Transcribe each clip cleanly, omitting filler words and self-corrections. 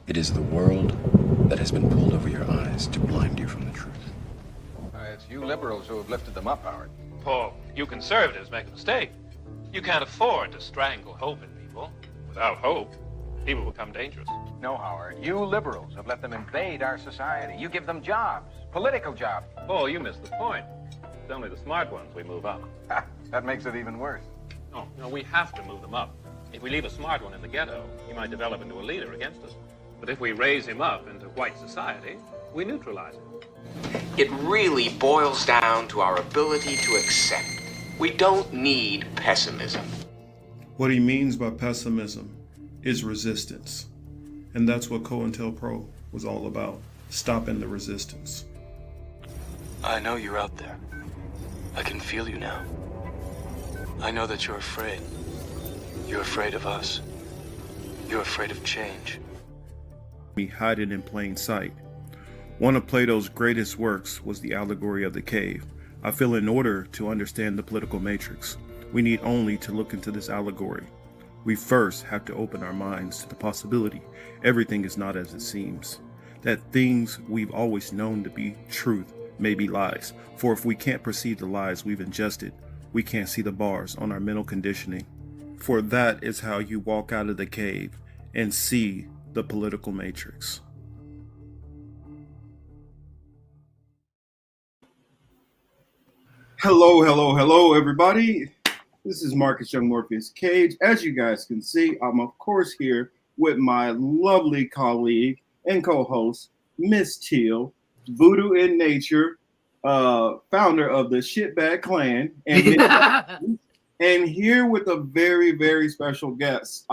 It is the world that has been pulled over your eyes to blind you from the truth. It's you liberals who have lifted them up, Howard. Paul, you conservatives make a mistake. You can't afford to strangle hope in people. Without hope, people become dangerous. No, Howard. You liberals have let them invade our society. You give them jobs, political jobs. Paul, you missed the point. It's only the smart ones we move up. That makes it even worse. No, we have to move them up. If we leave a smart one in the ghetto, he might develop into a leader against us. But if we raise him up into white society, we neutralize him. It really boils down to our ability to accept. We don't need pessimism. What he means by pessimism is resistance. And that's what COINTELPRO was all about, stopping the resistance. I know you're out there. I can feel you now. I know that you're afraid. You're afraid of us. You're afraid of change. We hide it in plain sight. One of Plato's greatest works was the allegory of the cave. I feel in order to understand the political matrix, we need only to look into this allegory. We first have to open our minds to the possibility everything is not as it seems, that things we've always known to be truth may be lies. For if we can't perceive the lies we've ingested, we can't see the bars on our mental conditioning. For that is how you walk out of the cave and see the political matrix. Hello, everybody. This is Marcus Young Morpheus Cage. As you guys can see, I'm of course here with my lovely colleague and co-host, Miss Teal, Voodoo in Nature, founder of the Shitbag Clan, and here with a very, very special guest.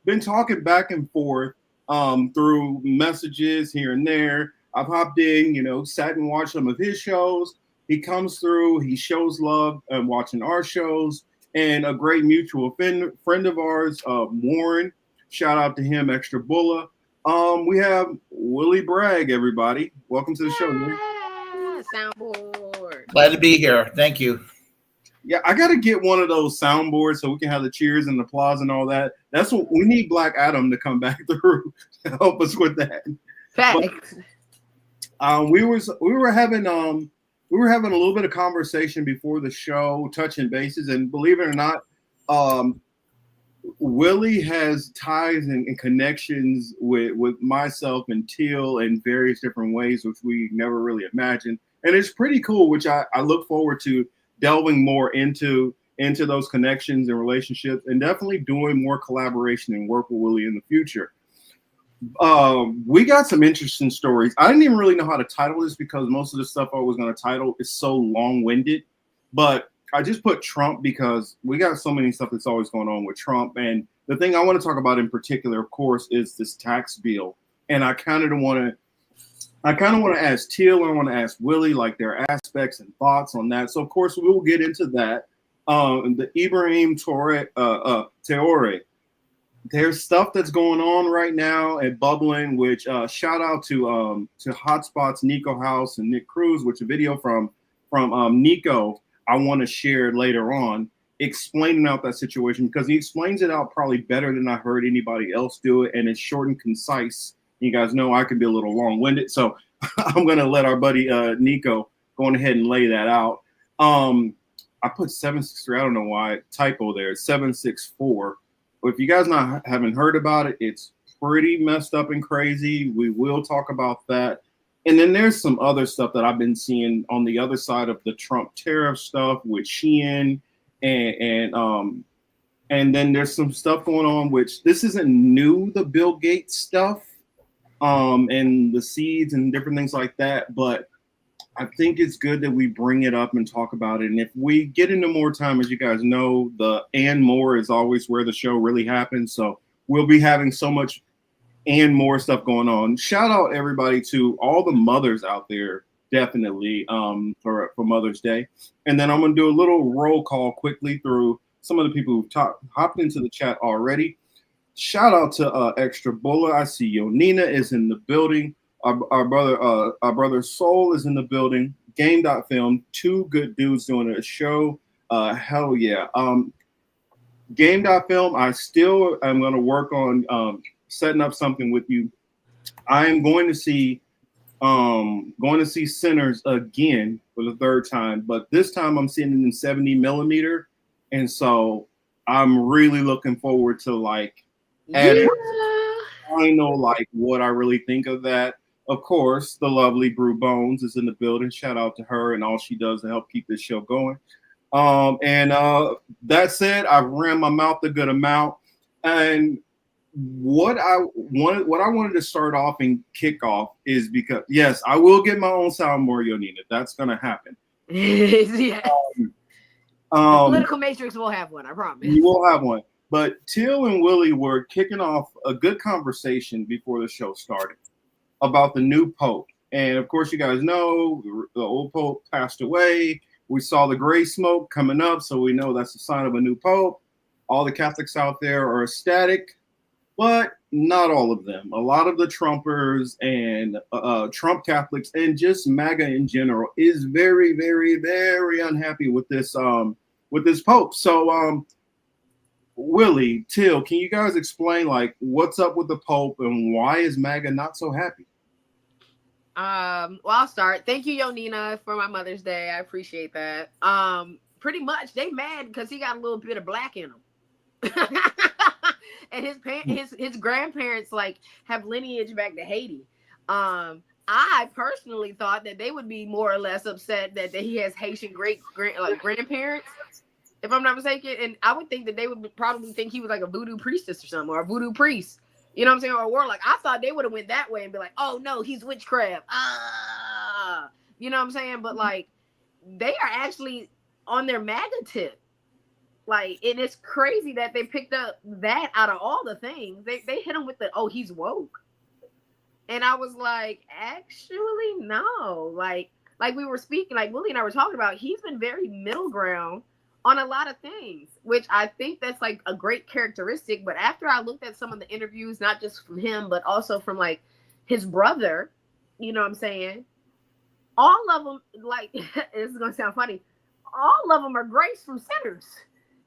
Been talking back and forth through messages here and there. I've hopped in, sat and watched some of his shows. He comes through, he shows love and watching our shows, and a great mutual friend of ours, Warren. Shout out to him, Extra Bulla. We have Willy Bragg, everybody. Welcome to the show, man. Soundboard. Glad to be here. Thank you. Yeah, I got to get one of those soundboards so we can have the cheers and applause and all that. That's what we need. Black Adam to come back through to help us with that. Facts. But, we were having a little bit of conversation before the show, touching bases, and believe it or not, Willie has ties and connections with myself and Teal in various different ways, which we never really imagined. And it's pretty cool, which I look forward to delving more into those connections and relationships, and definitely doing more collaboration and work with Willie in the future. We got some interesting stories. I didn't even really know how to title this because most of the stuff I was going to title is so long-winded, but I just put Trump because we got so many stuff that's always going on with Trump. And the thing I want to talk about in particular, of course, is this tax bill. And I kind of want to ask Teal and I want to ask Willie like their aspects and thoughts on that. So of course we will get into that. The Ibrahim Traore. There's stuff that's going on right now and bubbling, which shout out to Hotspot's Nico House and Nick Cruz, which a video from Nico I want to share later on, explaining out that situation, because he explains it out probably better than I heard anybody else do it, and it's short and concise. You guys know I can be a little long-winded, so I'm going to let our buddy Nico go on ahead and lay that out. I put 763, I don't know why, typo there, it's 764. If you guys haven't heard about it, it's pretty messed up and crazy. We will talk about that. And then there's some other stuff that I've been seeing on the other side of the Trump tariff stuff with Shein, and then there's some stuff going on, which this isn't new, the Bill Gates stuff, and the seeds and different things like that. But I think it's good that we bring it up and talk about it. And if we get into more time, as you guys know, the and more is always where the show really happens. So we'll be having so much and more stuff going on. Shout out everybody to all the mothers out there, definitely, for Mother's Day. And then I'm going to do a little roll call quickly through some of the people who've hopped into the chat already. Shout out to Extra Bulla. I see Yonina is in the building. Our brother Soul is in the building. Game.film, two good dudes doing a show. Hell yeah. Game.film, I still am going to work on setting up something with you I am going to see Sinners again for the third time, but this time I'm seeing it in 70 millimeter, and so I'm really looking forward to like add final like what I really think of that. Of course, the lovely Brew Bones is in the building. Shout out to her and all she does to help keep this show going. And that said, I've ran my mouth a good amount. And what I wanted to start off and kick off is because yes, I will get my own soundboard, Yonina. That's gonna happen. Yeah. The political matrix will have one, I promise. You will have one. But Till and Willie were kicking off a good conversation before the show started about the new Pope. And of course, you guys know the old Pope passed away. We saw the gray smoke coming up, so we know that's a sign of a new Pope. All the Catholics out there are ecstatic, but not all of them. A lot of the Trumpers and Trump Catholics and just MAGA in general is very, very, very unhappy with this Pope. So, Willie, Till, can you guys explain like what's up with the Pope and why is MAGA not so happy? Well, I'll start. Thank you, Yonina, for my Mother's Day. I appreciate that. Pretty much they mad because he got a little bit of black in him. And his grandparents like have lineage back to Haiti. I personally thought that they would be more or less upset that he has Haitian grandparents, if I'm not mistaken. And I would think that they would probably think he was like a voodoo priestess or something, or a voodoo priest. You know what I'm saying? Or a warlock. I thought they would have went that way and be like, oh no, he's witchcraft. You know what I'm saying? But like, they are actually on their MAGA tip. Like, and it's crazy that they picked up that out of all the things. They hit him with the, oh, he's woke. And I was like, actually, no. Like we were speaking, like Willie and I were talking about, he's been very middle ground on a lot of things, which I think that's like a great characteristic. But after I looked at some of the interviews, not just from him, but also from like his brother, you know what I'm saying? All of them, like, this is going to sound funny, all of them are grace from sinners.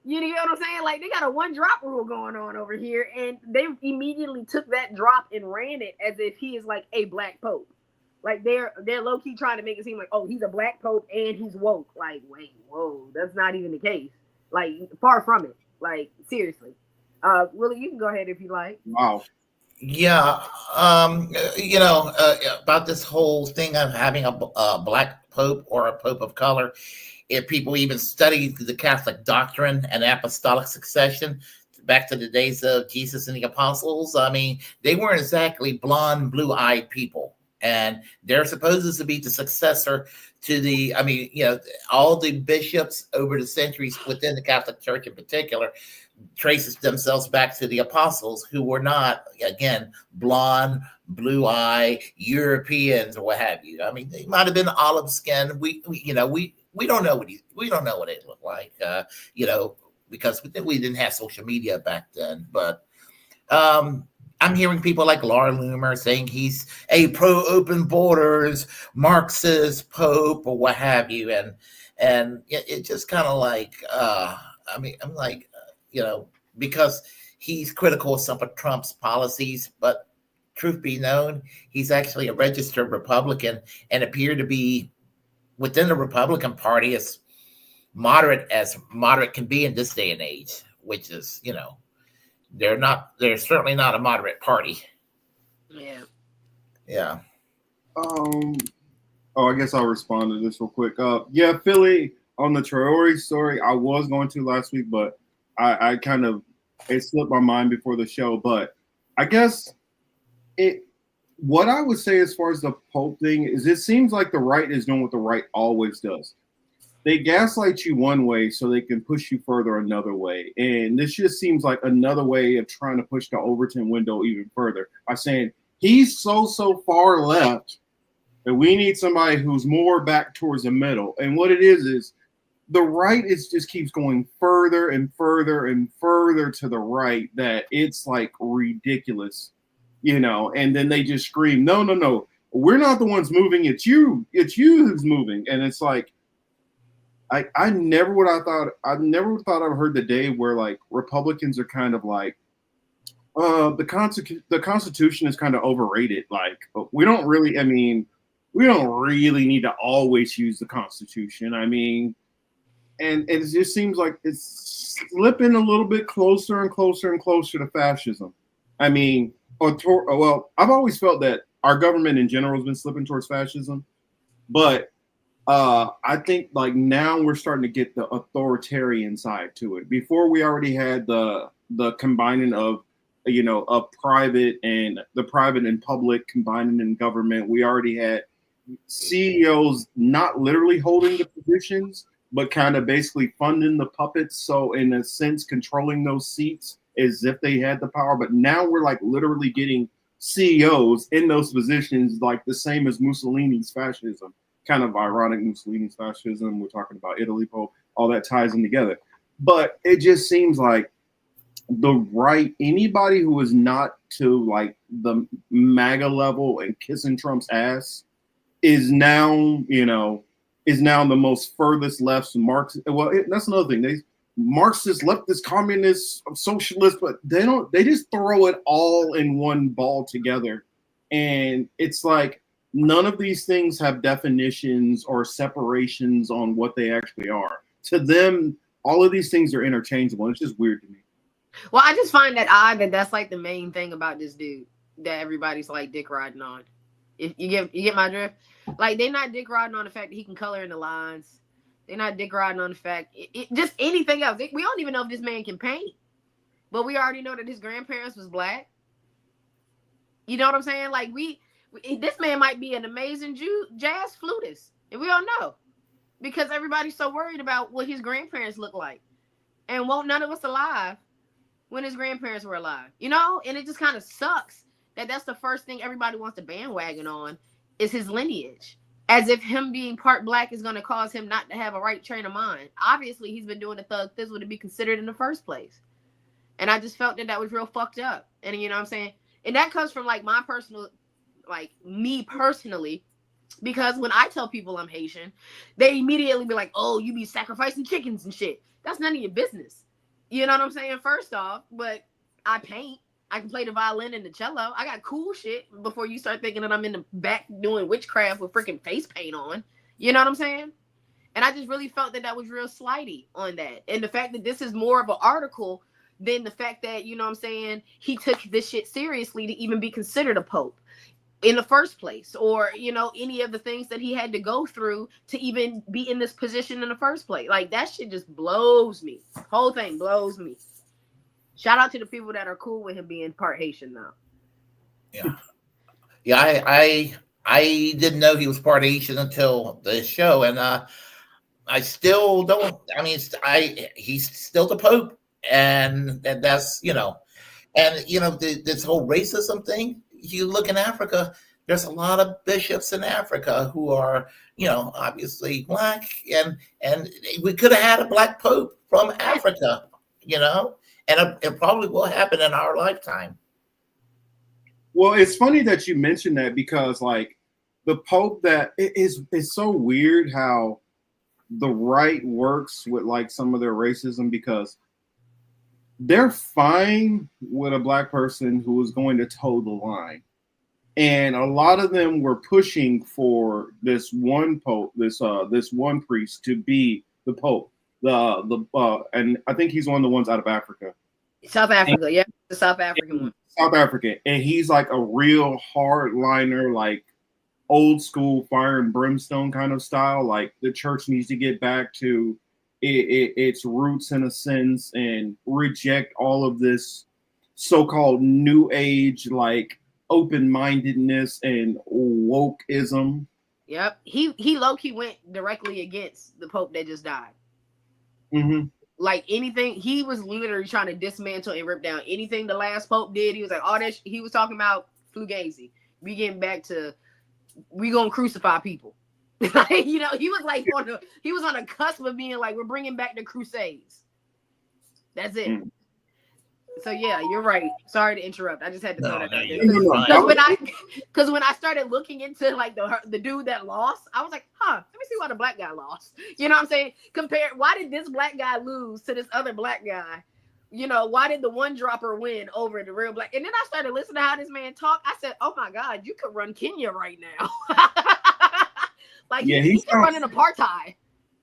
You know what I'm saying? Like, they got a one drop rule going on over here, and they immediately took that drop and ran it as if he is like a black pope. Like, they're low key trying to make it seem like, oh, he's a black pope and he's woke. Like, wait, whoa, that's not even the case. Like, far from it. Like, seriously. Willie, you can go ahead if you like. Wow. Yeah, about this whole thing of having a black pope or a pope of color. If people even study the Catholic doctrine and apostolic succession back to the days of Jesus and the apostles, I mean, they weren't exactly blonde, blue-eyed people. And they're supposed to be the successor to the, I mean, all the bishops over the centuries within the Catholic Church in particular traces themselves back to the apostles, who were not, again, blonde, blue-eyed Europeans or what have you. I mean, they might have been olive skinned. We don't know what they look like, because we didn't have social media back then. But I'm hearing people like Laura Loomer saying he's a pro-open borders, Marxist pope or what have you, and it just kind of like, I'm like, because he's critical of some of Trump's policies, but truth be known, he's actually a registered Republican and appeared to be within the Republican Party as moderate can be in this day and age, which is, they're certainly not a moderate party. Yeah. Yeah. I guess I'll respond to this real quick. Philly, on the Traore story, I was going to last week, but I kind of, it slipped my mind before the show. But I guess what I would say as far as the Pope thing is, it seems like the right is doing what the right always does. They gaslight you one way so they can push you further another way. And this just seems like another way of trying to push the Overton window even further by saying he's so far left that we need somebody who's more back towards the middle. And what it is the right just keeps going further and further and further to the right that it's like ridiculous, and then they just scream, no, we're not the ones moving. It's you who's moving. And it's like, I never thought I've heard the day where like Republicans are kind of like, The Constitution is kind of overrated. Like, we don't really. I mean, we don't really need to always use the Constitution. I mean, and it just seems like it's slipping a little bit closer and closer and closer to fascism. I mean, well, I've always felt that our government in general has been slipping towards fascism, but I think like now we're starting to get the authoritarian side to it. Before we already had the combining of of private and the private and public combining in government. We already had CEOs not literally holding the positions, but kind of basically funding the puppets. So in a sense, controlling those seats as if they had the power. But now we're like literally getting CEOs in those positions, like the same as Mussolini's fascism. Kind of ironic, Mussolini's fascism. We're talking about Italy, Pope, all that ties in together. But it just seems like the right, anybody who is not to like the MAGA level and kissing Trump's ass is now, is now the most furthest left Marxist. Well, that's another thing. They Marxist, leftist, communist, socialist, but they just throw it all in one ball together. And it's like none of these things have definitions or separations on what they actually are. To them, all of these things are interchangeable. It's just weird to me. Well, I just find that odd that that's like the main thing about this dude that everybody's like dick riding on. If you get my drift, like they're not dick riding on the fact that he can color in the lines. They're not dick riding on the fact just anything else. We don't even know if this man can paint, but we already know that his grandparents was black. You know what I'm saying? Like this man might be an amazing jazz flutist, and we don't know because everybody's so worried about what his grandparents look like, and won't none of us alive when his grandparents were alive, and it just kind of sucks that that's the first thing everybody wants to bandwagon on is his lineage, as if him being part black is going to cause him not to have a right train of mind. Obviously, he's been doing the thug thizzle to be considered in the first place, and I just felt that was real fucked up, and you know what I'm saying, and that comes from like my personal, like me personally, because when I tell people I'm Haitian, they immediately be like, "Oh, you be sacrificing chickens and shit." That's none of your business. You know what I'm saying? First off, but I paint. I can play the violin and the cello. I got cool shit before you start thinking that I'm in the back doing witchcraft with freaking face paint on. You know what I'm saying? And I just really felt that was real slighty on that. And the fact that this is more of an article than the fact that, you know what I'm saying, he took this shit seriously to even be considered a pope in the first place, or any of the things that he had to go through to even be in this position in the first place. Like that shit just blows me. Whole thing blows me. Shout out to the people that are cool with him being part Haitian now. Yeah. I didn't know he was part Haitian until the show, and I still don't. I mean, he's still the Pope, and that's this whole racism thing. You look in Africa, there's a lot of bishops in Africa who are, obviously black, and we could have had a black pope from Africa, and it probably will happen in our lifetime. Well, it's funny that you mentioned that because like the pope it's so weird how the right works with like some of their racism, because they're fine with a black person who is going to toe the line. And a lot of them were pushing for this one pope, this one priest to be the pope. And I think he's one of the ones out of Africa. South Africa, the South African one. South Africa. And he's like a real hardliner, like old school fire and brimstone kind of style. Like the church needs to get back to its roots in a sense and reject all of this so-called new age like open-mindedness and wokeism. Yep, he low-key went directly against the Pope that just died. Mm-hmm. Like anything, he was literally trying to dismantle and rip down anything the last Pope did. He was like, all that he was talking about fugazi. We getting back to we gonna crucify people. Like, he was like he was on the cusp of being like, we're bringing back the Crusades. That's it. Mm. So yeah, you're right. Sorry to interrupt. I just had to throw that out there. Because when I started looking into like the dude that lost, I was like, let me see why the black guy lost. You know what I'm saying? Why did this black guy lose to this other black guy You know, why did the one dropper win over the real black? And then I started listening to how this man talked. I said, oh my God, you could run Kenya right now. Like, Yeah, he can run an apartheid.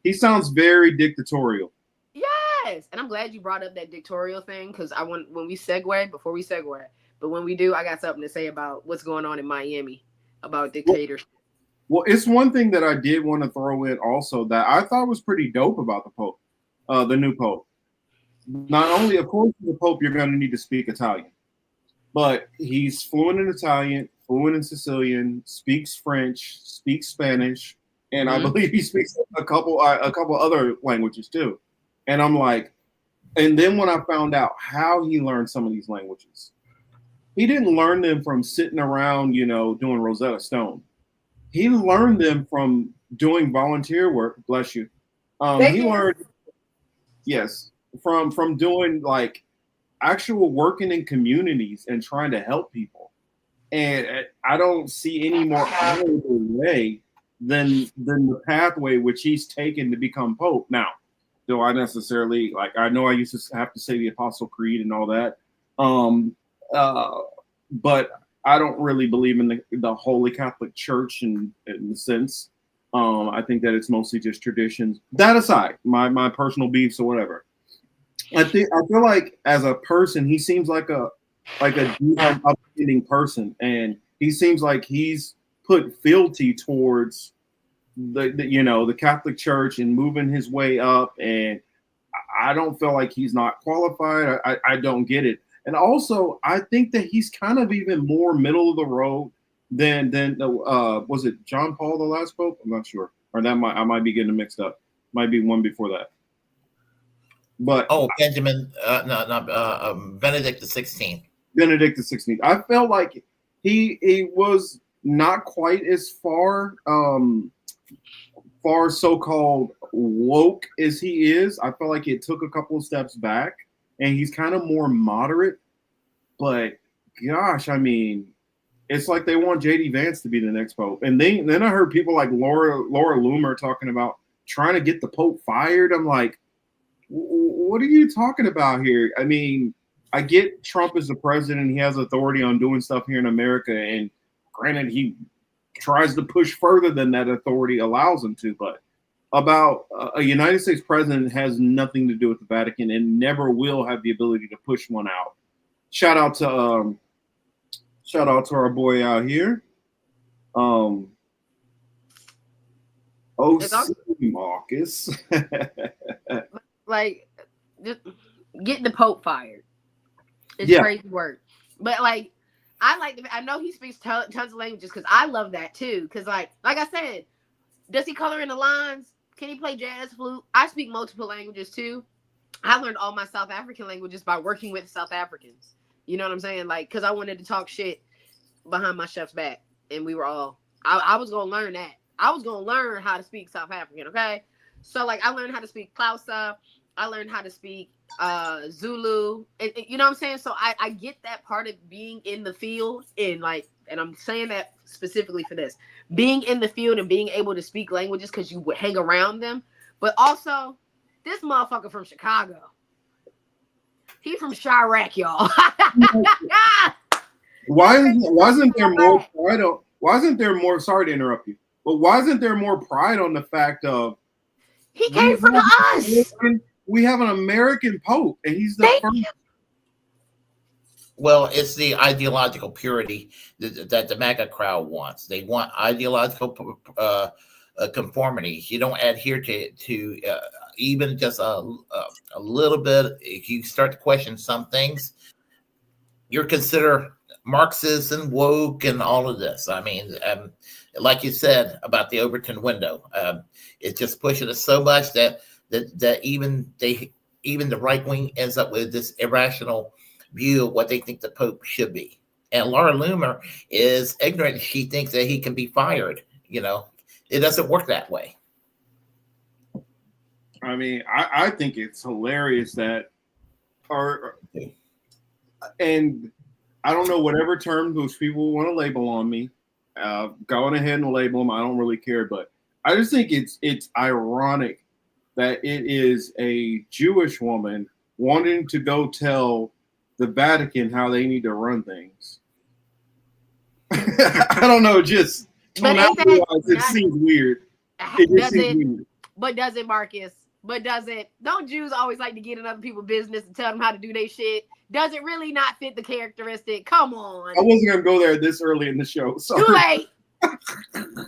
He sounds very dictatorial. Yes. And I'm glad you brought up that dictatorial thing, because when we segue, but when we do, I got something to say about what's going on in Miami about dictatorship. Well, it's one thing that I did want to throw in also that I thought was pretty dope about the Pope, the new Pope. Not only, of course, the Pope, you're going to need to speak Italian, but he's fluent in Italian, fluent in Sicilian, speaks French, speaks Spanish, and I believe he speaks a couple other languages too. And I'm like, and then when I found out how he learned some of these languages, he didn't learn them from sitting around, doing Rosetta Stone. He learned them from doing volunteer work. Bless you. He learned, yes, from doing like actual working in communities and trying to help people. And I don't see any more honorable way than the pathway which he's taken to become Pope. Now, do I necessarily I know I used to have to say the Apostle Creed and all that, but I don't really believe in the Holy Catholic Church in the sense. I think that it's mostly just traditions. That aside, my personal beefs or whatever. I feel like as a person, he seems like a deep, upstanding person, and he seems like he's put fealty towards the Catholic Church and moving his way up. And I don't feel like he's not qualified. I don't get it. And also, I think that he's kind of even more middle of the road than was it John Paul the last Pope? I'm not sure, or I might be getting it mixed up. Might be one before that. But Benedict XVI. Benedict XVI. I felt like he was not quite as far so-called woke as he is. I felt like it took a couple of steps back, and he's kind of more moderate. But gosh, I mean, it's like they want JD Vance to be the next Pope. And then I heard people like Laura Loomer talking about trying to get the Pope fired. I'm like, what are you talking about here? I mean, I get Trump is the president. He has authority on doing stuff here in America. And granted, he tries to push further than that authority allows him to. But about a United States president has nothing to do with the Vatican and never will have the ability to push one out. Shout out to our boy out here. Marcus. Like, just getting the Pope fired. It's crazy work. But I know he speaks tons of languages, because I love that too. Because like I said, does he color in the lines? Can he play jazz flute? I speak multiple languages too. I learned all my South African languages by working with South Africans. You know what I'm saying? Like, because I wanted to talk shit behind my chef's back, and we were all. I was gonna learn that. I was gonna learn how to speak South African. Okay, so I learned how to speak Xhosa. I learned how to speak Zulu, and you know what I'm saying. So I get that part of being in the field, and I'm saying that specifically for this, being in the field and being able to speak languages because you would hang around them. But also, this motherfucker from Chicago, he from Chirac, y'all. Wasn't there more pride on? Wasn't there more? Sorry to interrupt you, but wasn't there more pride on the fact of he came from us? We have an American Pope, and he's the first. Well, it's the ideological purity that the MAGA crowd wants. They want ideological conformity. You don't adhere to even just a little bit. If you start to question some things, you're considered Marxist and woke and all of this. I mean, like you said about the Overton window, it's just pushing us so much that even the right wing ends up with this irrational view of what they think the Pope should be. And Laura Loomer is ignorant. She thinks that he can be fired. It doesn't work that way. I mean, I think it's hilarious that, and I don't know whatever term those people want to label on me. Go on ahead and label them. I don't really care, but I just think it's ironic that it is a Jewish woman wanting to go tell the Vatican how they need to run things. I don't know, just But ain't that it seems weird. It just seems weird. But does it, Marcus? But does it? Don't Jews always like to get in other people's business and tell them how to do their shit? Does it really not fit the characteristic? Come on. I wasn't gonna go there this early in the show. Sorry. Too late.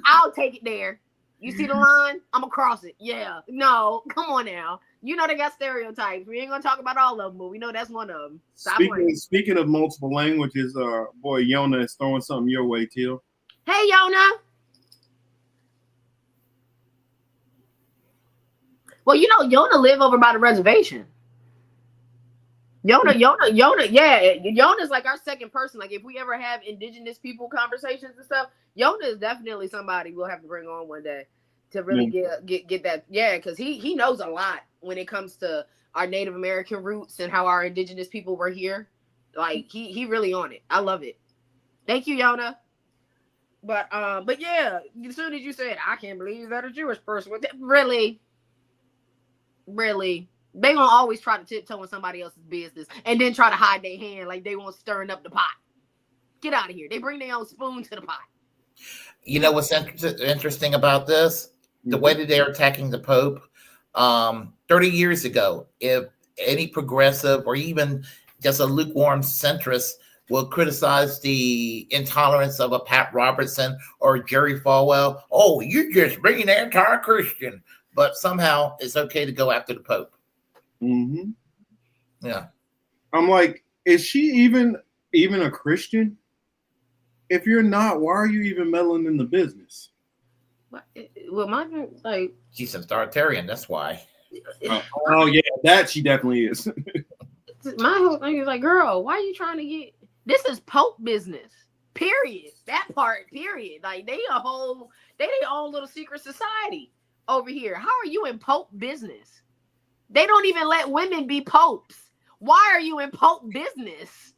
I'll take it there. You see the line? I'm gonna cross it. Yeah. No. Come on now. You know they got stereotypes. We ain't gonna talk about all of them, but we know that's one of them. Speaking of multiple languages, boy, Yona is throwing something your way, Teal. Hey, Yona. Well, you know, Yona live over by the reservation. Yona, yeah. Yona's like our second person. Like if we ever have indigenous people conversations and stuff, Yona is definitely somebody we'll have to bring on one day to really get that. Yeah, because he knows a lot when it comes to our Native American roots and how our indigenous people were here. Like he really on it. I love it. Thank you, Yona. But yeah, as soon as you said, I can't believe that a Jewish person would really. They gonna always try to tiptoe in somebody else's business and then try to hide their hand like they want stirring up the pot. Get out of here. They bring their own spoon to the pot. You know what's interesting about this? The way that they're attacking the Pope. 30 years ago, if any progressive or even just a lukewarm centrist will criticize the intolerance of a Pat Robertson or Jerry Falwell, oh, you're just being anti-Christian. But somehow it's okay to go after the Pope. Mm-hmm. Yeah. I'm like, is she even a Christian? If you're not, why are you even meddling in the business? Well, my like she's an authoritarian, that's why. Oh yeah, that she definitely is. My whole thing is like, girl, why are you trying to get this is Pope business. Period. That part, period. Like they their own little secret society over here. How are you in Pope business? They don't even let women be popes. Why are you in Pope business?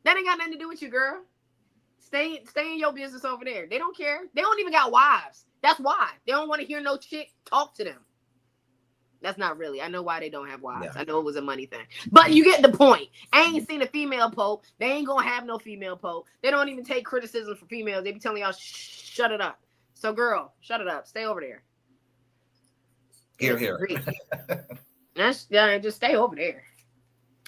That ain't got nothing to do with you, girl. Stay in your business over there. They don't care. They don't even got wives. That's why. They don't want to hear no chick talk to them. That's not really. I know why they don't have wives. Yeah. I know it was a money thing. But you get the point. I ain't seen a female pope. They ain't gonna have no female pope. They don't even take criticism for females. They be telling y'all, shut it up. So girl, shut it up. Stay over there. Here. Just stay over there.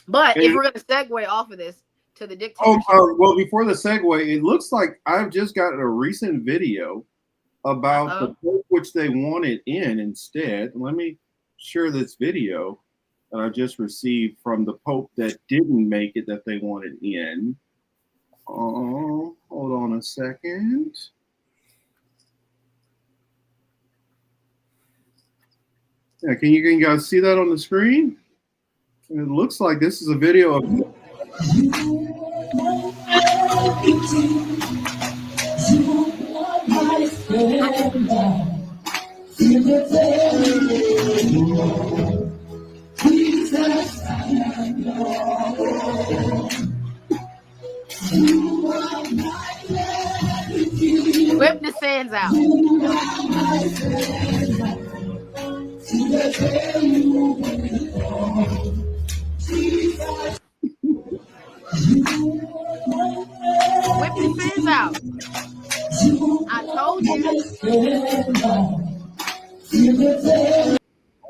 But if we're gonna segue off of this to the dictatorship. Well, before the segue, it looks like I've just got a recent video about the Pope which they wanted in instead. Let me share this video that I just received from the Pope that didn't make it that they wanted in. Oh, hold on a second. Yeah, can you guys see that on the screen? It looks like this is a video of Whip the sands out. Whip the fans out. I told you.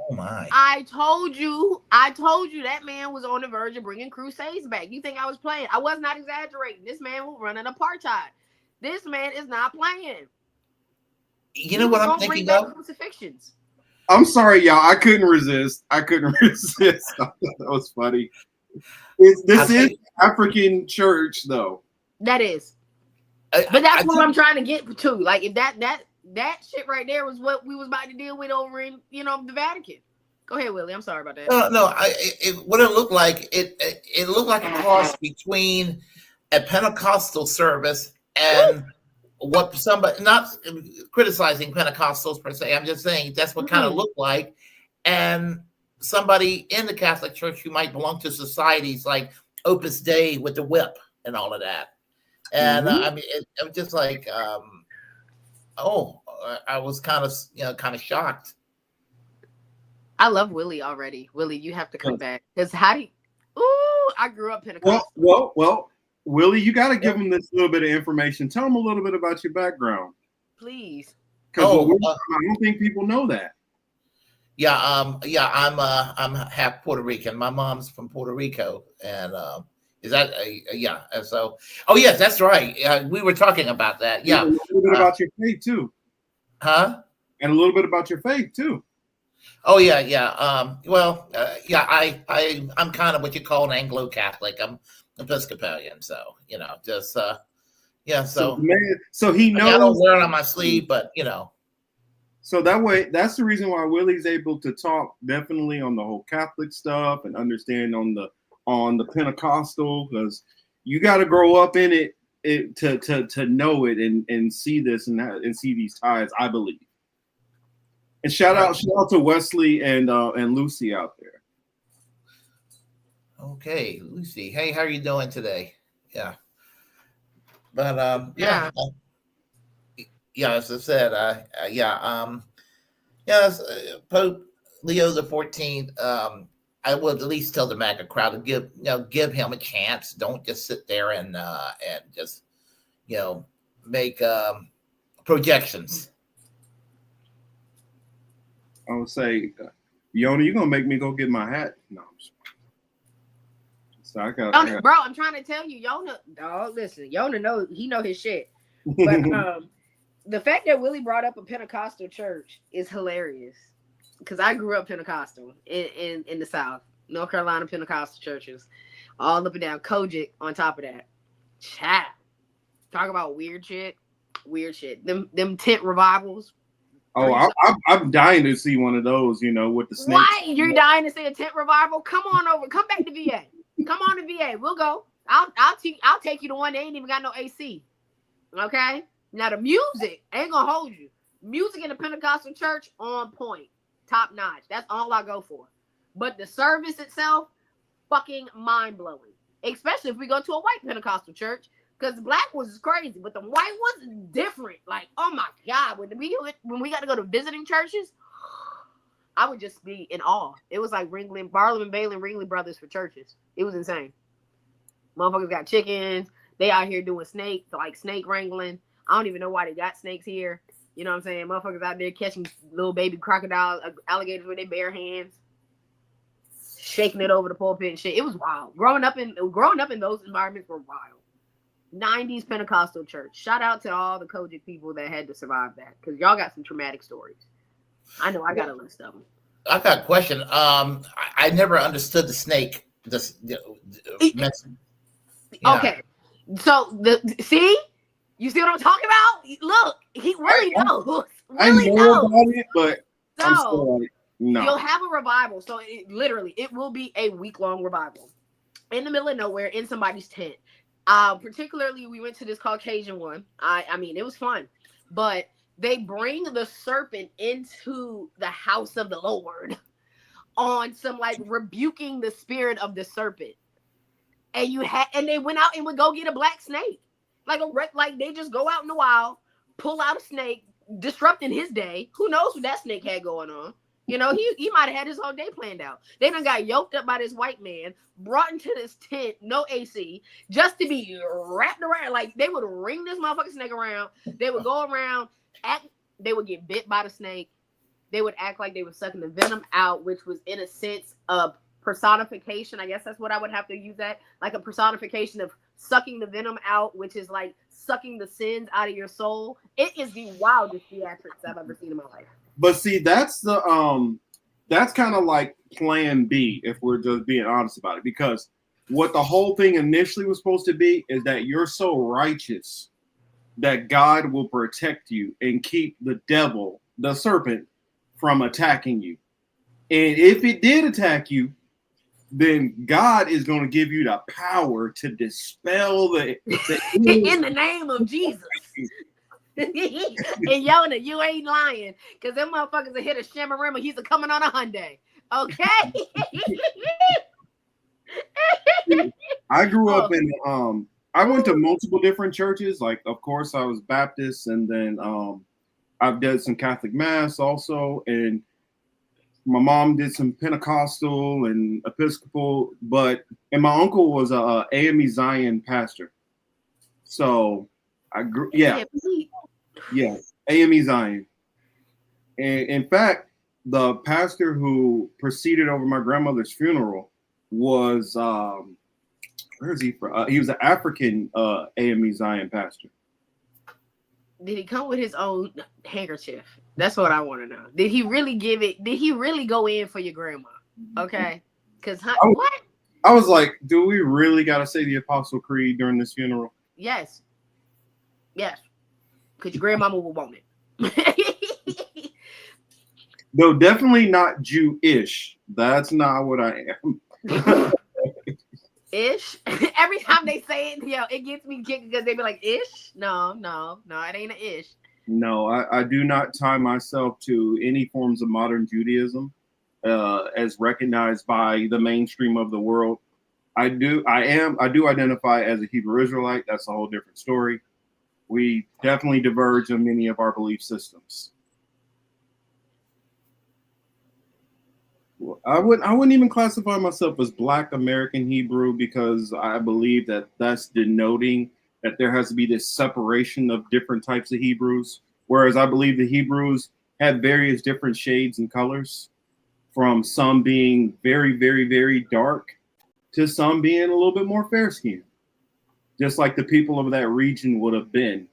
Oh my. I told you that man was on the verge of bringing crusades back. You think I was playing? I was not exaggerating. This man will run an apartheid. This man is not playing. You know what I'm thinking of? Crucifixions. I'm sorry, y'all. I couldn't resist. I thought that was funny. This is African church, though. That is. But that's what I'm trying to get to. Like, if that shit right there was what we was about to deal with over in, the Vatican. Go ahead, Willie. I'm sorry about that. No. What it looked like, it looked like a cross between a Pentecostal service and what somebody, not criticizing Pentecostals per se, I'm just saying that's what kind of looked like. And somebody in the Catholic Church who might belong to societies like Opus Dei with the whip and all of that. And I mean, I'm just like, I was kind of shocked. I love Willie already. Willie, you have to come back because how do Ooh, I grew up Pentecostal. Well, Willie, you got to give them this little bit of information. Tell them a little bit about your background. Please. Because I don't think people know that. Yeah, I'm half Puerto Rican. My mom's from Puerto Rico, and is that yeah? And so, oh yes, that's right. We were talking about that. Yeah, a little bit about your faith too. Huh? And a little bit about your faith too. Oh yeah. I'm kind of what you call an Anglo-Catholic. I'm Episcopalian, so just yeah. So he knows. I don't wear it on my sleeve, but So that way, that's the reason why Willie's able to talk definitely on the whole Catholic stuff and understand on the Pentecostal, because you got to grow up in it to know it and see this and see these ties, I believe. And shout out to Wesley and Lucy out there. Okay, Lucy. Hey, how are you doing today? Yeah. But as I said, Pope Leo the 14th. I would at least tell the MAGA crowd to give him a chance. Don't just sit there and just make projections. I would say, Yona, you're gonna make me go get my hat. No, so I got, bro. I'm trying to tell you, Yona. Dog, listen, Yona know his shit. But the fact that Willie brought up a Pentecostal church is hilarious, because I grew up Pentecostal in the South, North Carolina Pentecostal churches, all up and down Kojic. On top of that, chat, talk about weird shit. Them tent revivals. Oh, I'm dying to see one of those. With the snakes. Why you're dying to see a tent revival? Come on over. Come back to VA. Come on to VA. We'll go. I'll take you to one. They ain't even got no AC. Okay. Now the music ain't gonna hold you. Music in the Pentecostal church on point, top notch. That's all I go for. But the service itself, fucking mind blowing. Especially if we go to a white Pentecostal church, because black was crazy, but the white was different. Like, oh my God, when we got to go to visiting churches, I would just be in awe. It was like Barnum and Bailey, Ringley Brothers for churches. It was insane. Motherfuckers got chickens. They out here doing snake wrangling. I don't even know why they got snakes here. You know what I'm saying? Motherfuckers out there catching little baby crocodiles, alligators with their bare hands, shaking it over the pulpit and shit. It was wild. Growing up in those environments were wild. 90s Pentecostal church. Shout out to all the Kojic people that had to survive that, because y'all got some traumatic stories. I know I got a list of them. I got a question. I never understood the snake. Okay, so you see what I'm talking about? Look, he really knows. I know about it, but I'm still like, no. You'll have a revival. So it will be a week-long revival in the middle of nowhere in somebody's tent. Particularly, we went to this Caucasian one. I mean, it was fun, but they bring the serpent into the house of the Lord on some like rebuking the spirit of the serpent. And they went out and would go get a black snake. Like they just go out in the wild, pull out a snake, disrupting his day. Who knows what that snake had going on? He might have had his whole day planned out. They done got yoked up by this white man, brought into this tent, no AC, just to be wrapped around. Like, they would ring this motherfucking snake around. They would go around, they would get bit by the snake. They would act like they were sucking the venom out, which was in a sense of personification. I guess that's what I would have to use that. Like a personification of sucking the venom out, which is like sucking the sins out of your soul. It is the wildest theatrics I've ever seen in my life. But see, that's that's kind of like plan B, if we're just being honest about it, because what the whole thing initially was supposed to be is that you're so righteous that God will protect you and keep the devil, the serpent, from attacking you. And if it did attack you, then God is going to give you the power to dispel the in the name of Jesus. And Yona, you ain't lying, because them motherfuckers will hit a Shamarima. He's coming on a Hyundai. Okay. I grew up in I went to multiple different churches. Like, of course, I was Baptist, and then I've done some Catholic mass also. And My mom did some Pentecostal and Episcopal, and my uncle was a AME Zion pastor. So I grew, yeah, AME Zion. And in fact, the pastor who presided over my grandmother's funeral was where is he from? He was an African AME Zion pastor. Did he come with his own handkerchief? That's what I want to know. Did he really give it? Did he really go in for your grandma? Okay, because what? I was like, do we really got to say the Apostle Creed during this funeral? Yes, because your grandmama will want it. Though definitely not Jewish. That's not what I am. Ish. Every time they say it, it gets me kicked because they be like, ish? No, it ain't an ish. No, I do not tie myself to any forms of modern Judaism as recognized by the mainstream of the world. I do identify as a Hebrew Israelite. That's a whole different story. We definitely diverge on many of our belief systems. I wouldn't even classify myself as Black American Hebrew because I believe that that's denoting that there has to be this separation of different types of Hebrews. Whereas I believe the Hebrews have various different shades and colors, from some being very, very, very dark to some being a little bit more fair skinned. Just like the people of that region would have been.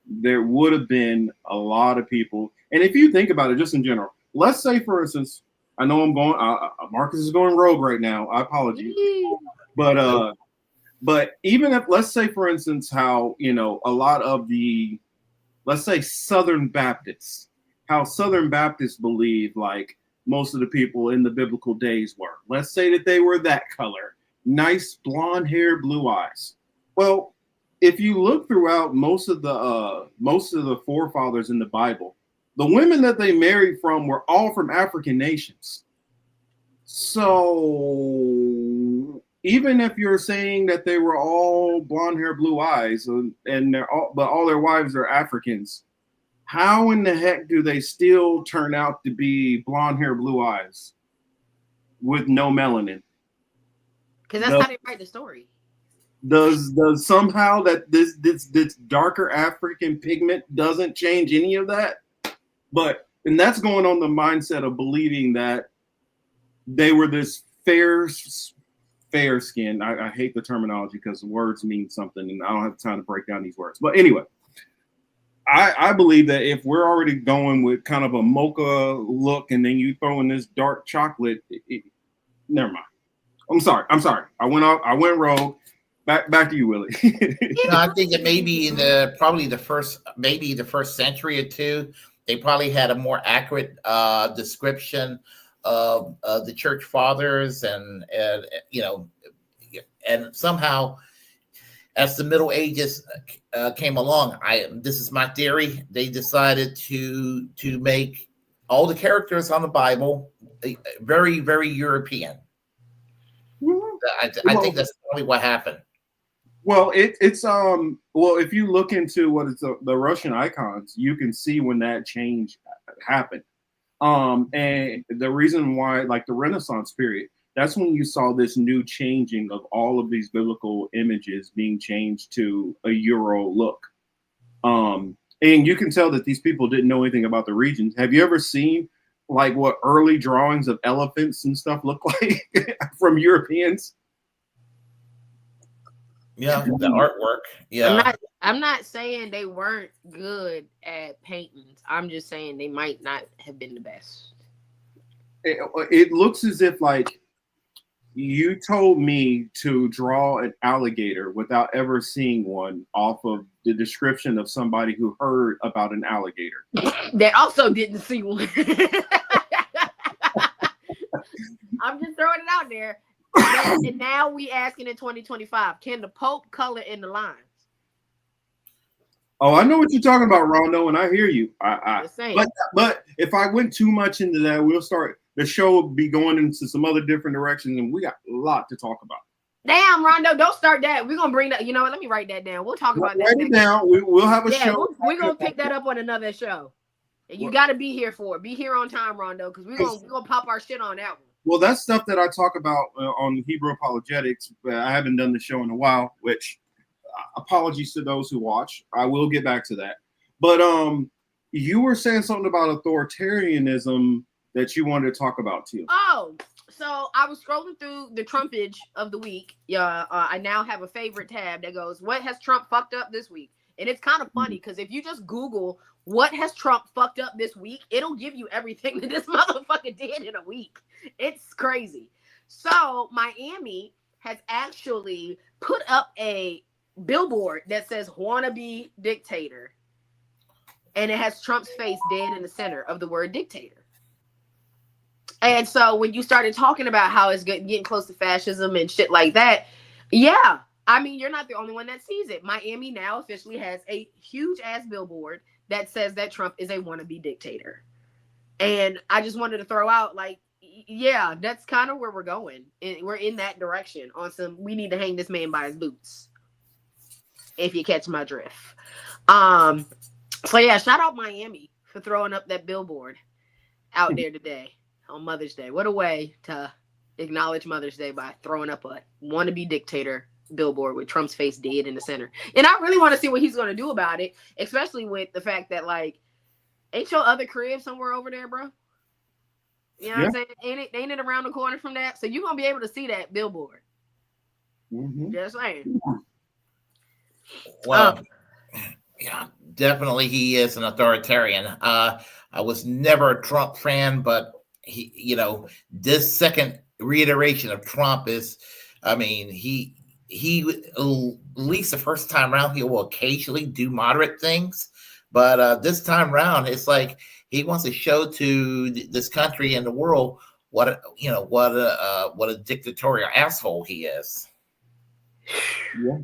There would have been a lot of people. And if you think about it, just in general, let's say, for instance, I know I'm going. Marcus is going rogue right now. I apologize, but even if, let's say, for instance, how a lot of the, let's say, Southern Baptists, how Southern Baptists believe like most of the people in the biblical days were. Let's say that they were that color, nice blonde hair, blue eyes. Well, if you look throughout most of the forefathers in the Bible, the women that they married from were all from African nations. So even if you're saying that they were all blonde hair, blue eyes, but all their wives are Africans, how in the heck do they still turn out to be blonde hair, blue eyes with no melanin? Because that's how they write the story. Does somehow that this darker African pigment doesn't change any of that? And that's going on the mindset of believing that they were this fair skin. I hate the terminology because words mean something and I don't have time to break down these words. But anyway, I believe that if we're already going with kind of a mocha look and then you throw in this dark chocolate, never mind. I'm sorry. I went rogue. Back to you, Willie. I think that maybe in the first century or two, they probably had a more accurate description of the church fathers, and somehow, as the Middle Ages came along, this is my theory, they decided to make all the characters on the Bible very, very European. I think that's probably what happened. Well, if you look into what is the Russian icons, you can see when that change happened. And the reason why, like the Renaissance period, that's when you saw this new changing of all of these biblical images being changed to a Euro look. And you can tell that these people didn't know anything about the regions. Have you ever seen like what early drawings of elephants and stuff look like from Europeans? Yeah, the artwork. Yeah. I'm not saying they weren't good at paintings. I'm just saying they might not have been the best. It looks as if like you told me to draw an alligator without ever seeing one off of the description of somebody who heard about an alligator. That also didn't see one. I'm just throwing it out there. And now we asking in 2025, can the Pope color in the lines? Oh, I know what you're talking about, Rondo, and I hear you. But if I went too much into that, the show will be going into some other different directions, and we got a lot to talk about. Damn, Rondo, don't start that. We're gonna bring that. You know what? Let me write that down. We'll talk about that. Write it down. We'll have a show. We're gonna pick that up on another show. And you got to be here for it. Be here on time, Rondo, because we're gonna pop our shit on that one. Well, that's stuff that I talk about on Hebrew Apologetics. I haven't done the show in a while, which apologies to those who watch. I will get back to that. But you were saying something about authoritarianism that you wanted to talk about too. Oh, so I was scrolling through the Trumpage of the week. I now have a favorite tab that goes, "What has Trump fucked up this week?" And it's kind of funny because if you just Google what has Trump fucked up this week, it'll give you everything that this motherfucker did in a week. It's crazy. So Miami has actually put up a billboard that says "wannabe dictator," and it has Trump's face dead in the center of the word dictator. And so when you started talking about how it's getting close to fascism and shit like that, yeah, I mean, you're not the only one that sees it. Miami now officially has a huge ass billboard that says that Trump is a wannabe dictator. And I just wanted to throw out, like, yeah, that's kind of where we're going. We're in that direction on some, we need to hang this man by his boots, if you catch my drift. So yeah, shout out Miami for throwing up that billboard out there today on Mother's Day. What a way to acknowledge Mother's Day by throwing up a wannabe dictator billboard with Trump's face dead in the center. And I really want to see what he's going to do about it, especially with the fact that, like, ain't your other crib somewhere over there, bro? You know what I'm saying? Ain't it around the corner from that? So you're going to be able to see that billboard. Mm-hmm. Just saying. Well, yeah, definitely he is an authoritarian. I was never a Trump fan, but he, you know, this second reiteration of Trump is, I mean, he at least the first time around, he will occasionally do moderate things, but this time around, it's like he wants to show to this country and the world what a dictatorial asshole he is. Yeah,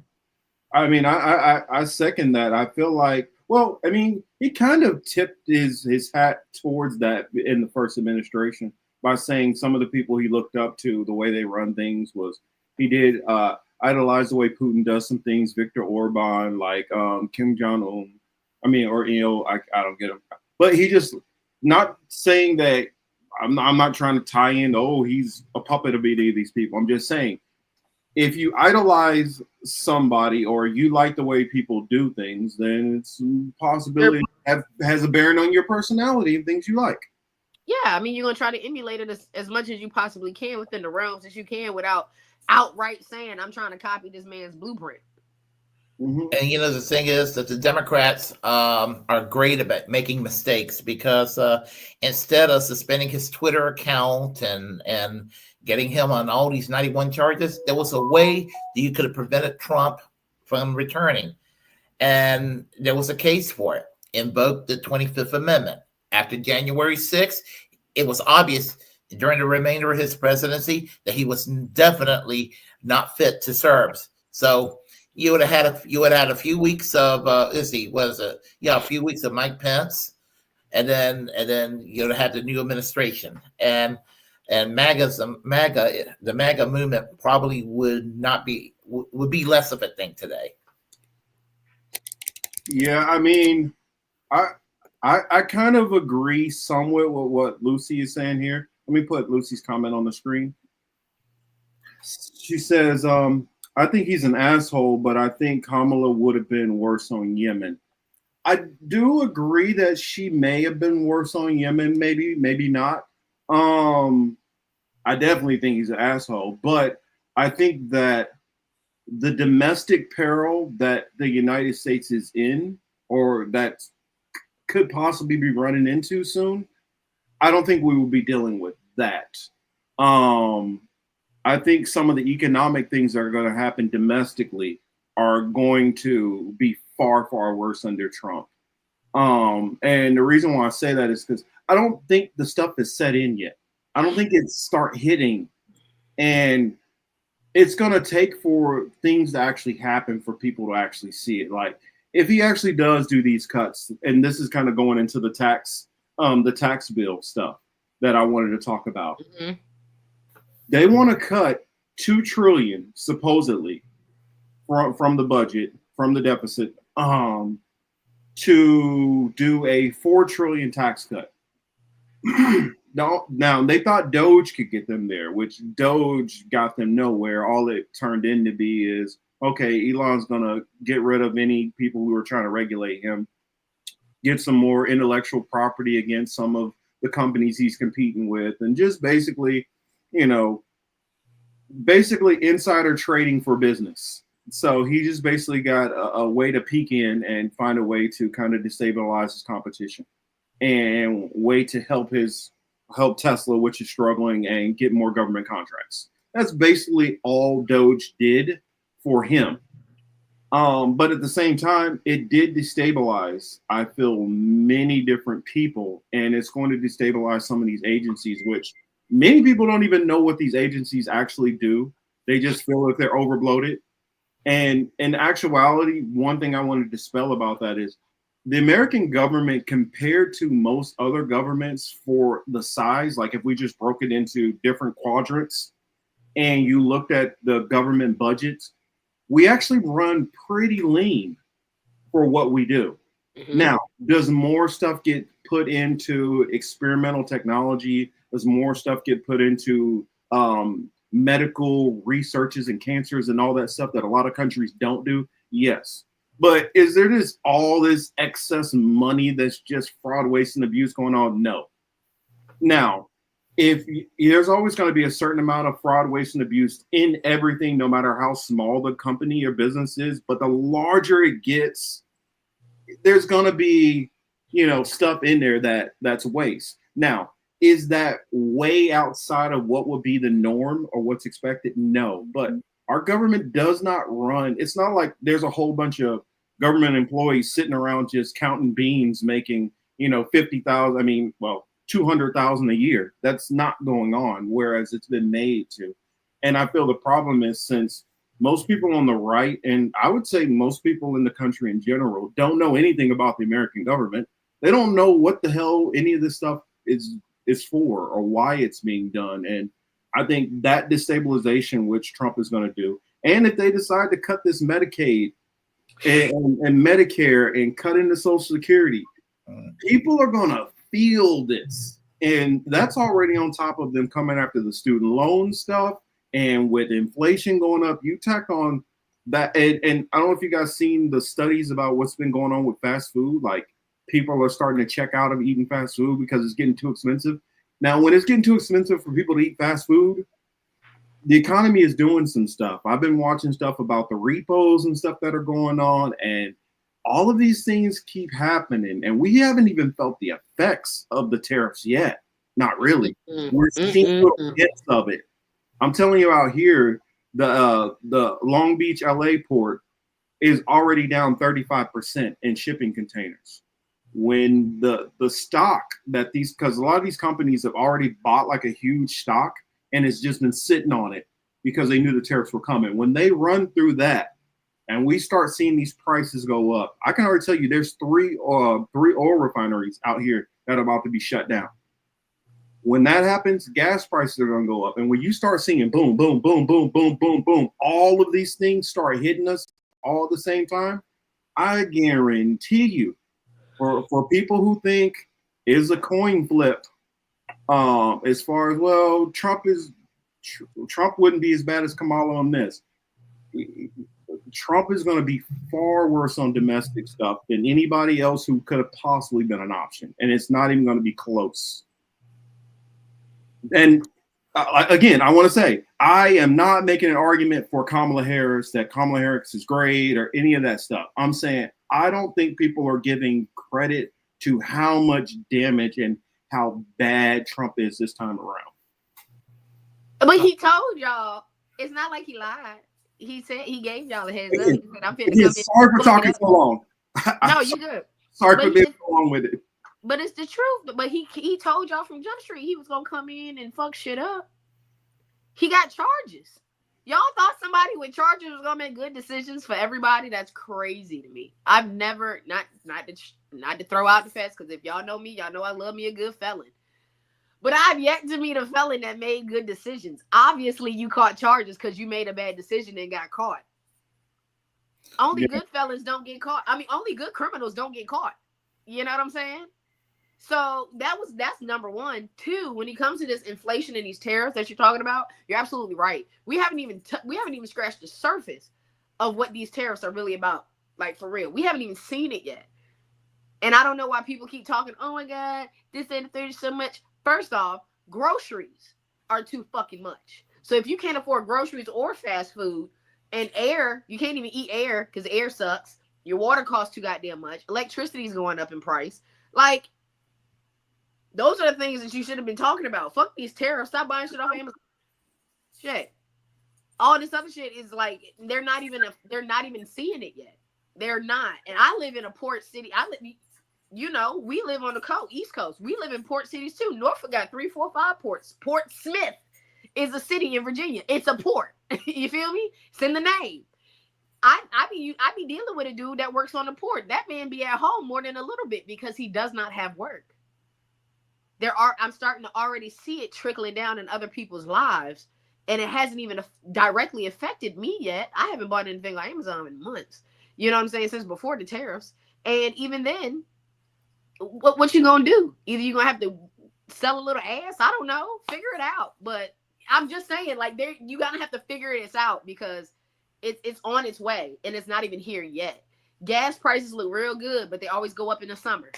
I mean, I second that. I feel like, well, I mean, he kind of tipped his hat towards that in the first administration by saying some of the people he looked up to, the way they run things, was he did idolize the way Putin does some things, Viktor Orban, like Kim Jong-un. I mean, or, you know, I don't get him. But he just, not saying that, I'm not trying to tie in, oh, he's a puppet of any of these people. I'm just saying, if you idolize somebody or you like the way people do things, then it's a possibility has a bearing on your personality and things you like. Yeah, I mean, you're going to try to emulate it as much as you possibly can within the realms that you can without outright saying, I'm trying to copy this man's blueprint. Mm-hmm. And, you know, the thing is that the Democrats are great about making mistakes because instead of suspending his Twitter account and getting him on all these 91 charges, there was a way that you could have prevented Trump from returning. And there was a case for it. Invoked the 25th Amendment. After January 6th, it was obvious during the remainder of his presidency that he was definitely not fit to serve. So you would have had a few weeks of a few weeks of Mike Pence, and then you would have had the new administration and the MAGA movement probably would be less of a thing today. Yeah, I mean, I kind of agree somewhat with what Lucy is saying here. Let me put Lucy's comment on the screen. She says, I think he's an asshole, but I think Kamala would have been worse on Yemen. I do agree that she may have been worse on Yemen, maybe not. I definitely think he's an asshole, but I think that the domestic peril that the United States is in, or that could possibly be running into soon, I don't think we will be dealing with that. I think some of the economic things that are going to happen domestically are going to be far, far worse under Trump. And the reason why I say that is because I don't think the stuff is set in yet. I don't think it's start hitting, and it's going to take for things to actually happen for people to actually see it. Like, if he actually does do these cuts, and this is kind of going into the tax bill stuff that I wanted to talk about. Mm-hmm. They want to cut $2 trillion supposedly from the budget, from the deficit, to do a 4 trillion tax cut. Now they thought Doge could get them there, which Doge got them nowhere. All it turned in to be is, okay, Elon's gonna get rid of any people who are trying to regulate him, get some more intellectual property against some of the companies he's competing with, and just basically, basically insider trading for business. So he just basically got a way to peek in and find a way to kind of destabilize his competition and way to help Tesla, which is struggling, and get more government contracts. That's basically all Doge did for him. But at the same time, it did destabilize, I feel, many different people, and it's going to destabilize some of these agencies, which many people don't even know what these agencies actually do. They just feel that they're overbloated. And in actuality, one thing I want to dispel about that is the American government, compared to most other governments for the size, like if we just broke it into different quadrants and you looked at the government budgets, we actually run pretty lean for what we do. Mm-hmm. Now, does more stuff get put into experimental technology? Does more stuff get put into medical researches and cancers and all that stuff that a lot of countries don't do? Yes. But is there just all this excess money that's just fraud, waste, and abuse going on? No. Now, if there's always going to be a certain amount of fraud, waste, and abuse in everything, no matter how small the company or business is, but the larger it gets, there's going to be, stuff in there that's waste. Now, is that way outside of what would be the norm or what's expected? No, but our government does not run. It's not like there's a whole bunch of government employees sitting around just counting beans, making, 50,000. 200,000 a year. That's not going on, whereas it's been made to. And I feel the problem is, since most people on the right, and I would say most people in the country in general, don't know anything about the American government. They don't know what the hell any of this stuff is for or why it's being done. And I think that destabilization, which Trump is going to do, and if they decide to cut this Medicaid and Medicare and cut into Social Security, people are going to feel this. And that's already on top of them coming after the student loan stuff. And with inflation going up, you tack on that. And I don't know if you guys seen the studies about what's been going on with fast food. Like, people are starting to check out of eating fast food because it's getting too expensive. Now, when it's getting too expensive for people to eat fast food, the economy is doing some stuff. I've been watching stuff about the repos and stuff that are going on, and all of these things keep happening, and we haven't even felt the effects of the tariffs yet. Not really. We're seeing little bits of it. I'm telling you, out here, the Long Beach, LA port is already down 35% in shipping containers. When the stock that because a lot of these companies have already bought like a huge stock and it's just been sitting on it because they knew the tariffs were coming. When they run through that and we start seeing these prices go up, I can already tell you there's three oil refineries out here that are about to be shut down. When that happens, gas prices are going to go up. And when you start seeing boom, boom, boom, boom, boom, boom, boom, all of these things start hitting us all at the same time, I guarantee you, for people who think is a coin flip, as far as, well, Trump wouldn't be as bad as Kamala on this. Trump is going to be far worse on domestic stuff than anybody else who could have possibly been an option. And it's not even going to be close. And again, I want to say, I am not making an argument for Kamala Harris, that Kamala Harris is great or any of that stuff. I'm saying I don't think people are giving credit to how much damage and how bad Trump is this time around. But he told y'all, it's not like he lied. He said, he gave y'all a heads up. He said, I'm finna come in. Sorry for talking so long. No, you good. Sorry for being so long with it. But it's the truth. But he told y'all from Jump Street he was gonna come in and fuck shit up. He got charges. Y'all thought somebody with charges was gonna make good decisions for everybody? That's crazy to me. I've never, not to throw out the facts, because if y'all know me, y'all know I love me a good felon. But I've yet to meet a felon that made good decisions. Obviously, you caught charges because you made a bad decision and got caught. Only good felons don't get caught. I mean, only good criminals don't get caught. You know what I'm saying? So that's number one. Two, when it comes to this inflation and these tariffs that you're talking about, you're absolutely right. We haven't even scratched the surface of what these tariffs are really about. Like, for real, we haven't even seen it yet. And I don't know why people keep talking. Oh my God, this and the 30 so much. First off, groceries are too fucking much. So if you can't afford groceries or fast food, and air, you can't even eat air because air sucks. Your water costs too goddamn much. Electricity is going up in price. Like, those are the things that you should have been talking about. Fuck these tariffs. Stop buying shit off Amazon. Shit. All this other shit is like, they're not even seeing it yet. They're not. And I live in a port city. We live on the coast, East Coast. We live in port cities too. Norfolk got 3, 4, 5 ports. Port Smith is a city in Virginia. It's a port. You feel me? It's in the name. I be dealing with a dude that works on the port. That man be at home more than a little bit because he does not have work. I'm starting to already see it trickling down in other people's lives, and it hasn't even directly affected me yet. I haven't bought anything on Amazon in months. You know what I'm saying? Since before the tariffs. And even then, what you gonna do? Either you're gonna have to sell a little ass. I don't know. Figure it out. But I'm just saying, like, you gotta have to figure this out because it's on its way and it's not even here yet. Gas prices look real good, but they always go up in the summer.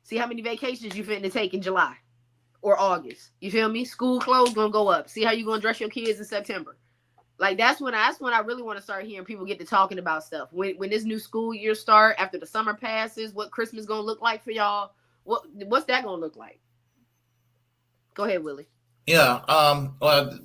See how many vacations you finna take in July or August. You feel me? School clothes gonna go up. See how you gonna dress your kids in September. Like, that's when I really want to start hearing people get to talking about stuff. When this new school year start, after the summer passes, what Christmas gonna look like for y'all? What's that gonna look like? Go ahead, Willie. Yeah,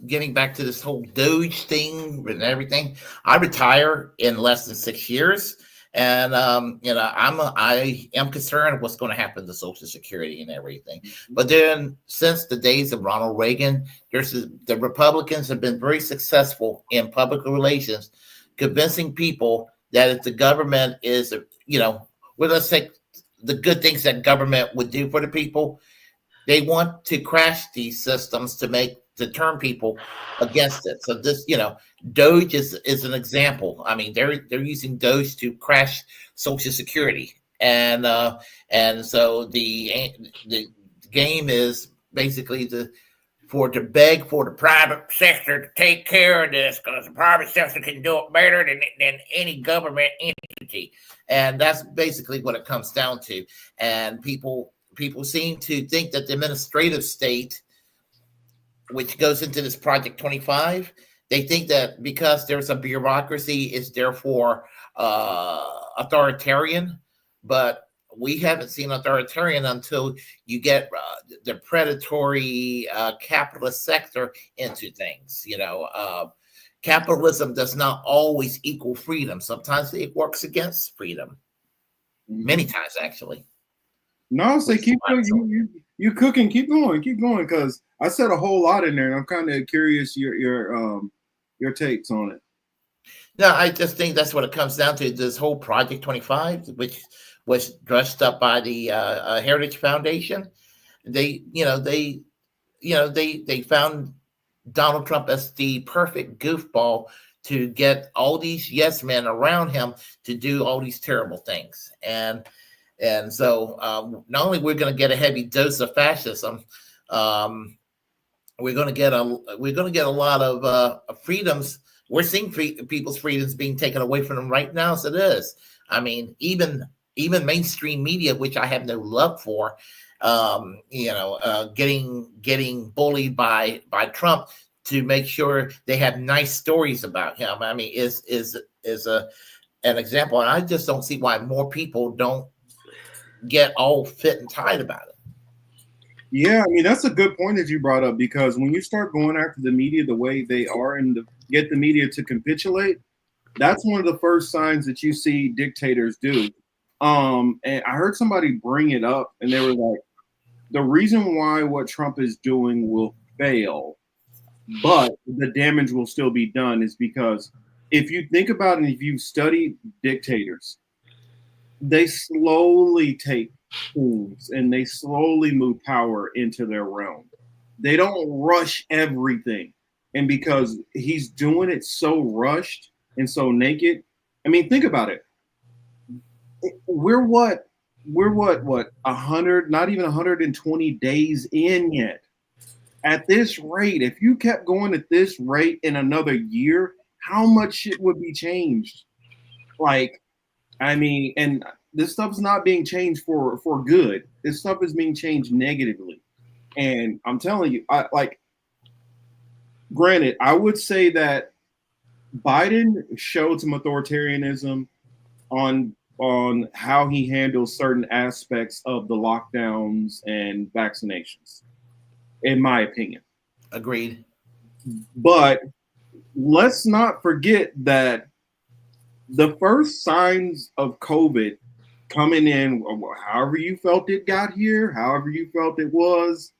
getting back to this whole Doge thing and everything, I retire in less than 6 years, and I am concerned what's going to happen to Social Security and everything. But then, since the days of Ronald Reagan, the Republicans have been very successful in public relations, convincing people that if the government is, let's take the good things that government would do for the people. They want to crash these systems to turn people against it. So this, Doge is an example. I mean, they're using Doge to crash Social Security, and so the game is basically to beg for the private sector to take care of this because the private sector can do it better than any government entity, and that's basically what it comes down to. And people seem to think that the administrative state, which goes into this Project 25, they think that because there's a bureaucracy, it's therefore authoritarian. But we haven't seen authoritarian until you get the predatory capitalist sector into things. Capitalism does not always equal freedom. Sometimes it works against freedom. Many times, actually. No, say keep going. You cooking. Keep going, because I said a whole lot in there, and I'm kind of curious your takes on it. No, I just think that's what it comes down to. This whole Project 25, which was dressed up by the Heritage Foundation, they found Donald Trump as the perfect goofball to get all these yes men around him to do all these terrible things. And so not only we're going to get a heavy dose of fascism, we're going to get a lot of freedoms. We're seeing people's freedoms being taken away from them right now. So it is. I mean, even mainstream media, which I have no love for, getting bullied by Trump to make sure they have nice stories about him. I mean, is an example, and I just don't see why more people don't get all fit and tight about it. Yeah, I mean, that's a good point that you brought up, because when you start going after the media the way they are and get the media to capitulate, that's one of the first signs that you see dictators do. And I heard somebody bring it up, and they were like, the reason why what Trump is doing will fail, but the damage will still be done, is because if you think about it, if you study dictators, they slowly take things and they slowly move power into their realm. They don't rush everything. And because he's doing it so rushed and so naked, I mean, think about it. We're what 100, not even 120 days in yet. At this rate, if you kept going at this rate in another year, how much shit would be changed? Like, I mean, and this stuff's not being changed for good. This stuff is being changed negatively. And I'm telling you, granted, I would say that Biden showed some authoritarianism on how he handles certain aspects of the lockdowns and vaccinations, in my opinion. Agreed. But let's not forget that the first signs of COVID coming in, however you felt it got here, however you felt it was,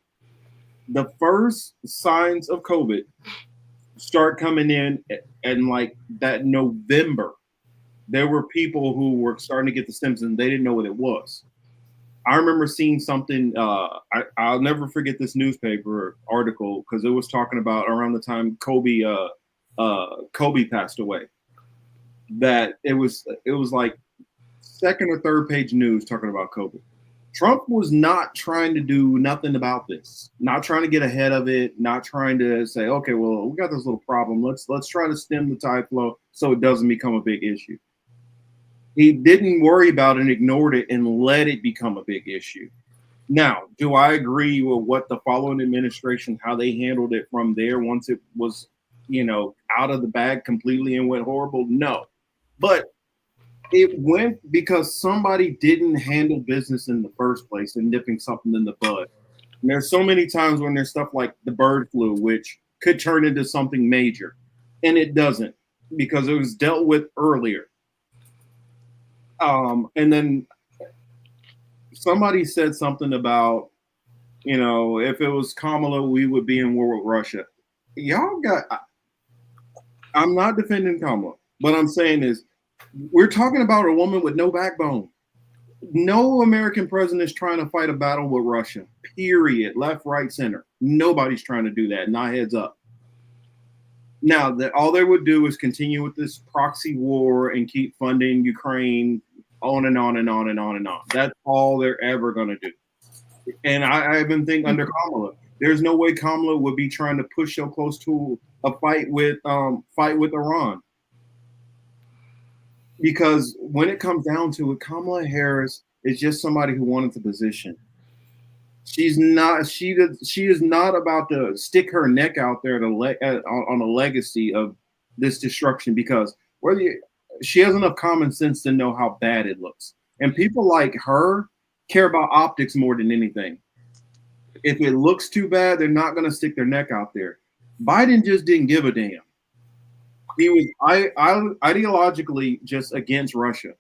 the first signs of COVID start coming in like that November. There were people who were starting to get the symptoms and they didn't know what it was. I remember seeing something, I'll never forget this newspaper article because it was talking about around the time Kobe passed away. That it was like second or third page news talking about Kobe. Trump was not trying to do nothing about this, not trying to get ahead of it, not trying to say, okay, well, we got this little problem. Let's try to stem the tide flow so it doesn't become a big issue. He didn't worry about it and ignored it and let it become a big issue. Now, do I agree with what the following administration, how they handled it from there once it was, out of the bag completely and went horrible? No. But it went because somebody didn't handle business in the first place and nipping something in the bud. And there's so many times when there's stuff like the bird flu, which could turn into something major. And it doesn't because it was dealt with earlier. And then somebody said something about, if it was Kamala, we would be in war with Russia. I'm not defending Kamala. What I'm saying is we're talking about a woman with no backbone. No American president is trying to fight a battle with Russia, period. Left, right, center. Nobody's trying to do that. Not heads up. Now, that all they would do is continue with this proxy war and keep funding Ukraine on and on and on and on and on. That's all they're ever going to do. And I even think under Kamala, there's no way Kamala would be trying to push so close to a fight with Iran. Because when it comes down to it, Kamala Harris is just somebody who wanted the position. She is not about to stick her neck out there on a legacy of this destruction because she has enough common sense to know how bad it looks. And people like her care about optics more than anything. If it looks too bad, they're not going to stick their neck out there. Biden just didn't give a damn. He was ideologically just against Russia,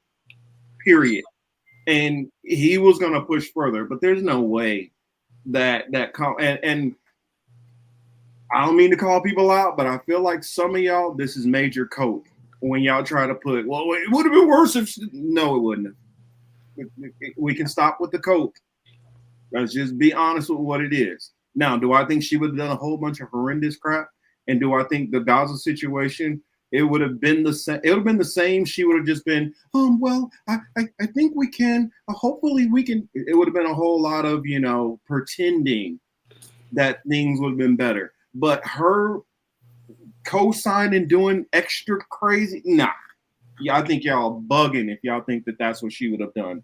period. And he was going to push further, but there's no way and I don't mean to call people out, but I feel like some of y'all, this is major coke when y'all try to put, well, it would have been worse if, no, it wouldn't have. We can stop with the coke. Let's just be honest with what it is. Now, do I think she would have done a whole bunch of horrendous crap? And do I think the Gaza situation, it would have been the same? It would have been the same. She would have just been, well, I think we can. Hopefully we can. It would have been a whole lot of, pretending that things would have been better. But her co-signing, doing extra crazy, nah. Yeah, I think y'all bugging if y'all think that that's what she would have done.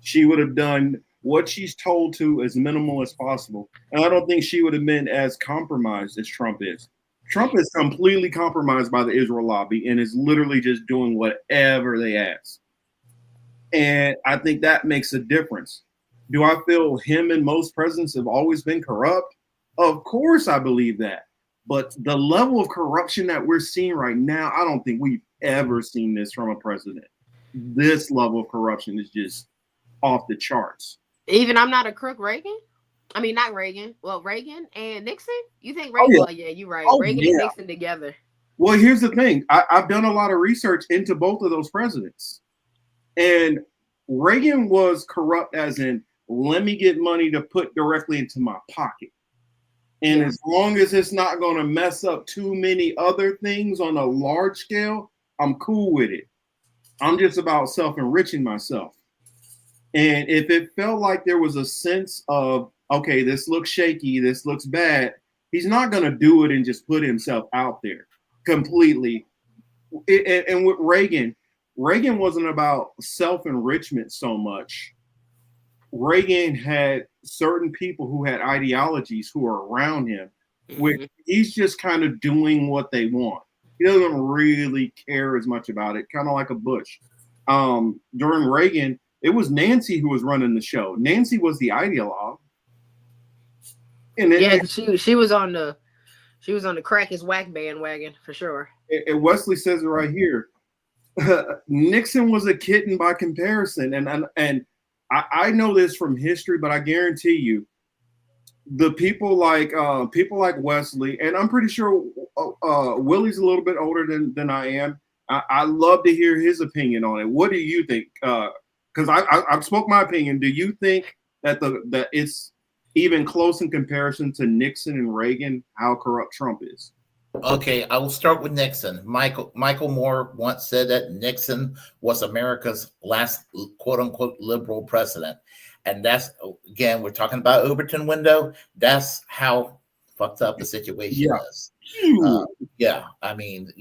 She would have done what she's told to as minimal as possible. And I don't think she would have been as compromised as Trump is. Trump is completely compromised by the Israel lobby and is literally just doing whatever they ask. And I think that makes a difference. Do I feel him and most presidents have always been corrupt? Of course I believe that. But the level of corruption that we're seeing right now, I don't think we've ever seen this from a president. This level of corruption is just off the charts. Even I'm not a crook, Reagan? I mean, not Reagan. Well, Reagan and Nixon? You think Reagan? Oh, yeah, you're right. Reagan and Nixon together. Well, here's the thing. I've done a lot of research into both of those presidents. And Reagan was corrupt as in, let me get money to put directly into my pocket. And as long as it's not going to mess up too many other things on a large scale, I'm cool with it. I'm just about self-enriching myself. And if it felt like there was a sense of, okay, this looks shaky, this looks bad, he's not going to do it and just put himself out there completely. And with Reagan wasn't about self-enrichment so much. Reagan had certain people who had ideologies who are around him, which he's just kind of doing what they want. He doesn't really care as much about it, kind of like a Bush. During Reagan, it was Nancy who was running the show. Nancy was the ideologue. And she was on the crack is whack bandwagon for sure. And Wesley says it right here. Nixon was a kitten by comparison, and I know this from history, but I guarantee you, the people like Wesley, and I'm pretty sure Willie's a little bit older than I am. I love to hear his opinion on it. What do you think? Because I've spoke my opinion. Do you think that that it's even close in comparison to Nixon and Reagan, how corrupt Trump is? Okay, I will start with Nixon. Michael Moore once said that Nixon was America's last quote unquote liberal president. And that's, again, we're talking about Overton window. That's how fucked up the situation is. Yeah, I mean,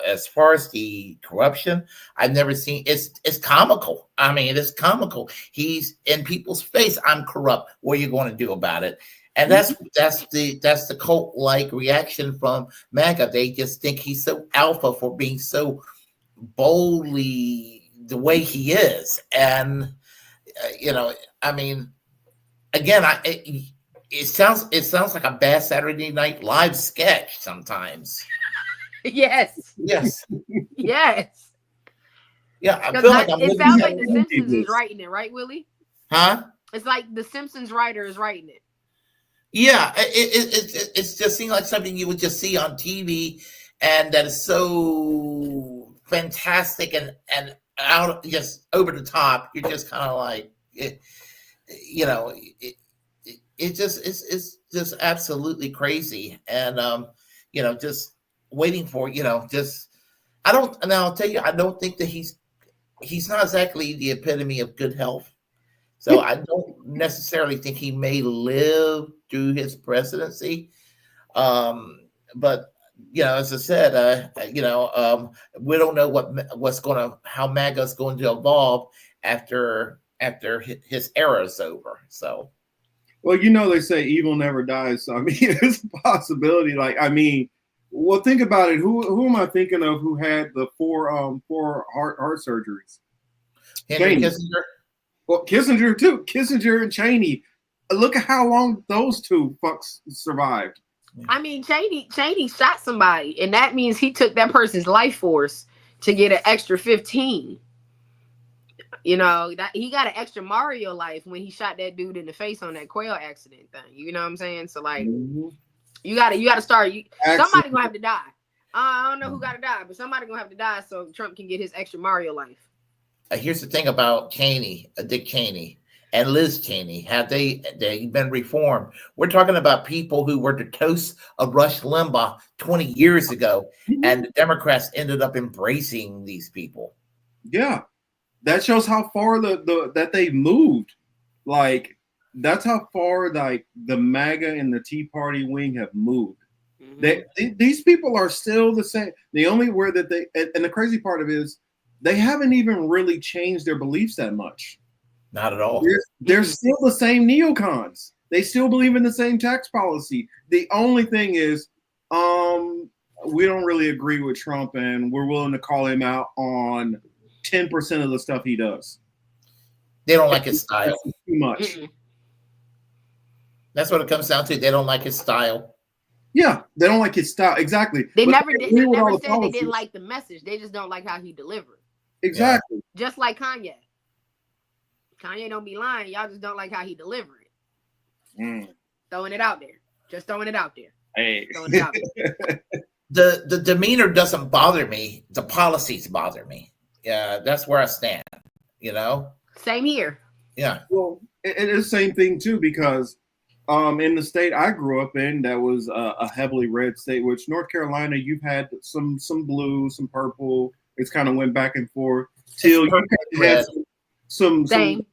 as far as the corruption, I've never seen. It's comical. I mean, it's comical. He's in people's face. I'm corrupt. What are you going to do about it? And that's the cult-like reaction from MAGA. They just think he's so alpha for being so boldly the way he is. And I mean, again, it sounds like a bad Saturday Night Live sketch sometimes. Yes. Yes. Yes. Yeah, I feel like it sounds like The Simpsons is writing it, right, Willie? Huh? It's like The Simpsons writer is writing it. Yeah, it just seems like something you would just see on TV, and that is so fantastic and out just over the top. You're just kind of like it's just absolutely crazy, and just waiting for I'll tell you, I don't think that he's not exactly the epitome of good health. So I don't necessarily think he may live through his presidency. But as I said, we don't know how MAGA is going to evolve after his era is over. So, well, they say evil never dies. So I mean, it's a possibility. Think about it. Who am I thinking of? Who had the four heart surgeries? Henry Kissinger. Well, Kissinger too. Kissinger and Cheney. Look at how long those two fucks survived. I mean, Cheney shot somebody, and that means he took that person's life force to get an extra 15. That he got an extra Mario life when he shot that dude in the face on that quail accident thing. You know what I'm saying? So you gotta start. Somebody gonna have to die. I don't know who gotta die, but somebody gonna have to die so Trump can get his extra Mario life. Here's the thing about Dick Cheney and Liz Cheney. Have they been reformed? We're talking about people who were the toast of Rush Limbaugh 20 years ago, and the Democrats ended up embracing these people. Yeah, that shows how far that they've moved. That's how far the MAGA and the Tea Party wing have moved. These people are still the same. The only word that and the crazy part of it is, they haven't even really changed their beliefs that much. Not at all. They're still the same neocons. They still believe in the same tax policy. The only thing is, we don't really agree with Trump, and we're willing to call him out on 10% of the stuff he does. They don't like his style. Too much. That's what it comes down to. They don't like his style. Yeah, they don't like his style. Exactly. They never said they didn't like the message. They just don't like how he delivered. Exactly. Yeah. Just like Kanye. Kanye don't be lying. Y'all just don't like how he delivered it. Throwing it out there. Just throwing it out there. Hey. Throwing it out there. The demeanor doesn't bother me. The policies bother me. Yeah, that's where I stand. Same here. Yeah. Well, and it's the same thing too, because in the state I grew up in, that was a heavily red state, which North Carolina, you've had some blue, some purple, It's kind of went back and forth till you had some Same.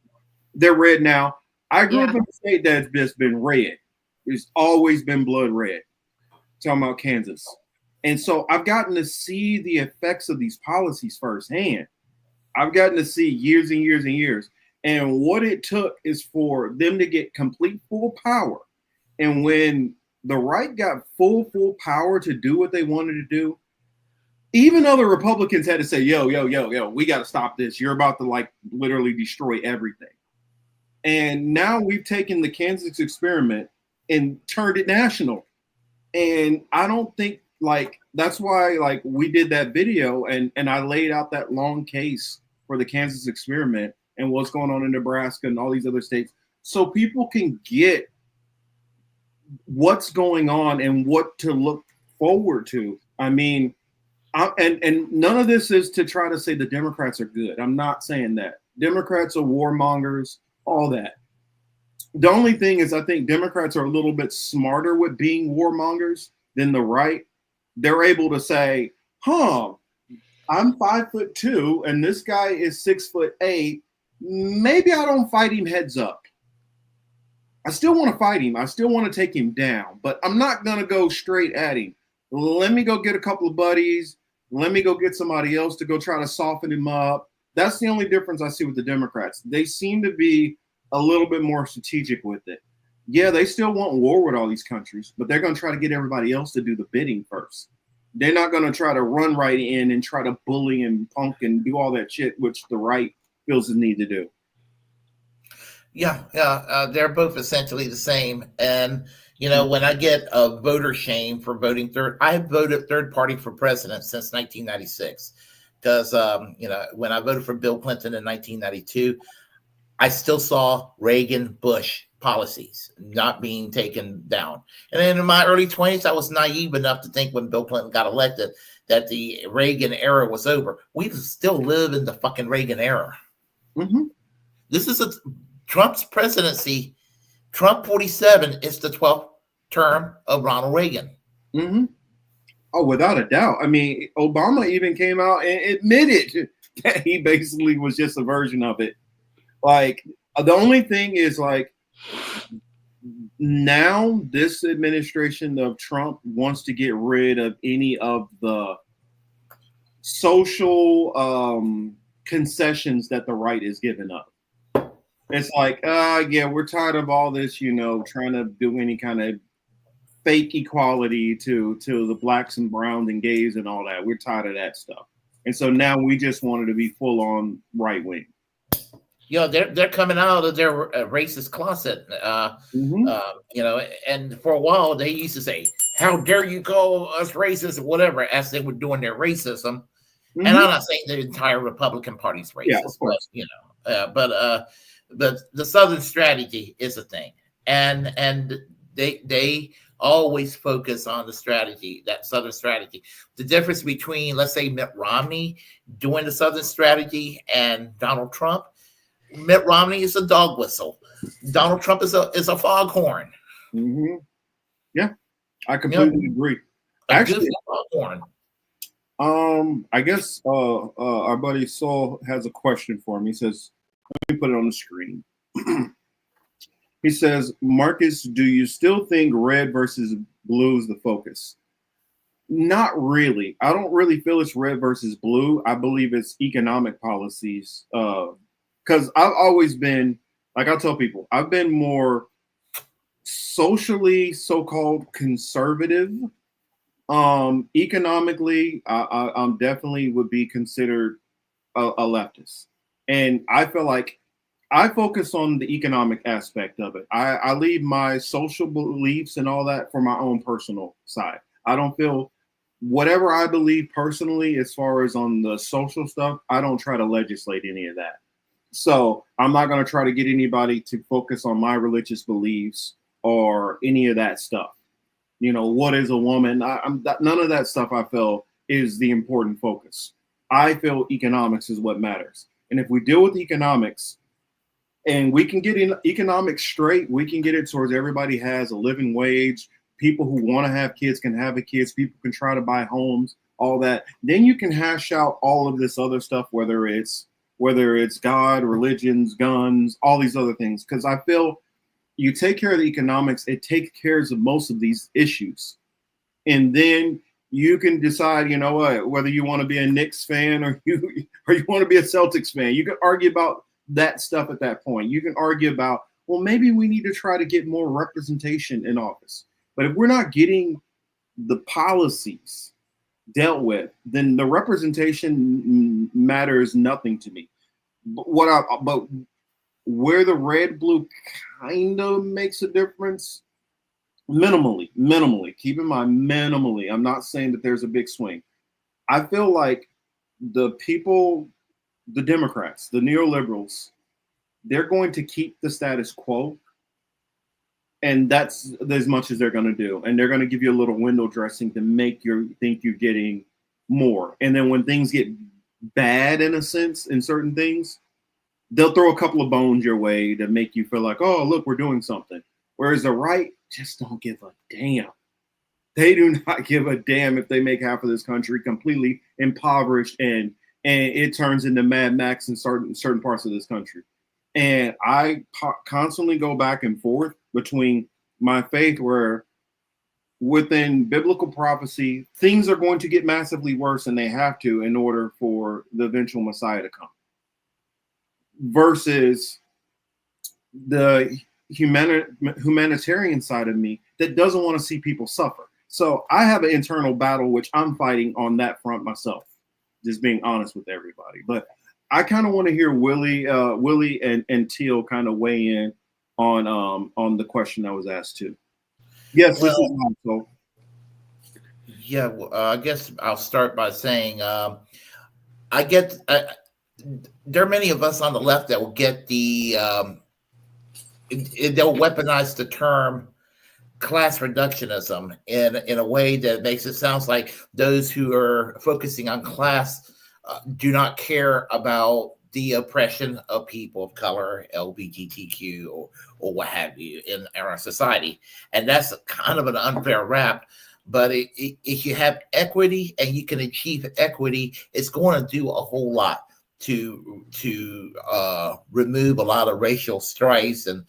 they're red now. I grew up Yeah. in a state that's just been red. It's always been blood red. Talking about Kansas. And so I've gotten to see the effects of these policies firsthand. I've gotten to see years and years and years. And what it took is for them to get complete full power. And when the right got full power to do what they wanted to do, even though the Republicans had to say, yo, we got to stop this. You're about to like literally destroy everything. And now we've taken the Kansas experiment and turned it national. And I don't think like that's why like we did that video and I laid out that long case for the Kansas experiment and what's going on in Nebraska and all these other states so people can get what's going on and what to look forward to. I mean, and none of this is to try to say the Democrats are good. I'm not saying that. Democrats are warmongers, all that. The only thing is I think Democrats are a little bit smarter with being warmongers than the right. They're able to say, I'm 5'2" and this guy is 6'8". Maybe I don't fight him heads up. I still want to fight him. I still want to take him down, but I'm not going to go straight at him. Let me go get a couple of buddies. Let me go get somebody else to go try to soften him up. That's the only difference I see with the Democrats. They seem to be a little bit more strategic with it. Yeah, they still want war with all these countries, but they're going to try to get everybody else to do the bidding first. They're not going to try to run right in and try to bully and punk and do all that shit, which the right feels the need to do. Yeah, they're both essentially the same. And, you know, when I get a voter shame for voting third, I voted third party for president since 1996. Because, you know, when I voted for Bill Clinton in 1992, I still saw Reagan Bush policies not being taken down. And then in my early 20s, I was naive enough to think when Bill Clinton got elected that the Reagan era was over. We still live in the fucking Reagan era. Mm-hmm. This is Trump's presidency. Trump 47 is the 12th term of Ronald Reagan. Mm-hmm. Oh, without a doubt. I mean, Obama even came out and admitted that he basically was just a version of it. Like, the only thing is, like, now this administration of Trump wants to get rid of any of the social concessions that the right is giving up. It's like, yeah, we're tired of all this, you know, trying to do any kind of fake equality to the blacks and browns and gays and all that. We're tired of that stuff. And so now we just wanted to be full on right wing. You know, they're coming out of their racist closet, you know, and for a while they used to say, how dare you call us racist or whatever, as they were doing their racism. Mm-hmm. And I'm not saying the entire Republican Party's racist, yeah, of course. But, you know, but the Southern strategy is a thing. And they always focus on the strategy, that Southern strategy. The difference between, let's say, Mitt Romney doing the Southern strategy and Donald Trump, Mitt Romney is a dog whistle. Donald Trump is a foghorn. Mm-hmm. Yeah, I completely agree. Actually, foghorn. I guess our buddy Saul has a question for me. He says, let me put it on the screen. He says, Marcus, do you still think red versus blue is the focus? Not really. I don't really feel it's red versus blue. I believe it's economic policies. Because I've always been, like I tell people, I've been more socially so-called conservative. Economically, I'm definitely would be considered a leftist. And I feel like I focus on the economic aspect of it. I leave my social beliefs and all that for my own personal side. I don't feel whatever I believe personally, as far as on the social stuff, I don't try to legislate any of that. So I'm not going to try to get anybody to focus on my religious beliefs or any of that stuff. You know, what is a woman? None of that stuff I feel is the important focus. I feel economics is what matters. And if we deal with economics and we can get in economics straight, we can get it towards everybody has a living wage. People who want to have kids can have the kids. People can try to buy homes. all that. Then you can hash out all of this other stuff, whether it's God, religions, guns, all these other things. Because I feel you take care of the economics, it takes care of most of these issues. And then you can decide, you know what, whether you want to be a Knicks fan or you want to be a Celtics fan. You can argue about that stuff at that point. You can argue about, well, maybe we need to try to get more representation in office. But if we're not getting the policies dealt with, then the representation matters nothing to me. But where the red blue kind of makes a difference, minimally, keep in mind, minimally. I'm not saying that there's a big swing. I feel like the people, the Democrats, the neoliberals, they're going to keep the status quo. And that's as much as they're going to do. And they're going to give you a little window dressing to make you think you're getting more. And then when things get bad, in a sense, in certain things, they'll throw a couple of bones your way to make you feel like, oh, look, we're doing something. Whereas the right just don't give a damn. They do not give a damn if they make half of this country completely impoverished and it turns into Mad Max in certain parts of this country. And I constantly go back and forth between my faith where within biblical prophecy, things are going to get massively worse and they have to in order for the eventual Messiah to come. Versus the humanitarian side of me that doesn't want to see people suffer. So I have an internal battle, which I'm fighting on that front myself, just being honest with everybody. But I kind of want to hear Willie and Teal kind of weigh in on the question I was asked too. Yes, this is also. Yeah, I guess I'll start by saying I get there are many of us on the left that will get they'll weaponize the term class reductionism in a way that makes it sound like those who are focusing on class do not care about the oppression of people of color, LGBTQ, or what have you in our society. And that's kind of an unfair rap. But if you have equity and you can achieve equity, it's going to do a whole lot to remove a lot of racial strife and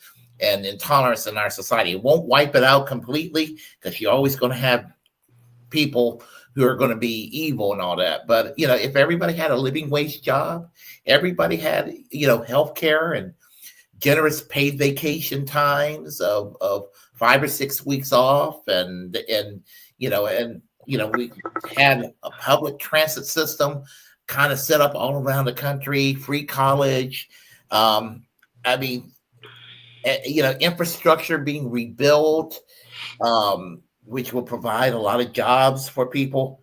intolerance in our society. It won't wipe it out completely because you're always going to have people who are going to be evil and all that. But, if everybody had a living wage job, everybody had, health care and generous paid vacation times of 5 or 6 weeks off and we had a public transit system kind of set up all around the country, free college. Infrastructure being rebuilt, which will provide a lot of jobs for people.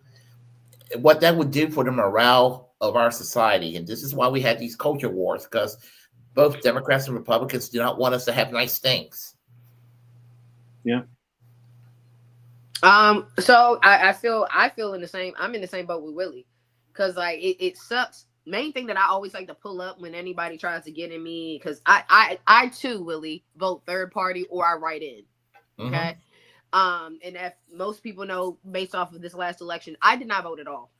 What that would do for the morale of our society. And this is why we had these culture wars, because both Democrats and Republicans do not want us to have nice things. Yeah. So I feel I'm in the same boat with Willie. Cause like it sucks. Main thing that I always like to pull up when anybody tries to get in me, because I too, Willie, vote third party or I write in. Okay. And if most people know, based off of this last election, I did not vote at all.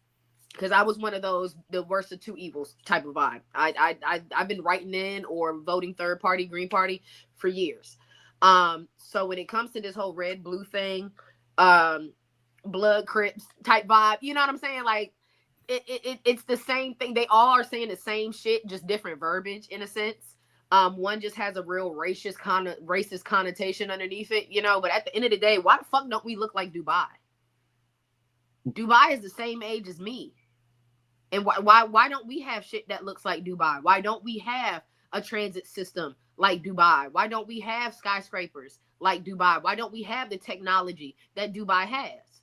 Because I was one of those, the worst of two evils type of vibe. I've been writing in or voting third party, Green Party for years. So when it comes to this whole red blue thing, blood Crips type vibe, you know what I'm saying? Like it's the same thing. They all are saying the same shit, just different verbiage in a sense. One just has a real racist connotation underneath it, but at the end of the day, why the fuck don't we look like Dubai? Dubai is the same age as me. And why don't we have shit that looks like Dubai? Why don't we have a transit system like Dubai? Why don't we have skyscrapers like Dubai? Why don't we have the technology that Dubai has?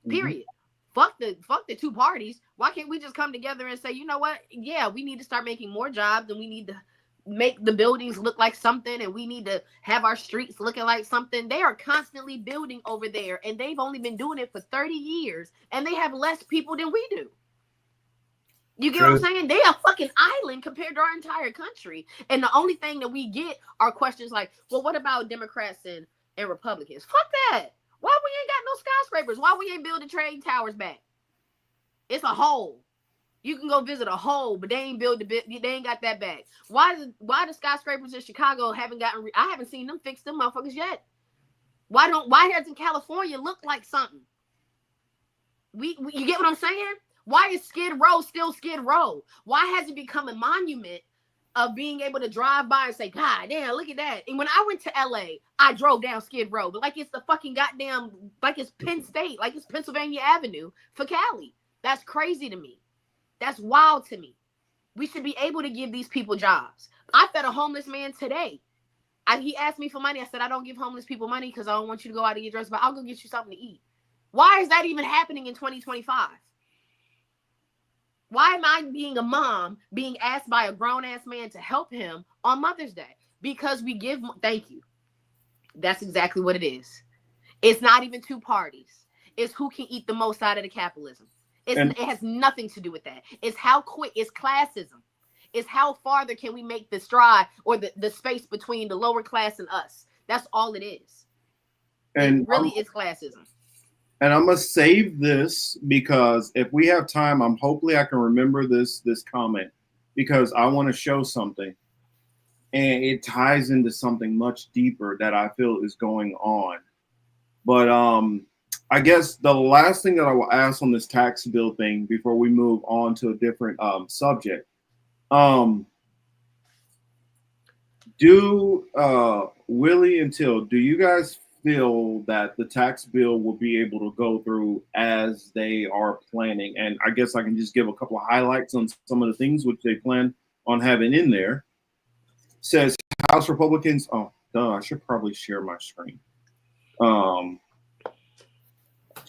Period. Fuck the two parties. Why can't we just come together and say, you know what? Yeah, we need to start making more jobs and we need to make the buildings look like something and we need to have our streets looking like something. They are constantly building over there and they've only been doing it for 30 years and they have less people than we do. You get what I'm saying? They are a fucking island compared to our entire country. And the only thing that we get are questions like, well, what about Democrats and Republicans? Fuck that. Why we ain't got no skyscrapers? Why we ain't building trade towers back? It's a hole. You can go visit a hole, but they ain't built the bit. They ain't got that bad. Why the skyscrapers in Chicago haven't gotten? I haven't seen them fix them motherfuckers yet. Why doesn't California look like something? You get what I'm saying? Why is Skid Row still Skid Row? Why has it become a monument of being able to drive by and say, God damn, look at that? And when I went to LA, I drove down Skid Row, but like it's the fucking goddamn, like it's Penn State, like it's Pennsylvania Avenue for Cali. That's crazy to me. That's wild to me. We should be able to give these people jobs. I fed a homeless man today. He asked me for money. I said, I don't give homeless people money because I don't want you to go out and get dressed, but I'll go get you something to eat. Why is that even happening in 2025? Why am I being a mom being asked by a grown-ass man to help him on Mother's Day? Because we give, thank you. That's exactly what it is. It's not even two parties. It's who can eat the most out of the capitalism. It has nothing to do with that. It's how quick, it's classism. It's how farther can we make the stride or the space between the lower class and us. That's all it is. And it really is classism. And I'm gonna save this because if we have time, hopefully I can remember this comment because I want to show something, and it ties into something much deeper that I feel is going on. But I guess the last thing that I will ask on this tax bill thing before we move on to a different subject, do Willie and Till, do you guys feel that the tax bill will be able to go through as they are planning? And I guess I can just give a couple of highlights on some of the things which they plan on having in there. Says House Republicans. Oh, duh, I should probably share my screen.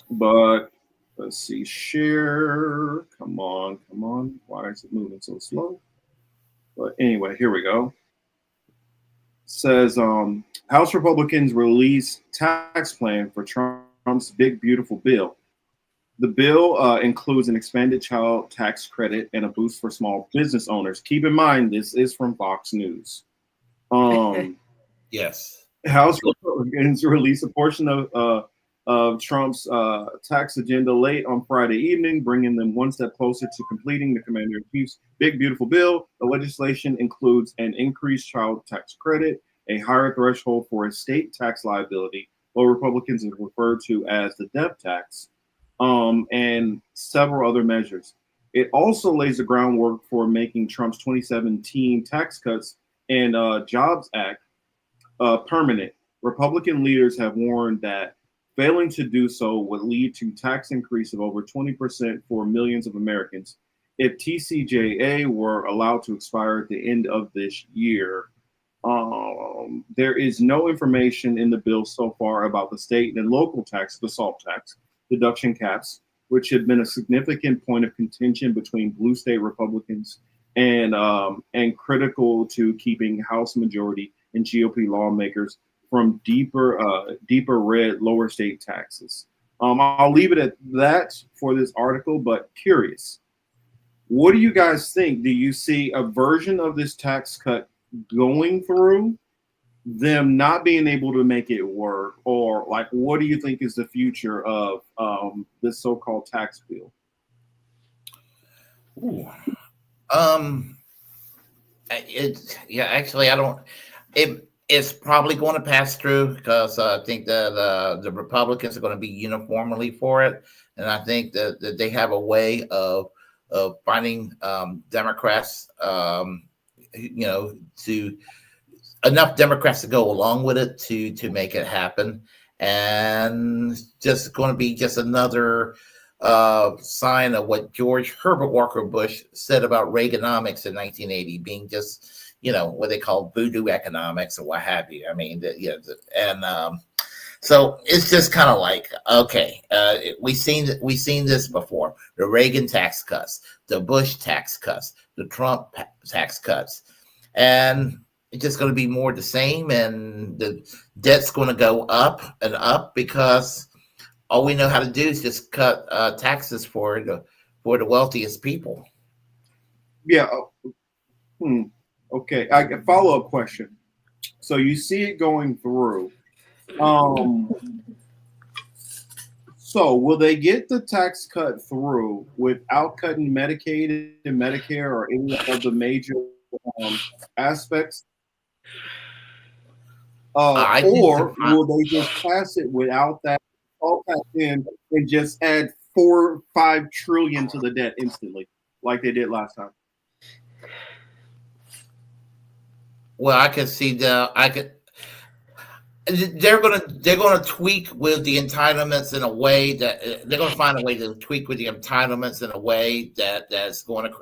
But let's see, share. Come on. Why is it moving so slow? But anyway, here we go. Says House Republicans release tax plan for Trump's big beautiful bill. The bill includes an expanded child tax credit and a boost for small business owners. Keep in mind, this is from Fox News. Yes. House Republicans released a portion of Trump's tax agenda late on Friday evening, bringing them one step closer to completing the Commander-in-Chief's big, beautiful bill. The legislation includes an increased child tax credit, a higher threshold for estate tax liability, what Republicans have referred to as the death tax, and several other measures. It also lays the groundwork for making Trump's 2017 tax cuts and Jobs Act permanent. Republican leaders have warned that failing to do so would lead to tax increase of over 20% for millions of Americans if TCJA were allowed to expire at the end of this year. There is no information in the bill so far about the state and local tax, the SALT tax, deduction caps, which had been a significant point of contention between blue state Republicans and critical to keeping House majority and GOP lawmakers from deeper red lower state taxes. I'll leave it at that for this article, but curious. What do you guys think? Do you see a version of this tax cut going through, them not being able to make it work, or like what do you think is the future of this so-called tax bill? Ooh. Actually, I don't. It's probably going to pass through because I think that the Republicans are going to be uniformly for it, and I think that they have a way of finding Democrats, to enough Democrats to go along with it to make it happen, and just going to be just another sign of what George Herbert Walker Bush said about Reaganomics in 1980 being just, what they call voodoo economics or what have you. I mean, so it's just kind of like, okay, we've seen this before: the Reagan tax cuts, the Bush tax cuts, the Trump tax cuts, and it's just going to be more the same, and the debt's going to go up and up because all we know how to do is just cut taxes for the wealthiest people. Yeah. Okay. I get follow-up question. So you see it going through. So, will they get the tax cut through without cutting Medicaid and Medicare or any of the major aspects? I think Or will they just pass it without that all passed in and just add 4-5 trillion to the debt instantly, like they did last time? well, I could see they're gonna tweak with the entitlements in a way that they're gonna find a way to tweak with the entitlements in a way that's going to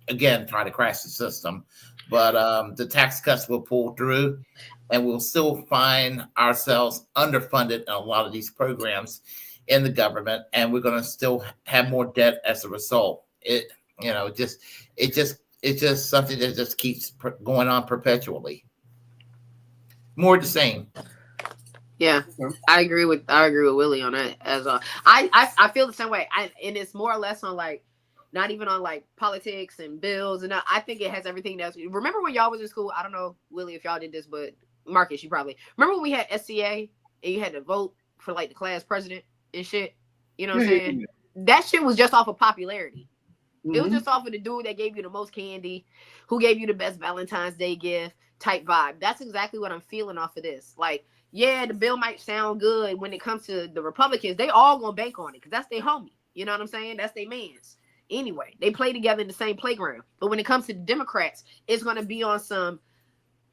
again try to crash the system. But the tax cuts will pull through, and we'll still find ourselves underfunded in a lot of these programs in the government, and we're going to still have more debt as a result. It's just something that just keeps going on perpetually. More the same. Yeah, I agree with Willie on that as well. I feel the same way. And it's more or less on like, not even on like politics and bills, and I think it has everything else. Remember when y'all was in school? I don't know, Willie, if y'all did this, but Marcus, you probably remember when we had SCA and you had to vote for like the class president and shit. You know what I'm saying? That shit was just off of popularity. Mm-hmm. It was just off of the dude that gave you the most candy, who gave you the best Valentine's Day gift type vibe. That's exactly what I'm feeling off of this. Like, yeah, the bill might sound good when it comes to the Republicans. They all gonna bank on it because that's their homie. You know what I'm saying? That's their mans. Anyway, they play together in the same playground. But when it comes to the Democrats, it's gonna be on some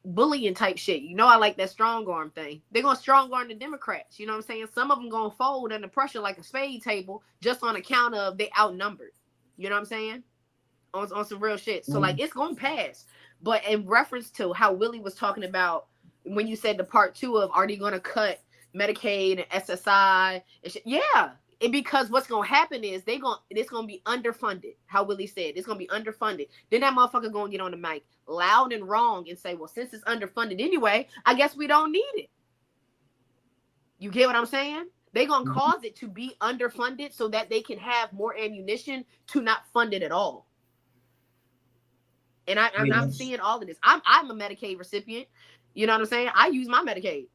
bullying type shit. You know, I like that strong arm thing. They're gonna strong arm the Democrats. You know what I'm saying? Some of them gonna fold under pressure like a spade table just on account of they outnumbered. You know what I'm saying? On some real shit. So like it's gonna pass. But in reference to how Willie was talking about when you said the part 2 of are they gonna cut Medicaid and SSI and shit? Yeah. Because what's gonna happen is it's gonna be underfunded. How Willie said, it's gonna be underfunded. Then that motherfucker gonna get on the mic loud and wrong and say, well, since it's underfunded anyway, I guess we don't need it. You get what I'm saying? They gonna cause it to be underfunded so that they can have more ammunition to not fund it at all. And I'm seeing all of this. I'm a Medicaid recipient. You know what I'm saying? I use my Medicaid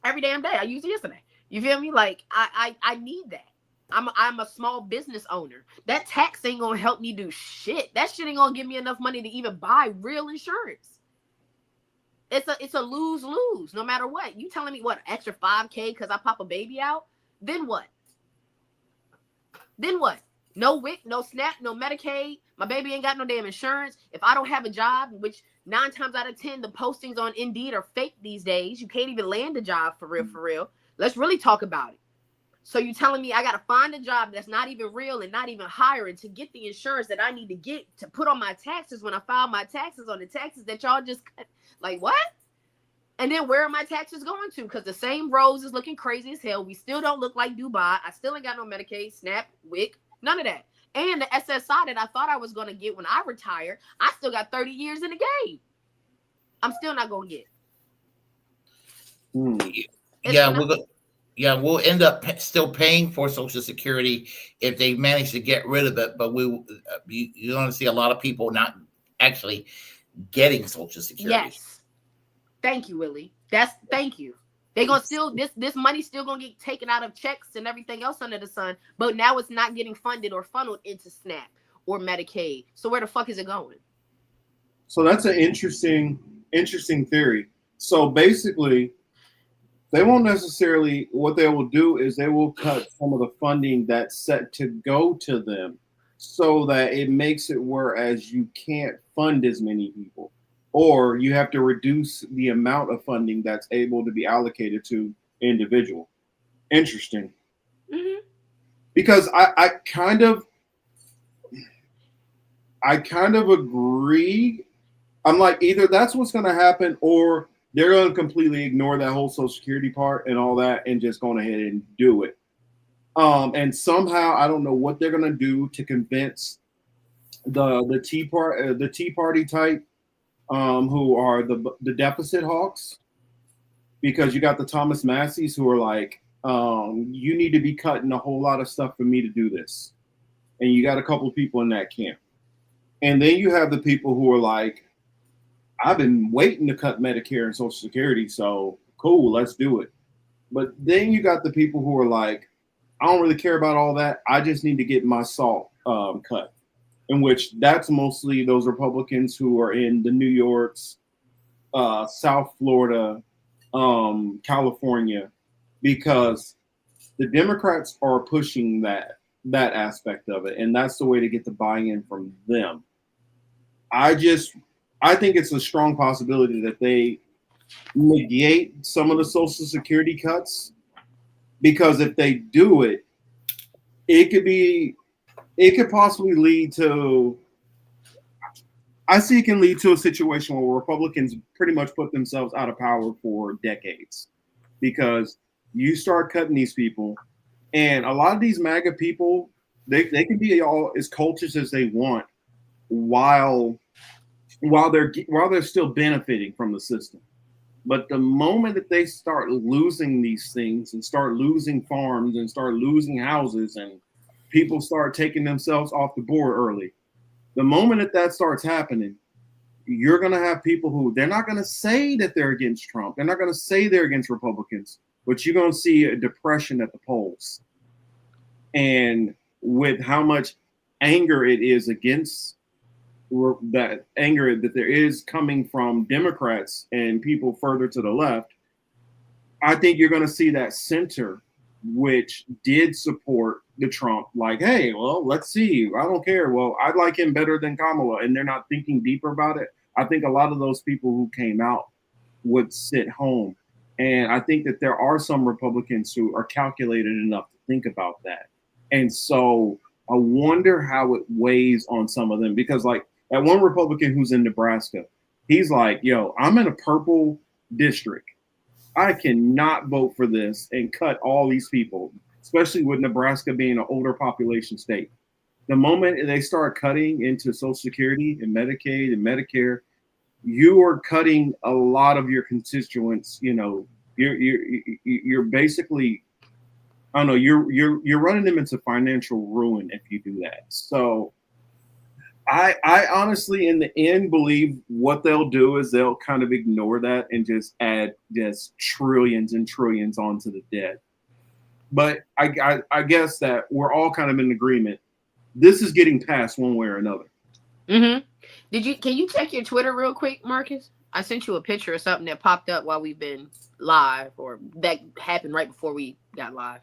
every damn day. I used it yesterday. You feel me? Like I need that. I'm a small business owner. That tax ain't gonna help me do shit. That shit ain't gonna give me enough money to even buy real insurance. It's a lose-lose no matter what. You telling me what, extra $5K because I pop a baby out? Then what? Then what? No WIC, no SNAP, no Medicaid. My baby ain't got no damn insurance. If I don't have a job, which 9 times out of 10, the postings on Indeed are fake these days. You can't even land a job for real. Let's really talk about it. So you telling me I got to find a job that's not even real and not even hiring to get the insurance that I need to get to put on my taxes when I file my taxes on the taxes that y'all just cut? Like what? And then where are my taxes going to? Because the same roads is looking crazy as hell. We still don't look like Dubai. I still ain't got no Medicaid, SNAP, WIC, none of that. And the SSI that I thought I was going to get when I retire, I still got 30 years in the game. I'm still not going to get. We'll end up still paying for Social Security if they manage to get rid of it. But you're going to see a lot of people not actually getting Social Security. Yes. Thank you, Willie. Thank you. They're gonna still this money's still gonna get taken out of checks and everything else under the sun, but now it's not getting funded or funneled into SNAP or Medicaid. So where the fuck is it going? So that's an interesting theory. So basically, they won't necessarily, what they will do is they will cut some of the funding that's set to go to them so that it makes it whereas you can't fund as many people. Or you have to reduce the amount of funding that's able to be allocated to individual. Interesting. Mm-hmm. Because I kind of agree. I'm like, either that's what's going to happen, or they're going to completely ignore that whole Social Security part and all that, and just go ahead and do it. And somehow I don't know what they're going to do to convince the Tea Party type. Who are the deficit hawks, because you got the Thomas Masseys who are like, you need to be cutting a whole lot of stuff for me to do this. And you got a couple of people in that camp. And then you have the people who are like, I've been waiting to cut Medicare and Social Security, so cool, let's do it. But then you got the people who are like, I don't really care about all that. I just need to get my salt cut. In which that's mostly those Republicans who are in the New Yorks, South Florida, California, because the Democrats are pushing that aspect of it, and that's the way to get the buy-in from them. I think it's a strong possibility that they negate some of the Social Security cuts, because if they do it, it could possibly lead to, I see it can lead to a situation where Republicans pretty much put themselves out of power for decades, because you start cutting these people, and a lot of these MAGA people, they can be all as cultish as they want while they're still benefiting from the system. But the moment that they start losing these things and start losing farms and start losing houses and people start taking themselves off the board early, the moment that starts happening, you're going to have people who, they're not going to say that they're against Trump. They're not going to say they're against Republicans, but you're going to see a depression at the polls. And with how much anger it is against that anger that there is coming from Democrats and people further to the left, I think you're going to see that center, which did support the Trump, like, hey, well, let's see. I don't care. Well, I like him better than Kamala. And they're not thinking deeper about it. I think a lot of those people who came out would sit home. And I think that there are some Republicans who are calculated enough to think about that. And so I wonder how it weighs on some of them, because like that one Republican who's in Nebraska, he's like, yo, I'm in a purple district. I cannot vote for this and cut all these people, especially with Nebraska being an older population state. The moment they start cutting into Social Security and Medicaid and Medicare, you are cutting a lot of your constituents. You know, you're basically, I don't know, you're running them into financial ruin if you do that. So I honestly, in the end, believe what they'll do is they'll kind of ignore that and just add just trillions and trillions onto the debt. But I guess that we're all kind of in agreement. This is getting passed one way or another. Mm-hmm. Can you check your Twitter real quick, Marcus? I sent you a picture of something that popped up while we've been live, or that happened right before we got live.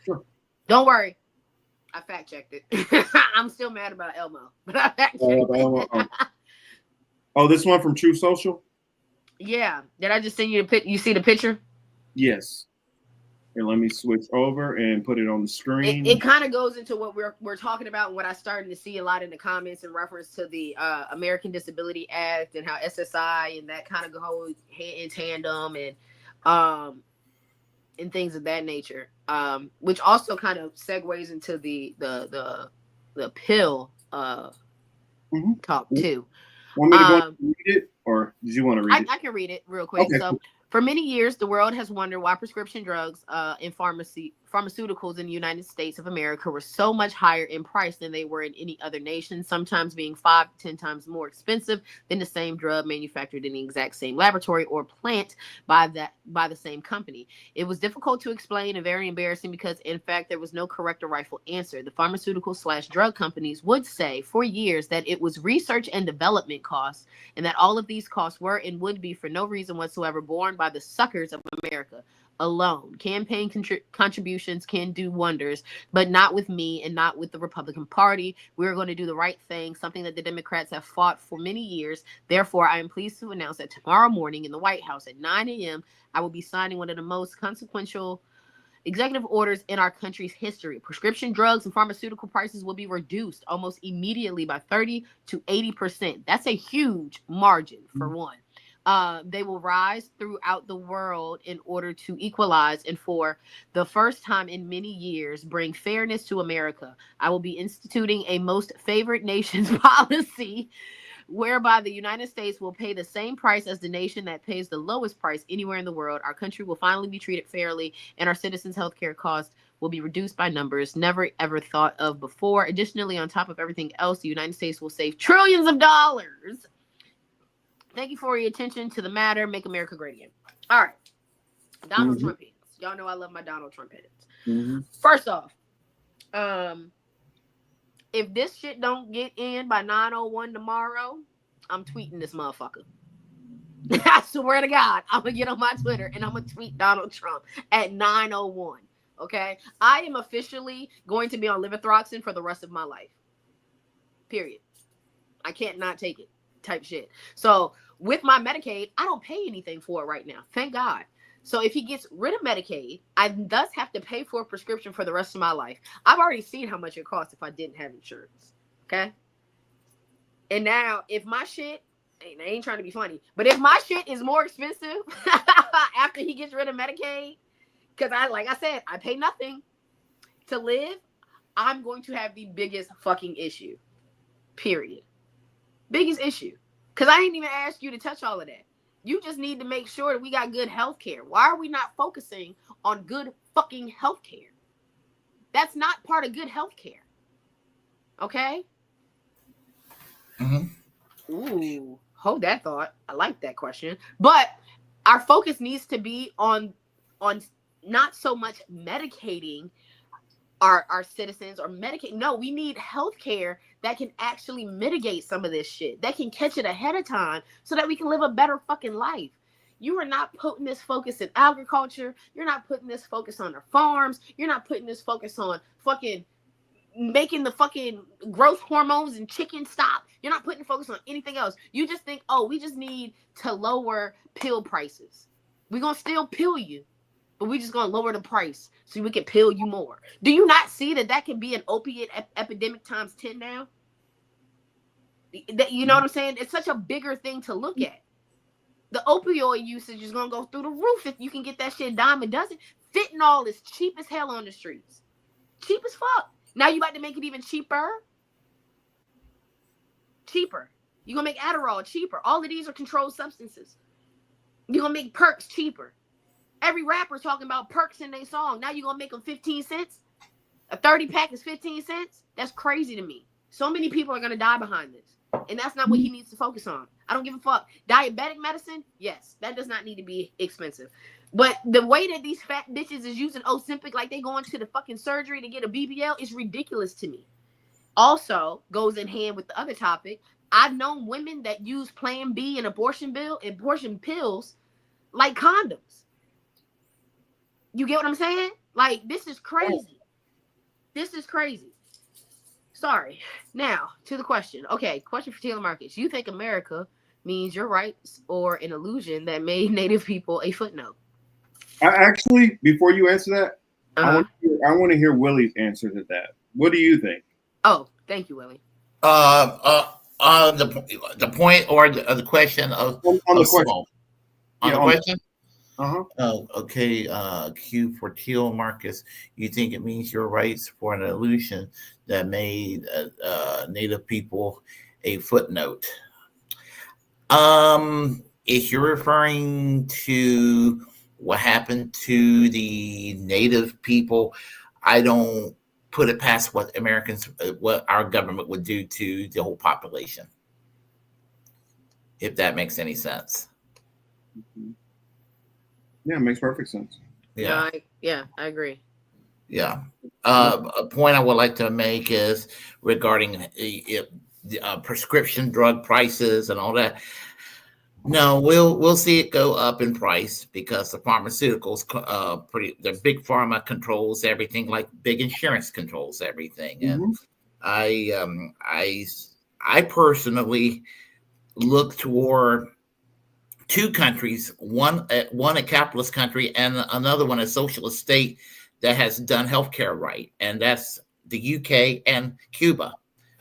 Sure. Don't worry. I fact checked it. I'm still mad about Elmo, but I fact checked it. Oh, this one from True Social? Yeah. Did I just send you you see the picture? Yes. And let me switch over and put it on the screen. It kind of goes into what we're talking about, and what I started to see a lot in the comments in reference to the American Disability Act and how SSI and that kind of go in tandem, and things of that nature, which also kind of segues into the pill talk too. Want me to go and read it, or did you want to read it? I can read it real quick. Okay, So, cool. For many years, the world has wondered why prescription drugs and pharmaceuticals in the United States of America were so much higher in price than they were in any other nation, sometimes being 5 to 10 times more expensive than the same drug manufactured in the exact same laboratory or plant by the same company. It was difficult to explain and very embarrassing because, in fact, there was no correct or rightful answer. The pharmaceutical/drug companies would say for years that it was research and development costs, and that all of these costs were and would be for no reason whatsoever borne by the suckers of America alone. Campaign contributions can do wonders, but not with me and not with the Republican Party. We're going to do the right thing, something that the Democrats have fought for many years. Therefore, I am pleased to announce that tomorrow morning in the White House at 9 a.m., I will be signing one of the most consequential executive orders in our country's history. Prescription drugs and pharmaceutical prices will be reduced almost immediately by 30 to 80%. That's a huge margin for one. They will rise throughout the world in order to equalize and, for the first time in many years, bring fairness to America. I will be instituting a most favored nations policy whereby the United States will pay the same price as the nation that pays the lowest price anywhere in the world. Our country will finally be treated fairly, and our citizens' healthcare costs will be reduced by numbers never ever thought of before. Additionally, on top of everything else, the United States will save trillions of dollars. Thank you for your attention to the matter. Make America great again. All right. Donald Trump hits. Y'all know I love my Donald Trump hits. First off, If this shit don't get in by 9:01 tomorrow, I'm tweeting this motherfucker. I swear to God, I'm gonna get on my Twitter and I'm gonna tweet Donald Trump at 9:01. Okay, I am officially going to be on levothyroxine for the rest of my life. Period. I can't not take it. Type shit. So with my Medicaid, I don't pay anything for it right now. Thank God. So if he gets rid of Medicaid, I thus have to pay for a prescription for the rest of my life. I've already seen how much it costs if I didn't have insurance. Okay. And now if my shit, I ain't trying to be funny, but if my shit is more expensive after he gets rid of Medicaid, because like I said, I pay nothing to live, I'm going to have the biggest fucking issue. Period. Biggest issue. Because I didn't even ask you to touch all of that. You just need to make sure that we got good health care. Why are we not focusing on good fucking health care? That's not part of good health care. Okay? Mm-hmm. Ooh, hold that thought. I like that question. But our focus needs to be on not so much medicating our citizens or medicate. No, we need health care that can actually mitigate some of this shit, that can catch it ahead of time so that we can live a better fucking life. You are not putting this focus in agriculture. You're not putting this focus on our farms. You're not putting this focus on fucking making the fucking growth hormones and chicken stop. You're not putting focus on anything else. You just think, oh, we just need to lower pill prices. We're going to still pill you, but we're just going to lower the price so we can pill you more. Do you not see that can be an opiate epidemic times 10 now? You know what I'm saying? It's such a bigger thing to look at. The opioid usage is going to go through the roof if you can get that shit dime a dozen. Fentanyl is cheap as hell on the streets. Cheap as fuck. Now you about to make it even cheaper? Cheaper. You're going to make Adderall cheaper. All of these are controlled substances. You're going to make perks cheaper. Every rapper talking about perks in their song. Now you're going to make them 15 cents? A 30 pack is 15 cents? That's crazy to me. So many people are going to die behind this. And that's not what he needs to focus on. I don't give a fuck. Diabetic medicine? Yes. That does not need to be expensive. But the way that these fat bitches is using Ozempic like they going to the fucking surgery to get a BBL is ridiculous to me. Also goes in hand with the other topic. I've known women that use Plan B and abortion pills like condoms. You get what I'm saying? Like, this is crazy. This is crazy. Sorry. Now, to the question. Okay, question for Taylor Marcus. You think America means your rights or an illusion that made Native people a footnote? Actually, before you answer that, I want to hear Willie's answer to that. What do you think? Oh, thank you, Willie. The point or the question of on the question. On the question? Uh-huh. Oh, okay. Q for Teal Marcus. You think it means your rights for an illusion that made Native people a footnote? If you're referring to what happened to the Native people, I don't put it past what our government would do to the whole population. If that makes any sense. Mm-hmm. Yeah, it makes perfect sense. Yeah. I agree. Yeah. A point I would like to make is regarding prescription drug prices and all that. No, we'll see it go up in price because the pharmaceuticals, the big pharma controls everything, like big insurance controls everything. Mm-hmm. And I personally look toward two countries, one a capitalist country and another one a socialist state that has done healthcare right, and that's the UK and Cuba.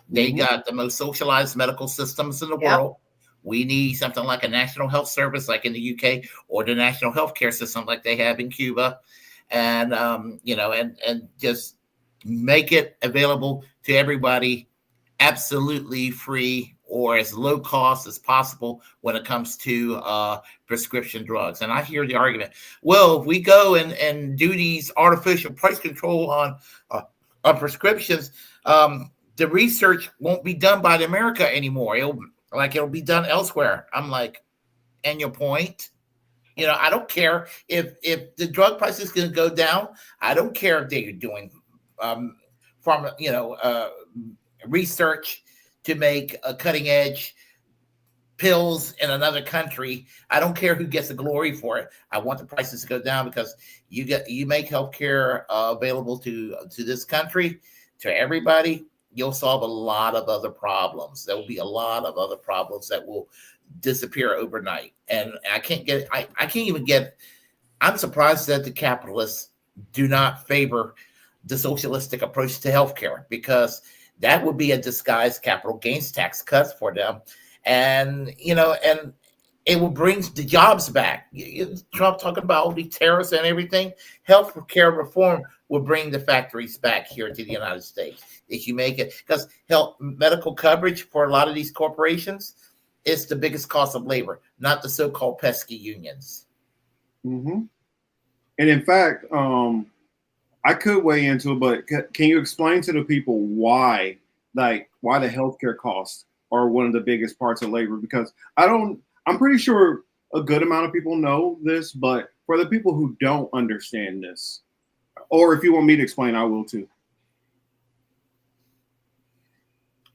They got the most socialized medical systems in the world. We need something like a national health service like in the UK or the national healthcare system like they have in Cuba, and and just make it available to everybody absolutely free or as low cost as possible when it comes to prescription drugs. And I hear the argument, well, if we go and do these artificial price control on prescriptions, the research won't be done by America anymore. It'll be done elsewhere. I'm like, and your point? I don't care if the drug price is going to go down. I don't care if they're doing research to make a cutting edge pills in another country. I don't care who gets the glory for it. I want the prices to go down because you make healthcare available to this country, to everybody. You'll solve a lot of other problems. There will be a lot of other problems that will disappear overnight. And I can't even get. I'm surprised that the capitalists do not favor the socialistic approach to healthcare, because that would be a disguised capital gains tax cuts for them. And it will bring the jobs back. Trump talking about all the tariffs and everything. Healthcare reform will bring the factories back here to the United States if you make it, because medical coverage for a lot of these corporations is the biggest cost of labor, not the so-called pesky unions. Mm-hmm. And in fact, I could weigh into it, but can you explain to the people why the healthcare costs are one of the biggest parts of labor? Because I'm pretty sure a good amount of people know this, but for the people who don't understand this, or if you want me to explain, I will too.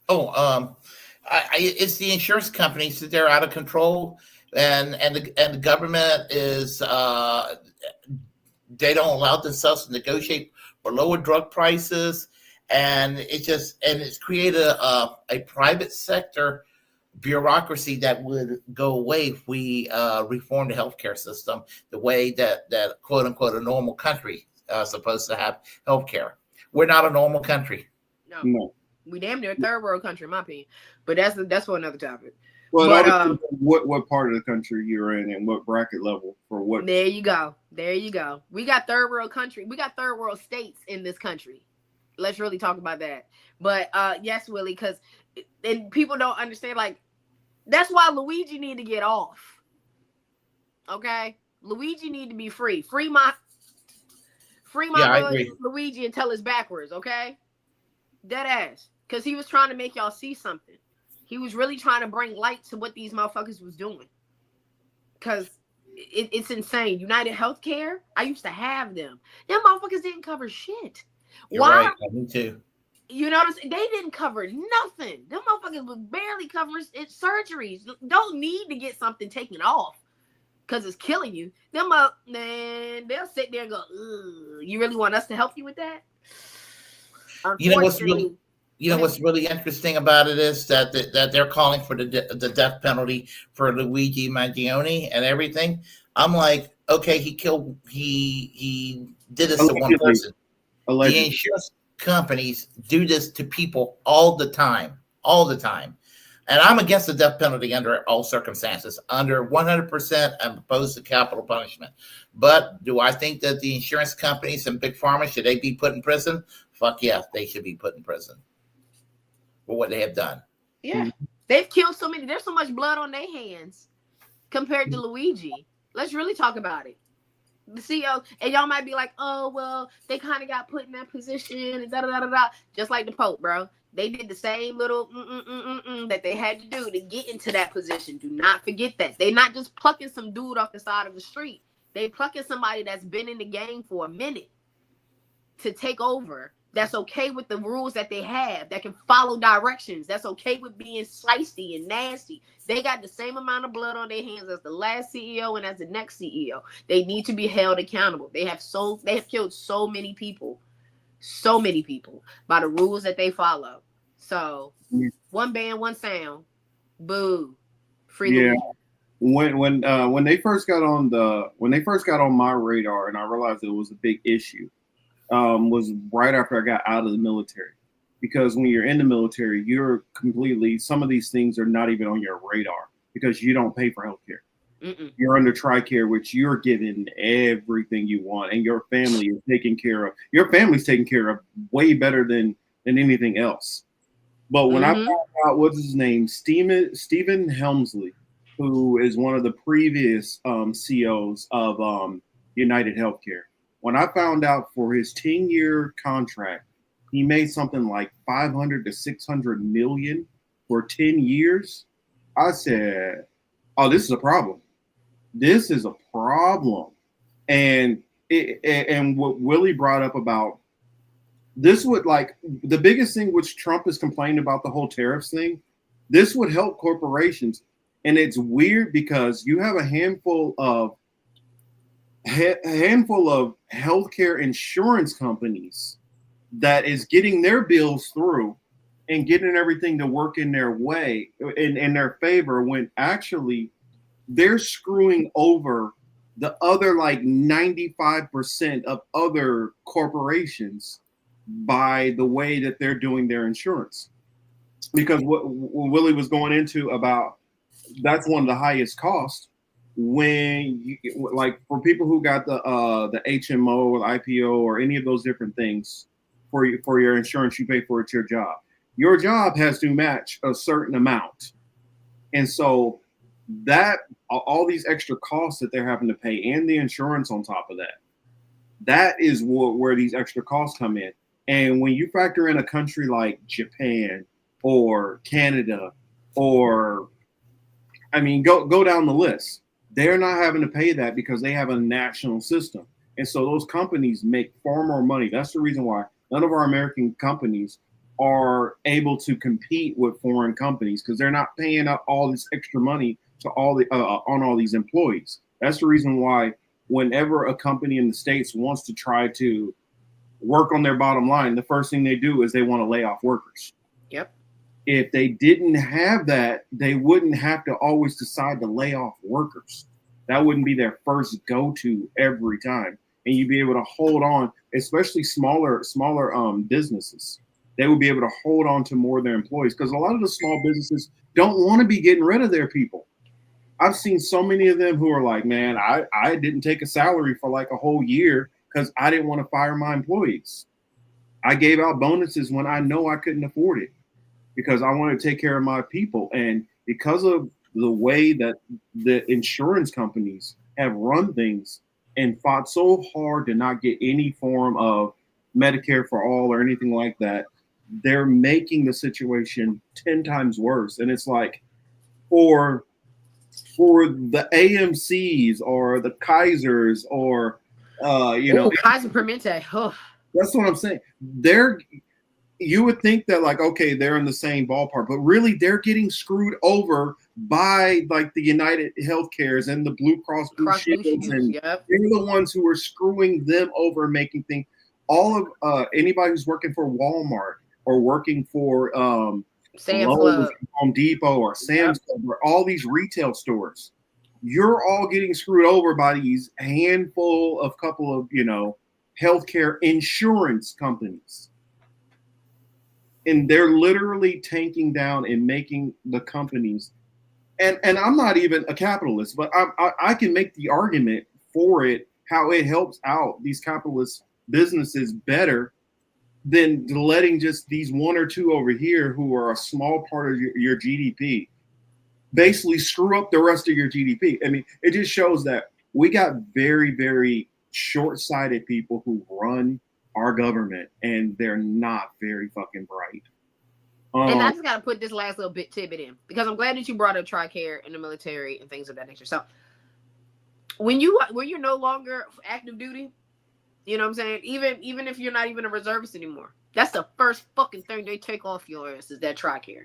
It's the insurance companies that they're out of control, and the government is they don't allow themselves to negotiate for lower drug prices, and it's created a private sector bureaucracy that would go away if we reform the healthcare system the way that quote unquote a normal country supposed to have healthcare. We're not a normal country. No. We damn near a third world country, in my opinion. But that's for another topic. Well, what part of the country you're in and what bracket level for what? There you go. We got third world country. We got third world states in this country. Let's really talk about that. But yes, Willie, because people don't understand. Like, that's why Luigi need to get off. Okay, Luigi need to be free. Free my boy Luigi until it's backwards. Okay, dead ass. Because he was trying to make y'all see something. He was really trying to bring light to what these motherfuckers was doing. Because it's insane. United Healthcare, I used to have them. Them motherfuckers didn't cover shit. You're right. Me too. You know what I'm saying? They didn't cover nothing. Them motherfuckers was barely covering surgeries. Don't need to get something taken off because it's killing you. Man, they'll sit there and go, ugh, you really want us to help you with that? What's really interesting about it is that they're calling for the death penalty for Luigi Mangione and everything. I'm like, okay, he did this to one person. Allegedly. The insurance companies do this to people all the time. And I'm against the death penalty under all circumstances. Under 100%, I'm opposed to capital punishment. But do I think that the insurance companies and big pharma, should they be put in prison? Fuck yeah, they should be put in prison for what they have done. Yeah. They've killed so many. There's so much blood on their hands compared to Luigi. Let's really talk about it. The CEO, and y'all might be like, oh, well, they kind of got put in that position and da-da-da-da-da. Just like the Pope, bro. They did the same little that they had to do to get into that position. Do not forget that. They're not just plucking some dude off the side of the street. They plucking somebody that's been in the game for a minute to take over. That's okay with the rules that they have, that can follow directions. That's okay with being slicey and nasty. They got the same amount of blood on their hands as the last CEO and as the next CEO. They need to be held accountable. They have killed so many people by the rules that they follow. So one band, one sound, boo, free. Yeah. When they first got on my radar and I realized it was a big issue, was right after I got out of the military. Because when you're in the military, some of these things are not even on your radar because you don't pay for healthcare. You're under TRICARE, which you're given everything you want, and your family is taken care of. Your family's taken care of way better than anything else. But when I found out, what's his name, Stephen Helmsley, who is one of the previous CEOs of United Healthcare, when I found out for his 10-year contract, he made something like 500 to 600 million for 10 years. I said, "Oh, this is a problem. This is a problem." And what Willie brought up about this would like the biggest thing which Trump is complaining about the whole tariffs thing. This would help corporations, and it's weird because you have a handful of healthcare insurance companies that is getting their bills through and getting everything to work in their way in their favor, when actually they're screwing over the other like 95% of other corporations by the way that they're doing their insurance. Because what Willie was going into about, that's one of the highest costs. When you, like for people who got the HMO or the IPO or any of those different things for your insurance, you pay for it, your job. Your job has to match a certain amount. And so that all these extra costs that they're having to pay and the insurance on top of that is where these extra costs come in. And when you factor in a country like Japan or Canada, or I mean, go down the list. They're not having to pay that because they have a national system. And so those companies make far more money. That's the reason why none of our American companies are able to compete with foreign companies, because they're not paying out all this extra money to all the on all these employees. That's the reason why whenever a company in the States wants to try to work on their bottom line, the first thing they do is they want to lay off workers. Yep. If they didn't have that, they wouldn't have to always decide to lay off workers. That wouldn't be their first go-to every time. And you'd be able to hold on, especially smaller businesses. They would be able to hold on to more of their employees, because a lot of the small businesses don't want to be getting rid of their people. I've seen so many of them who are like, man, I didn't take a salary for like a whole year because I didn't want to fire my employees. I gave out bonuses when I know I couldn't afford it because I wanted to take care of my people. And because of the way that the insurance companies have run things and fought so hard to not get any form of Medicare for all or anything like that, they're making the situation 10 times worse. And it's like for the AMCs or the Kaisers or Kaiser Permanente. Oh. That's what I'm saying. You would think that like, okay, they're in the same ballpark, but really they're getting screwed over by like the United Healthcares and the Blue Cross Blue Shields, and yep. They're the ones who are screwing them over, making things. All of anybody who's working for Walmart or working for Lowe's, Home Depot, or Sam's Club, or all these retail stores, you're all getting screwed over by these couple of healthcare insurance companies. And they're literally tanking down and making the companies. And I'm not even a capitalist, but I can make the argument for it, how it helps out these capitalist businesses better than letting just these one or two over here who are a small part of your GDP basically screw up the rest of your GDP. I mean, it just shows that we got very, very short-sighted people who run our government, and they're not very fucking bright. And I just got to put this last little tidbit in, because I'm glad that you brought up TRICARE in the military and things of that nature. So when you're no longer active duty, you know what I'm saying? Even if you're not even a reservist anymore, that's the first fucking thing they take off your ass is that TRICARE.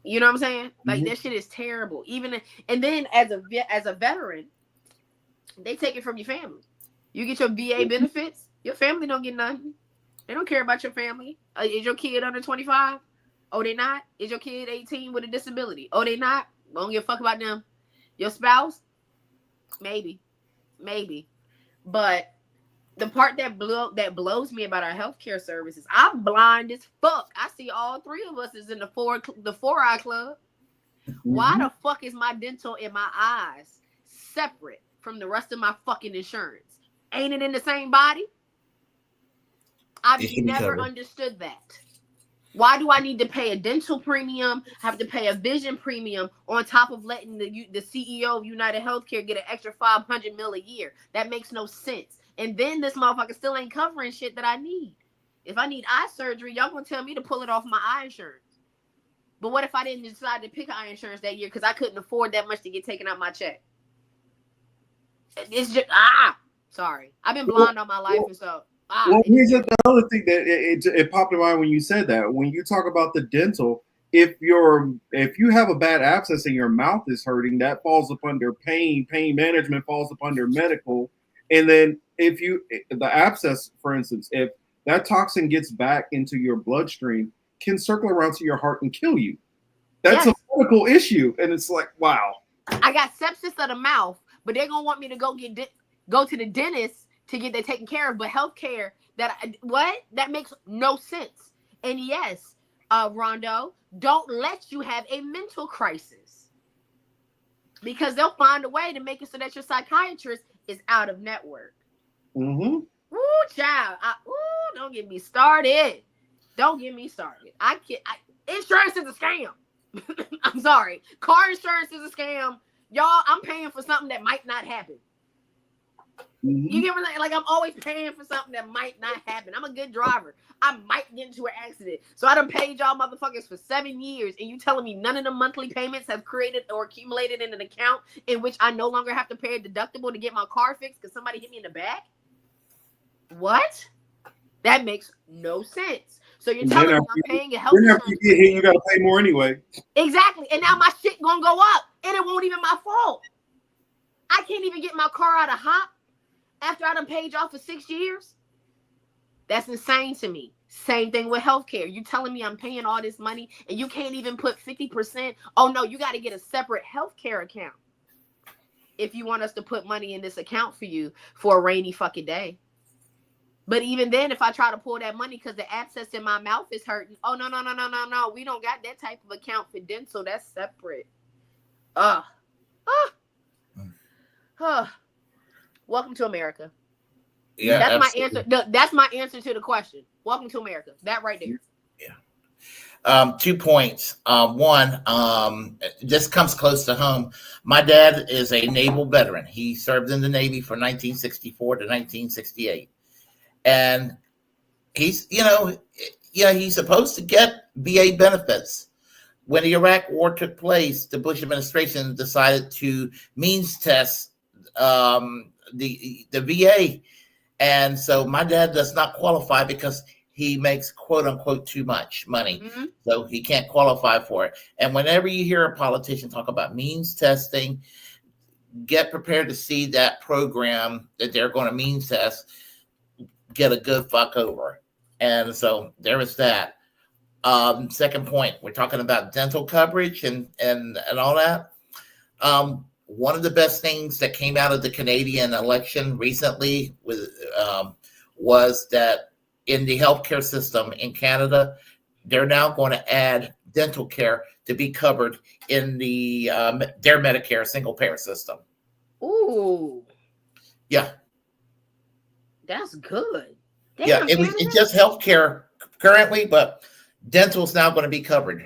You know what I'm saying? Like, that shit is terrible. And then as a veteran, they take it from your family. You get your VA benefits. Your family don't get nothing. They don't care about your family. Is your kid under 25? Oh, they not? Is your kid 18 with a disability? Oh, they not? Don't give a fuck about them. Your spouse? Maybe. But the part that blows me about our healthcare services, I'm blind as fuck. I see all three of us is in the 4-eye club. Why the fuck is my dental and my eyes separate from the rest of my fucking insurance? Ain't it in the same body? I've never understood that. Why do I need to pay a dental premium, have to pay a vision premium on top of letting the CEO of United Healthcare get an extra $500 million a year? That makes no sense. And then this motherfucker still ain't covering shit that I need. If I need eye surgery, y'all gonna tell me to pull it off my eye insurance. But what if I didn't decide to pick eye insurance that year because I couldn't afford that much to get taken out my check? It's just sorry. I've been blind all my life, and so Well, here's the other thing that it popped in mind when you said that. When you talk about the dental, if you have a bad abscess and your mouth is hurting, that falls up under pain. Pain management falls up under medical. And then the abscess, for instance, if that toxin gets back into your bloodstream, can circle around to your heart and kill you. That's a medical issue, and it's like, wow. I got sepsis of the mouth, but they're gonna want me to go to the dentist to get that taken care of. But healthcare, that makes no sense. And yes, Rondo, don't let you have a mental crisis, because they'll find a way to make it so that your psychiatrist is out of network. Mm-hmm. Ooh, child. Don't get me started. Don't get me started. Insurance is a scam. I'm sorry. Car insurance is a scam. Y'all, I'm paying for something that might not happen. Mm-hmm. You get me? Like, I'm always paying for something that might not happen. I'm a good driver. I might get into an accident. So I done paid y'all motherfuckers for 7 years, and you telling me none of the monthly payments have created or accumulated in an account in which I no longer have to pay a deductible to get my car fixed because somebody hit me in the back? What? That makes no sense. So you're telling me I'm paying a health insurance. After you get hit, you gotta pay more anyway. Exactly. And now my shit gonna go up, and it won't even my fault. I can't even get my car out of hop after I done paid y'all for 6 years. That's insane to me. Same thing with healthcare. You telling me I'm paying all this money and you can't even put 50%? Oh no, you got to get a separate healthcare account if you want us to put money in this account for you for a rainy fucking day. But even then, if I try to pull that money because the abscess in my mouth is hurting, oh no. We don't got that type of account for dental. That's separate. Welcome to America. Yeah, that's absolutely. my answer. That's my answer to the question. Welcome to America. That right there. Yeah. 2 points. One, this comes close to home. My dad is a naval veteran. He served in the Navy from 1964 to 1968. And he's supposed to get VA benefits. When the Iraq War took place, the Bush administration decided to means test the VA. And so my dad does not qualify because he makes quote unquote too much money. Mm-hmm. So he can't qualify for it. And whenever you hear a politician talk about means testing, get prepared to see that program that they're going to means test get a good fuck over. And so there is that. Second point, we're talking about dental coverage and all that. One of the best things that came out of the Canadian election recently was that in the healthcare system in Canada, they're now going to add dental care to be covered in their Medicare single payer system. Ooh. Yeah. That's good. Damn, yeah, it's just healthcare currently, but dental is now going to be covered.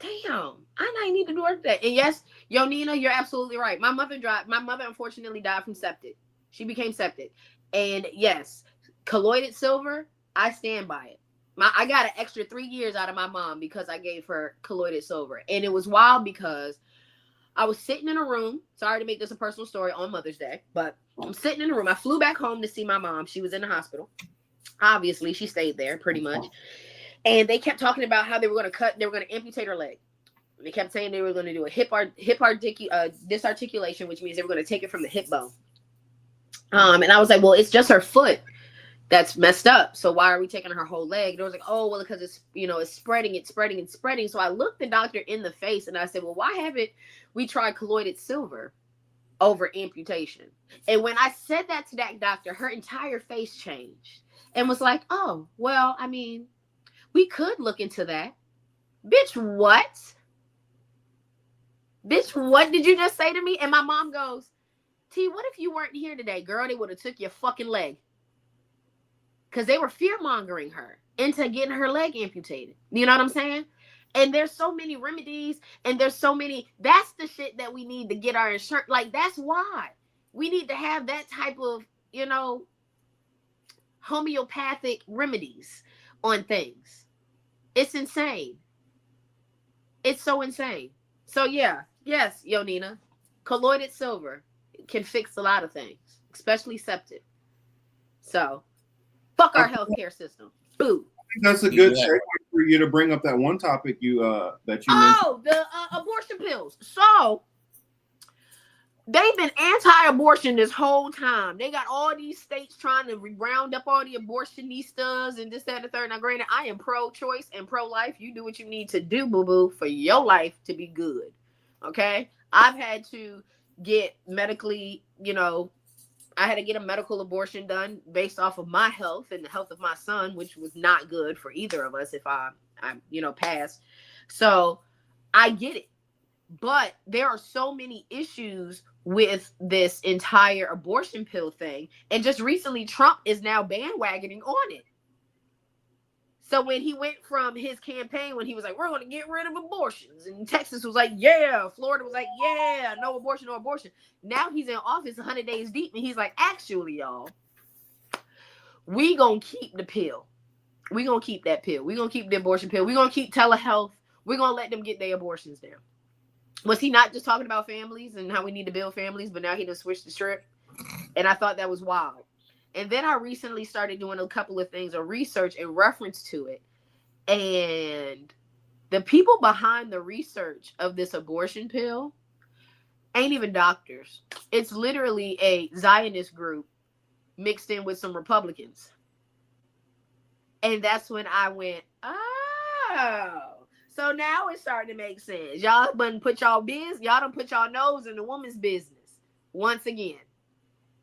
Damn, I need to do that. And yes, yo, Nina, you're absolutely right. My mother unfortunately died from septic. She became septic. And yes, colloidal silver, I stand by it. I got an extra 3 years out of my mom because I gave her colloidal silver. And it was wild because I was sitting in a room. Sorry to make this a personal story on Mother's Day, but I'm sitting in a room. I flew back home to see my mom. She was in the hospital. Obviously, she stayed there pretty much. And they kept talking about how they were going to amputate her leg. They kept saying they were going to do a hip disarticulation, which means they were going to take it from the hip bone. And I was like, well, it's just her foot that's messed up. So why are we taking her whole leg? And I was like, oh, well, because it's spreading. So I looked the doctor in the face and I said, well, why haven't we tried colloidal silver over amputation? And when I said that to that doctor, her entire face changed and was like, oh, well, I mean, we could look into that. Bitch, what? Bitch, what did you just say to me? And my mom goes, T, what if you weren't here today, girl? They would have took your fucking leg. Because they were fear-mongering her into getting her leg amputated. You know what I'm saying? And there's so many remedies, and that's the shit that we need to get our insurance. Like, that's why we need to have that type of, homeopathic remedies on things. It's insane. It's so insane. So yeah, yes, Nina, colloidal silver can fix a lot of things, especially septic. So Fuck our healthcare system. Boo. That's a good segue for you to bring up that one topic you mentioned. Oh, the abortion pills. So they've been anti-abortion this whole time. They got all these states trying to round up all the abortionistas and this, that, and the third. Now, granted, I am pro-choice and pro-life. You do what you need to do, boo-boo, for your life to be good. Okay? I've had to get medically, I had to get a medical abortion done based off of my health and the health of my son, which was not good for either of us if I passed. So I get it. But there are so many issues with this entire abortion pill thing. And just recently, Trump is now bandwagoning on it. So when he went from his campaign, when he was like, we're going to get rid of abortions, and Texas was like, yeah, Florida was like, yeah, no abortion, no abortion. Now he's in office 100 days deep, and he's like, actually, y'all, we going to keep the pill. We going to keep that pill. We going to keep the abortion pill. We going to keep telehealth. We're going to let them get their abortions down. Was he not just talking about families and how we need to build families, but now he just switched the script? And I thought that was wild. And then I recently started doing a couple of things of research in reference to it. And the people behind the research of this abortion pill ain't even doctors. It's literally a Zionist group mixed in with some Republicans. And that's when I went, oh. So now it's starting to make sense. Y'all done put y'all nose in the woman's business. Once again,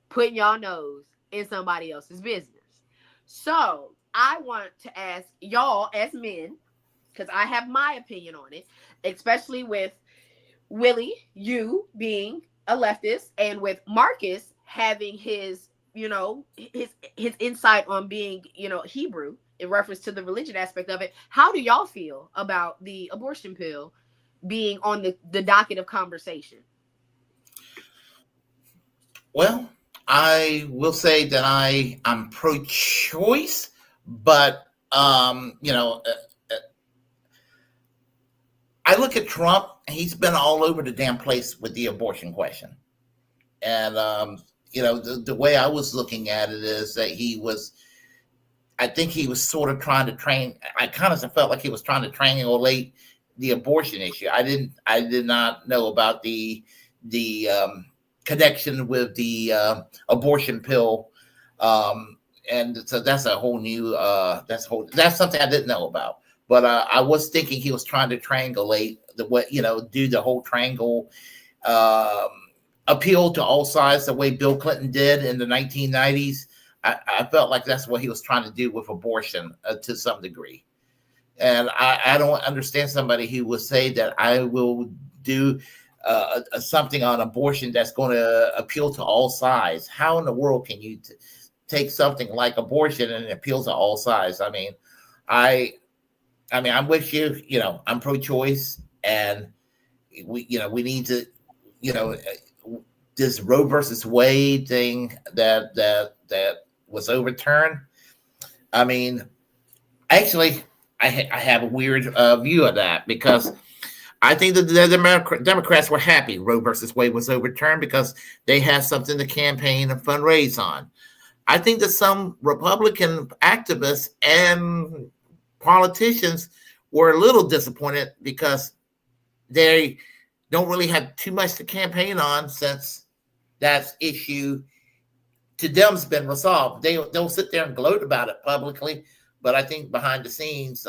putting y'all nose in somebody else's business. So I want to ask y'all as men, because I have my opinion on it, especially with Willie, you being a leftist, and with Marcus having his insight on being, Hebrew in reference to the religion aspect of it. How do y'all feel about the abortion pill being on the docket of conversation? Well, I will say that I'm pro-choice, but I look at Trump. He's been all over the damn place with the abortion question, and the way I was looking at it is that I think he was sort of trying to train. I kind of felt like he was trying to triangulate the abortion issue. I did not know about the connection with the abortion pill, and so that's a whole new that's something I didn't know about. But I was thinking he was trying to triangulate do the whole triangle appeal to all sides the way Bill Clinton did in the 1990s. I felt like that's what he was trying to do with abortion to some degree. And I don't understand somebody who will say that I will do something on abortion that's going to appeal to all sides. How in the world can you take something like abortion and appeal to all sides? I mean, I'm with you. I'm pro-choice, and we need to, this Roe versus Wade thing that was overturned. I mean, actually, I have a weird view of that, because I think that the Democrats were happy Roe versus Wade was overturned because they had something to campaign and fundraise on. I think that some Republican activists and politicians were a little disappointed because they don't really have too much to campaign on, since that issue to them's been resolved. They'll sit there and gloat about it publicly, but I think behind the scenes,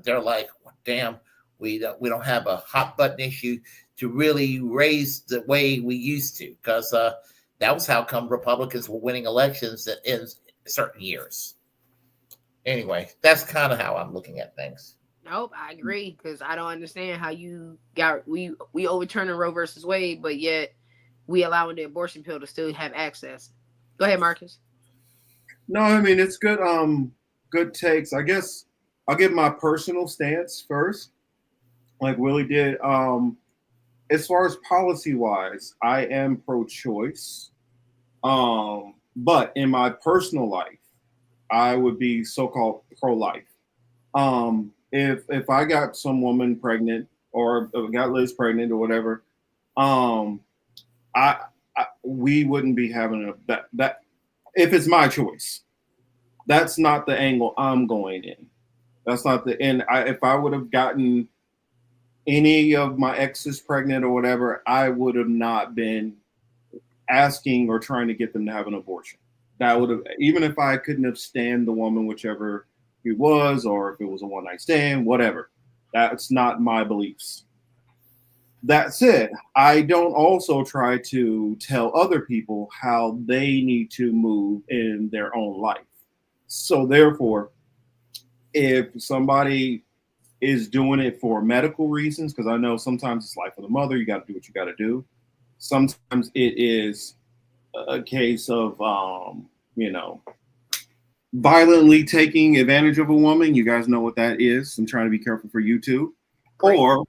they're like, damn, we don't have a hot button issue to really raise the way we used to, because that was how come Republicans were winning elections in certain years. Anyway, that's kind of how I'm looking at things. Nope, I agree, because I don't understand how we overturning Roe versus Wade, but yet we allowing the abortion pill to still have access. Go ahead, Marcus. No, I mean, it's good. Good takes. I guess I'll give my personal stance first, like Willie did. As far as policy wise, I am pro-choice. But in my personal life, I would be so-called pro-life. If I got some woman pregnant, or got Liz pregnant or whatever, we wouldn't be having that if it's my choice. that's not the angle I'm going in. That's not the end. If I would have gotten any of my exes pregnant or whatever, I would have not been asking or trying to get them to have an abortion. That would have, even if I couldn't have stand the woman, whichever he was, or if it was a one night stand, whatever. That's not my beliefs. That said, I don't also try to tell other people how they need to move in their own life. So therefore, if somebody is doing it for medical reasons, because I know sometimes it's life of the mother, you got to do what you got to do. Sometimes it is a case of, violently taking advantage of a woman. You guys know what that is. I'm trying to be careful for you too. Great. Or,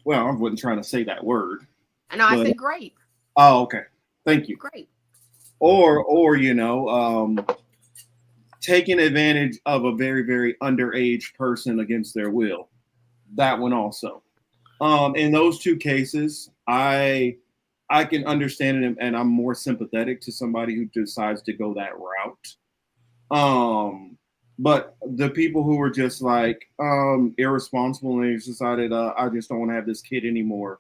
well, I wasn't trying to say that word. I know, I said great. Oh, okay. Thank you. Great. Or taking advantage of a very, very underage person against their will. That one also. In those two cases, I can understand it, and I'm more sympathetic to somebody who decides to go that route. But the people who were just like irresponsible and they decided I just don't want to have this kid anymore.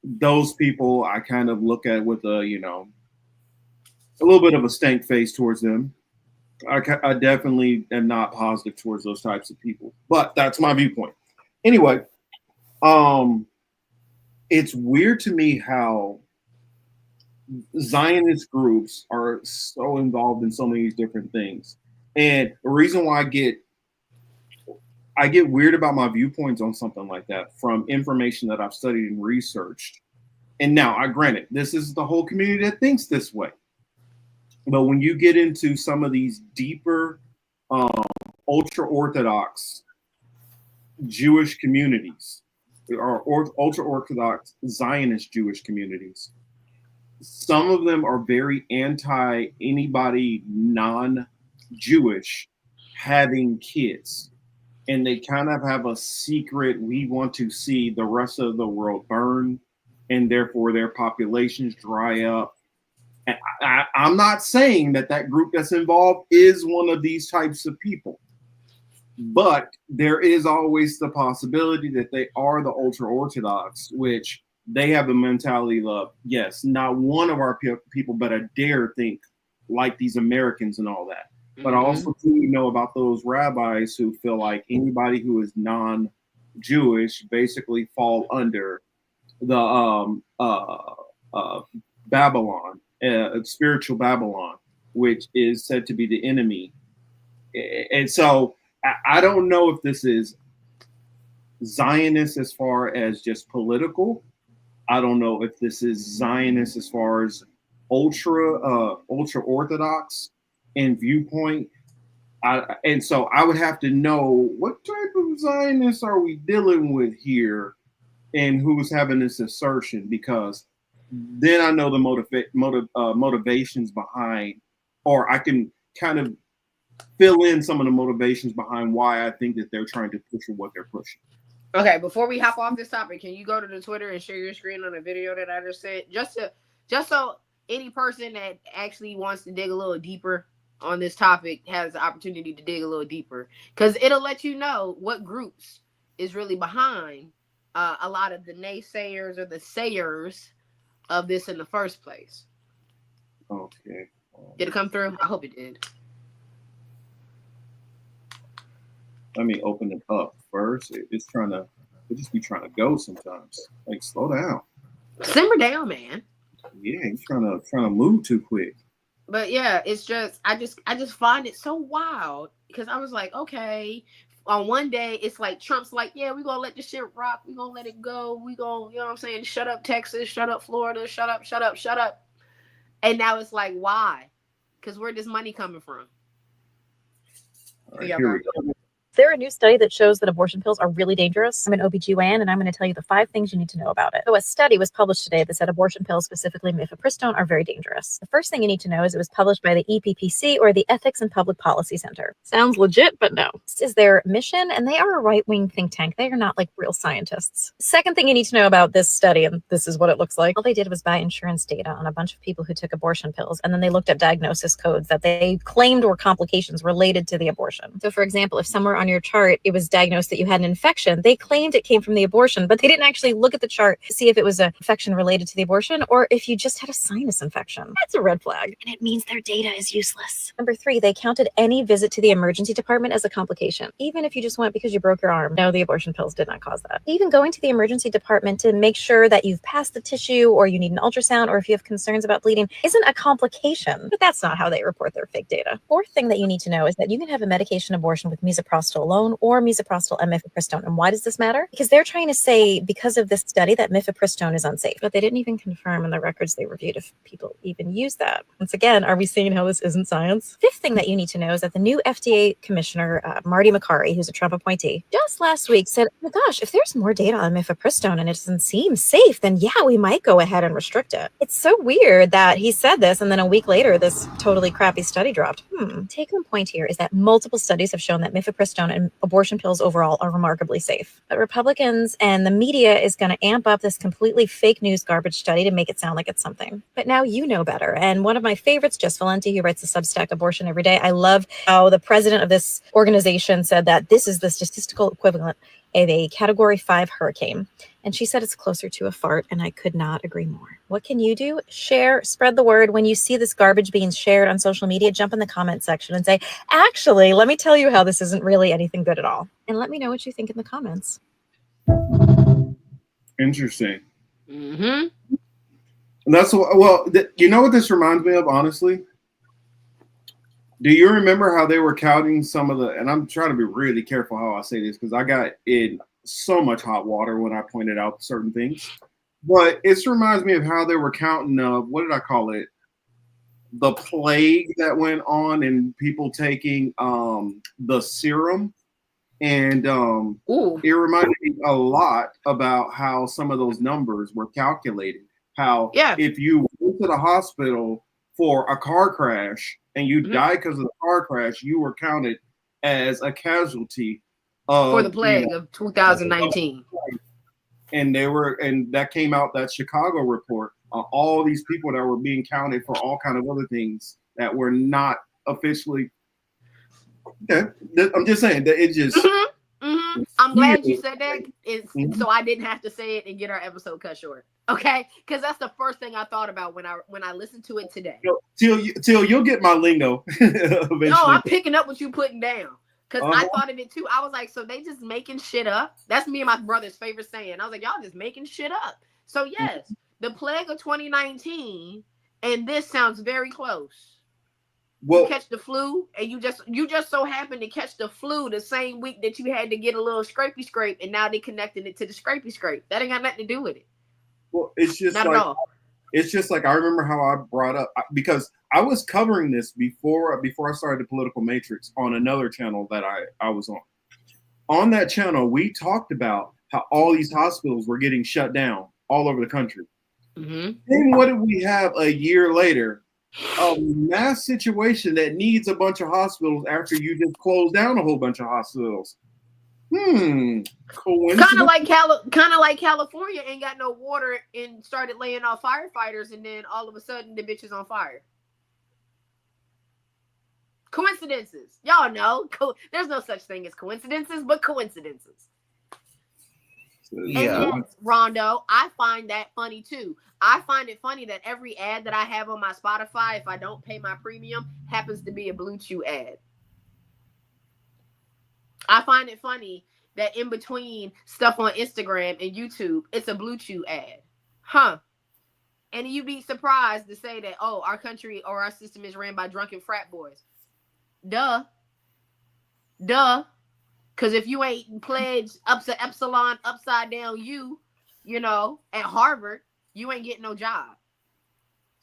Those people I kind of look at with a little bit of a stank face towards them. I definitely am not positive towards those types of people, but that's my viewpoint. Anyway, it's weird to me how Zionist groups are so involved in so many different things. And the reason why I get weird about my viewpoints on something like that from information that I've studied and researched. And now, I granted, this is the whole community that thinks this way. But when you get into some of these deeper, ultra-Orthodox Jewish communities, or ultra-Orthodox Zionist Jewish communities, some of them are very anti anybody non-Jewish having kids. And they kind of have a secret, we want to see the rest of the world burn, and therefore their populations dry up. And I'm not saying that group that's involved is one of these types of people. But there is always the possibility that they are the ultra-Orthodox, which they have the mentality of, yes, not one of our people better dare think like these Americans and all that. But I also do know about those rabbis who feel like anybody who is non-Jewish basically fall under the Babylon, spiritual Babylon, which is said to be the enemy. And so I don't know if this is Zionist as far as just political. I don't know if this is Zionist as far as ultra-Orthodox in viewpoint. And so I would have to know what type of Zionists are we dealing with here and who's having this assertion, because then I know the motivations behind, or I can kind of fill in some of the motivations behind why I think that they're trying to push what they're pushing. Okay, before we hop off this topic, can you go to the Twitter and share your screen on the video that I just said? Just so any person that actually wants to dig a little deeper on this topic has the opportunity to dig a little deeper, because it'll let you know what groups is really behind a lot of the naysayers or the sayers of this in the first place. Okay. Did it come through? I hope it did. Let me open it up first. It just be trying to go sometimes. Like, slow down. Simmer down, man. Yeah, he's trying to move too quick. But yeah, it's just I just find it so wild, because I was like, okay, on one day it's like Trump's like, yeah, we're gonna let this shit rock, we're gonna let it go, we gonna, you know what I'm saying, shut up Texas, shut up Florida, shut up. And now it's like, why? Because where does money coming from? All right, here we go. There a new study that shows that abortion pills are really dangerous? I'm an OBGYN, and I'm going to tell you the 5 things you need to know about it. So a study was published today that said abortion pills, specifically mifepristone, are very dangerous. The first thing you need to know is it was published by the EPPC, or the Ethics and Public Policy Center. Sounds legit, but no. This is their mission, and they are a right-wing think tank. They are not like real scientists. Second thing you need to know about this study, and this is what it looks like. All they did was buy insurance data on a bunch of people who took abortion pills, and then they looked at diagnosis codes that they claimed were complications related to the abortion. So for example, if somewhere on your chart it was diagnosed that you had an infection, they claimed it came from the abortion, but they didn't actually look at the chart to see if it was an infection related to the abortion or if you just had a sinus infection. That's a red flag, and it means their data is useless. Number 3, they counted any visit to the emergency department as a complication, even if you just went because you broke your arm. No, the abortion pills did not cause that. Even going to the emergency department to make sure that you've passed the tissue or you need an ultrasound or if you have concerns about bleeding isn't a complication, but that's not how they report their fake data. Fourth thing that you need to know is that you can have a medication abortion with misoprostol alone or misoprostol and mifepristone. And why does this matter? Because they're trying to say, because of this study, that mifepristone is unsafe, but they didn't even confirm in the records they reviewed if people even use that. Once again, are we seeing how this isn't science? Fifth thing that you need to know is that the new FDA commissioner, Marty Makary, who's a Trump appointee, just last week said, oh my gosh, if there's more data on mifepristone and it doesn't seem safe, then yeah, we might go ahead and restrict it. It's so weird that he said this and then a week later, this totally crappy study dropped. Take home point here is that multiple studies have shown that mifepristone and abortion pills overall are remarkably safe. But Republicans and the media is going to amp up this completely fake news garbage study to make it sound like it's something. But now you know better. And one of my favorites, Jess Valenti, who writes the Substack Abortion Every Day, I love how the president of this organization said that this is the statistical equivalent of a Category 5 hurricane. And she said it's closer to a fart, and I could not agree more. What can you do? Share, spread the word. When you see this garbage being shared on social media, jump in the comment section and say, actually, let me tell you how this isn't really anything good at all. And let me know what you think in the comments. Interesting. Mm-hmm. And that's you know what this reminds me of, honestly? Do you remember how they were counting some of the, and I'm trying to be really careful how I say this because I got in so much hot water when I pointed out certain things, but it reminds me of how they were counting, what did I call it? The plague that went on and people taking the serum. And it reminded me a lot about how some of those numbers were calculated. How if you went to the hospital for a car crash and you died because of the car crash, you were counted as a casualty for the plague of 2019. And that came out, that Chicago report, all these people that were being counted for all kind of other things that were not officially. Okay, I'm just saying that it just. I'm glad you said that. So I didn't have to say it and get our episode cut short. Okay, because that's the first thing I thought about when I listened to it today. Till you'll get my lingo. Eventually. No, I'm picking up what you putting down because I thought of it too. I was like, so they just making shit up. That's me and my brother's favorite saying. I was like, y'all just making shit up. So yes, the plague of 2019, and this sounds very close. Well, you catch the flu, and you just so happen to catch the flu the same week that you had to get a little scrapey scrape, and now they connected it to the scrapey scrape. That ain't got nothing to do with it. Well, it's just not like, at all. It's just like I remember how I brought up because I was covering this before I started the Political Matrix on another channel that I was on. On that channel, we talked about how all these hospitals were getting shut down all over the country. Then what did we have a year later? A mass situation that needs a bunch of hospitals after you just close down a whole bunch of hospitals. Coincidence? Kind of like California ain't got no water and started laying off firefighters, and then all of a sudden the bitch is on fire. Coincidences, y'all know. There's no such thing as coincidences, but coincidences. Yeah. And yes, Rondo, I find that funny too. I find it funny that every ad that I have on my Spotify, if I don't pay my premium, happens to be a Blue Chew ad. I find it funny that in between stuff on Instagram and YouTube, it's a Blue Chew ad. And you'd be surprised to say that, oh, our country or our system is ran by drunken frat boys. Duh. Because if you ain't pledged Epsilon upside down you know, at Harvard, you ain't getting no job.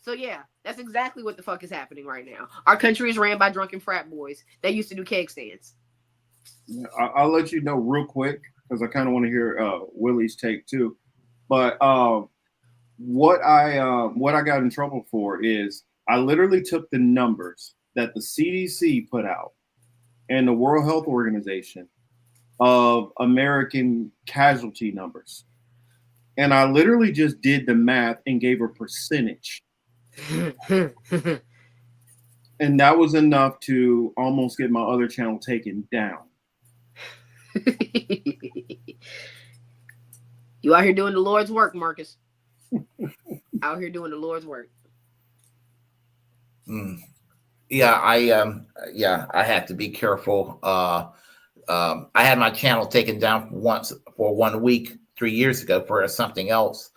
So yeah, that's exactly what the fuck is happening right now. Our country is ran by drunken frat boys that used to do keg stands. I'll let you know real quick because I kind of want to hear Willie's take too. But what I got in trouble for is I literally took the numbers that the CDC put out and the World Health Organization of American casualty numbers. And I literally just did the math and gave a percentage. And that was enough to almost get my other channel taken down. You out here doing the Lord's work, Marcus. Out here doing the Lord's work. Yeah, I had to be careful. I had my channel taken down for 1 week 3 years ago for something else.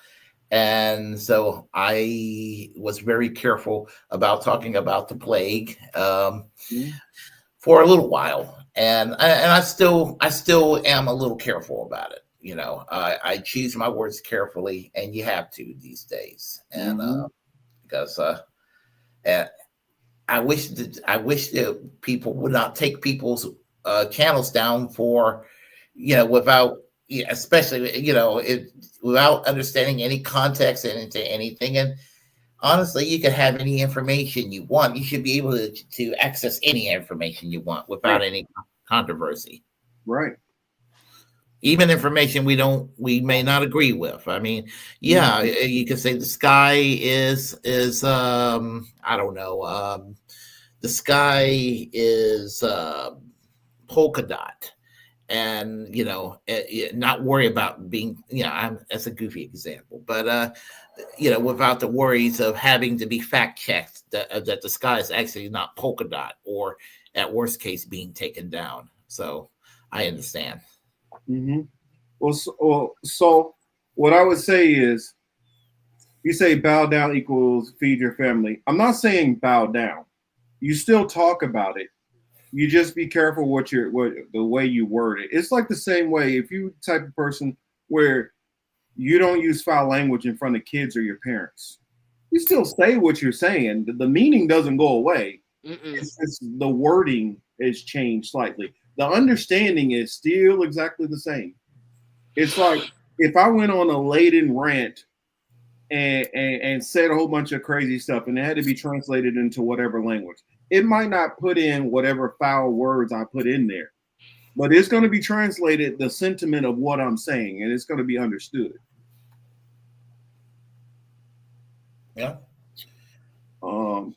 And so I was very careful about talking about the plague for a little while. And I still am a little careful about it. You know, I choose my words carefully, and you have to these days. And because I wish that people would not take people's channels down for, without, especially, without understanding any context into anything. And honestly, you can have any information you want. You should be able to access any information you want without any controversy. Right. Even information we may not agree with. I mean, you could say the sky is I don't know. The sky is polka dot, and not worry about being. That's a goofy example, but without the worries of having to be fact checked that the sky is actually not polka dot, or at worst case being taken down. So I understand. Mm-hmm. Well, so what I would say is, you say bow down equals feed your family. I'm not saying bow down. You still talk about it. You just be careful the way you word it. It's like the same way if you type of person where you don't use foul language in front of kids or your parents. You still say what you're saying. The meaning doesn't go away. It's the wording is changed slightly. The understanding is still exactly the same. It's like if I went on a laden rant and said a whole bunch of crazy stuff and it had to be translated into whatever language, it might not put in whatever foul words I put in there, but it's going to be translated the sentiment of what I'm saying, and it's going to be understood. Yeah.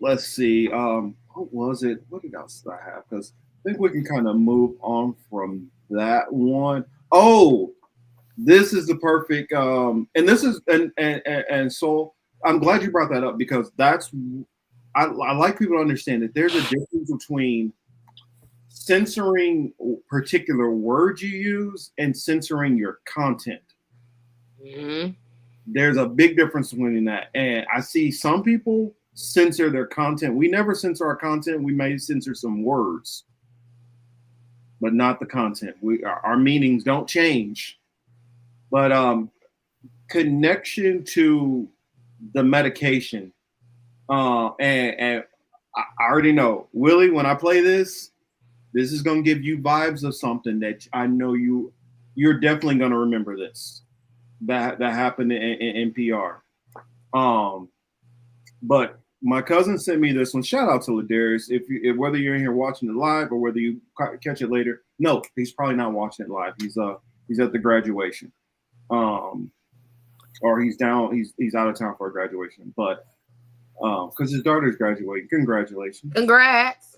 Let's see. What was it? What else did I have? Because I think we can kind of move on from that one. Oh, this is the perfect. And this is and so I'm glad you brought that up because I like people to understand that there's a difference between censoring particular words you use and censoring your content. Mm-hmm. There's a big difference between that. And I see some people censor their content. We never censor our content. We may censor some words, but not the content. Our meanings don't change. But connection to the medication. And I already know, Willie, when I play this is going to give you vibes of something that I know you're definitely going to remember this. That happened in PR. But my cousin sent me this one. Shout out to Ladarius. If whether you're in here watching it live or whether you catch it later, no, he's probably not watching it live. He's at the graduation, or he's out of town for a graduation. But because his daughter's graduating, congratulations! Congrats.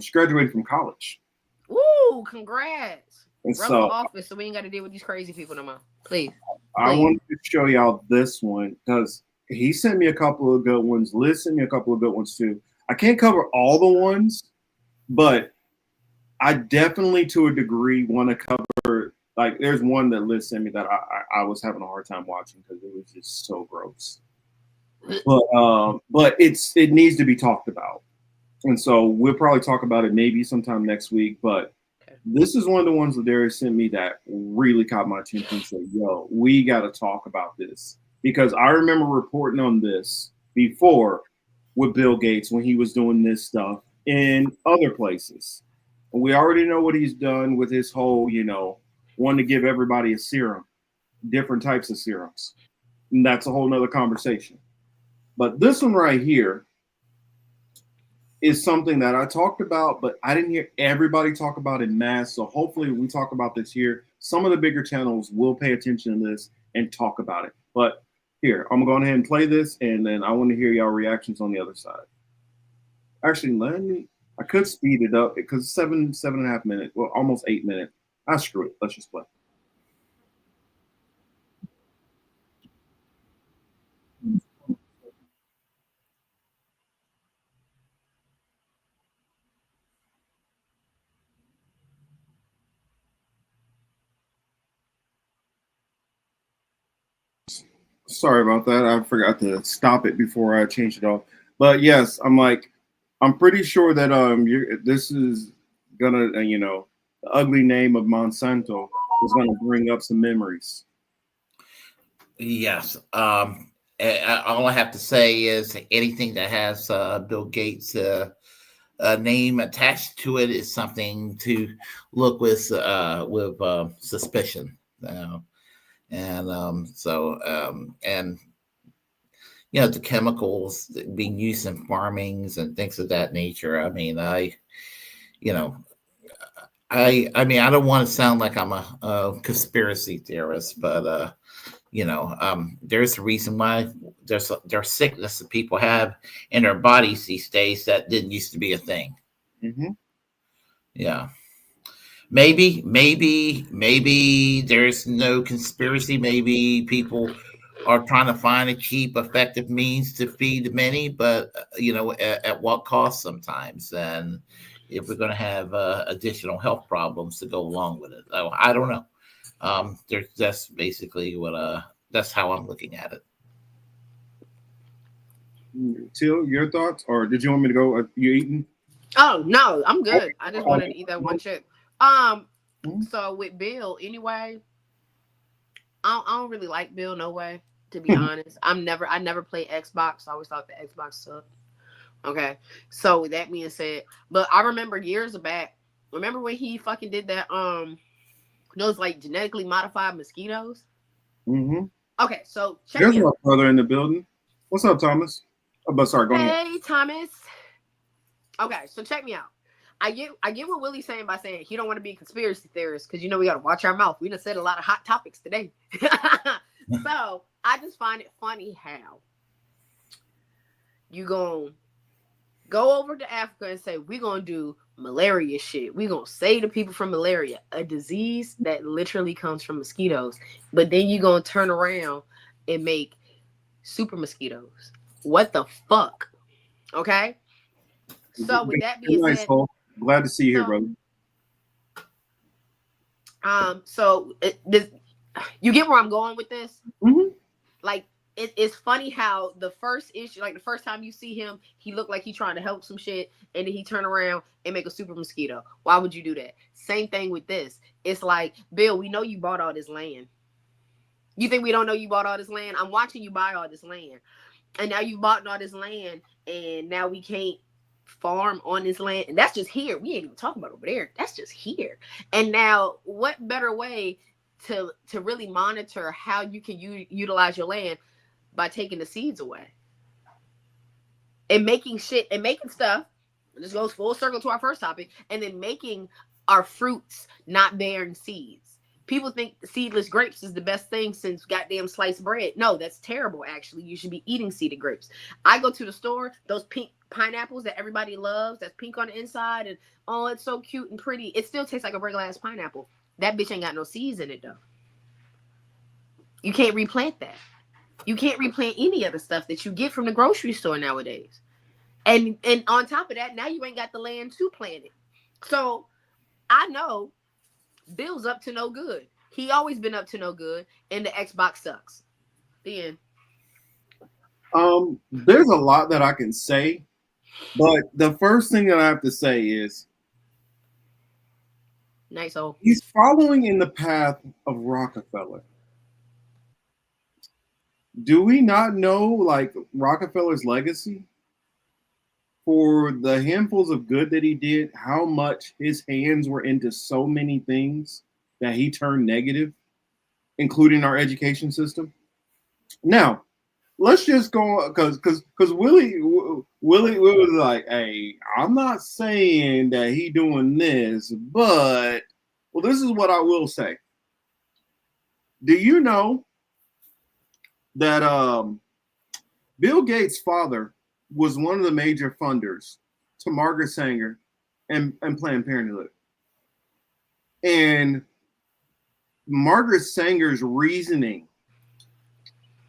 She graduated from college. Woo! Congrats. And Run so, for office so we ain't got to deal with these crazy people no more. Please. I wanted to show y'all this one because he sent me a couple of good ones. Liz sent me a couple of good ones too. I can't cover all the ones, but I definitely, to a degree, want to cover. Like, there's one that Liz sent me that I was having a hard time watching because it was just so gross. But it needs to be talked about, and so we'll probably talk about it maybe sometime next week. But this is one of the ones that Darius sent me that really caught my attention. And said, "Yo, we got to talk about this." Because I remember reporting on this before with Bill Gates when he was doing this stuff in other places. We already know what he's done with his whole, wanting to give everybody a serum, different types of serums. And that's a whole nother conversation. But this one right here is something that I talked about, but I didn't hear everybody talk about in mass. So hopefully we talk about this here. Some of the bigger channels will pay attention to this and talk about it. But here, I'm going to go ahead and play this, and then I want to hear y'all reactions on the other side. Actually, I could speed it up because it's 7.5 minutes, well, almost 8 minutes. Screw it. Let's just play. Sorry about that. I forgot to stop it before I changed it off. But yes, I'm pretty sure that this is gonna the ugly name of Monsanto is gonna bring up some memories. Yes. All I have to say is anything that has Bill Gates' name attached to it is something to look with suspicion. And the chemicals being used in farmings and things of that nature. I mean, I don't want to sound like I'm a conspiracy theorist, but there's a reason why there's sickness that people have in their bodies these days that didn't used to be a thing. Mm-hmm. Yeah. Maybe there's no conspiracy. Maybe people are trying to find a cheap, effective means to feed the many, but at what cost sometimes, and if we're going to have additional health problems to go along with it. So I don't know. That's basically that's how I'm looking at it. Till, your thoughts, or did you want me to go? You eating? Oh no, I'm good. I just wanted to eat that one chip. So with Bill, anyway, I don't really like Bill, no way. To be honest, I never played Xbox. I always thought the Xbox sucked. Okay, so with that being said, but I remember years back. Remember when he fucking did that? Those like genetically modified mosquitoes. Mm-hmm. Okay, so check there's me my out. brother in the building. What's up, Thomas? Oh, but sorry, go ahead. Hey, Thomas. Okay, so check me out. I get what Willy's saying by saying he don't want to be a conspiracy theorist because we got to watch our mouth. We done said a lot of hot topics today. So I just find it funny how you gonna go over to Africa and say we're gonna do malaria shit. We're gonna save the people from malaria, a disease that literally comes from mosquitoes. But then you gonna turn around and make super mosquitoes. What the fuck? Okay. So with that being said, glad to see you here, brother. You get where I'm going with this? Mm-hmm. Like it's funny how the first issue, like the first time you see him, he looked like he trying to help some shit, and then he turn around and make a super mosquito. Why would you do that? Same thing with this. It's like, Bill, we know you bought all this land. You think we don't know you bought all this land? I'm watching you buy all this land, and now you bought all this land, and now we can't farm on this land, and that's just here. We ain't even talking about over there. That's just here. And now, what better way to really monitor how you can utilize your land by taking the seeds away and making shit and making stuff? This goes full circle to our first topic, and then making our fruits not bearing seeds. People think seedless grapes is the best thing since goddamn sliced bread. No, that's terrible, actually. You should be eating seeded grapes. I go to the store, those pink pineapples that everybody loves, that's pink on the inside, and oh, it's so cute and pretty. It still tastes like a regular ass pineapple. That bitch ain't got no seeds in it, though. You can't replant that. You can't replant any of the stuff that you get from the grocery store nowadays. And on top of that, now you ain't got the land to plant it. So I know Bill's up to no good. He always been up to no good, and the Xbox sucks. The end. There's a lot that I can say, but the first thing that I have to say is nice old. He's following in the path of Rockefeller. Do we not know like Rockefeller's legacy? for the handfuls of good that he did, how much his hands were into so many things that he turned negative, including our education system. Now, let's just go because Willie was like, hey, I'm not saying that he doing this, but well, this is what I will say. Do you know that Bill Gates' father was one of the major funders to Margaret Sanger and Planned Parenthood? And Margaret Sanger's reasoning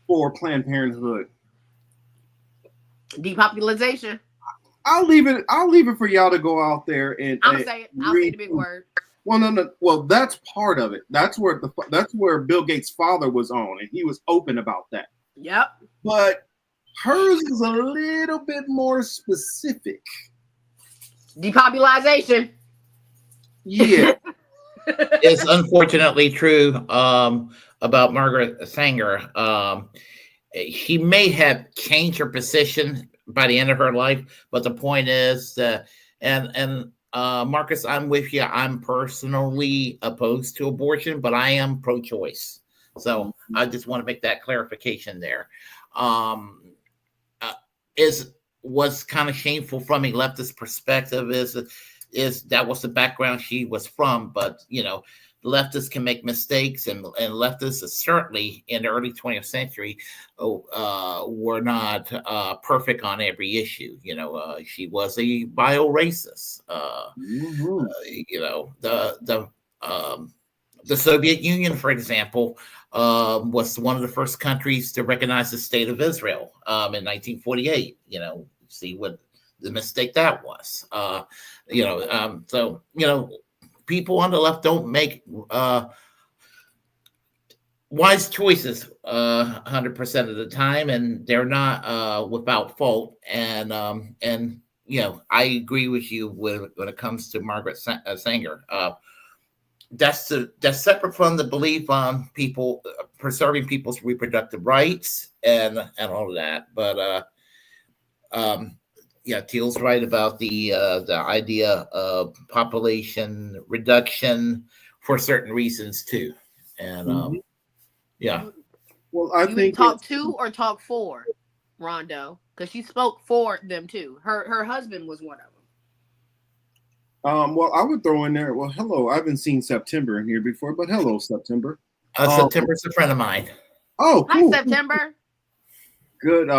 for Planned Parenthood, depopulation. I'll leave it for y'all to go out there and I'll say it. I'll say the big word. Well, no. Well, that's part of it. That's where Bill Gates' father was on, and he was open about that. Yep. But hers is a little bit more specific. Depopulation. Yeah. It's unfortunately true about Margaret Sanger. She may have changed her position by the end of her life, but the point is that, and Marcus, I'm with you. I'm personally opposed to abortion, but I am pro-choice. So I just want to make that clarification there. What's kind of shameful from a leftist perspective is that was the background she was from, but leftists can make mistakes, and leftists certainly in the early 20th century were not perfect on every issue. She was a bio-racist. The Soviet Union, for example, was one of the first countries to recognize the state of Israel in 1948. See what the mistake that was. So people on the left don't make wise choices 100% of the time, and they're not without fault. And I agree with you when it comes to Margaret Sanger. That's separate from the belief on people preserving people's reproductive rights and all of that. But Teal's right about the idea of population reduction for certain reasons too. And Well, I think talk to or talk for Rondo, because she spoke for them too. Her husband was one of them. Well, I would throw in there. Well, hello. I haven't seen September in here before, but hello, September. September's a friend of mine. Oh, cool. Hi, September. Good.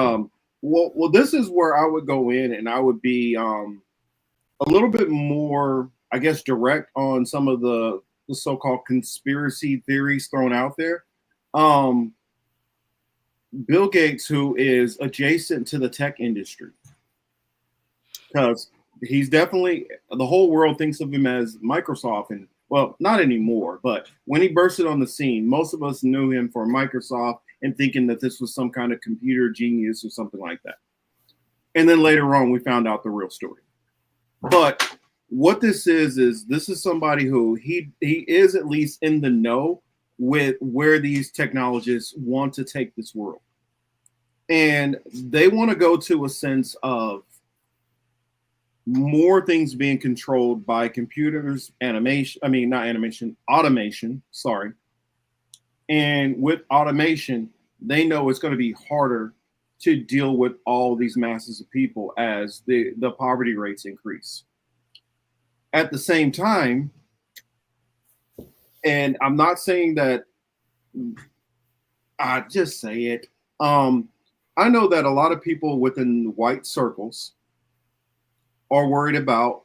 Well, this is where I would go in, and I would be a little bit more, I guess, direct on some of the so-called conspiracy theories thrown out there. Bill Gates, who is adjacent to the tech industry, because he's definitely, the whole world thinks of him as Microsoft, and well, not anymore, but when he bursted on the scene, most of us knew him for Microsoft and thinking that this was some kind of computer genius or something like that. And then later on, we found out the real story. But what this is this is somebody who he is at least in the know with where these technologists want to take this world. And they want to go to a sense of more things being controlled by computers, automation, sorry. And with automation, they know it's going to be harder to deal with all these masses of people as the poverty rates increase. At the same time, and I'm not saying that, I just say it. I know that a lot of people within white circles are worried about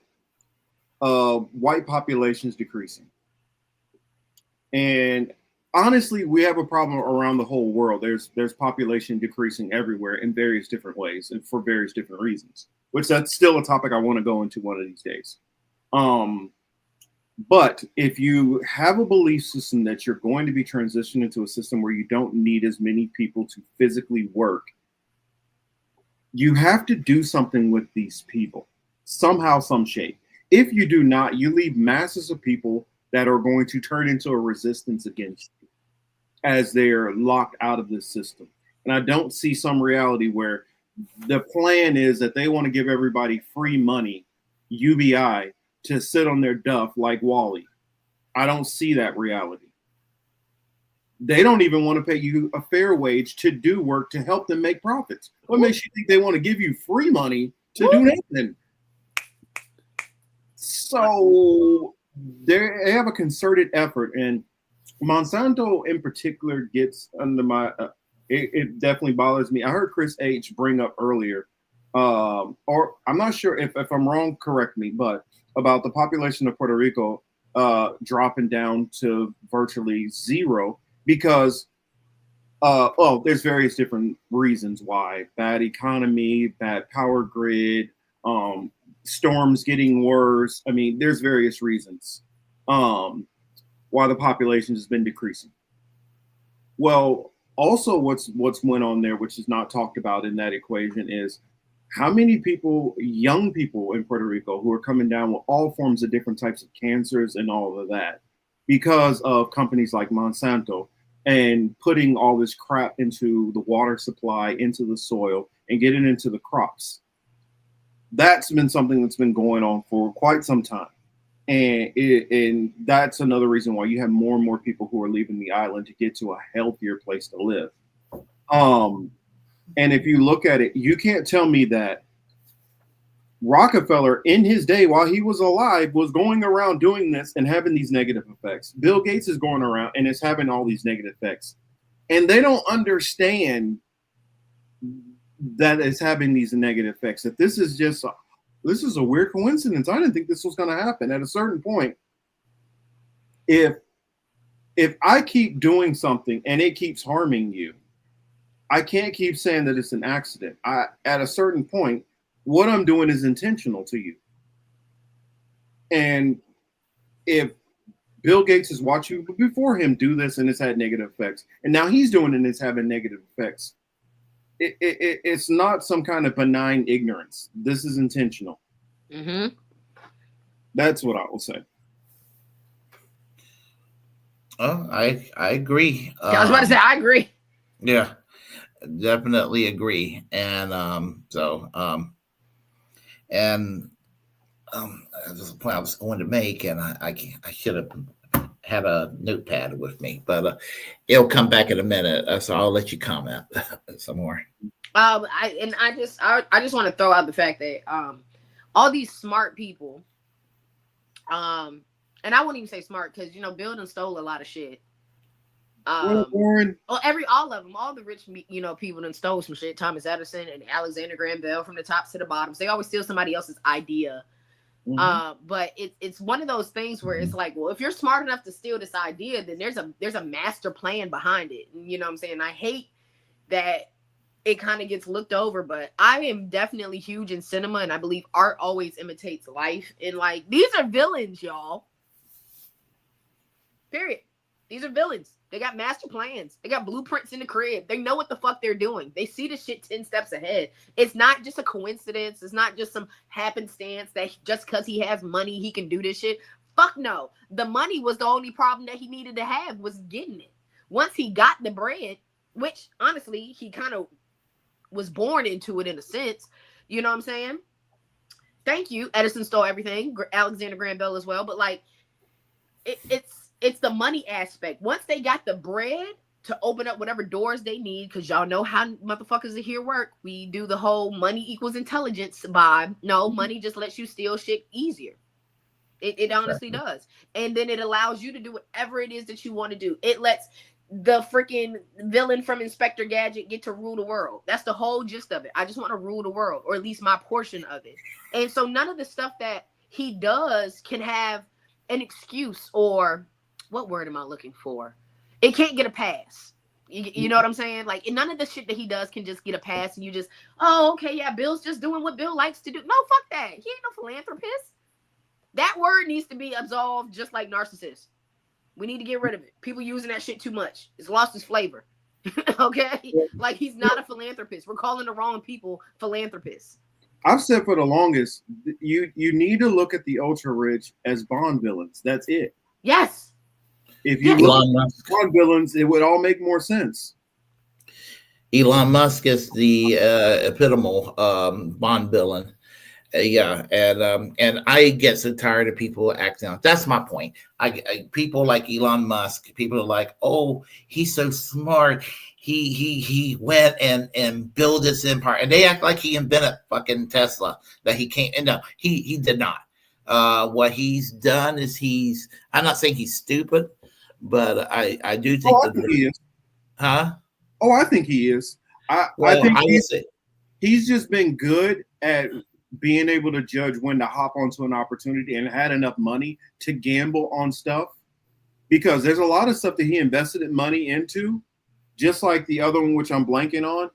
white populations decreasing. And honestly, we have a problem around the whole world. There's population decreasing everywhere in various different ways and for various different reasons, which that's still a topic I want to go into one of these days. But if you have a belief system that you're going to be transitioned into a system where you don't need as many people to physically work, you have to do something with these people somehow, some shape. If you do not, you leave masses of people that are going to turn into a resistance against you as they're locked out of this system. And I don't see some reality where the plan is that they want to give everybody free money, UBI, to sit on their duff like Wally. I don't see that reality. They don't even want to pay you a fair wage to do work to help them make profits. What makes you think they want to give you free money to do nothing? So they have a concerted effort, and Monsanto in particular gets under my it definitely bothers me. I heard Chris H bring up earlier, or I'm not sure if I'm wrong, correct me, but about the population of Puerto Rico dropping down to virtually zero because there's various different reasons why. Bad economy, bad power grid, storms getting worse. I mean, there's various reasons why the population has been decreasing. Well, also what's went on there, which is not talked about in that equation, is how many people, young people in Puerto Rico, who are coming down with all forms of different types of cancers and all of that because of companies like Monsanto and putting all this crap into the water supply, into the soil, and getting into the crops. That's been something that's been going on for quite some time. And that's another reason why you have more and more people who are leaving the island to get to a healthier place to live. And if you look at it, you can't tell me that Rockefeller in his day, while he was alive, was going around doing this and having these negative effects. Bill Gates is going around and is having all these negative effects. And they don't understand that it's having these negative effects, that this is just this is a weird coincidence. I didn't think this was going to happen. At a certain point, if I keep doing something and it keeps harming you, I can't keep saying that it's an accident. At a certain point, what I'm doing is intentional to you. And if Bill Gates has watched you before him do this and it's had negative effects, and now he's doing it and it's having negative effects, it's not some kind of benign ignorance. This is intentional. Mm-hmm. That's what I will say. Oh, I agree. I was about to say I agree. Yeah, definitely agree. And this is a point I was going to make, and I should have had a notepad with me, but it'll come back in a minute. So I'll let you comment some more. I just want to throw out the fact that all these smart people, and I wouldn't even say smart because Bill done stole a lot of shit. Warren. All of them, all the rich people done stole some shit. Thomas Edison and Alexander Graham Bell, from the tops to the bottoms. They always steal somebody else's idea. Mm-hmm. But it's one of those things where it's like, well, if you're smart enough to steal this idea, then there's a master plan behind it. You know what I'm saying? I hate that it kind of gets looked over, but I am definitely huge in cinema, and I believe art always imitates life. And like, these are villains, y'all. Period. These are villains. They got master plans. They got blueprints in the crib. They know what the fuck they're doing. They see the shit 10 steps ahead. It's not just a coincidence. It's not just some happenstance that just because he has money, he can do this shit. Fuck no. The money was the only problem that he needed to have, was getting it. Once he got the bread, which honestly, he kind of was born into it in a sense. You know what I'm saying? Thank you. Edison stole everything. Alexander Graham Bell as well. But like, it's the money aspect. Once they got the bread to open up whatever doors they need, because y'all know how motherfuckers are here work. We do the whole money equals intelligence vibe. No, money just lets you steal shit easier. It honestly does. And then it allows you to do whatever it is that you want to do. It lets the freaking villain from Inspector Gadget get to rule the world. That's the whole gist of it. I just want to rule the world, or at least my portion of it. And so none of the stuff that he does can have an excuse, or what word am I looking for? It can't get a pass. You know what I'm saying? Like, none of the shit that he does can just get a pass, and you just, oh, okay, yeah, Bill's just doing what Bill likes to do. No, fuck that. He ain't no philanthropist. That word needs to be absolved, just like narcissist. We need to get rid of it. People using that shit too much. It's lost its flavor. Okay? Like, he's not a philanthropist. We're calling the wrong people philanthropists. I've said for the longest, you need to look at the ultra rich as Bond villains. That's it. Yes. If you look at Bond villains, it would all make more sense. Elon Musk is the epitomal Bond villain. Yeah, and I get so tired of people acting out. That's my point. People like Elon Musk, people are like, oh, he's so smart. He went and built this empire, and they act like he invented fucking Tesla. That he can't. And no, he did not. What he's done is I'm not saying he's stupid, but I do think I think he is. Huh? Oh, I think he is. I think he's just been good at being able to judge when to hop onto an opportunity and had enough money to gamble on stuff, because there's a lot of stuff that he invested money into, just like the other one, which I'm blanking on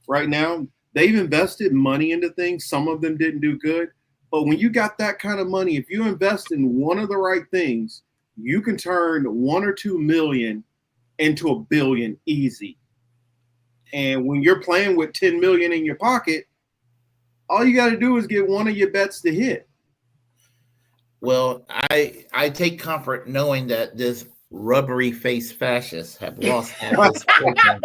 right now. They've invested money into things. Some of them didn't do good. But when you got that kind of money, if you invest in one of the right things, you can turn 1 or 2 million into $1 billion easy. And when you're playing with 10 million in your pocket, all you got to do is get one of your bets to hit. Well, I take comfort knowing that this rubbery faced fascists have lost half his fortune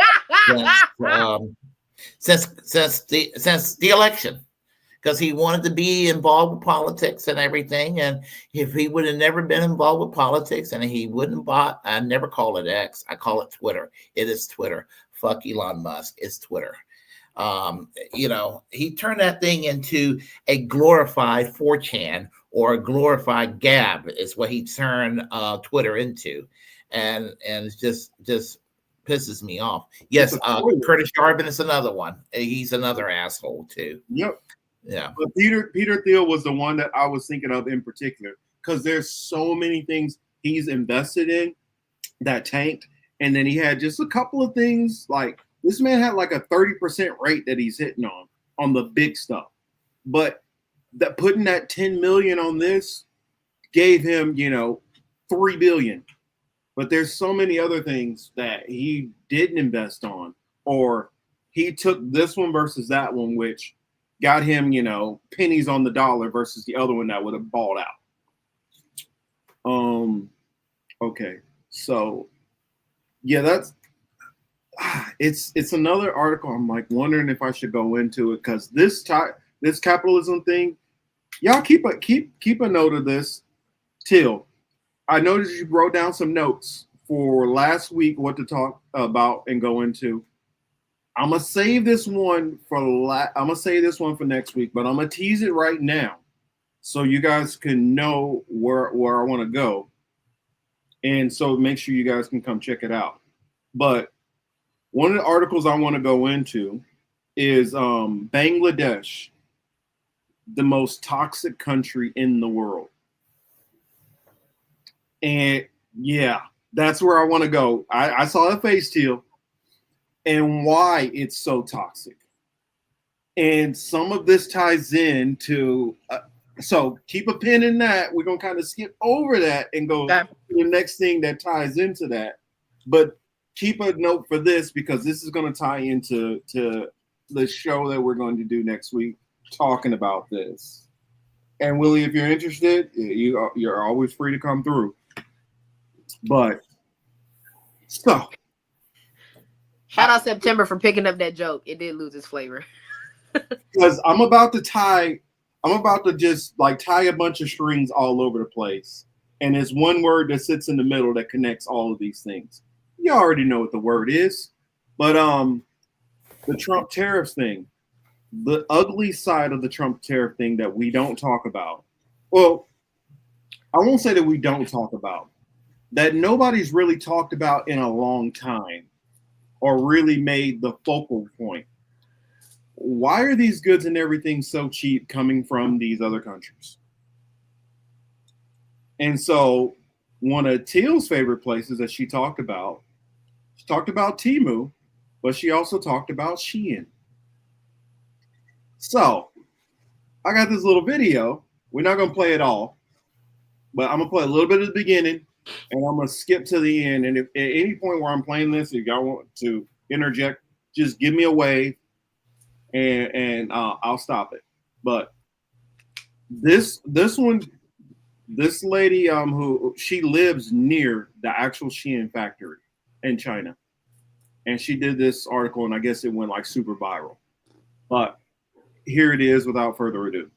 since the election, because he wanted to be involved with politics and everything. And if he would have never been involved with politics, and he wouldn't bought, I never call it X, I call it Twitter. It is Twitter. Fuck Elon Musk. It's Twitter. He turned that thing into a glorified 4chan or a glorified Gab is what he turned Twitter into. And it just pisses me off. Yes, Curtis Yarvin is another one. He's another asshole too. Yep. Yeah. But Peter Thiel was the one that I was thinking of in particular, because there's so many things he's invested in that tanked. And then he had just a couple of things, like this man had like a 30% rate that he's hitting on the big stuff. But that putting that 10 million on this gave him, 3 billion. But there's so many other things that he didn't invest on, or he took this one versus that one, which got him, pennies on the dollar versus the other one that would have balled out. Okay. So yeah, that's it's another article. I'm like wondering if I should go into it, because this capitalism thing, y'all keep a note of this. Till, I noticed you wrote down some notes for last week, what to talk about and go into. I'm gonna save this one for next week, but I'm gonna tease it right now so you guys can know where I want to go, and so make sure you guys can come check it out. But one of the articles I want to go into is Bangladesh, the most toxic country in the world. And yeah, that's where I want to go. I saw a face, Teal, and why it's so toxic. And some of this ties into, so keep a pin in that. We're going to kind of skip over that and go to the next thing that ties into that. But keep a note for this, because this is going to tie into the show that we're going to do next week, talking about this. And Willie, if you're interested, you're always free to come through. But so, shout out September for picking up that joke. It did lose its flavor. Because I'm about to just like tie a bunch of strings all over the place, and there's one word that sits in the middle that connects all of these things. You already know what the word is, but the Trump tariffs thing, the ugly side of the Trump tariff thing that we don't talk about. Well, I won't say that we don't talk about, that nobody's really talked about in a long time or really made the focal point. Why are these goods and everything so cheap coming from these other countries? And so one of Teal's favorite places that she talked about Temu, but she also talked about Shein. So I got this little video. We're not going to play it all, but I'm going to play a little bit at the beginning, and I'm going to skip to the end. And if at any point where I'm playing this, if y'all want to interject, just give me a wave, and I'll stop it. But this lady, who she lives near the actual Shein factory in China, and she did this article, and I guess it went like super viral. But here it is without further ado.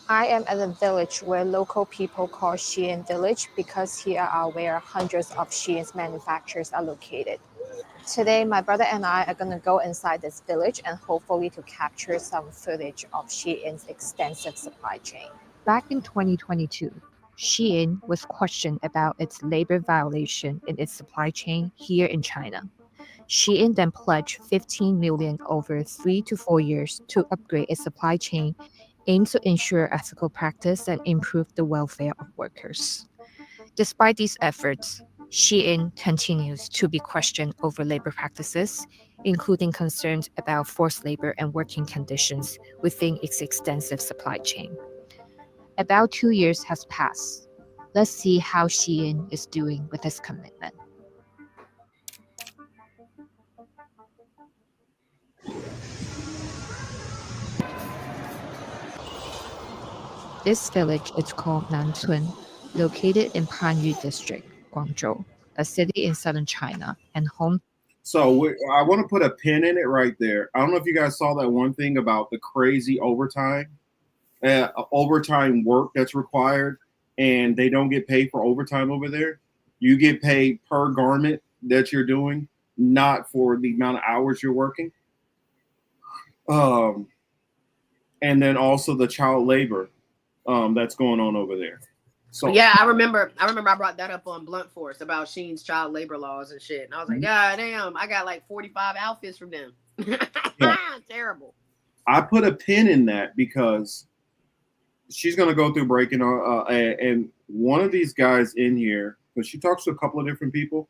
I am at a village where local people call Shein Village because here are where hundreds of Shein's manufacturers are located. Today, my brother and I are going to go inside this village and hopefully to capture some footage of Shein's extensive supply chain. Back in 2022, Shein was questioned about its labor violation in its supply chain here in China. Shein then pledged $15 million over 3 to 4 years to upgrade its supply chain, aimed to ensure ethical practice and improve the welfare of workers. Despite these efforts, Shein continues to be questioned over labor practices, including concerns about forced labor and working conditions within its extensive supply chain. About 2 years has passed. Let's see how Shein is doing with its commitment. This village is called Nancun, located in Panyu District, Guangzhou, a city in southern China and home. So I want to put a pin in it right there. I don't know if you guys saw that one thing about the crazy overtime work that's required, and they don't get paid for overtime over there. You get paid per garment that you're doing, not for the amount of hours you're working. And then also the child labor that's going on over there. So yeah, I remember I brought that up on Blunt Force about Shein's child labor laws and shit. And I was like, God damn, I got like 45 outfits from them. Yeah. Terrible. I put a pin in that because she's going to go through breaking and one of these guys in here, because she talks to a couple of different people.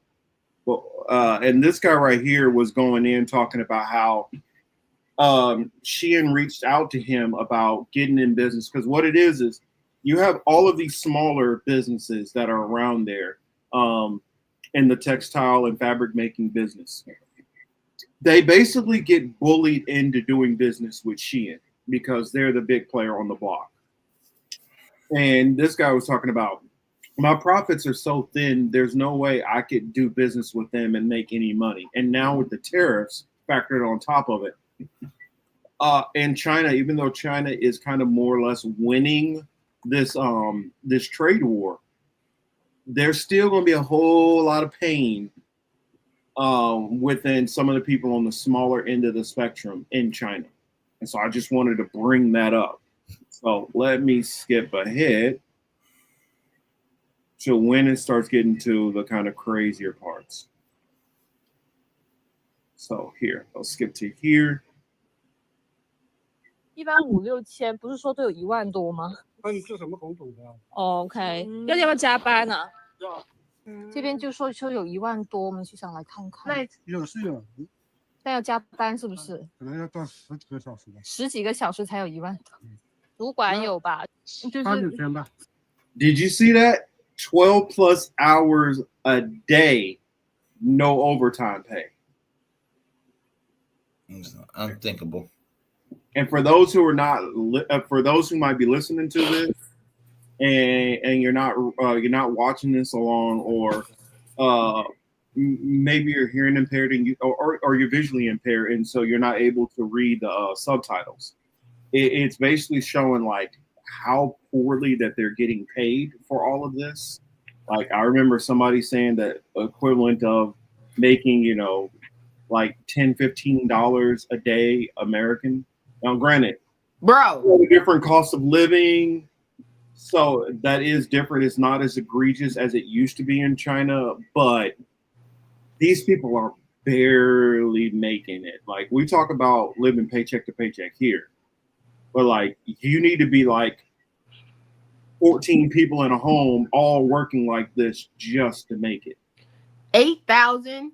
Well, and this guy right here was going in talking about how Shein reached out to him about getting in business, because what it is you have all of these smaller businesses that are around there in the textile and fabric making business. They basically get bullied into doing business with Shein because they're the big player on the block. And this guy was talking about, my profits are so thin, there's no way I could do business with them and make any money. And now with the tariffs factored on top of it, and China, even though China is kind of more or less winning this trade war, there's still going to be a whole lot of pain within some of the people on the smaller end of the spectrum in China. And so I just wanted to bring that up. So let me skip ahead to when it starts getting to the kind of crazier parts. So here, I'll skip to here. 一般5、6千，不是说都有1万多吗？看你是什么工种的。OK，要不要加班呢？要。这边就说有1万多，我们就想来看看。那有是有。但要加班是不是？可能要干10几个小时吧。10几个小时才有1万多。主管有吧？就是8、9天吧。Did you see that? 12 plus hours a day, no overtime pay. It's unthinkable. And for those who are not, for those who might be listening to this, and you're not watching this along, or maybe you're hearing impaired and or you're visually impaired, and so you're not able to read the subtitles. It's basically showing like how poorly that they're getting paid for all of this. Like I remember somebody saying that equivalent of making, like $10, $15 a day American. Now, granted, bro, different cost of living, so that is different. It's not as egregious as it used to be in China, but these people are barely making it. Like we talk about living paycheck to paycheck here, but like you need to be like 14 people in a home all working like this just to make it. 8,000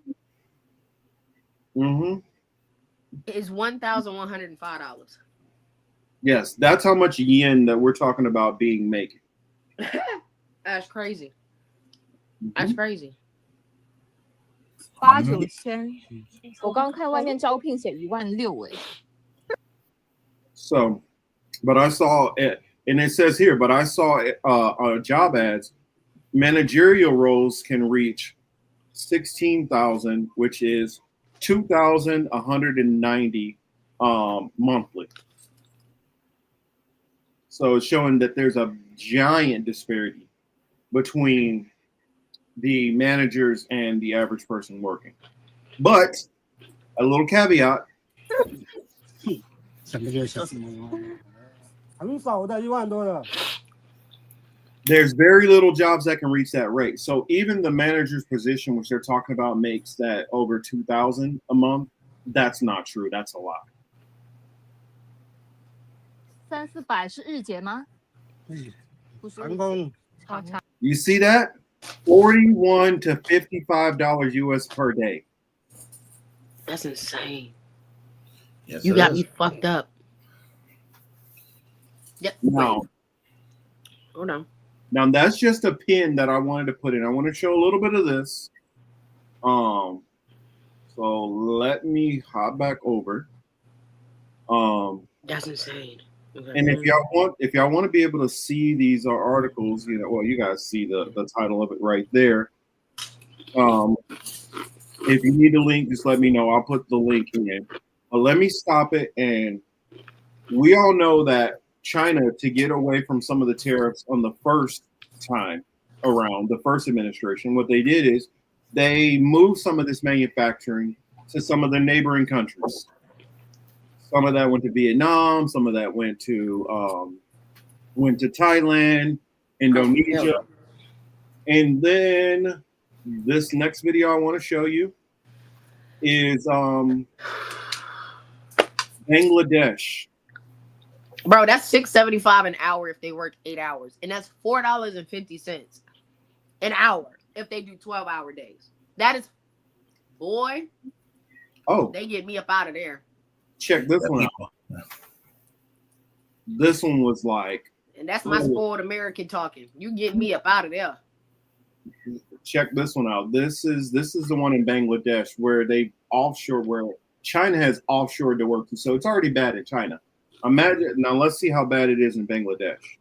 is $1,105. Yes, that's how much yen that we're talking about being making. That's crazy. That's crazy. 8、9千，我刚看外面招聘写16000哎。So, but I saw it, and it says here, but I saw job ads managerial roles can reach 16,000, which is 2,190 monthly. So it's showing that there's a giant disparity between the managers and the average person working. But a little caveat. There's very little jobs that can reach that rate. So even the manager's position, which they're talking about, makes that over 2,000 a month. That's not true. That's a lie. 300-400是日结吗？不是日结。You see that? $41 to $55 US per day. That's insane. Yes, You it got is. me fucked up. Yep. Now, Hold on. now that's just a pin that I wanted to put in. I want to show a little bit of this. So let me hop back over. That's insane. Okay. And if y'all want to be able to see these articles, you know, well, you guys see the title of it right there. If you need a link, just let me know. I'll put the link in. But let me stop it. And we all know that China, to get away from some of the tariffs on the first time around, the first administration, what they did is they moved some of this manufacturing to some of the neighboring countries. Some of that went to Vietnam. Some of that went to Thailand, Indonesia. And then this next video I want to show you is Bangladesh. Bro, that's $6.75 an hour if they work 8 hours, and that's $4.50 an hour if they do 12-hour days. That is, boy. Oh, they get me up out of there. Check this one out. This one was like, and that's my spoiled American talking. You get me up out of there. Check this one out. This is the one in Bangladesh where they offshore, where China has offshored the work. So it's already bad in China. Imagine now. Let's see how bad it is in Bangladesh.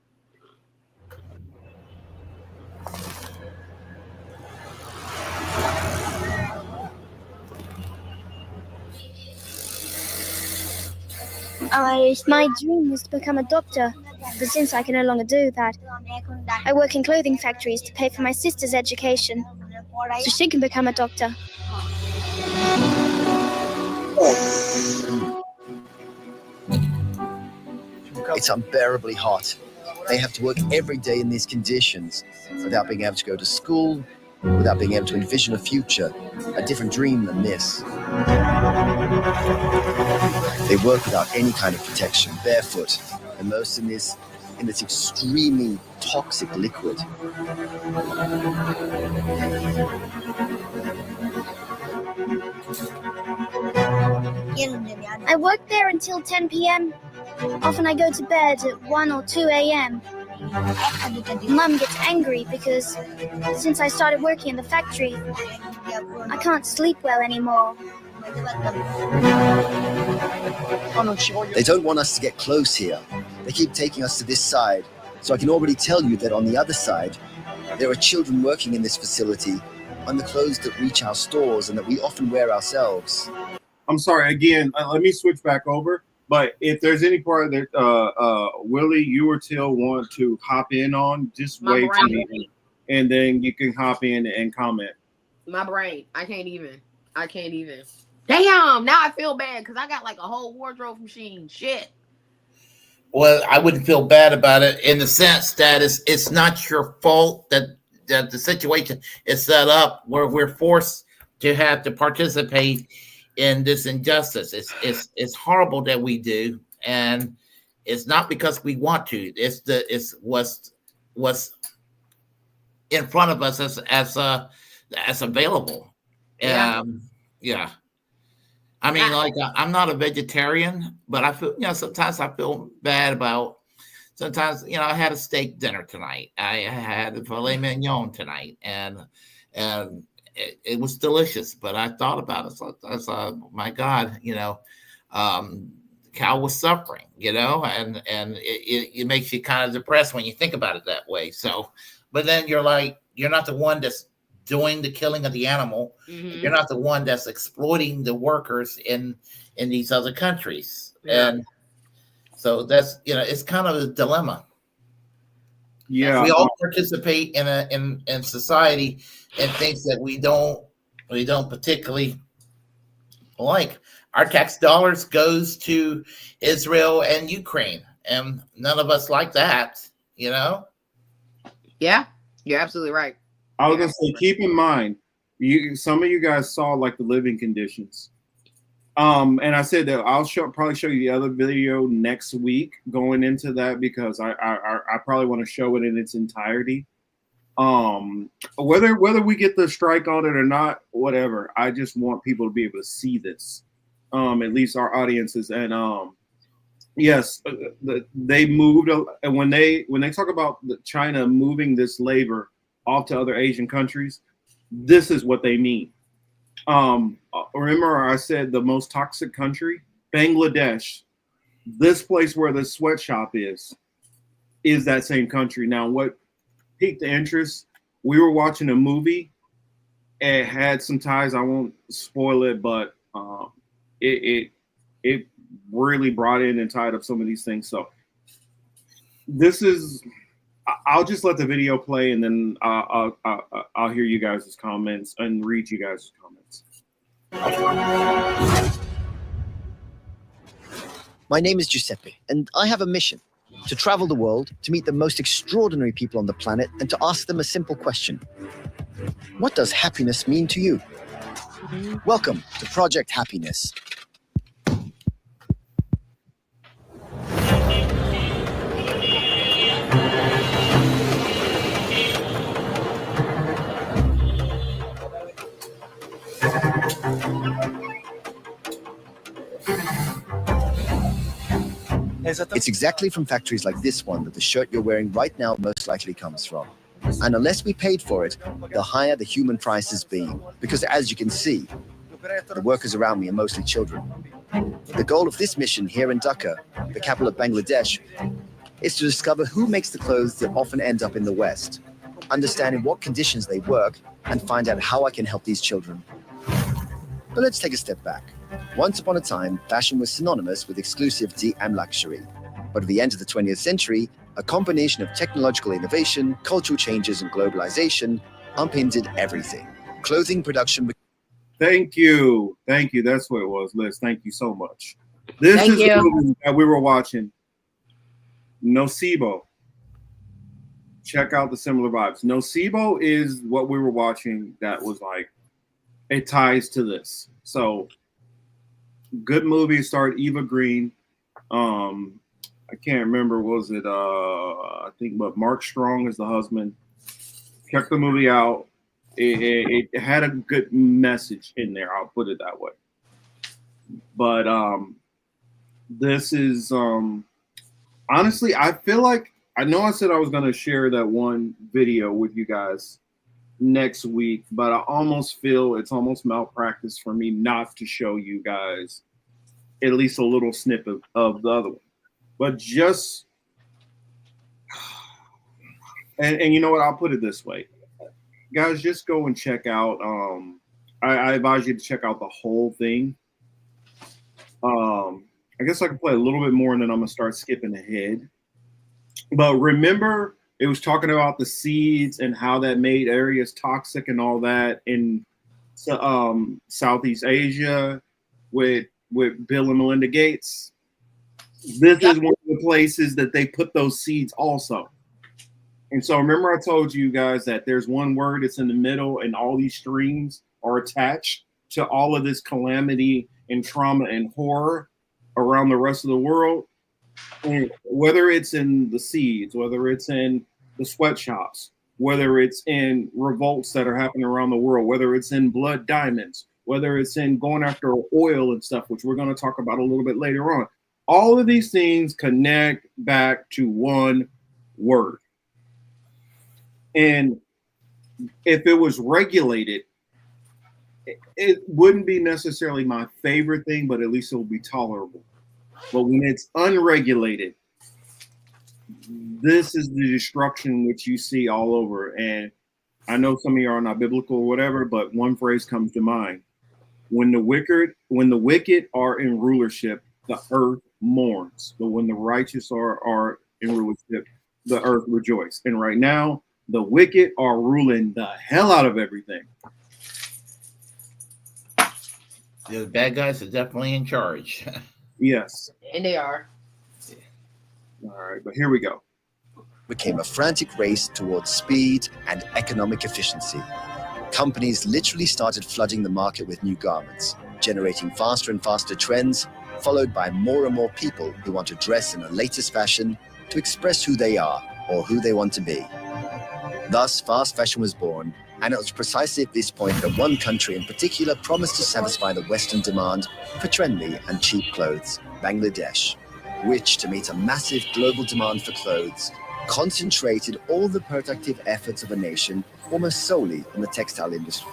My dream was to become a doctor, but since I can no longer do that, I work in clothing factories to pay for my sister's education, so she can become a doctor. It's unbearably hot. They have to work every day in these conditions without being able to go to school, without being able to envision a future, a different dream than this. They work without any kind of protection, barefoot, immersed in this extremely toxic liquid. I work there until 10 p.m. Often I go to bed at 1 or 2 a.m. Mum gets angry because since I started working in the factory, I can't sleep well anymore. They don't want us to get close here. They keep taking us to this side. So I can already tell you that on the other side, there are children working in this facility on the clothes that reach our stores and that we often wear ourselves. I'm sorry, again, let me switch back over. But if there's any part that Willie, you or Till want to hop in on, just wave to me, and then you can hop in and comment. My brain, I can't even. Damn, now I feel bad because I got like a whole wardrobe from Shein. Shit. Well, I wouldn't feel bad about it in the sense that it's not your fault that the situation is set up where we're forced to have to participate in this injustice. It's horrible that we do, and it's not because we want to. It's what's in front of us as available. Yeah. Yeah. I mean, like I'm not a vegetarian, but I feel, sometimes I feel bad about. Sometimes, I had a steak dinner tonight. I had a filet mignon tonight, and it was delicious. But I thought about it. So I thought, my God, cow was suffering, and it makes you kind of depressed when you think about it that way. So but then you're not the one that's doing the killing of the animal. Mm-hmm. You're not the one that's exploiting the workers in these other countries. Yeah. And so that's, it's kind of a dilemma. Yeah, we all participate in society in things that we don't particularly like. Our tax dollars goes to Israel and Ukraine, and none of us like that, Yeah, you're absolutely right. I was gonna say, keep in mind, some of you guys saw like the living conditions. And I said that I'll probably show you the other video next week going into that, because I probably want to show it in its entirety. Whether we get the strike on it or not, whatever. I just want people to be able to see this, at least our audiences. And yes, they moved, and when they talk about China moving this labor off to other Asian countries, this is what they mean. Remember I said the most toxic country, Bangladesh. This place where the sweatshop is that same country. Now, what piqued the interest? We were watching a movie. It had some ties. I won't spoil it, but it really brought in and tied up some of these things. So this is. I'll just let the video play, and then I'll hear you guys' comments and read you guys' comments. My name is Giuseppe, and I have a mission: to travel the world, to meet the most extraordinary people on the planet, and to ask them a simple question. What does happiness mean to you? Welcome to Project Happiness. It's exactly from factories like this one that the shirt you're wearing right now most likely comes from. And unless we paid for it, the higher the human price has been. Because as you can see, the workers around me are mostly children. The goal of this mission here in Dhaka, the capital of Bangladesh, is to discover who makes the clothes that often end up in the West, understand in what conditions they work, and find out how I can help these children. But let's take a step back. Once upon a time, fashion was synonymous with exclusivity and luxury. But at the end of the 20th century, a combination of technological innovation, cultural changes, and globalization upended everything. Clothing production. Thank you. That's what it was, Liz. Thank you so much. This is the movie that we were watching. Nocebo. Check out the similar vibes. Nocebo is what we were watching that was like, it ties to this. So good movie. Starred Eva Green. I can't remember, was it I think, but Mark Strong is the husband. Check the movie out. It had a good message in there, I'll put it that way. But this is honestly, I feel like, I know I said I was going to share that one video with you guys next week, but I almost feel it's almost malpractice for me not to show you guys at least a little snippet of the other one. But just, and you know what, I'll put it this way. Guys, just go and check out, I advise you to check out the whole thing. I guess I can play a little bit more and then I'm gonna start skipping ahead. But remember, it was talking about the seeds and how that made areas toxic and all that in Southeast Asia with Bill and Melinda Gates. This is one of the places that they put those seeds also. And so remember I told you guys that there's one word that's in the middle and all these streams are attached to all of this calamity and trauma and horror around the rest of the world. And whether it's in the seeds, whether it's in the sweatshops, whether it's in revolts that are happening around the world, whether it's in blood diamonds, whether it's in going after oil and stuff, which we're going to talk about a little bit later on. All of these things connect back to one word. And if it was regulated, it wouldn't be necessarily my favorite thing, but at least it will be tolerable. But when it's unregulated, this is the destruction which you see all over. And I know some of you are not biblical or whatever, but one phrase comes to mind. When the wicked are in rulership, the earth mourns. But when the righteous are in rulership, the earth rejoices. And right now, the wicked are ruling the hell out of everything. The bad guys are definitely in charge. Yes. And they are. All right, but here we go. Became a frantic race towards speed and economic efficiency. Companies literally started flooding the market with new garments, generating faster and faster trends, followed by more and more people who want to dress in the latest fashion to express who they are or who they want to be. Thus, fast fashion was born, and it was precisely at this point that one country in particular promised to satisfy the Western demand for trendy and cheap clothes, Bangladesh, which, to meet a massive global demand for clothes, concentrated all the productive efforts of a nation almost solely on the textile industry,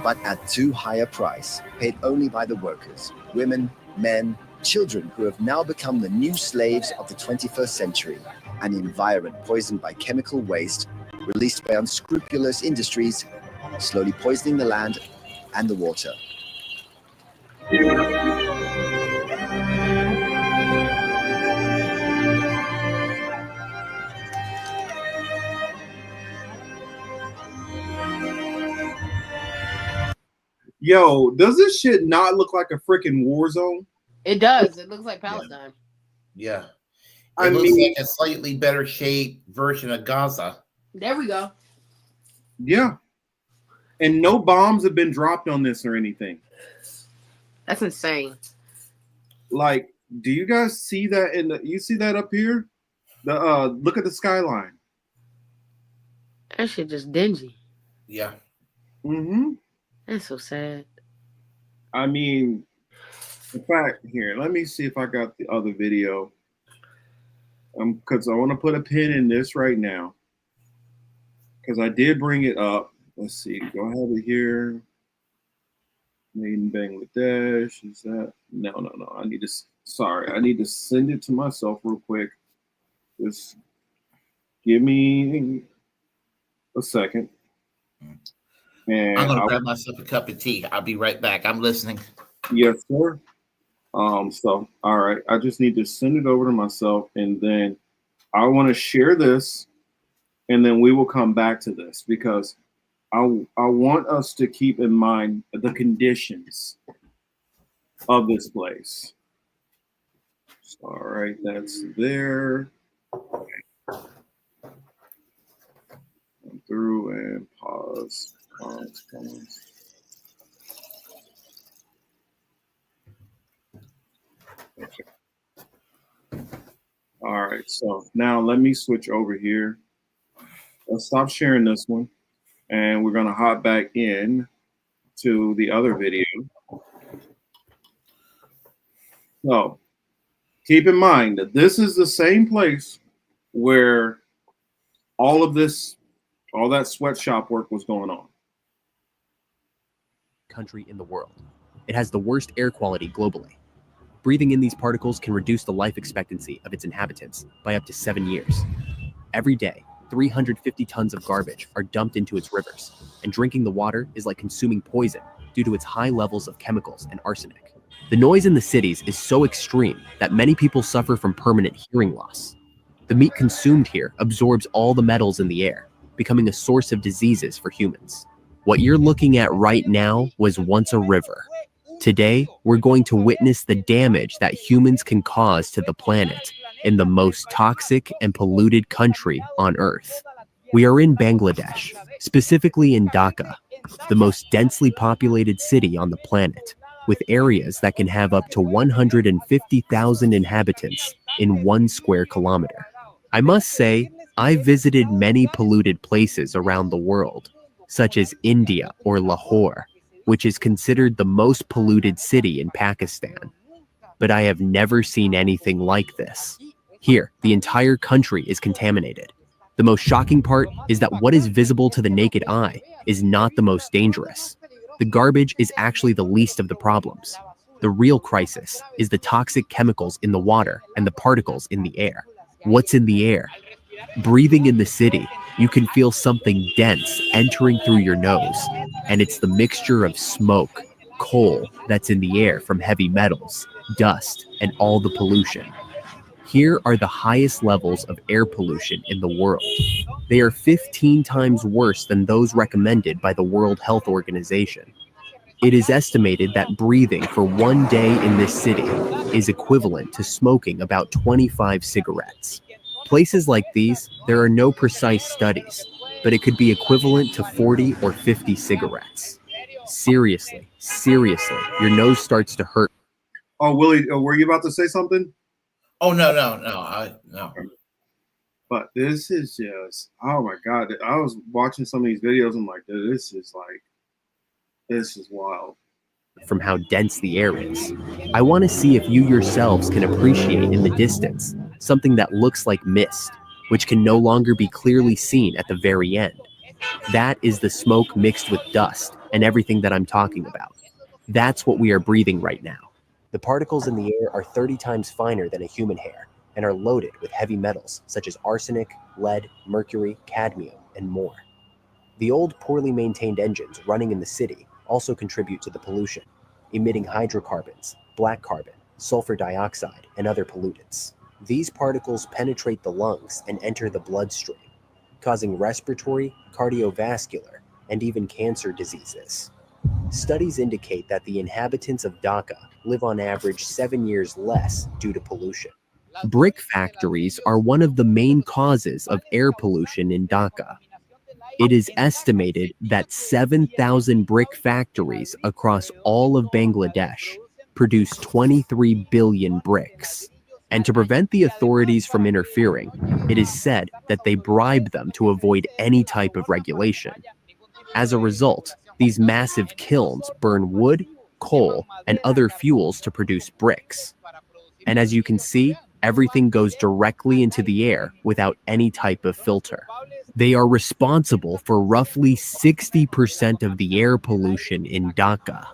but at too high a price, paid only by the workers, women, men, children who have now become the new slaves of the 21st century, an environment poisoned by chemical waste released by unscrupulous industries, slowly poisoning the land and the water. Yo, does this shit not look like a freaking war zone? It does. It looks like Palestine. Yeah. I It looks mean- like a slightly better shaped version of Gaza. There we go. Yeah. And no bombs have been dropped on this or anything. That's insane. Like, do you guys see that you see that up here? Look at the skyline. That shit just dingy. Yeah. Mm-hmm. That's so sad. I mean, in fact, here, let me see if I got the other video. Because I want to put a pin in this right now. Because I did bring it up. Let's see. Do I have it here? Made in Bangladesh. Is that? No. I need to send it to myself real quick. Just give me a second. And I'm gonna grab myself a cup of tea. I'll be right back. I'm listening. Yes, sir. So all right. I just need to send it over to myself, and then I want to share this, and then we will come back to this because I want us to keep in mind the conditions of this place. So, all right, that's there. Okay. Come through and pause. Okay. All right, so now let me switch over here. Let's stop sharing this one, and we're gonna hop back in to the other video. So keep in mind that this is the same place where all that sweatshop work was going on. Country in the world. It has the worst air quality globally. Breathing in these particles can reduce the life expectancy of its inhabitants by up to 7 years. Every day, 350 tons of garbage are dumped into its rivers, and drinking the water is like consuming poison due to its high levels of chemicals and arsenic. The noise in the cities is so extreme that many people suffer from permanent hearing loss. The meat consumed here absorbs all the metals in the air, becoming a source of diseases for humans. What you're looking at right now was once a river. Today, we're going to witness the damage that humans can cause to the planet in the most toxic and polluted country on Earth. We are in Bangladesh, specifically in Dhaka, the most densely populated city on the planet, with areas that can have up to 150,000 inhabitants in 1 square kilometer. I must say, I visited many polluted places around the world, such as India or Lahore, which is considered the most polluted city in Pakistan. But I have never seen anything like this. Here, the entire country is contaminated. The most shocking part is that what is visible to the naked eye is not the most dangerous. The garbage is actually the least of the problems. The real crisis is the toxic chemicals in the water and the particles in the air. What's in the air? Breathing in the city, you can feel something dense entering through your nose, and it's the mixture of smoke, coal that's in the air from heavy metals, dust, and all the pollution. Here are the highest levels of air pollution in the world. They are 15 times worse than those recommended by the World Health Organization. It is estimated that breathing for one day in this city is equivalent to smoking about 25 cigarettes. Places like these, there are no precise studies, but it could be equivalent to 40 or 50 cigarettes. Seriously, your nose starts to hurt. Oh, Willie, were you about to say something? Oh, no. But this is just, oh my God. I was watching some of these videos. I'm like, this is wild. From how dense the air is. I want to see if you yourselves can appreciate in the distance something that looks like mist, which can no longer be clearly seen at the very end. That is the smoke mixed with dust and everything that I'm talking about. That's what we are breathing right now. The particles in the air are 30 times finer than a human hair and are loaded with heavy metals such as arsenic, lead, mercury, cadmium, and more. The old, poorly maintained engines running in the city also contribute to the pollution, emitting hydrocarbons, black carbon, sulfur dioxide, and other pollutants. These particles penetrate the lungs and enter the bloodstream, causing respiratory, cardiovascular, and even cancer diseases. Studies indicate that the inhabitants of Dhaka live on average 7 years less due to pollution. Brick factories are one of the main causes of air pollution in Dhaka. It is estimated that 7,000 brick factories across all of Bangladesh produce 23 billion bricks. And to prevent the authorities from interfering, it is said that they bribe them to avoid any type of regulation. As a result, these massive kilns burn wood, coal, and other fuels to produce bricks. And as you can see, everything goes directly into the air without any type of filter. They are responsible for roughly 60% of the air pollution in Dhaka.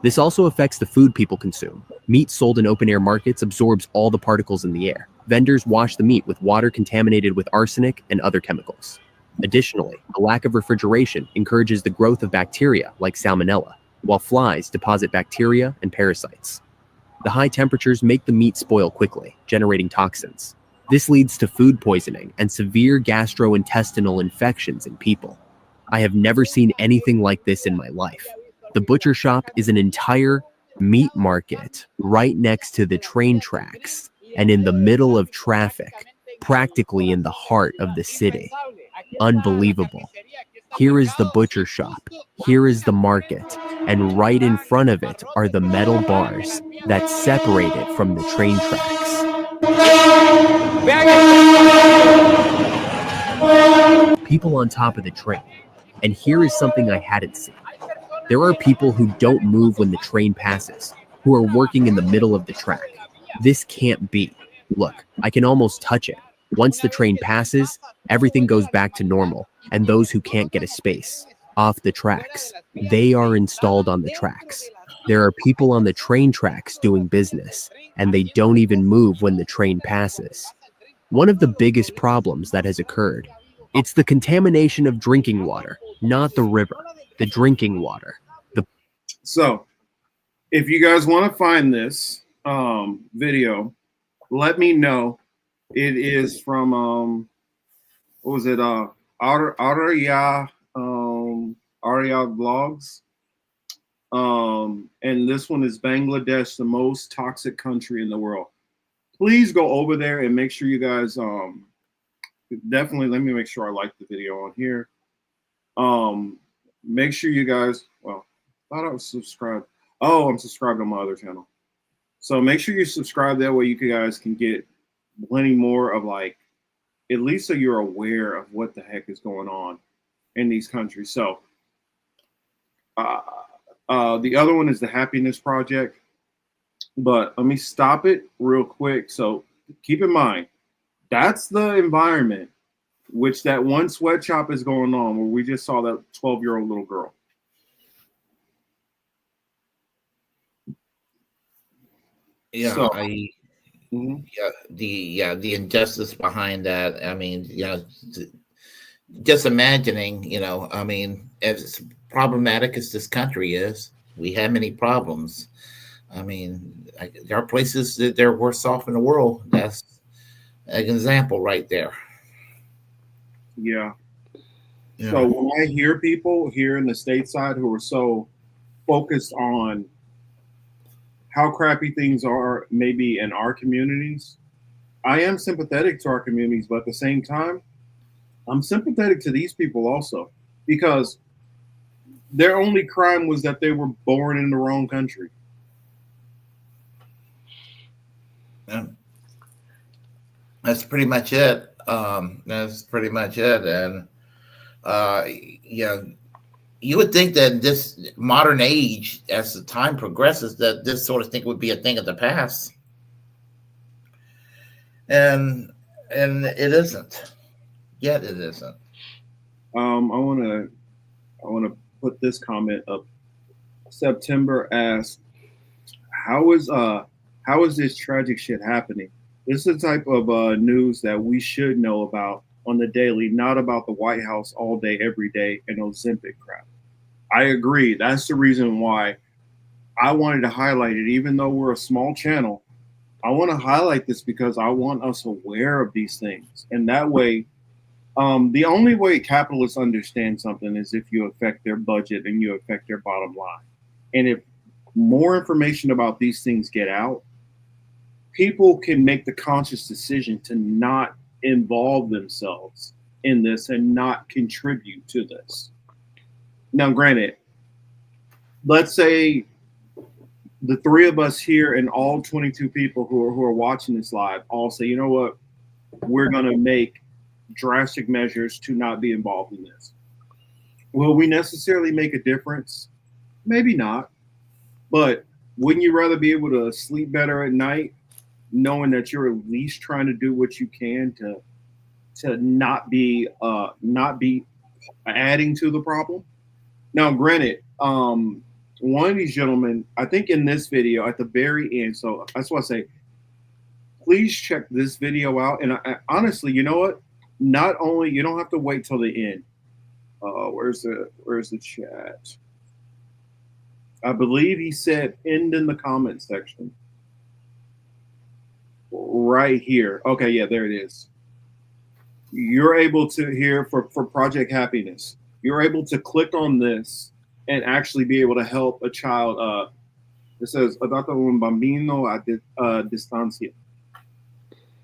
This also affects the food people consume. Meat sold in open-air markets absorbs all the particles in the air. Vendors wash the meat with water contaminated with arsenic and other chemicals. Additionally, the lack of refrigeration encourages the growth of bacteria like salmonella, while flies deposit bacteria and parasites. The high temperatures make the meat spoil quickly, generating toxins. This leads to food poisoning and severe gastrointestinal infections in people. I have never seen anything like this in my life. The butcher shop is an entire meat market right next to the train tracks and in the middle of traffic, practically in the heart of the city. Unbelievable. Here is the butcher shop, here is the market, and right in front of it are the metal bars that separate it from the train tracks. People on top of the train. And here is something I hadn't seen. There are people who don't move when the train passes, who are working in the middle of the track. This can't be. Look, I can almost touch it. Once the train passes, everything goes back to normal, and those who can't get a space off the tracks, they are installed on the tracks. There are people on the train tracks doing business, and they don't even move when the train passes. One of the biggest problems that has occurred, it's the contamination of drinking water, not the river, the drinking water. So, if you guys want to find this video, let me know. It is from what was it? Arya Vlogs. And this one is Bangladesh, the most toxic country in the world. Please go over there and make sure you guys definitely, let me make sure I like the video on here. Make sure you guys, well, I thought I was subscribed. Oh, I'm subscribed on my other channel. So make sure you subscribe, that way you guys can get plenty more of, like, at least so you're aware of what the heck is going on in these countries. So the other one is the Happiness Project, but let me stop it real quick. So keep in mind, that's the environment which that one sweatshop is going on, where we just saw that 12-year-old little girl. Yeah, So, the injustice behind that. I mean, just imagining, I mean, as problematic as this country is, we have many problems. I mean, there are places that they're worse off in the world. That's an example right there. Yeah. So when I hear people here in the stateside who are so focused on how crappy things are maybe in our communities, I am sympathetic to our communities, but at the same time, I'm sympathetic to these people also, because their only crime was that they were born in the wrong country. Yeah. That's pretty much it. That's pretty much it. And you would think that this modern age, as the time progresses, that this sort of thing would be a thing of the past, and it isn't. Yet it isn't. I want to put this comment up. September asked, "How is this tragic shit happening? This is the type of news that we should know about on the daily, not about the White House all day, every day, and Ozempic crap." I agree. That's the reason why I wanted to highlight it. Even though we're a small channel, I want to highlight this because I want us aware of these things. And that way, the only way capitalists understand something is if you affect their budget and you affect their bottom line. And if more information about these things get out, people can make the conscious decision to not involve themselves in this and not contribute to this. Now, granted, let's say the three of us here and all 22 people who are watching this live all say, you know what, we're going to make drastic measures to not be involved in this. Will we necessarily make a difference? Maybe not. But wouldn't you rather be able to sleep better at night knowing that you're at least trying to do what you can to not be adding to the problem? Now, granted, one of these gentlemen, I think in this video at the very end, so that's why I say, please check this video out. And I honestly, you know what? Not only, you don't have to wait till the end. Where's the chat? I believe he said end in the comment section. Right here. Okay, yeah, there it is. You're able to hear for Project Happiness. You're able to click on this and actually be able to help a child. It says, "Adopta un bambino a distancia."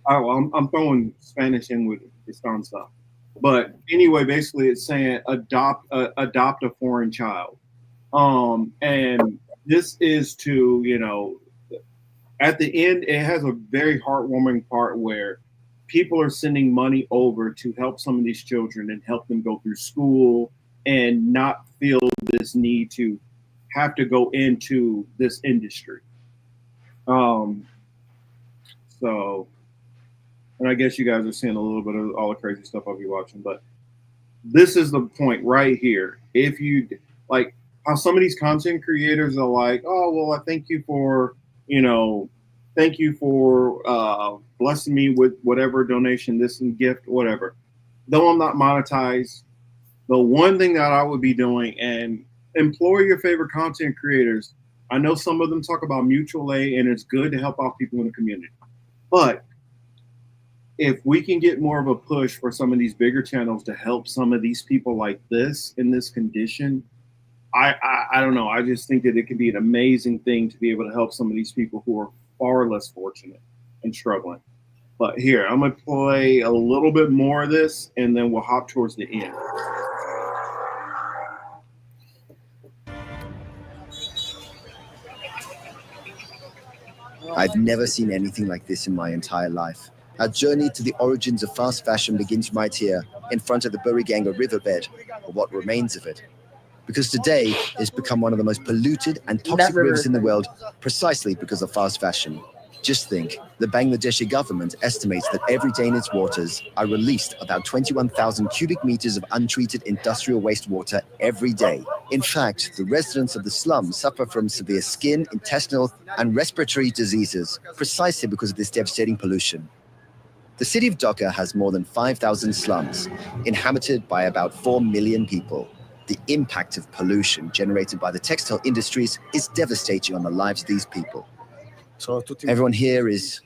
Oh, I'm throwing Spanish in with distancia. But anyway, basically it's saying adopt a foreign child. And this is to, at the end, it has a very heartwarming part where people are sending money over to help some of these children and help them go through school and not feel this need to have to go into this industry. So, and I guess you guys are seeing a little bit of all the crazy stuff I'll be watching, but this is the point right here. If you like how some of these content creators are like, oh, well, I thank you for, blessing me with whatever donation, this and gift, whatever. Though I'm not monetized, the one thing that I would be doing, and employ your favorite content creators. I know some of them talk about mutual aid, and it's good to help out people in the community. But if we can get more of a push for some of these bigger channels to help some of these people like this in this condition, I don't know. I just think that it could be an amazing thing to be able to help some of these people who are far less fortunate and struggling. But here, I'm going to play a little bit more of this, and then we'll hop towards the end. I've never seen anything like this in my entire life. Our journey to the origins of fast fashion begins right here, in front of the Buriganga riverbed, or what remains of it. Because today, it's become one of the most polluted and toxic rivers in the world, precisely because of fast fashion. Just think, the Bangladeshi government estimates that every day in its waters are released about 21,000 cubic meters of untreated industrial wastewater every day. In fact, the residents of the slums suffer from severe skin, intestinal, and respiratory diseases precisely because of this devastating pollution. The city of Dhaka has more than 5,000 slums, inhabited by about 4 million people. The impact of pollution generated by the textile industries is devastating on the lives of these people. Everyone here is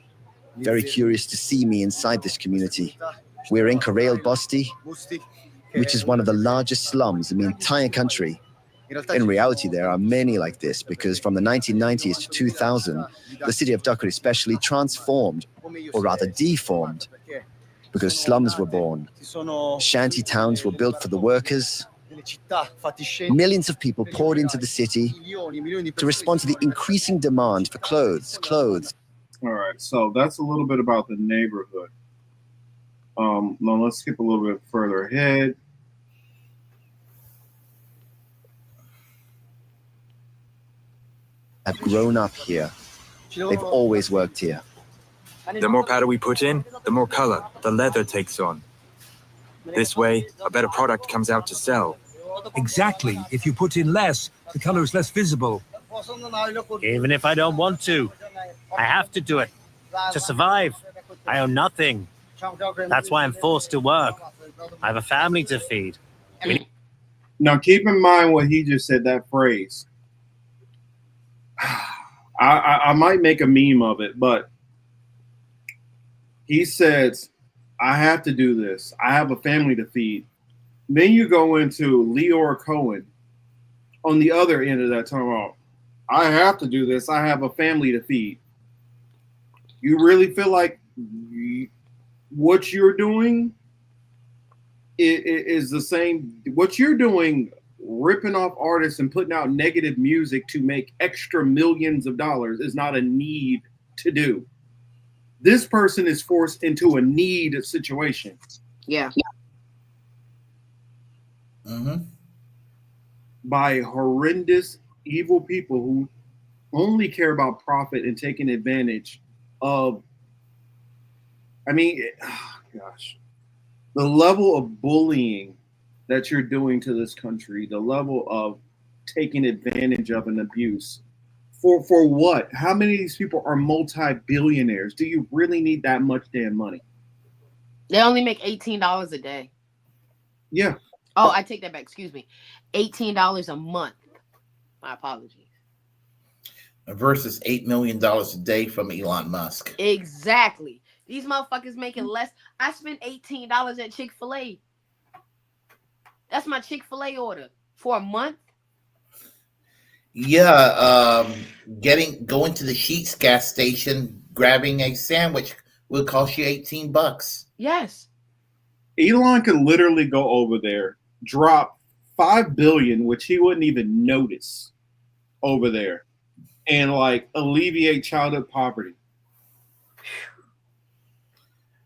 very curious to see me inside this community. We're in Karayel Bosti, which is one of the largest slums in the entire country. In reality, there are many like this because from the 1990s to 2000, the city of Dhaka especially transformed, or rather deformed, because slums were born. Shanty towns were built for the workers. Millions of people poured into the city to respond to the increasing demand for clothes. All right, so that's a little bit about the neighborhood. Now let's skip a little bit further ahead. Have grown up here. They've always worked here. The more powder we put in, the more color the leather takes on. This way, a better product comes out to sell. Exactly. If you put in less, the color is less visible. Even if I don't want to, I have to do it. To survive, I own nothing. That's why I'm forced to work. I have a family to feed. Now, keep in mind what he just said, that phrase. I might make a meme of it, but he says, I have to do this. I have a family to feed. Then you go into Leora Cohen on the other end of that talking I have to do this. I have a family to feed. You really feel like what you're doing is the same. What you're doing, ripping off artists and putting out negative music to make extra millions of dollars, is not a need to do. This person is forced into a need situation. Yeah. Mm-hmm. By horrendous, evil people who only care about profit and taking advantage of. I mean, gosh, the level of bullying that you're doing to this country, the level of taking advantage of an abuse. For what? How many of these people are multi-billionaires? Do you really need that much damn money? They only make $18 a day. Yeah. Oh, I take that back. Excuse me. $18 a month. My apologies. Versus $8 million a day from Elon Musk. Exactly. These motherfuckers making less. I spent $18 at Chick-fil-A. That's my Chick-fil-A order for a month. Yeah, going to the Sheetz gas station, grabbing a sandwich will cost you $18. Yes. Elon could literally go over there, drop $5 billion, which he wouldn't even notice over there, and like alleviate childhood poverty.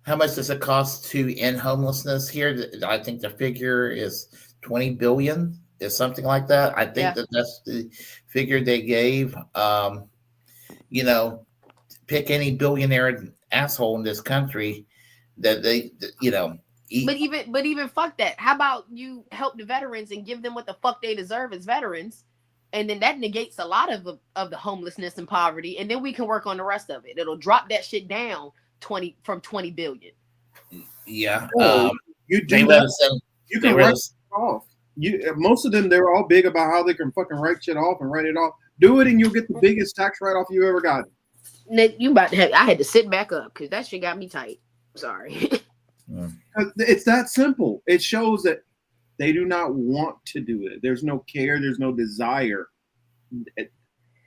How much does it cost to end homelessness here? I think the figure is 20 billion. Is something like that. I think that's the figure they gave. You know, pick any billionaire asshole in this country that they, you know. But even fuck that. How about you help the veterans and give them what the fuck they deserve as veterans, and then that negates a lot of the homelessness and poverty, and then we can work on the rest of it. It'll drop that shit down 20 billion. Yeah. You do that. You can write it off. Most of them, they're all big about how they can fucking write shit off and write it off. Do it and you'll get the biggest tax write-off you ever got. Nick, I had to sit back up because that shit got me tight. Sorry. It's that simple. It shows that they do not want to do it. There's no care. There's no desire.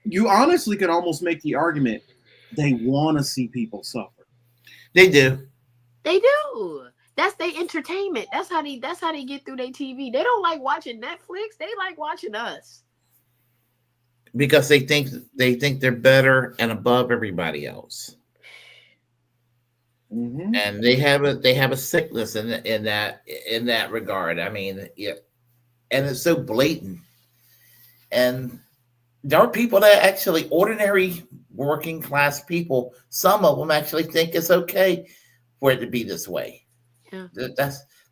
You honestly could almost make the argument they want to see people suffer. They do. They do. That's their entertainment. That's how they get through their TV. They don't like watching Netflix. They like watching us. Because they think they're better and above everybody else. Mm-hmm. And they have a sickness in that regard. I mean, yeah, and it's so blatant. And there are people that actually, ordinary working class people, some of them actually think it's okay for it to be this way. Yeah.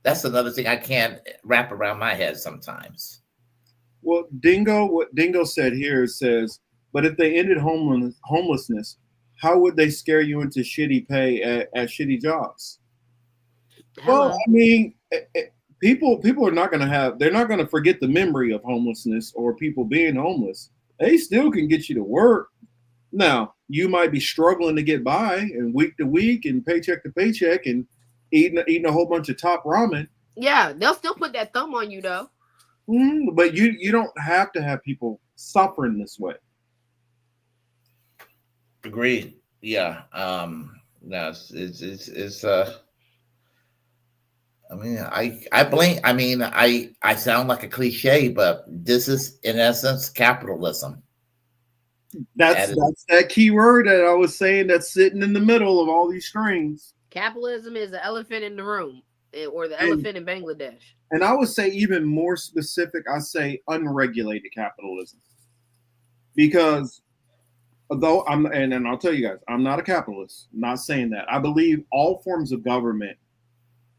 That's another thing I can't wrap around my head sometimes. What Dingo said here says, but if they ended homelessness, how would they scare you into shitty pay at shitty jobs? Well, I mean, people are not going to they're not going to forget the memory of homelessness or people being homeless. They still can get you to work. Now, you might be struggling to get by and week to week and paycheck to paycheck and eating a whole bunch of top ramen. Yeah, they'll still put that thumb on you though. But you don't have to have people suffering this way. Agreed. Yeah. No, it's I mean, I blame. I mean, I sound like a cliche, but this is in essence capitalism. That's that key word that I was saying that's sitting in the middle of all these strings. Capitalism is the elephant in the room, or the elephant in Bangladesh. And I would say even more specific, I say unregulated capitalism. Because although and I'll tell you guys, I'm not a capitalist. I'm not saying that. I believe all forms of government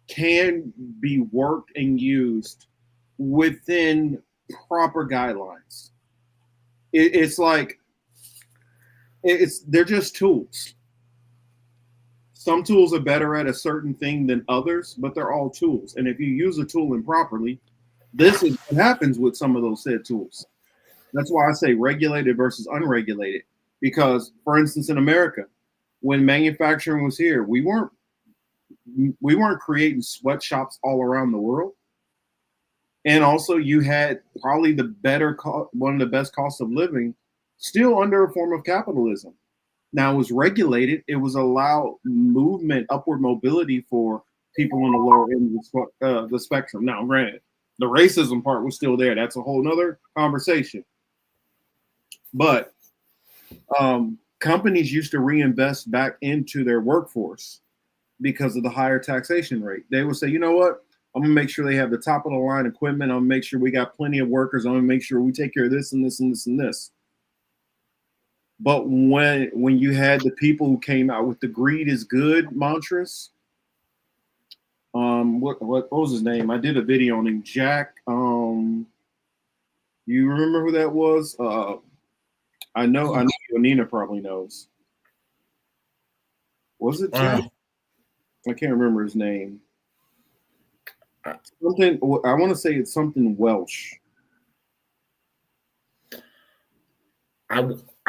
can be worked and used within proper guidelines. It's like they're just tools. Some tools are better at a certain thing than others, but they're all tools. And if you use a tool improperly, this is what happens with some of those said tools. That's why I say regulated versus unregulated. Because, for instance, in America, when manufacturing was here, we weren't creating sweatshops all around the world. And also you had probably one of the best costs of living still under a form of capitalism. Now it was regulated. It was allowed movement, upward mobility for people on the lower end of the spectrum. Now, granted, the racism part was still there. That's a whole nother conversation. But companies used to reinvest back into their workforce because of the higher taxation rate. They would say, you know what? I'm going to make sure they have the top of the line equipment. I'm going to make sure we got plenty of workers. I'm going to make sure we take care of this and this and this and this. But when you had the people who came out with the greed is good mantras, what was his name? I did a video on him, Jack. You remember who that was? I know Nina probably knows. Was it Jack? I can't remember his name. Something. I want to say it's something Welsh.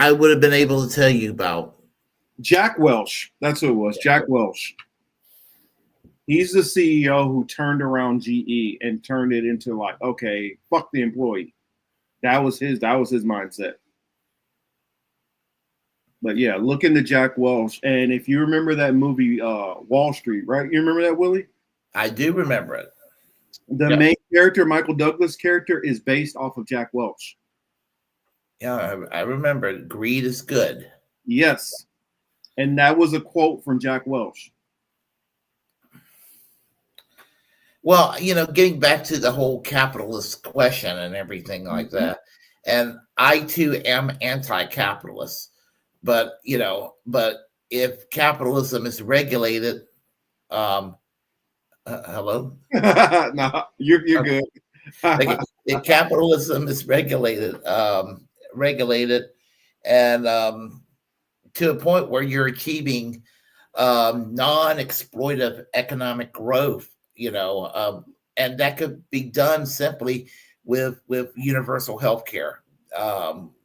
I would have been able to tell you about Jack Welch. That's who it was. Jack Welch. He's the CEO who turned around GE and turned it into like, okay, fuck the employee. That was his mindset. But yeah, look into Jack Welch. And if you remember that movie, Wall Street, right? You remember that, Willie? I do remember it. The main character, Michael Douglas' character, is based off of Jack Welch. Yeah, I remember. Greed is good. Yes. And that was a quote from Jack Welch. Well, getting back to the whole capitalist question and everything like that, and I too am anti-capitalist, but if capitalism is regulated, hello? No, you're good. If capitalism is regulated and to a point where you're achieving non-exploitive economic growth, and that could be done simply with universal health care.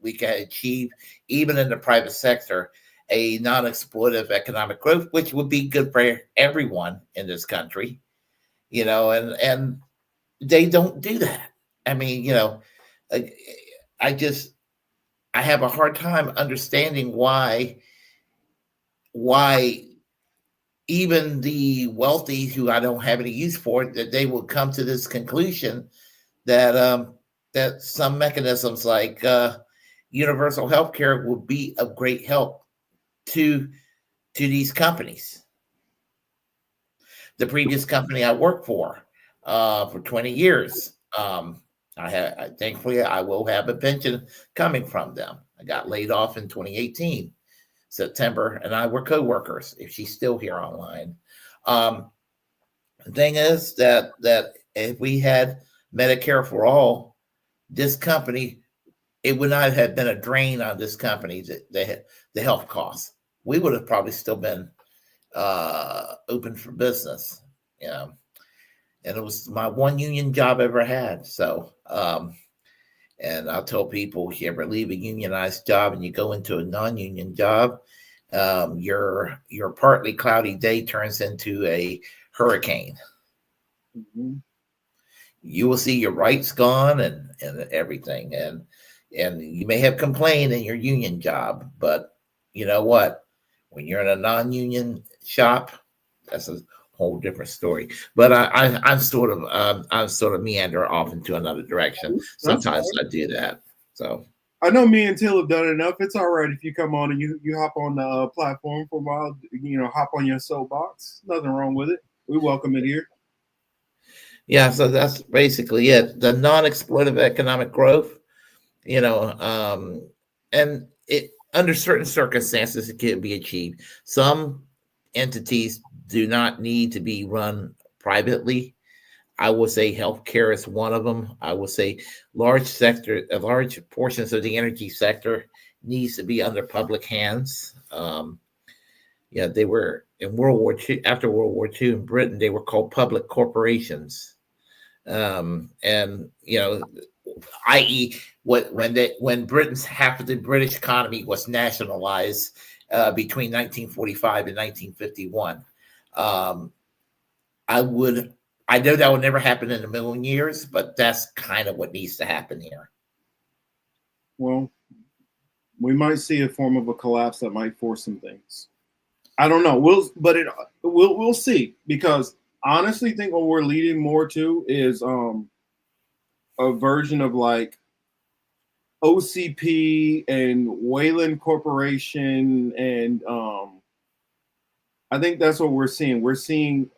We can achieve, even in the private sector, a non-exploitive economic growth, which would be good for everyone in this country, and they don't do that. I mean, I have a hard time understanding why even the wealthy, who I don't have any use for, that they will come to this conclusion that that some mechanisms like universal health care will be of great help to these companies. The previous company I worked for 20 years, thankfully I will have a pension coming from them. I got laid off in 2018, September, and I were co-workers, if she's still here online. The thing is that if we had Medicare for all, this company, it would not have been a drain on this company, the health costs. We would have probably still been open for business. And it was my one union job I ever had. So, and I'll tell people, if you ever leave a unionized job and you go into a non-union job, your partly cloudy day turns into a hurricane. Mm-hmm. You will see your rights gone and everything. And you may have complained in your union job, but you know what? When you're in a non-union shop, that's a whole different story. But I'm sort of meander off into another direction. Sometimes I do that. So I know me and Till have done enough. It's all right if you come on and you hop on the platform for a while. Hop on your soapbox. Nothing wrong with it. We welcome it here. Yeah, so that's basically it. The non-exploitative economic growth, and it under certain circumstances it can be achieved. Some entities do not need to be run privately. I will say healthcare is one of them. I will say large portions of the energy sector needs to be under public hands. They were in World War II. After World War II in Britain, they were called public corporations. I.e., when Britain's half of the British economy was nationalized between 1945 and 1951. I know that would never happen in a million years, but that's kind of what needs to happen here. Well, we might see a form of a collapse that might force some things. I don't know. We'll see, because I honestly think what we're leading more to is a version of like OCP and Wayland Corporation, and I think that's what we're seeing. We're seeing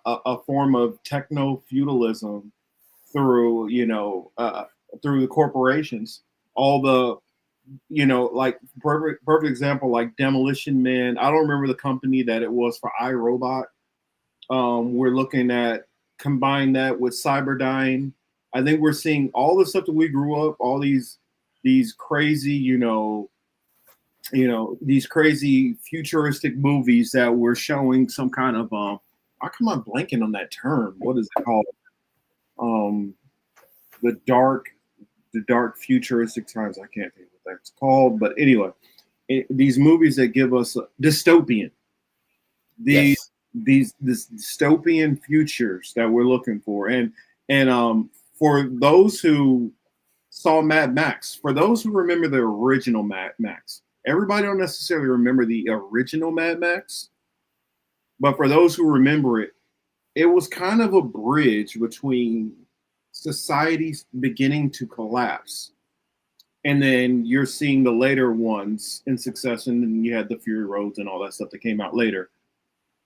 a form of techno-feudalism through the corporations. All the like perfect example, like Demolition Man. I don't remember the company that it was for iRobot. We're looking at combine that with Cyberdyne. I think we're seeing all the stuff that we grew up, all these crazy, these crazy futuristic movies that were showing some kind of how come I'm blanking on that term? What is it called? The dark futuristic times. I can't think what that's called, but anyway, these movies that give us dystopian. These dystopian futures that we're looking for, and for those who saw Mad Max, for those who remember the original Mad Max, everybody don't necessarily remember the original Mad Max, but for those who remember it, it was kind of a bridge between societies beginning to collapse, and then you're seeing the later ones in succession, and you had the Fury Roads and all that stuff that came out later,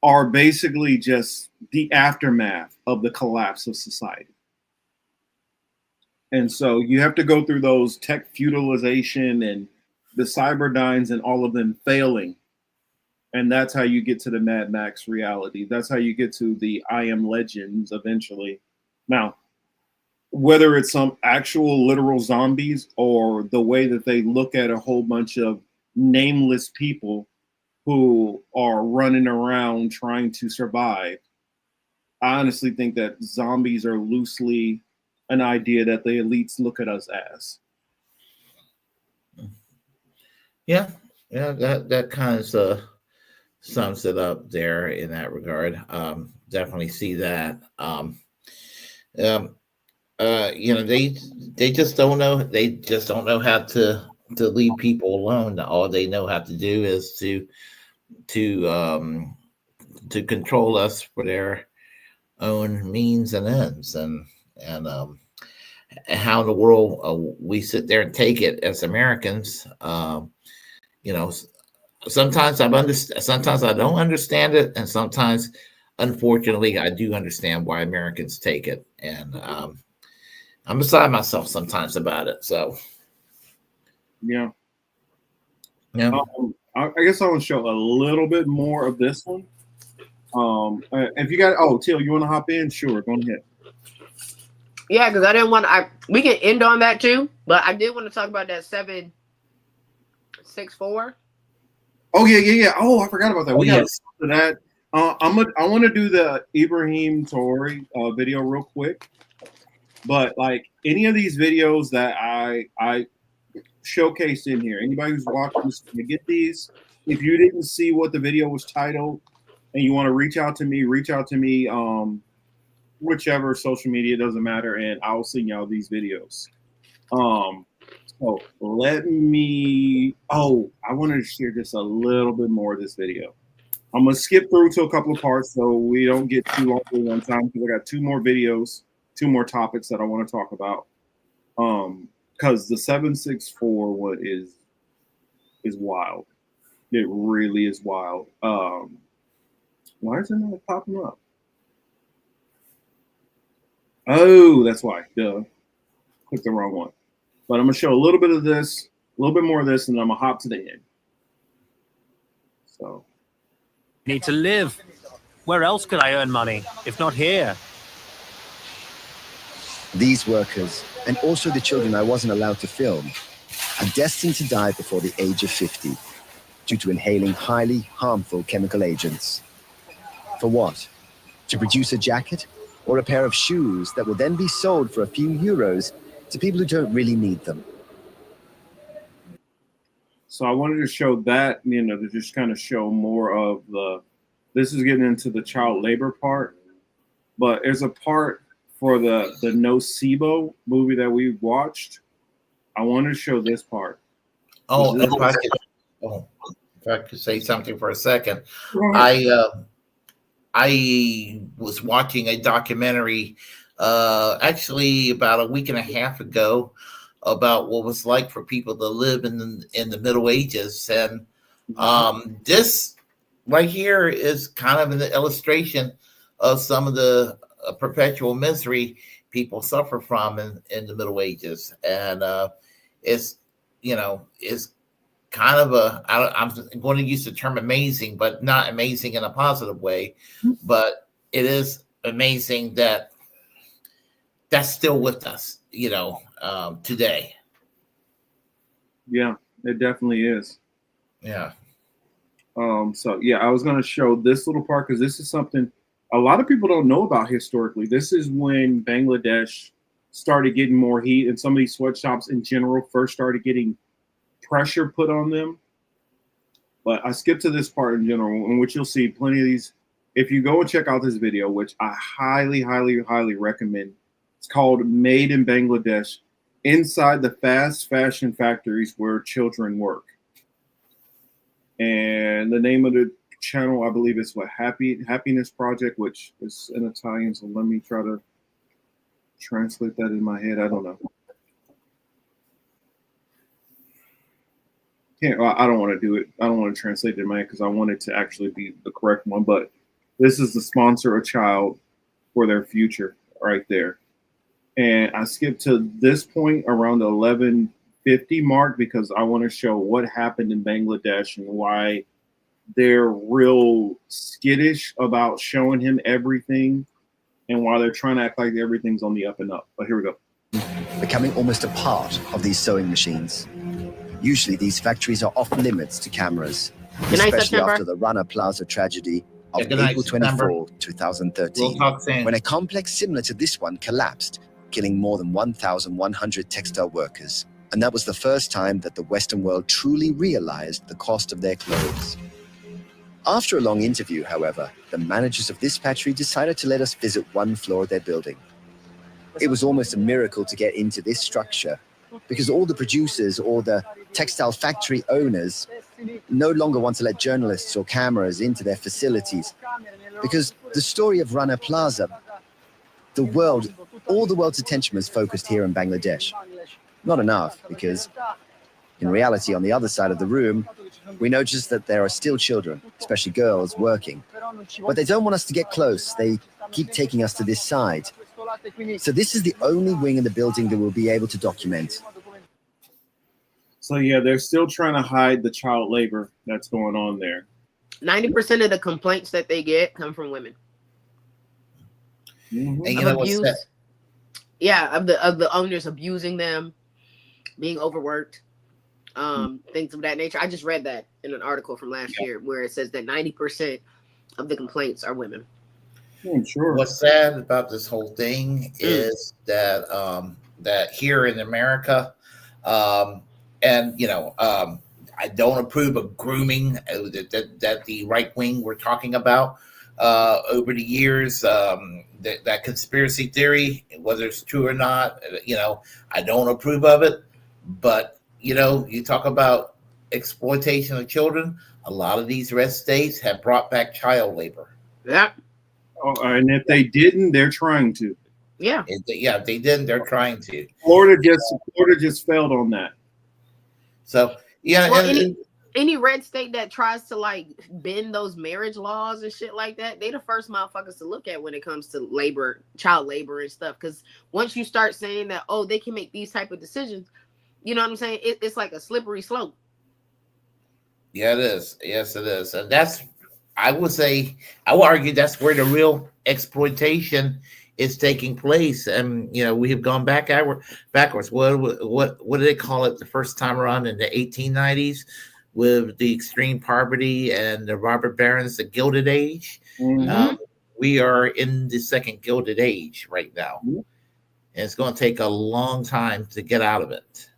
are basically just the aftermath of the collapse of society. And so you have to go through those tech feudalization and the Cyberdynes and all of them failing. And that's how you get to the Mad Max reality. That's how you get to the I Am Legends eventually. Now, whether it's some actual literal zombies or the way that they look at a whole bunch of nameless people who are running around trying to survive, I honestly think that zombies are loosely an idea that the elites look at us as. Yeah, that kind of sums it up there in that regard. Definitely see that. They just don't know. They just don't know how to leave people alone. All they know how to do is to control us for their own means and ends, and how in the world we sit there and take it as Americans. Sometimes sometimes I don't understand it, and sometimes, unfortunately, I do understand why Americans take it, and I'm beside myself sometimes about it. So, yeah. I guess I want to show a little bit more of this one. If you got, Till, you want to hop in? Sure, go ahead. Yeah, because I didn't want to. We can end on that too, but I did want to talk about that 764. Oh yeah. Oh, I forgot about that. Oh, We got yes. to that. I want to do the Ibrahim Traore video real quick, but like any of these videos that I showcased in here, anybody who's watching this, to get these. If you didn't see what the video was titled, and you want to reach out to me. Whichever social media, doesn't matter, and I'll send y'all these videos. So let me. Oh, I wanted to share just a little bit more of this video. I'm gonna skip through to a couple of parts so we don't get too long at one time because I got 2 more videos, 2 more topics that I want to talk about. Because the 764 one is wild. It really is wild. Why is it not popping up? Oh, that's why. Duh. Clicked the wrong one. But I'm going to show a little bit of this, a little bit more of this, and I'm going to hop to the end. So. Need to live. Where else could I earn money, if not here? These workers, and also the children I wasn't allowed to film, are destined to die before the age of 50 due to inhaling highly harmful chemical agents. For what? To produce a jacket or a pair of shoes that will then be sold for a few euros to people who don't really need them. So I wanted to show that, to just kind of show more of this is getting into the child labor part, but there's a part for the Nocebo movie that we watched. I wanted to show this part. Oh, if I could say something for a second. I was watching a documentary actually about a week and a half ago about what it was like for people to live in the Middle Ages. And this right here is kind of an illustration of some of the perpetual misery people suffer from in the Middle Ages. And it's kind of I'm going to use the term amazing, but not amazing in a positive way. But it is amazing that that's still with us, today. Yeah, it definitely is. Yeah. So yeah, I was going to show this little part because this is something a lot of people don't know about historically. This is when Bangladesh started getting more heat, and some of these sweatshops in general first started getting pressure put on them. But I skipped to this part in general, in which you'll see plenty of these. If you go and check out this video, which I highly, highly, highly recommend, it's called Made in Bangladesh, inside the fast fashion factories where children work. And the name of the channel, I believe, is Happiness Project, which is in Italian. So let me try to translate that in my head. I don't know. I don't want to do it. I don't want to translate it in my head because I want it to actually be the correct one. But this is to sponsor a child for their future right there. And I skipped to this point around the 1150 mark because I want to show what happened in Bangladesh and why they're real skittish about showing him everything and why they're trying to act like everything's on the up and up. But here we go. Becoming almost a part of these sewing machines. Usually these factories are off limits to cameras, especially after the Rana Plaza tragedy of April 24, 2013, when a complex similar to this one collapsed, killing more than 1,100 textile workers. And that was the first time that the Western world truly realized the cost of their clothes. After a long interview, however, the managers of this factory decided to let us visit one floor of their building. It was almost a miracle to get into this structure because all the producers or the textile factory owners no longer want to let journalists or cameras into their facilities because the story of Rana Plaza, all the world's attention was focused here in Bangladesh. Not enough, because in reality, on the other side of the room, we noticed that there are still children, especially girls, working. But they don't want us to get close. They keep taking us to this side. So this is the only wing in the building that we'll be able to document. So yeah, they're still trying to hide the child labor that's going on there. 90% of the complaints that they get come from women. And you know what's sad? Yeah, of the owners abusing them, being overworked, things of that nature. I just read that in an article from last year where it says that 90% of the complaints are women. Sure. What's sad about this whole thing is that that here in America, and I don't approve of grooming that the right wing were talking about over the years. That conspiracy theory, whether it's true or not, I don't approve of it. But you talk about exploitation of children. A lot of these red states have brought back child labor. Yeah. Oh, and if they didn't, they're trying to. Yeah. If they didn't, they're trying to. Florida just failed on that. So yeah. Well, any red state that tries to like bend those marriage laws and shit like that, they the first motherfuckers to look at when it comes to labor, child labor and stuff. Because once you start saying that, oh, they can make these type of decisions, you know what I'm saying? It's like a slippery slope. Yeah, it is. Yes, it is. And I would argue that's where the real exploitation is taking place. And, we have gone backwards. What did they call it the first time around in the 1890s with the extreme poverty and the robber barons, the Gilded Age? Mm-hmm. We are in the second Gilded Age right now. Mm-hmm. And it's going to take a long time to get out of it.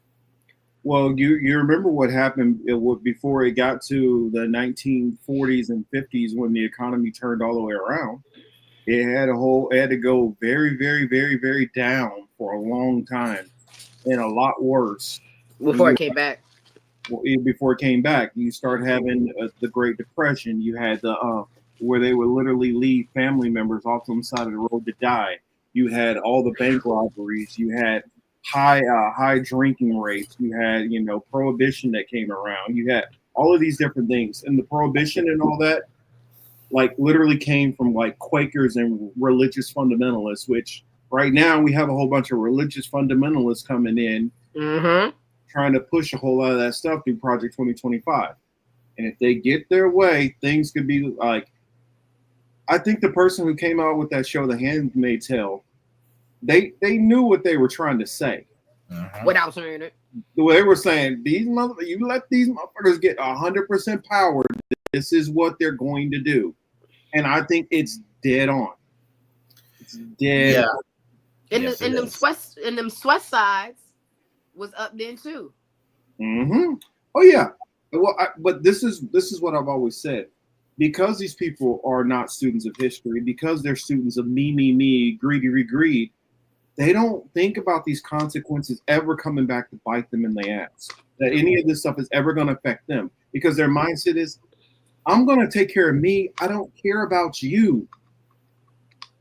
Well, you remember what happened before it got to the 1940s and 50s when the economy turned all the way around. It had to go very, very, very, very down for a long time and a lot worse. Before it came back. Before it came back, you start having the Great Depression. You had the where they would literally leave family members off on the side of the road to die. You had all the bank robberies. You had high drinking rates. You had prohibition that came around. You had all of these different things, and the prohibition and all that like literally came from like Quakers and religious fundamentalists, which right now we have a whole bunch of religious fundamentalists coming in trying to push a whole lot of that stuff through Project 2025. And if they get their way, things could be like, I think the person who came out with that show, The Handmaid's Tale, they knew what they were trying to say. Without saying it. The way they were saying, you let these motherfuckers get 100% power, this is what they're going to do. And I think it's dead on. It's dead on. And them sweat sides was up then too. Mm-hmm. Oh yeah. Well, but this is what I've always said. Because these people are not students of history, because they're students of me, greed, they don't think about these consequences ever coming back to bite them in the ass. That any of this stuff is ever going to affect them. Because their mindset is, I'm going to take care of me. I don't care about you.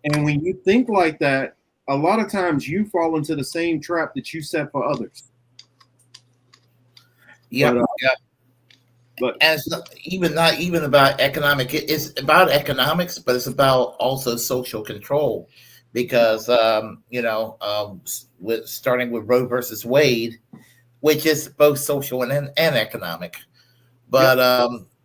And when you think like that, a lot of times you fall into the same trap that you set for others. Yeah. But and it's not even about economic. It's about economics, but it's about also social control. Because starting with Roe versus Wade, which is both social and economic. But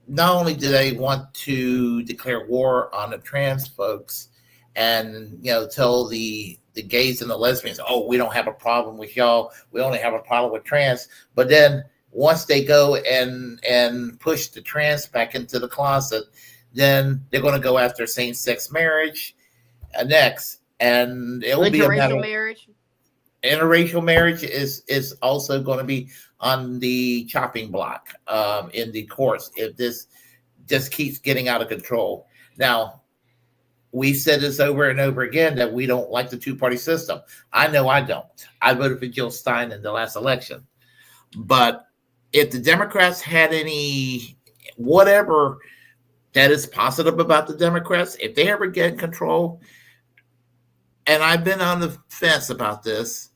not only do they want to declare war on the trans folks and tell the gays and the lesbians, oh, we don't have a problem with y'all, we only have a problem with trans. But then once they go and push the trans back into the closet, then they're going to go after same-sex marriage next, and it will be a matter. Marriage. Interracial marriage is also going to be on the chopping block in the courts if this just keeps getting out of control. Now, we've said this over and over again that we don't like the two-party system. I know I don't. I voted for Jill Stein in the last election. But if the Democrats had any whatever that is positive about the Democrats, if they ever get control, and I've been on the fence about this,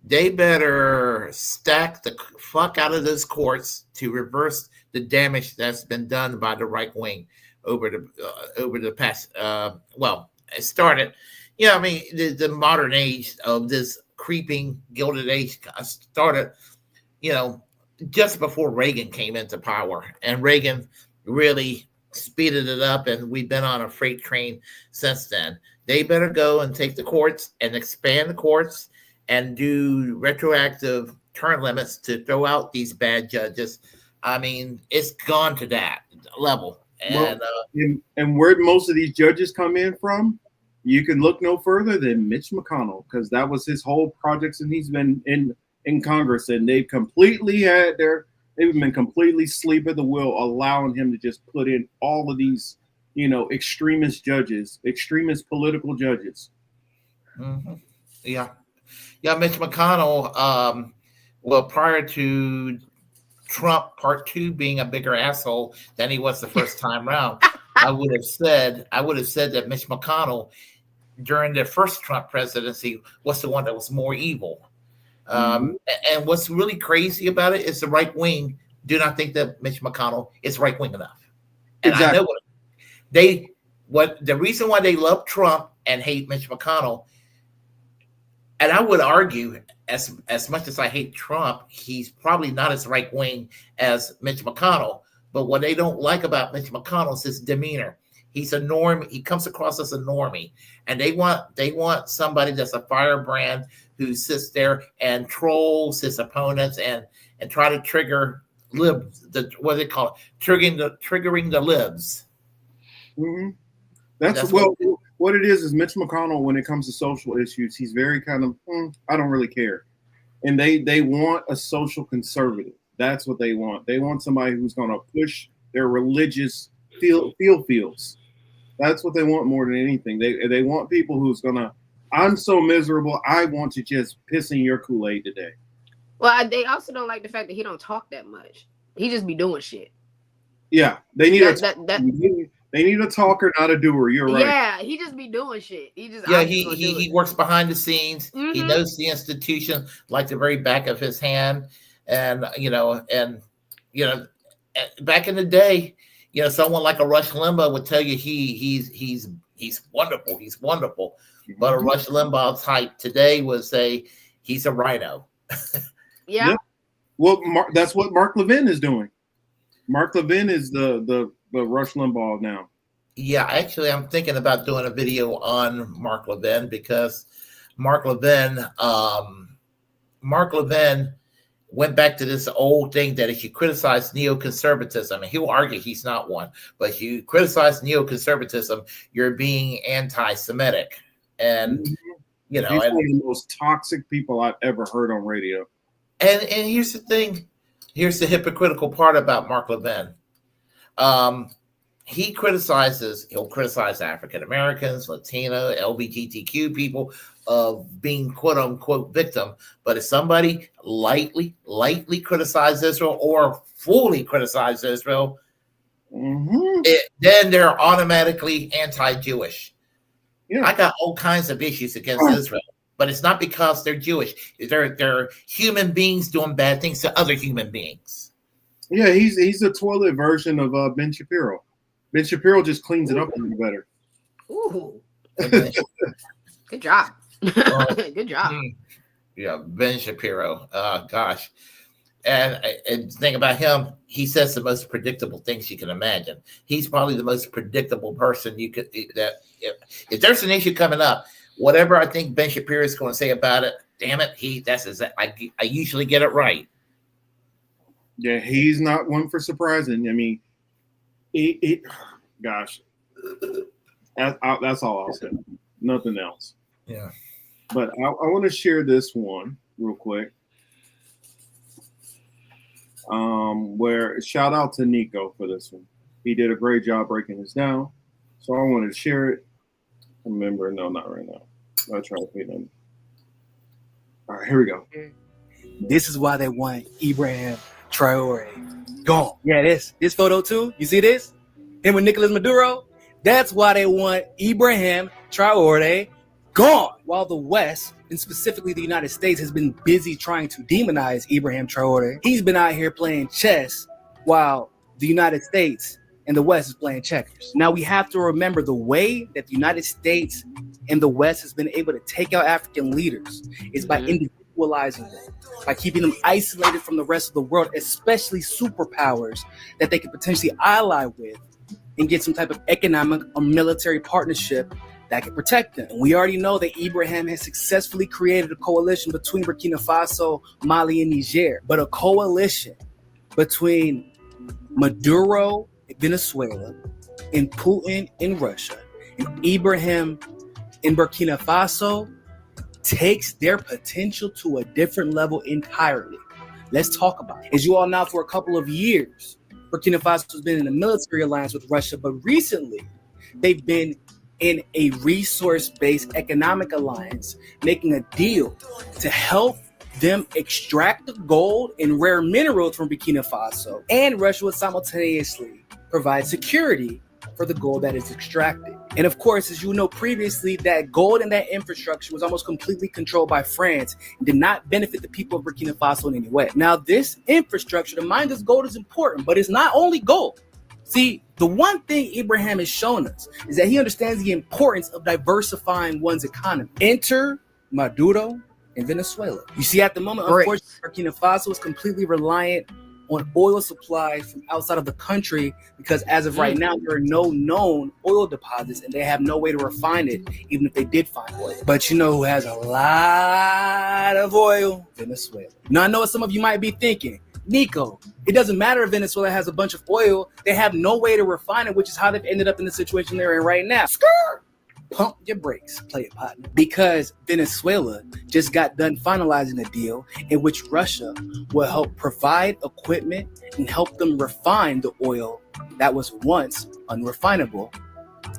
they better stack the fuck out of those courts to reverse the damage that's been done by the right wing over the past. It started, the modern age of this creeping Gilded Age started, just before Reagan came into power, and Reagan really speeded it up, and we've been on a freight train since then. They better go and take the courts and expand the courts and do retroactive term limits to throw out these bad judges. I mean, it's gone to that level. And and where most of these judges come in from, you can look no further than Mitch McConnell, because that was his whole project, and he's been in Congress, and they've been completely asleep at the wheel, allowing him to just put in all of these, extremist judges, extremist political judges. Mm-hmm. Yeah, Mitch McConnell. Well, prior to Trump Part 2 being a bigger asshole than he was the first time round, I would have said that Mitch McConnell during the first Trump presidency was the one that was more evil. And what's really crazy about it is the right wing do not think that Mitch McConnell is right wing enough. And exactly. I know the reason why they love Trump and hate Mitch McConnell. And I would argue, as much as I hate Trump, he's probably not as right wing as Mitch McConnell. But what they don't like about Mitch McConnell is his demeanor. He's a norm. He comes across as a normie, and they want somebody that's a firebrand who sits there and trolls his opponents and try to trigger libs. What do they call it? Triggering the libs. Mm-hmm. That's what it is Mitch McConnell, when it comes to social issues, he's very kind of, I don't really care. And they want a social conservative. That's what they want. They want somebody who's going to push their religious feels. That's what they want more than anything. They want people who's going to, I'm so miserable, I want to just piss in your Kool-Aid today. Well, they also don't like the fact that he don't talk that much. He just be doing shit. Yeah, they need they need a talker, not a doer. You're right. Yeah, he just be doing shit. He works behind the scenes. Mm-hmm. He knows the institution like the very back of his hand. And back in the day, someone like a Rush Limbaugh would tell you he's wonderful. He's wonderful. Mm-hmm. But a Rush Limbaugh type today would say he's a rhino. Yeah. Well, that's what Mark Levin is doing. Mark Levin is the Rush Limbaugh now. Yeah, actually, I'm thinking about doing a video on Mark Levin, because Mark Levin went back to this old thing that if you criticize neoconservatism, and he'll argue he's not one, but if you criticize neoconservatism, you're being anti-Semitic. And, he's one of the most toxic people I've ever heard on radio. And here's the thing. Here's the hypocritical part about Mark Levin. He'll criticize African Americans, Latino, LGBTQ people of being quote unquote victim. But if somebody lightly criticizes Israel or fully criticizes Israel, then they're automatically anti-Jewish. Yeah. I got all kinds of issues against Israel, but it's not because they're Jewish. They're human beings doing bad things to other human beings. Yeah, he's a toilet version of Ben Shapiro. Ben Shapiro just cleans it up a little better. Ooh. Good job. Good job. Yeah, Ben Shapiro. Gosh. And the thing about him, he says the most predictable things you can imagine. He's probably the most predictable person you could, that if there's an issue coming up, whatever I think Ben Shapiro is going to say about it, damn it, I usually get it right. Yeah, he's not one for surprising. I mean, gosh, that's all I'll say. Nothing else. Yeah. But I want to share this one real quick. Where shout out to Nico for this one. He did a great job breaking this down. So I wanted to share it. Remember, no, not right now. I'll try to pay them. All right, here we go. This is why they want Ibrahim Traore gone. Yeah, this photo too. You see this? Him with Nicolas Maduro. That's why they want Ibrahim Traore gone. While the West, and specifically the United States, has been busy trying to demonize Ibrahim Traore, he's been out here playing chess while the United States and the West is playing checkers. Now we have to remember the way that the United States and the West has been able to take out African leaders is by individualizing them, by keeping them isolated from the rest of the world, especially superpowers that they could potentially ally with and get some type of economic or military partnership that can protect them. And we already know that Ibrahim has successfully created a coalition between Burkina Faso, Mali, and Niger, but a coalition between Maduro in Venezuela and Putin in Russia and Ibrahim in Burkina Faso takes their potential to a different level entirely. Let's talk about it. As you all know, for a couple of years, Burkina Faso has been in a military alliance with Russia, but recently they've been in a resource-based economic alliance, making a deal to help them extract the gold and rare minerals from Burkina Faso. And Russia would simultaneously provide security for the gold that is extracted. And of course, as you know previously, that gold and that infrastructure was almost completely controlled by France and did not benefit the people of Burkina Faso in any way. Now, this infrastructure, to mine this gold is important, but it's not only gold. See, the one thing Ibrahim has shown us is that he understands the importance of diversifying one's economy. Enter Maduro in Venezuela. You see, at the moment, unfortunately, Burkina Faso is completely reliant on oil supplies from outside of the country because as of right now, there are no known oil deposits and they have no way to refine it, even if they did find oil. But you know who has a lot of oil? Venezuela. Now, I know what some of you might be thinking. Nico, it doesn't matter if Venezuela has a bunch of oil. They have no way to refine it, which is how they've ended up in the situation they're in right now. Skirt! Pump your brakes, play it, partner. Because Venezuela just got done finalizing a deal in which Russia will help provide equipment and help them refine the oil that was once unrefinable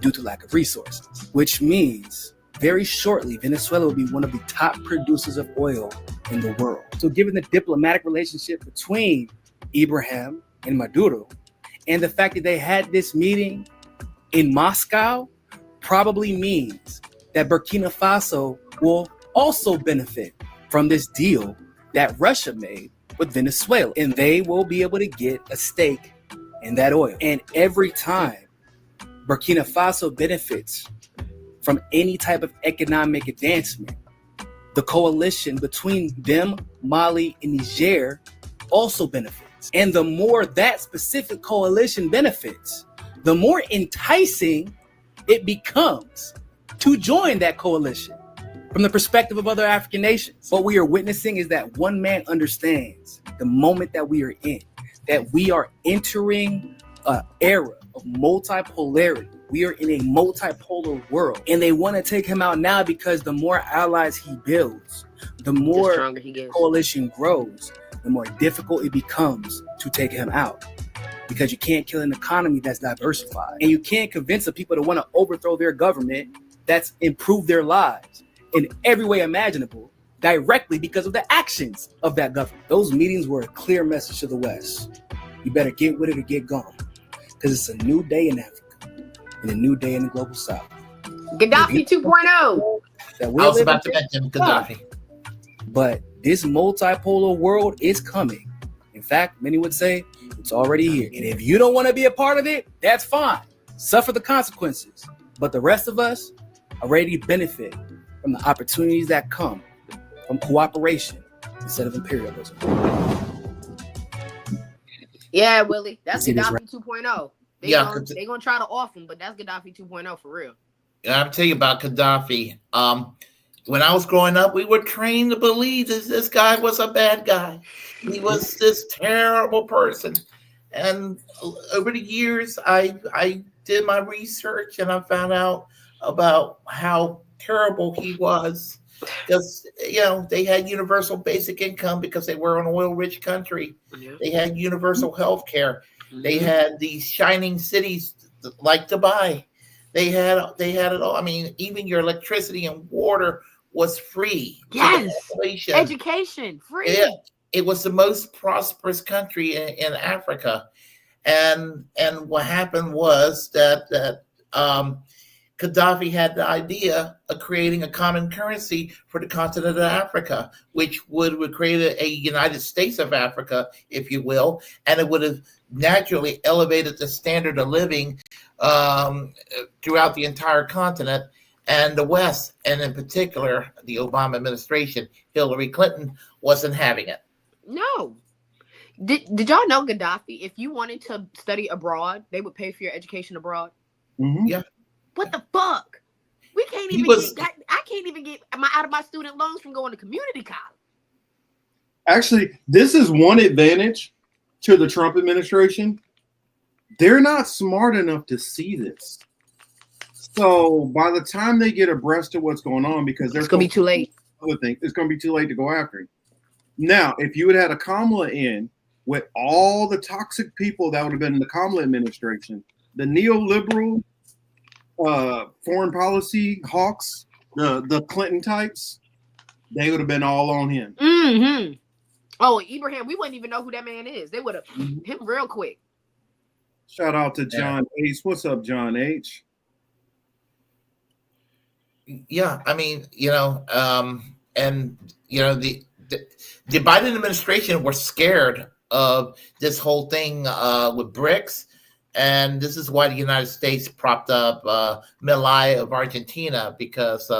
due to lack of resources. Which means very shortly, Venezuela will be one of the top producers of oil in the world. So given the diplomatic relationship between Ibrahim and Maduro, and the fact that they had this meeting in Moscow, probably means that Burkina Faso will also benefit from this deal that Russia made with Venezuela. And they will be able to get a stake in that oil. And every time Burkina Faso benefits from any type of economic advancement, the coalition between them, Mali, and Niger also benefits. And the more that specific coalition benefits, the more enticing it becomes to join that coalition from the perspective of other African nations. What we are witnessing is that one man understands the moment that we are in, that we are entering an era of multipolarity. We are in a multipolar world, and they want to take him out now because the more allies he builds, the more the coalition grows, the more difficult it becomes to take him out. Because you can't kill an economy that's diversified. And you can't convince the people to want to overthrow their government that's improved their lives in every way imaginable directly because of the actions of that government. Those meetings were a clear message to the West. You better get with it or get gone. Because it's a new day in Africa and a new day in the global South. Gaddafi 2.0. I was about to mention Gaddafi. But this multipolar world is coming. In fact, many would say it's already here. And if you don't want to be a part of it, that's fine. Suffer the consequences. But the rest of us are ready to benefit from the opportunities that come from cooperation instead of imperialism. Yeah, Willie. That's See this, Gaddafi right? 2.0. They're going to try to off him, but that's Gaddafi 2.0 for real. I'll tell you about Gaddafi. When I was growing up, we were trained to believe this guy was a bad guy. He was this terrible person. And over the years, I did my research and I found out about how terrible he was. Because, they had universal basic income because they were an oil-rich country. Yeah. They had universal health care. Mm-hmm. They had these shining cities like Dubai. They had it all. I mean, even your electricity and water was free. Yes. Education, free. Yeah. It was the most prosperous country in Africa. And what happened was that Gaddafi had the idea of creating a common currency for the continent of Africa, which would create a United States of Africa, if you will, and it would have naturally elevated the standard of living throughout the entire continent and the West, and in particular, the Obama administration. Hillary Clinton wasn't having it. No. Did y'all know Gaddafi, if you wanted to study abroad, they would pay for your education abroad? Mm-hmm. Yeah. What the fuck? We can't He even was- I can't even get out of my student loans from going to community college. Actually, this is one advantage to the Trump administration. They're not smart enough to see this. So by the time they get abreast of what's going on, because It's gonna be too late. Other thing, it's gonna be too late to go after him. Now, if you had a Kamala in with all the toxic people that would have been in the Kamala administration, the neoliberal foreign policy hawks, the Clinton types, they would have been all on him. Mm-hmm. Oh, Ibrahim, we wouldn't even know who that man is. They would have him real quick. Shout out to John H. What's up, John H? Yeah, I mean, and the Biden administration were scared of this whole thing with BRICS, and this is why the United States propped up Milei of Argentina because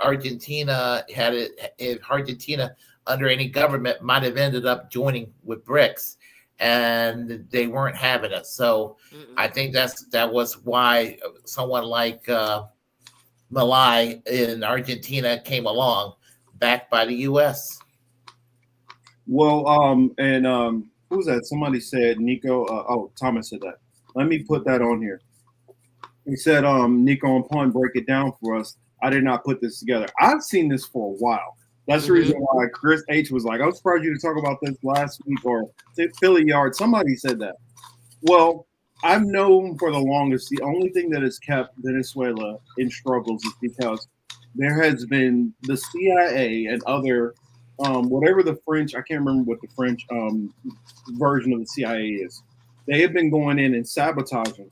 Argentina had it. If Argentina under any government might have ended up joining with BRICS, and they weren't having it. So I think that was why someone like Milei in Argentina came along, backed by the U.S. Well, who was that? Somebody said Nico. Thomas said that. Let me put that on here. He said, Nico and Pun, break it down for us. I did not put this together. I've seen this for a while. That's the reason why Chris H was like, I was surprised you to talk about this last week, or Philly Yard. Somebody said that. Well, I've known for the longest, the only thing that has kept Venezuela in struggles is because there has been the CIA and other, whatever the French, I can't remember what the French version of the CIA is. They have been going in and sabotaging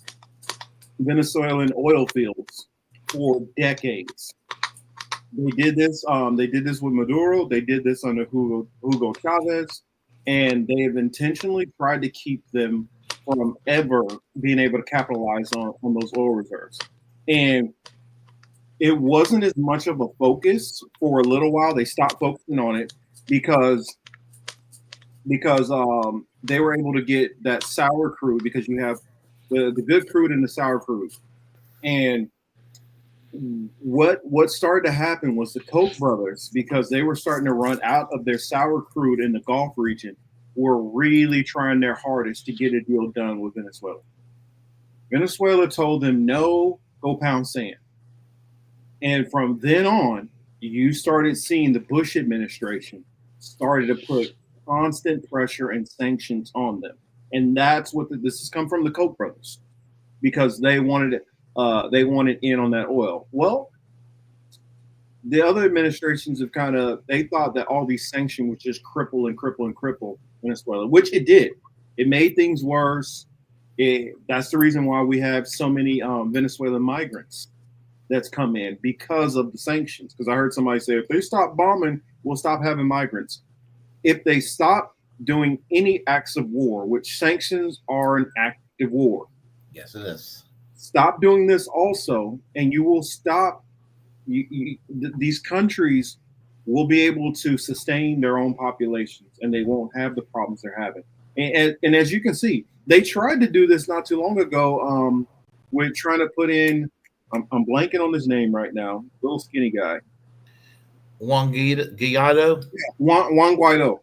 Venezuelan oil fields for decades. They did this with Maduro. They did this under Hugo Chavez, and they have intentionally tried to keep them from ever being able to capitalize on those oil reserves. And it wasn't as much of a focus for a little while. They stopped focusing on it because they were able to get that sour crude, because you have the good crude and the sour crude. And what started to happen was the Koch brothers, because they were starting to run out of their sour crude in the Gulf region, were really trying their hardest to get a deal done with Venezuela. Venezuela told them, no, go pound sand. And from then on, you started seeing the Bush administration started to put constant pressure and sanctions on them. And that's what this has come from the Koch brothers, because they wanted it. They wanted in on that oil. Well, the other administrations have they thought that all these sanctions would just cripple Venezuela, which it did. It made things worse. That's the reason why we have so many Venezuelan migrants that's come in, because of the sanctions. Because I heard somebody say, if they stop bombing, we'll stop having migrants. If they stop doing any acts of war, which sanctions are an act of war. Yes, it is. Stop doing this also, and you will stop. These countries will be able to sustain their own populations, and they won't have the problems they're having. And as you can see, they tried to do this not too long ago. With trying to put in, I'm blanking on his name right now, little skinny guy. Juan Guaido? Yeah, Juan Guaido.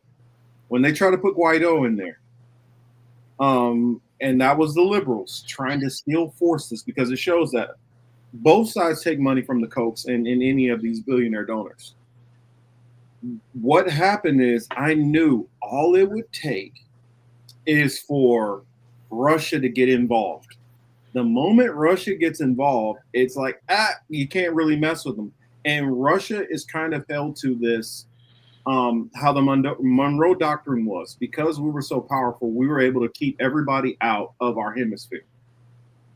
When they try to put Guaido in there. And that was the liberals trying to still force this, because it shows that both sides take money from the Kochs and any of these billionaire donors. What happened is, I knew all it would take is for Russia to get involved. The moment Russia gets involved, it's like, you can't really mess with them. And Russia is kind of held to this, how the Monroe Doctrine was. Because we were so powerful, we were able to keep everybody out of our hemisphere.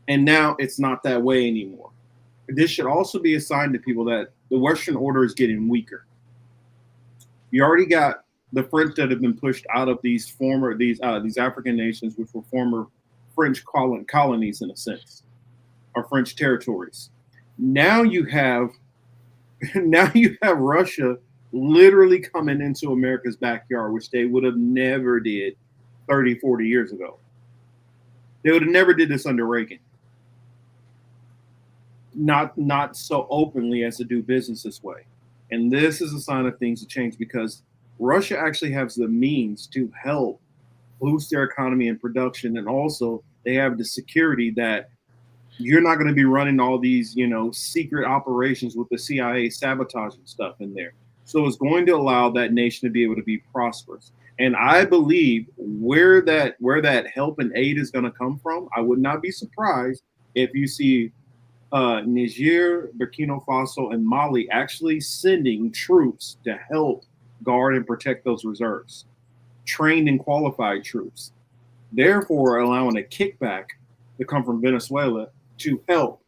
And now it's not that way anymore. This should also be a sign to people that the Western order is getting weaker. You already got the French that have been pushed out of these African nations, which were former French colonies in a sense, or French territories. Now you have Russia literally coming into America's backyard, which they would have never did 30, 40 years ago. They would have never did this under Reagan. Not so openly as to do business this way. And this is a sign of things to change, because Russia actually has the means to help boost their economy and production. And also they have the security that you're not going to be running all these, secret operations with the CIA sabotaging stuff in there. So it's going to allow that nation to be able to be prosperous. And I believe where that help and aid is going to come from, I would not be surprised if you see Niger, Burkina Faso, and Mali actually sending troops to help guard and protect those reserves, trained and qualified troops, therefore allowing a kickback to come from Venezuela to help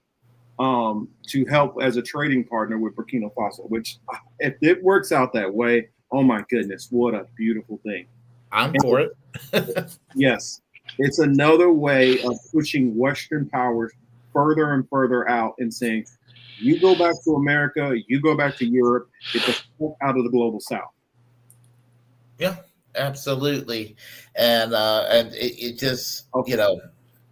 as a trading partner with Burkina Faso, which if it works out that way, oh my goodness, what a beautiful thing. I'm for it. Yes, it's another way of pushing Western powers further and further out and saying, you go back to America, you go back to Europe, get the fuck out of the global South. Yeah, absolutely. And it just,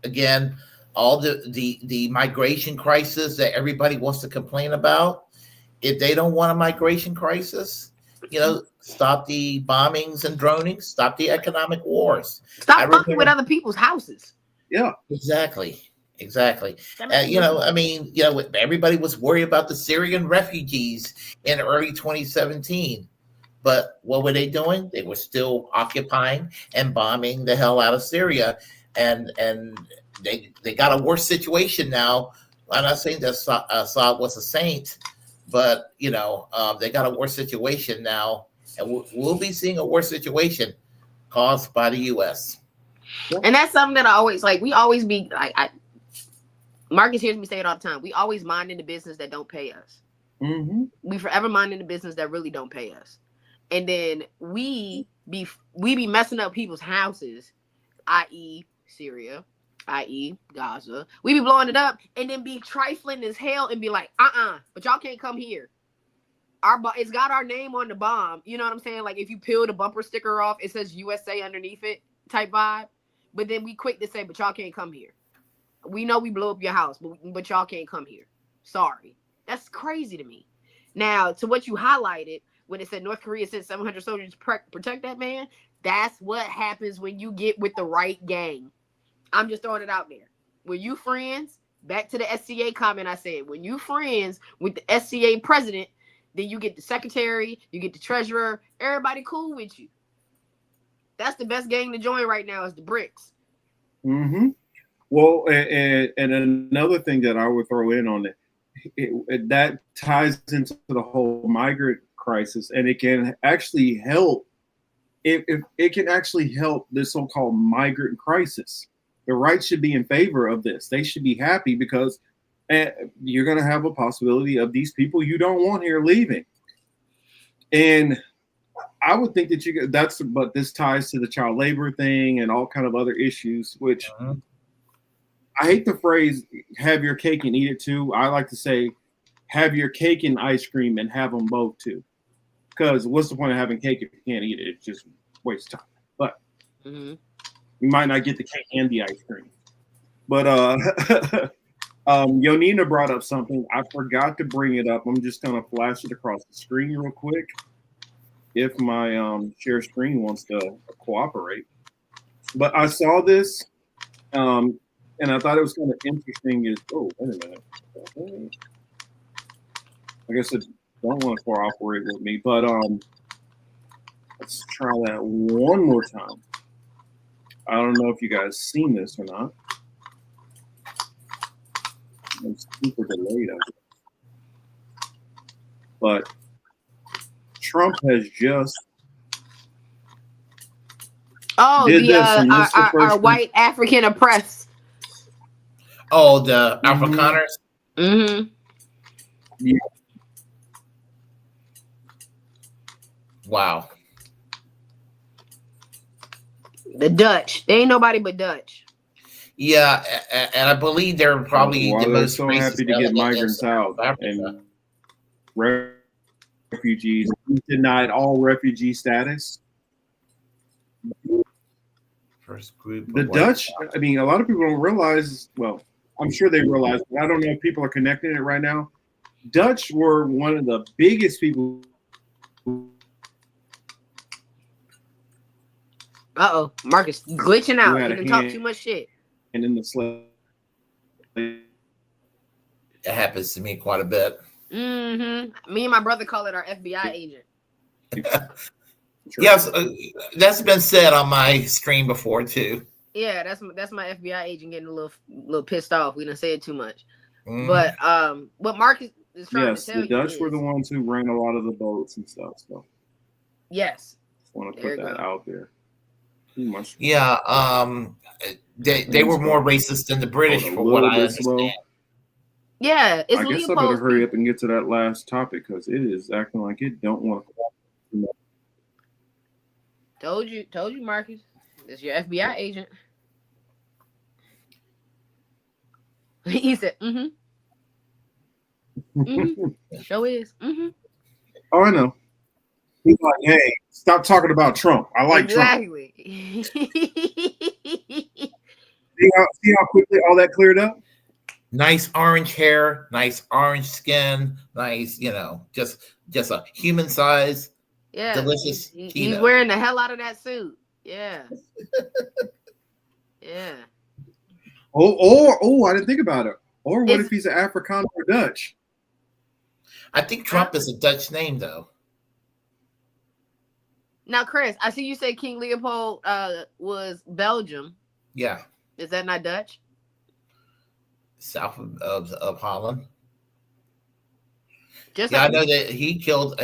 again, all the migration crisis that everybody wants to complain about, if they don't want a migration crisis, stop the bombings and dronings, stop the economic wars. Stop fucking with other people's houses. Yeah, exactly. Everybody was worried about the Syrian refugees in early 2017. But what were they doing? They were still occupying and bombing the hell out of Syria. And they got a worse situation now. I'm not saying that Assad was a saint, but, they got a worse situation now. And we'll be seeing a worse situation caused by the U.S. And that's something that I always, we always be, Marcus hears me say it all the time. We always mind in the business that don't pay us. Mm-hmm. We forever mind in the business that really don't pay us. And then we be messing up people's houses, i.e. Syria, i.e. Gaza. We be blowing it up and then be trifling as hell and be like, but y'all can't come here. It's got our name on the bomb. You know what I'm saying? Like if you peel the bumper sticker off, it says USA underneath it type vibe. But then we quick to say, but y'all can't come here. We know we blew up your house, but y'all can't come here. Sorry. That's crazy to me. Now, to what you highlighted, when it said North Korea sent 700 soldiers to protect that man, that's what happens when you get with the right gang. I'm just throwing it out there. When you friends, back to the SCA comment I said, when you friends with the SCA president, then you get the secretary, you get the treasurer, everybody cool with you. That's the best gang to join right now is the BRICS. Mm-hmm. Well, and another thing that I would throw in on it that ties into the whole migrant crisis, and it can actually help. It can actually help this so-called migrant crisis. The right should be in favor of this. They should be happy because you're going to have a possibility of these people you don't want here leaving. And I would think that but this ties to the child labor thing and all kind of other issues, which I hate the phrase, have your cake and eat it too. I like to say, have your cake and ice cream and have them both too. Because what's the point of having cake if you can't eat it? It's just waste time. But you might not get the cake and the ice cream. But Yonina brought up something. I forgot to bring it up. I'm just going to flash it across the screen real quick. If my share screen wants to cooperate. But I saw this. And I thought it was kind of interesting. Wait a minute. I guess it don't want to cooperate with me, but let's try that one more time. I don't know if you guys seen this or not. I'm super delayed, I guess. But Trump has just our white African oppressed. Oh, the Afrikaners? Mm-hmm. Yeah. Wow. The Dutch. They ain't nobody but Dutch. Yeah, and I believe they're probably the most so happy to get migrants out and refugees. He denied all refugee status. First group. The Dutch, I mean, a lot of people don't realize, well, I'm sure they realize, but I don't know if people are connecting it right now. Dutch were one of the biggest people. Uh-oh, Marcus glitching out. had You a done talk hand too much shit. And in the slave. It happens to me quite a bit. Mm-hmm. Me and my brother call it our FBI agent. Yes, that's been said on my stream before too. Yeah, that's my FBI agent getting a little pissed off. We done said too much. Mhm. But what Marcus is trying to tell the you Dutch is, were the ones who ran a lot of the boats and stuff. So yes, just want to There put you that go. out there. Yeah, they were more racist than the British, for what I understand. yeah, it's I guess I better Leopold's hurry up and get to that last topic because it is acting like it don't want to. Told you, Marcus. It's your FBI agent. He said, Show is. Oh, I know. He's like, hey, stop talking about Trump. I like Trump. Exactly. See how quickly all that cleared up? Nice orange hair, nice orange skin, nice, just a human size, Yeah, delicious. he's wearing the hell out of that suit. Yeah. Yeah. Oh, I didn't think about it. Or what if he's an Afrikaner or Dutch? I think Trump is a Dutch name, though. Now, Chris, I see you say King Leopold was Belgium. Yeah, Is that not Dutch? south of Holland. Just I like know that he killed.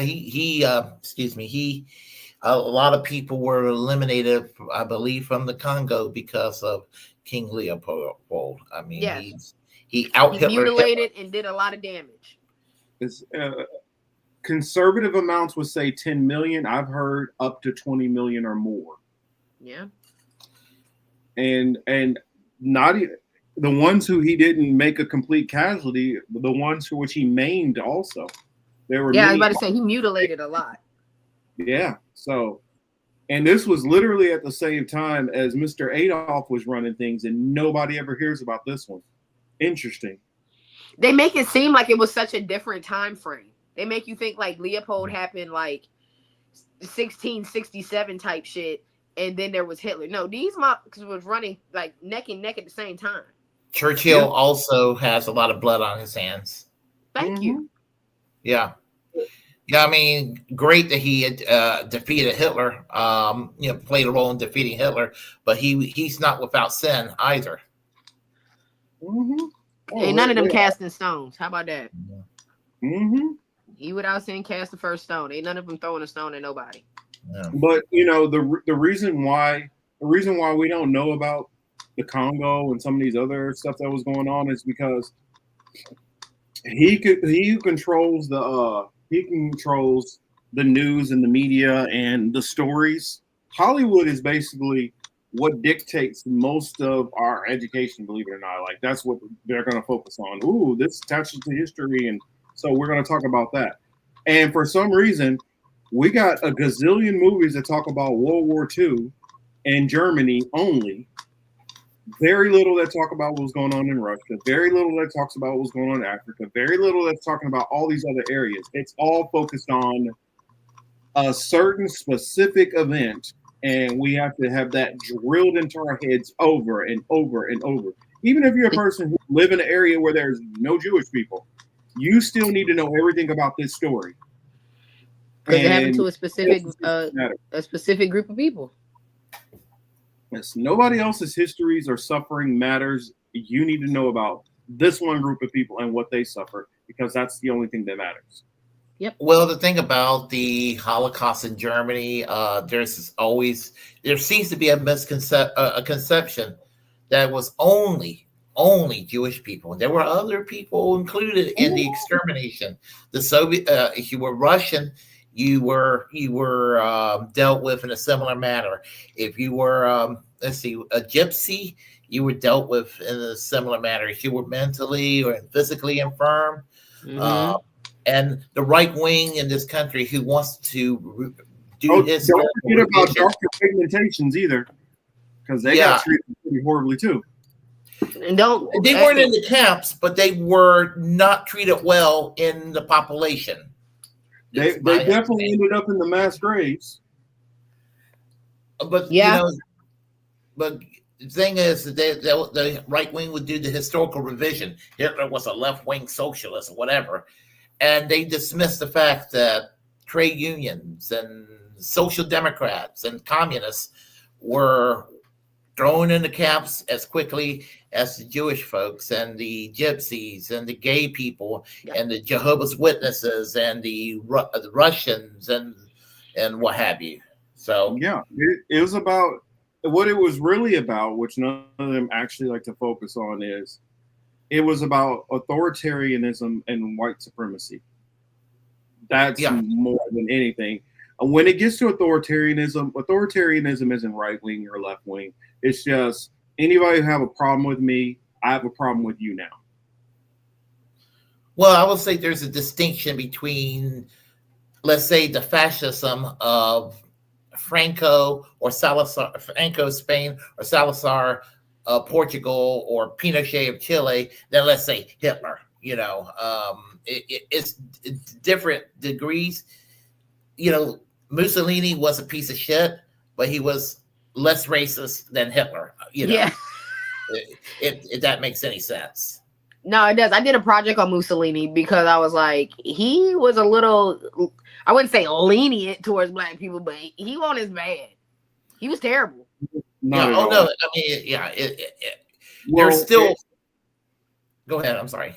A lot of people were eliminated, I believe, from the Congo because of King Leopold. I mean, Yes. he out he Hitler. mutilated and did a lot of damage. It's, conservative amounts would say 10 million. I've heard up to 20 million or more. Yeah. And not even the ones who he didn't make a complete casualty, the ones who which he maimed also. There were Yeah, I was many- about to say he mutilated a lot. Yeah. So, and this was literally at the same time as Mr. Adolf was running things, and nobody ever hears about this one. Interesting. They make it seem like it was such a different time frame. They make you think like Leopold happened like 1667 type shit, and then there was Hitler. No, these motherfuckers was running like neck and neck at the same time. Churchill also has a lot of blood on his hands. Thank you. Yeah. Yeah, I mean, great that he had defeated Hitler, played a role in defeating Hitler, but he's not without sin either. Ain't none of them casting stones. How about that? He without sin cast the first stone. Ain't none of them throwing a stone at nobody. Yeah. But the reason why we don't know about the Congo and some of these other stuff that was going on is because he controls the news and the media and the stories. Hollywood is basically what dictates most of our education, believe it or not. Like that's what they're going to focus on. Ooh, this attaches to history, and so we're going to talk about that. And for some reason, we got a gazillion movies that talk about World War II and Germany only. Very little that talk about what was going on in Russia. Very little that talks about what was going on in Africa. Very little that's talking about all these other areas. It's all focused on a certain specific event, and we have to have that drilled into our heads over and over and over. Even if you're a person who live in an area where there's no Jewish people, you still need to know everything about this story. Because it happened to a specific group of people. Yes, nobody else's histories or suffering matters. You need to know about this one group of people and what they suffer, because that's the only thing that matters. Yep. Well, the thing about the Holocaust in Germany, there seems to be a conception that was only Jewish people. There were other people included in the extermination. The Soviet, if you were Russian, you were dealt with in a similar manner. If you were, a gypsy, you were dealt with in a similar manner. If you were mentally or physically infirm, And the right wing in this country who wants to do his. Don't forget about darker pigmentations either, because they got treated pretty horribly too. And they weren't in the camps, but they were not treated well in the population. They definitely ended up in the mass graves. But you know, but the thing is that the right wing would do the historical revision. Hitler was a left wing socialist or whatever, and they dismissed the fact that trade unions and social democrats and communists were thrown into camps as quickly as the Jewish folks and the gypsies and the gay people and the Jehovah's Witnesses and the Russians and what have you. So it was about what it was really about, which none of them actually like to focus on, is it was about authoritarianism and white supremacy. That's more than anything. When it gets to authoritarianism isn't right wing or left wing. It's just anybody who have a problem with me, I have a problem with you now. Well, I will say there's a distinction between, let's say, the fascism of Franco or Salazar, Franco Spain or Salazar Portugal or Pinochet of Chile, than let's say Hitler. You know, it's different degrees. You know, Mussolini was a piece of shit, but he was less racist than Hitler. You know, if that makes any sense. No, it does. I did a project on Mussolini because I was like, he was a little, I wouldn't say lenient towards black people, but he wasn't as bad. He was terrible. No, I mean, there's still. Go ahead. I'm sorry.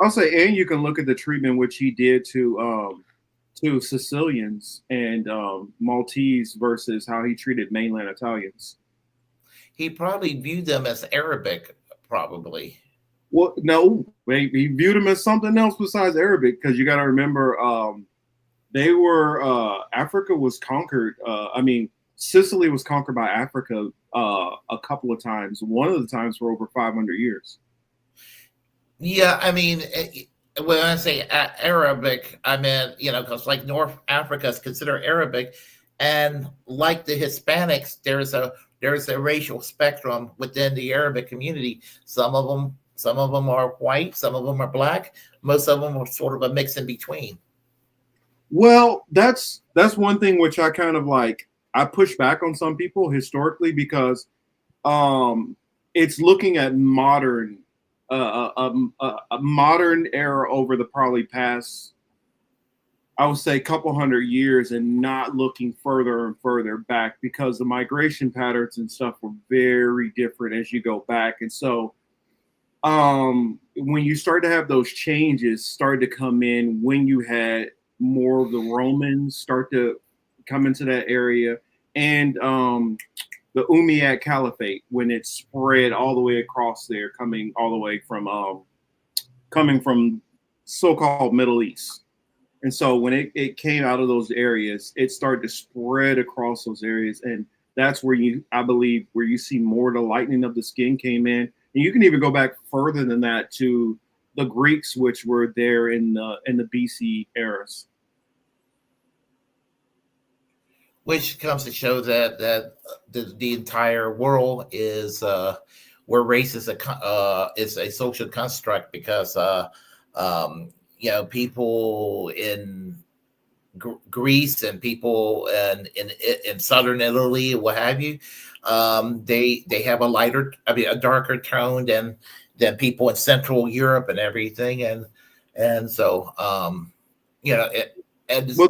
I'll say, and you can look at the treatment which he did to Sicilians and Maltese versus how he treated mainland Italians. He probably viewed them as Arabic, probably. Well, no, he viewed them as something else besides Arabic, because you got to remember they were Africa was conquered. Sicily was conquered by Africa a couple of times. One of the times for over 500 years. Yeah, I mean, when I say Arabic, I meant, you know, because like North Africa is considered Arabic, and like the Hispanics, there's a racial spectrum within the Arabic community. Some of them are white, some of them are black, most of them are sort of a mix in between. Well, that's one thing which I kind of like. I push back on some people historically because it's looking at modern. A modern era over the probably past, I would say, couple hundred years, and not looking further and further back, because the migration patterns and stuff were very different as you go back. And so when you start to have those changes start to come in, when you had more of the Romans start to come into that area, and the Umayyad Caliphate, when it spread all the way across there, coming all the way from so-called Middle East. And so when it came out of those areas, it started to spread across those areas. And that's where I believe you see more of the lightening of the skin came in. And you can even go back further than that to the Greeks, which were there in the BC eras. Which comes to show that the entire world is where race is a social construct, because you know, people in Greece and people in southern Italy, what have you, they have a darker tone than people in Central Europe and everything, and so you know, well,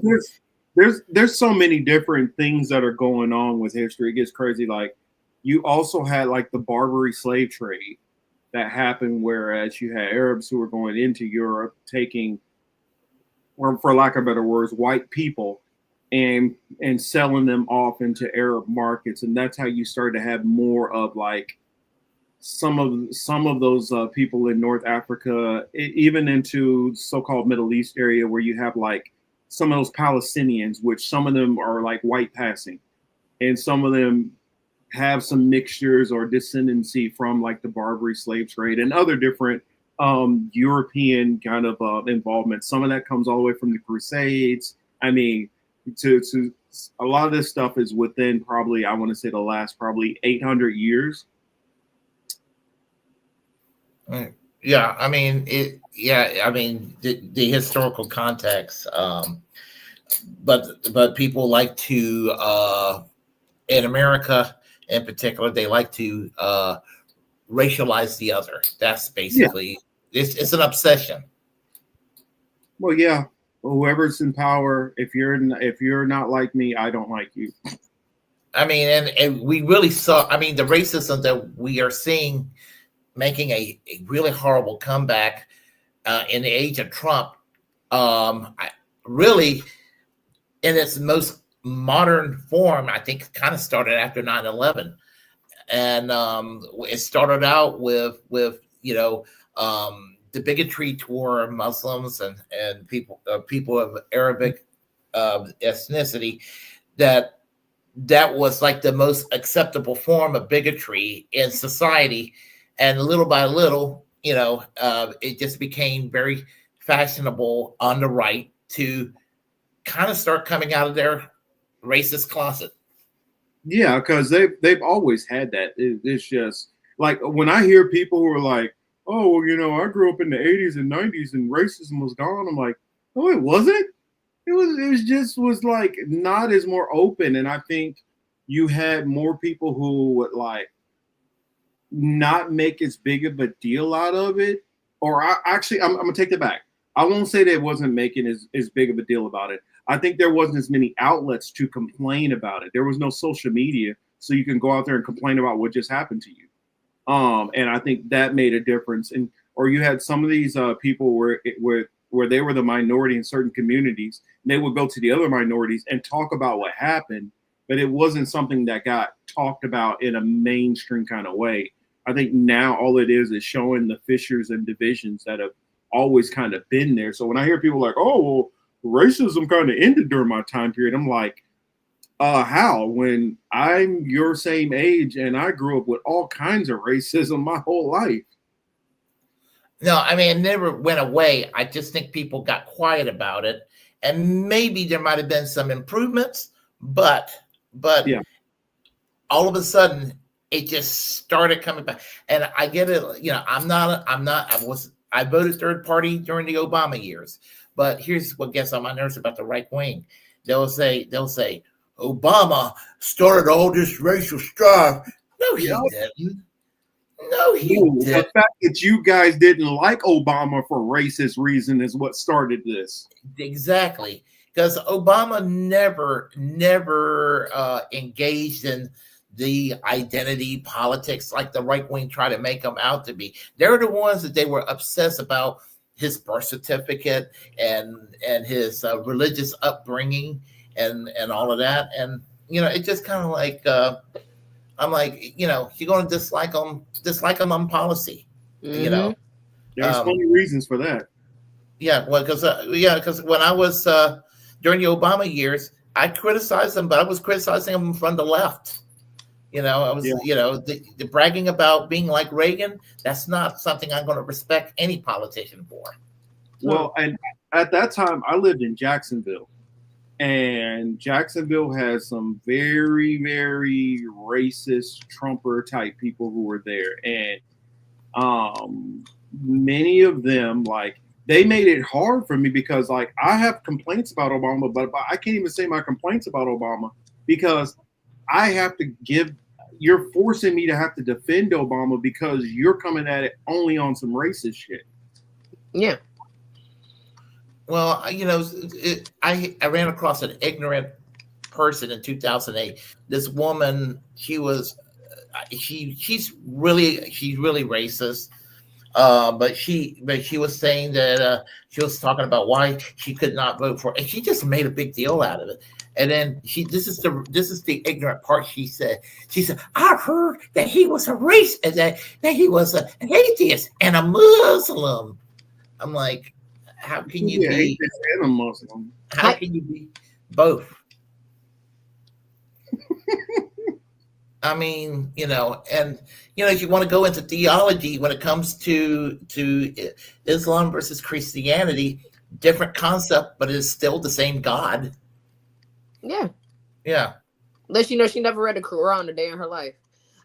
there's so many different things that are going on with history. It gets crazy. Like, you also had like the Barbary slave trade that happened, whereas you had Arabs who were going into Europe taking, or for lack of better words, white people and selling them off into Arab markets. And that's how you start to have more of like some of those people in North Africa, even into so-called Middle East area, where you have like some of those Palestinians, which some of them are like white passing, and some of them have some mixtures or descendancy from like the Barbary slave trade and other different European kind of involvement. Some of that comes all the way from the Crusades. I mean, to a lot of this stuff is within probably, I want to say, the last probably 800 years. Yeah, I mean it. Yeah, I mean the historical context. But people like to in America in particular, they like to racialize the other. That's basically it's an obsession. Well, yeah, whoever's in power, if you're not like me, I don't like you. I mean, and we really saw. I mean, the racism that we are seeing making a really horrible comeback in the age of Trump. Really, in its most modern form, I think kind of started after 9/11. And it started out with the bigotry toward Muslims and people of Arabic ethnicity, that was like the most acceptable form of bigotry in society. And little by little, it just became very fashionable on the right to kind of start coming out of their racist closet. Yeah, because they've always had that. It's just like when I hear people who are like, "Oh, well, I grew up in the 80s and 90s and racism was gone." I'm like, "Oh, it wasn't. It was like not as more open." And I think you had more people who would like not make as big of a deal out of it. Or I'm gonna take that back. I won't say that it wasn't making as big of a deal about it. I think there wasn't as many outlets to complain about it. There was no social media, so you can go out there and complain about what just happened to you. And I think that made a difference. Or you had some of these people where they were the minority in certain communities, and they would go to the other minorities and talk about what happened, but it wasn't something that got talked about in a mainstream kind of way. I think now all it is showing the fissures and divisions that have always kind of been there. So when I hear people like, "Oh, well, racism kind of ended during my time period," I'm like, how? When I'm your same age and I grew up with all kinds of racism my whole life. No, I mean, it never went away. I just think people got quiet about it. And maybe there might have been some improvements, but yeah, all of a sudden it just started coming back. And I get it. I voted third party during the Obama years. But here's what gets on my nerves about the right wing. They'll say, Obama started all this racial strife. No, he didn't. No, he didn't. The fact that you guys didn't like Obama for racist reason is what started this. Exactly. Because Obama never engaged in the identity politics like the right wing try to make them out to be. They're the ones that they were obsessed about his birth certificate and his religious upbringing and all of that. And, it just kind of like, I'm like, you're going to dislike them on policy, There's plenty reasons for that. Yeah, well, because when I was during the Obama years, I criticized them, but I was criticizing them from the left. I was, the bragging about being like Reagan. That's not something I'm going to respect any politician for. Well, and at that time, I lived in Jacksonville, and Jacksonville has some very, very racist Trumper type people who were there, and many of them they made it hard for me because I have complaints about Obama, but I can't even say my complaints about Obama because I have to you're forcing me to have to defend Obama because you're coming at it only on some racist shit. Yeah. Well, I ran across an ignorant person in 2008. This woman, she's really racist. But she was saying that she was talking about why she could not vote for, and she just made a big deal out of it. And then this is the ignorant part. She said, I've heard that he was a racist and that he was an atheist and a Muslim. I'm like, how can you be and a Muslim? How can you be both? I mean, and if you want to go into theology when it comes to Islam versus Christianity, different concept, but it's still the same God. Yeah. Yeah. Unless she never read the Quran a day in her life.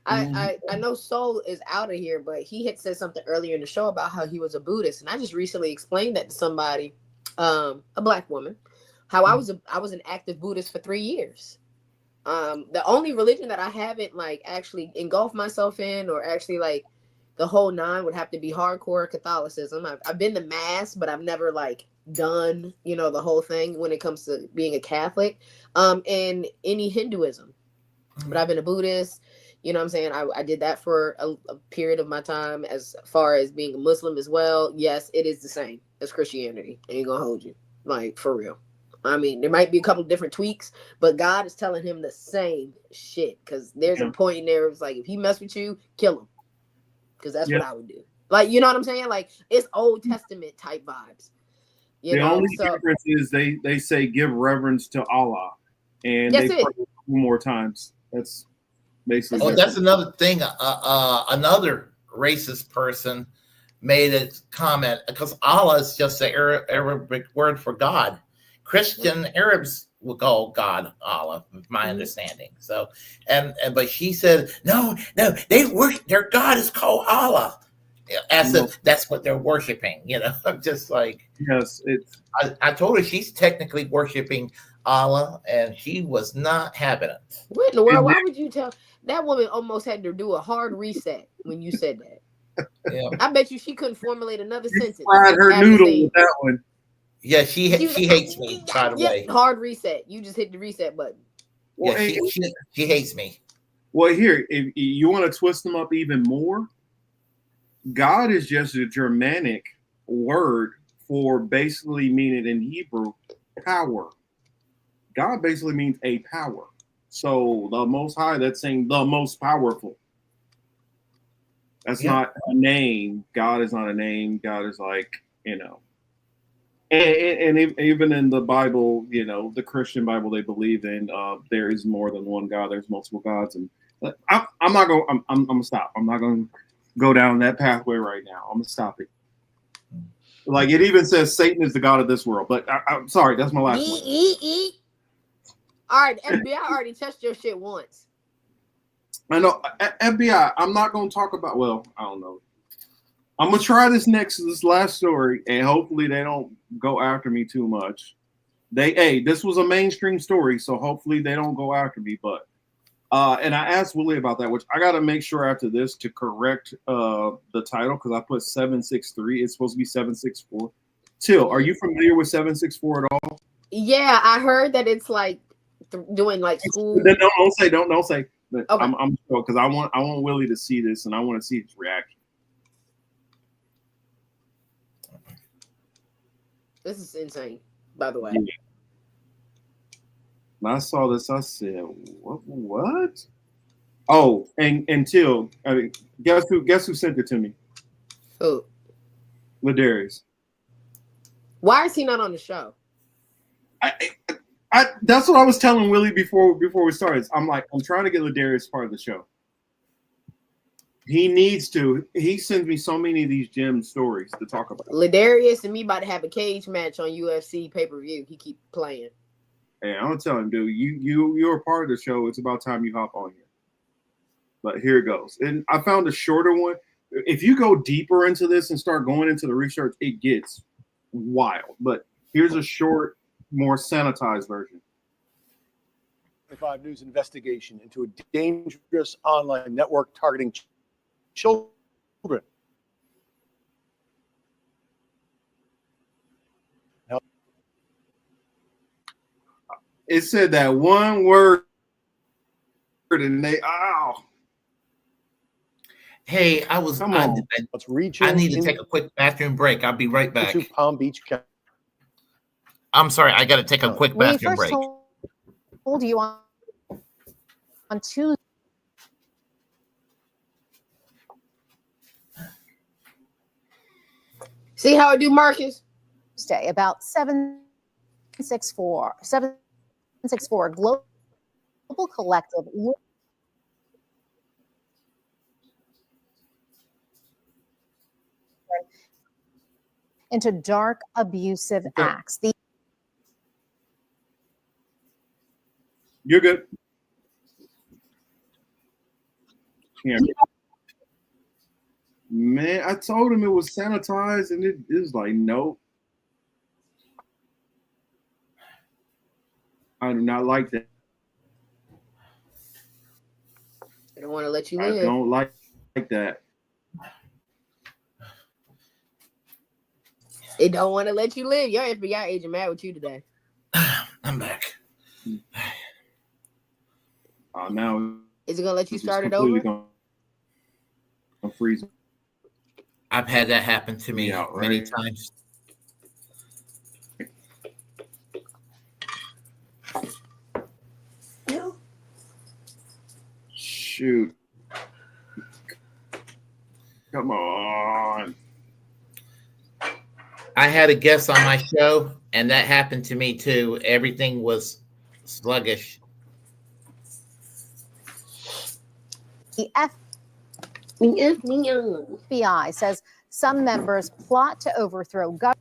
I know Soul is out of here, but he had said something earlier in the show about how he was a Buddhist, and I just recently explained that to somebody, a Black woman, how I was an active Buddhist for 3 years. The only religion that I haven't like actually engulfed myself in, or actually like the whole nine, would have to be hardcore Catholicism. I've been to mass, but I've never like done the whole thing when it comes to being a Catholic, and any Hinduism. But I've been a Buddhist. You know what I'm saying? I did that for a period of my time. As far as being a Muslim as well, yes, it is the same as Christianity. I ain't gonna hold you, like, for real. I mean, there might be a couple different tweaks, but God is telling him the same shit. Because there's a point in there, it's like, if he mess with you, kill him. Because that's what I would do. Like, you know what I'm saying? Like, it's Old Testament type vibes. The only difference is they say give reverence to Allah, and they pray 2 more times. That's basically. Oh, that's another thing. Another racist person made a comment, because Allah is just the Arabic word for God. Christian Arabs will call God Allah, my understanding. So, but she said, no, they worship, their God is called Allah, as if that's what they're worshiping. I'm just like, yes, it's. I told her she's technically worshiping Allah, and she was not having it. What in the world? Why would you tell that woman? Almost had to do a hard reset when you said that. Yeah. I bet you she couldn't formulate another sentence. Fried her noodle with that one. Yeah, she hates me, by the way. Hard reset. You just hit the reset button. Well, yeah, she hates me. Well, here, if you want to twist them up even more, God is just a Germanic word for basically meaning in Hebrew power. God basically means a power. So the Most High, that's saying the most powerful. That's not a name. God is not a name. God is like, And even in the Bible, the Christian Bible they believe in, there is more than one God. There's multiple gods, and I'm not going. I'm gonna stop. I'm not going to go down that pathway right now. I'm gonna stop it. Like it even says Satan is the god of this world. But I'm sorry, that's my last one. All right, FBI already touched your shit once. I know FBI. I'm not going to talk about. Well, I don't know. I'm gonna try this last story, and hopefully they don't go after me too much. This was a mainstream story, so hopefully they don't go after me. But and I asked Willie about that, which I got to make sure after this to correct the title, because I put 763. It's supposed to be 764. Till, are you familiar with 764 at all? Yeah, I heard that it's like doing like school. Don't say. Okay. I'm sure, because I want Willie to see this, and I want to see his reaction. This is insane, by the way. Yeah. When I saw this, I said, "What? Oh, and Till, I mean, guess who sent it to me? Who? Ladarius. Why is he not on the show? That's what I was telling Willie before we started. I'm trying to get Ladarius part of the show. He needs to. He sends me so many of these gem stories to talk about. Ladarius and me about to have a cage match on UFC pay-per-view. He keep playing. Hey, I'm telling him, dude, you're a part of the show. It's about time you hop on here. But here it goes. And I found a shorter one. If you go deeper into this and start going into the research, it gets wild. But here's a short, more sanitized version. 25 News investigation into a dangerous online network targeting children. It said that one word, and Hey, I need to take a quick bathroom break. I'll be right back. Palm Beach. I'm sorry, I got to take a quick bathroom break. Told you on Tuesday. See how I do, Marcus? About 764 Global Collective. into dark, abusive acts. You're good. Yeah. Man, I told him it was sanitized, and it was like, nope. I do not like that. They don't want to let you I live. don't like that. They don't want to let you live. Your FBI agent mad with you today. I'm back. Now is it gonna let you start it over? Gonna freeze. I've had that happen to me many times. Shoot. Come on. I had a guest on my show, and that happened to me too. Everything was sluggish. The FBI says some members plot to overthrow government.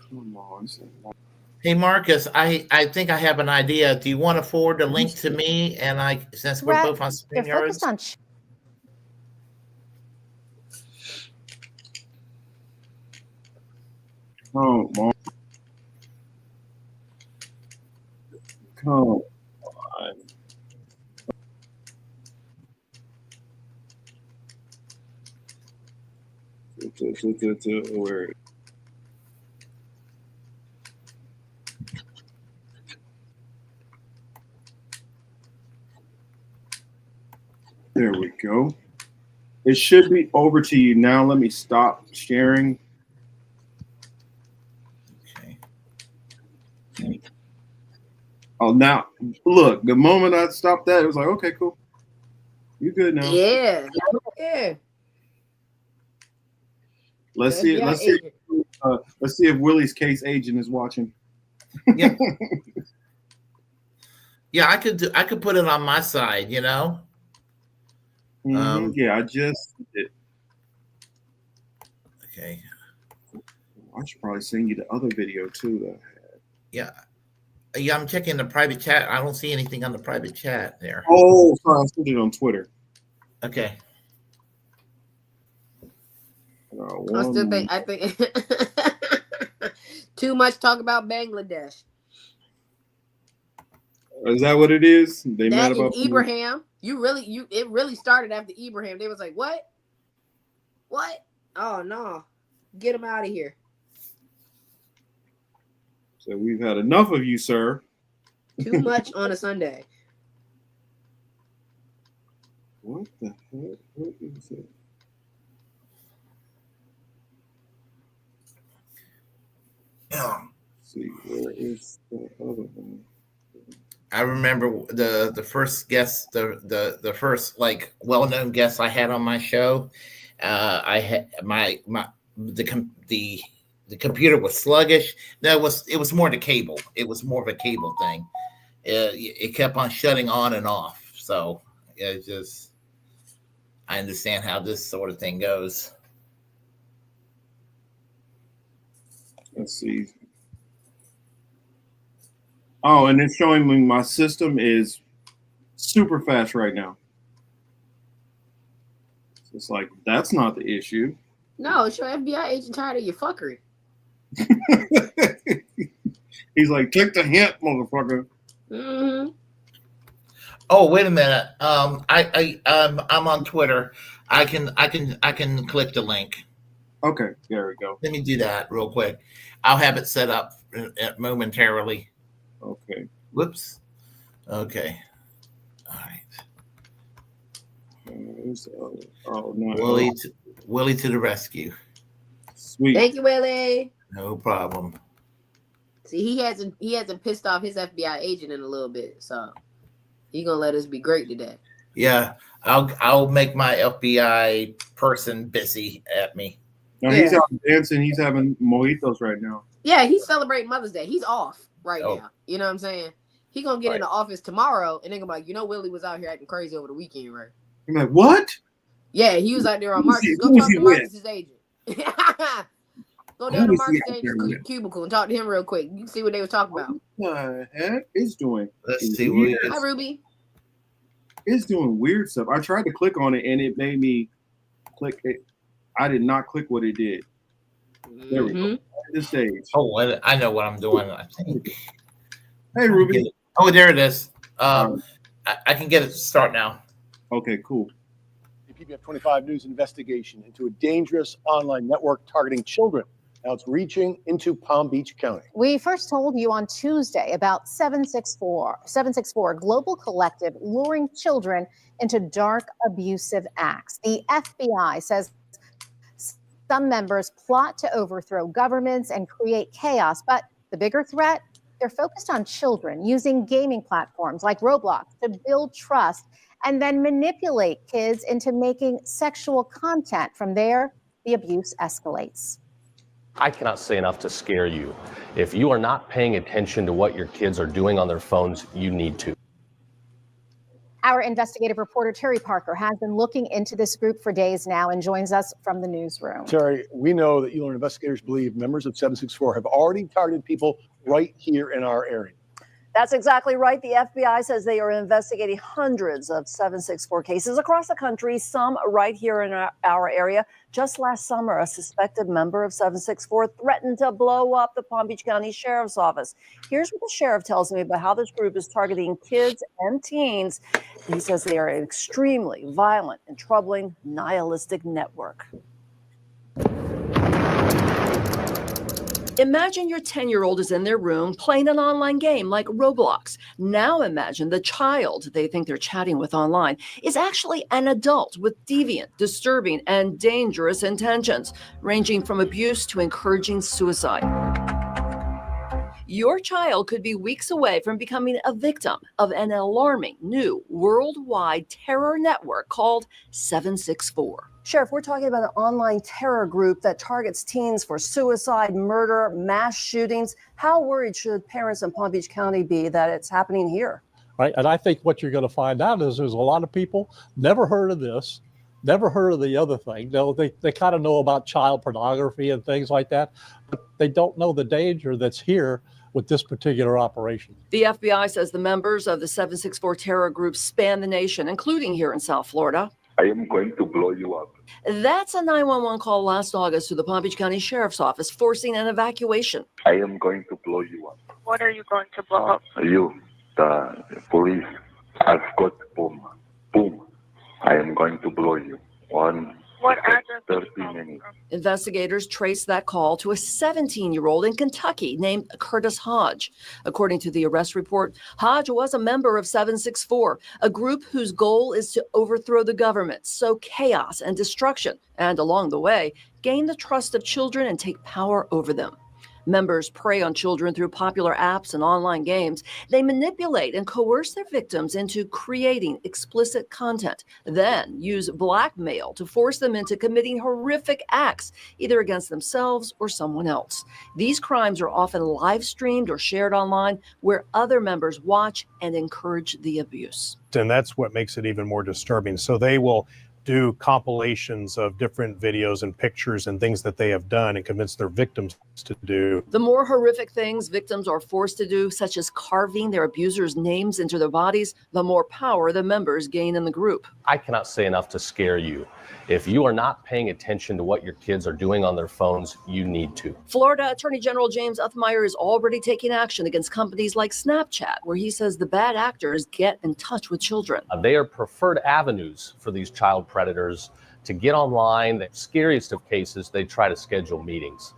Come on. Hey Marcus, I think I have an idea. Do you want to forward the link to me? And since we're both on They're focused on. Come on. Come on. Where? There we go. It should be over to you now. Let me stop sharing. Okay. Oh, now look. The moment I stopped that, it was like, okay, cool. You good now? Yeah. Yeah. Let's see. Let's see. Let's see if Willie's case agent is watching. Yeah. Yeah, I could put it on my side, you know. Yeah, I just did. Okay. I should probably send you the other video too that I had. Yeah, I'm checking the private chat. I don't see anything on the private chat there. Oh, sorry, I sent it on Twitter. Okay. I think too much talk about Bangladesh. Is that what it is? They That mad about Ibrahim. It really started after Ibrahim. They was like, what? Oh no, get him out of here. So we've had enough of you, sir. Too much on a Sunday. What the heck? What is it? Let's see, where is the other one? I remember the first guest, the first like well-known guest I had on my show. I had the computer was sluggish. No, it was more the cable. It was more of a cable thing. It kept on shutting on and off. So I understand how this sort of thing goes. Let's see. Oh, and it's showing me my system is super fast right now. So it's like, that's not the issue. No, it's your FBI agent tired of your fuckery. He's like, take the hint, motherfucker. Mm-hmm. Oh, wait a minute. I'm on Twitter. I can click the link. Okay, there we go. Let me do that real quick. I'll have it set up momentarily. Okay. Whoops. Okay. All right. Oh no. Willie to the rescue. Sweet. Thank you, Willie. No problem. See, he hasn't pissed off his FBI agent in a little bit, so he gonna let us be great today. Yeah, I'll make my FBI person busy at me. No, he's out dancing. He's having mojitos right now. Yeah, he's celebrating Mother's Day. He's off right now. You know what I'm saying? He gonna get in the office tomorrow, and they're gonna be like, Willie was out here acting crazy over the weekend, right? I'm like, what? Yeah, he was out there on Marcus. Go talk to Marcus's agent. Go down to Mark Dave's cubicle and talk to him real quick. You can see what they were talking about. What the heck is doing? Let's see what Hi, Ruby. It's doing weird stuff. I tried to click on it and it made me click it. I did not click what it did. There we go. The stage. Oh, I know what I'm doing. I think. Hey, Ruby. Oh, there it is. I can get it to start now. Okay, cool. PBF 25 News investigation into a dangerous online network targeting children. Now it's reaching into Palm Beach County. We first told you on Tuesday about 764 global collective luring children into dark, abusive acts. The FBI says some members plot to overthrow governments and create chaos, but the bigger threat, they're focused on children using gaming platforms like Roblox to build trust and then manipulate kids into making sexual content. From there, the abuse escalates. I cannot say enough to scare you. If you are not paying attention to what your kids are doing on their phones, you need to. Our investigative reporter, Terry Parker, has been looking into this group for days now and joins us from the newsroom. Terry, we know that ULEarn investigators believe members of 764 have already targeted people right here in our area. That's exactly right. The FBI says they are investigating hundreds of 764 cases across the country, some right here in our area. Just last summer, a suspected member of 764 threatened to blow up the Palm Beach County Sheriff's Office. Here's what the sheriff tells me about how this group is targeting kids and teens. He says they are an extremely violent and troubling nihilistic network. Imagine your 10-year-old is in their room playing an online game like Roblox. Now imagine the child they think they're chatting with online is actually an adult with deviant, disturbing, and dangerous intentions, ranging from abuse to encouraging suicide. Your child could be weeks away from becoming a victim of an alarming new worldwide terror network called 764. Sheriff, we're talking about an online terror group that targets teens for suicide, murder, mass shootings. How worried should parents in Palm Beach County be that it's happening here? Right, and I think what you're going to find out is there's a lot of people never heard of this, never heard of the other thing. They kind of know about child pornography and things like that, but they don't know the danger that's here with this particular operation. The FBI says the members of the 764 terror group span the nation, including here in South Florida. I am going to blow you up. That's a 911 call last August to the Palm Beach County Sheriff's Office, forcing an evacuation. I am going to blow you up. What are you going to blow up? You, the police. I've got boom. Boom. I am going to blow you. What address? 30 minutes. Investigators traced that call to a 17-year-old in Kentucky named Curtis Hodge. According to the arrest report, Hodge was a member of 764, a group whose goal is to overthrow the government, sow chaos and destruction, and along the way, gain the trust of children and take power over them. Members prey on children through popular apps and online games. They manipulate and coerce their victims into creating explicit content, then use blackmail to force them into committing horrific acts, either against themselves or someone else. These crimes are often live streamed or shared online where other members watch and encourage the abuse. And that's what makes it even more disturbing. So they will do compilations of different videos and pictures and things that they have done and convince their victims to do. The more horrific things victims are forced to do, such as carving their abusers' names into their bodies, the more power the members gain in the group. I cannot say enough to scare you. If you are not paying attention to what your kids are doing on their phones, you need to. Florida Attorney General James Uthmeyer is already taking action against companies like Snapchat, where he says the bad actors get in touch with children. They are preferred avenues for these child predators to get online. The scariest of cases, they try to schedule meetings.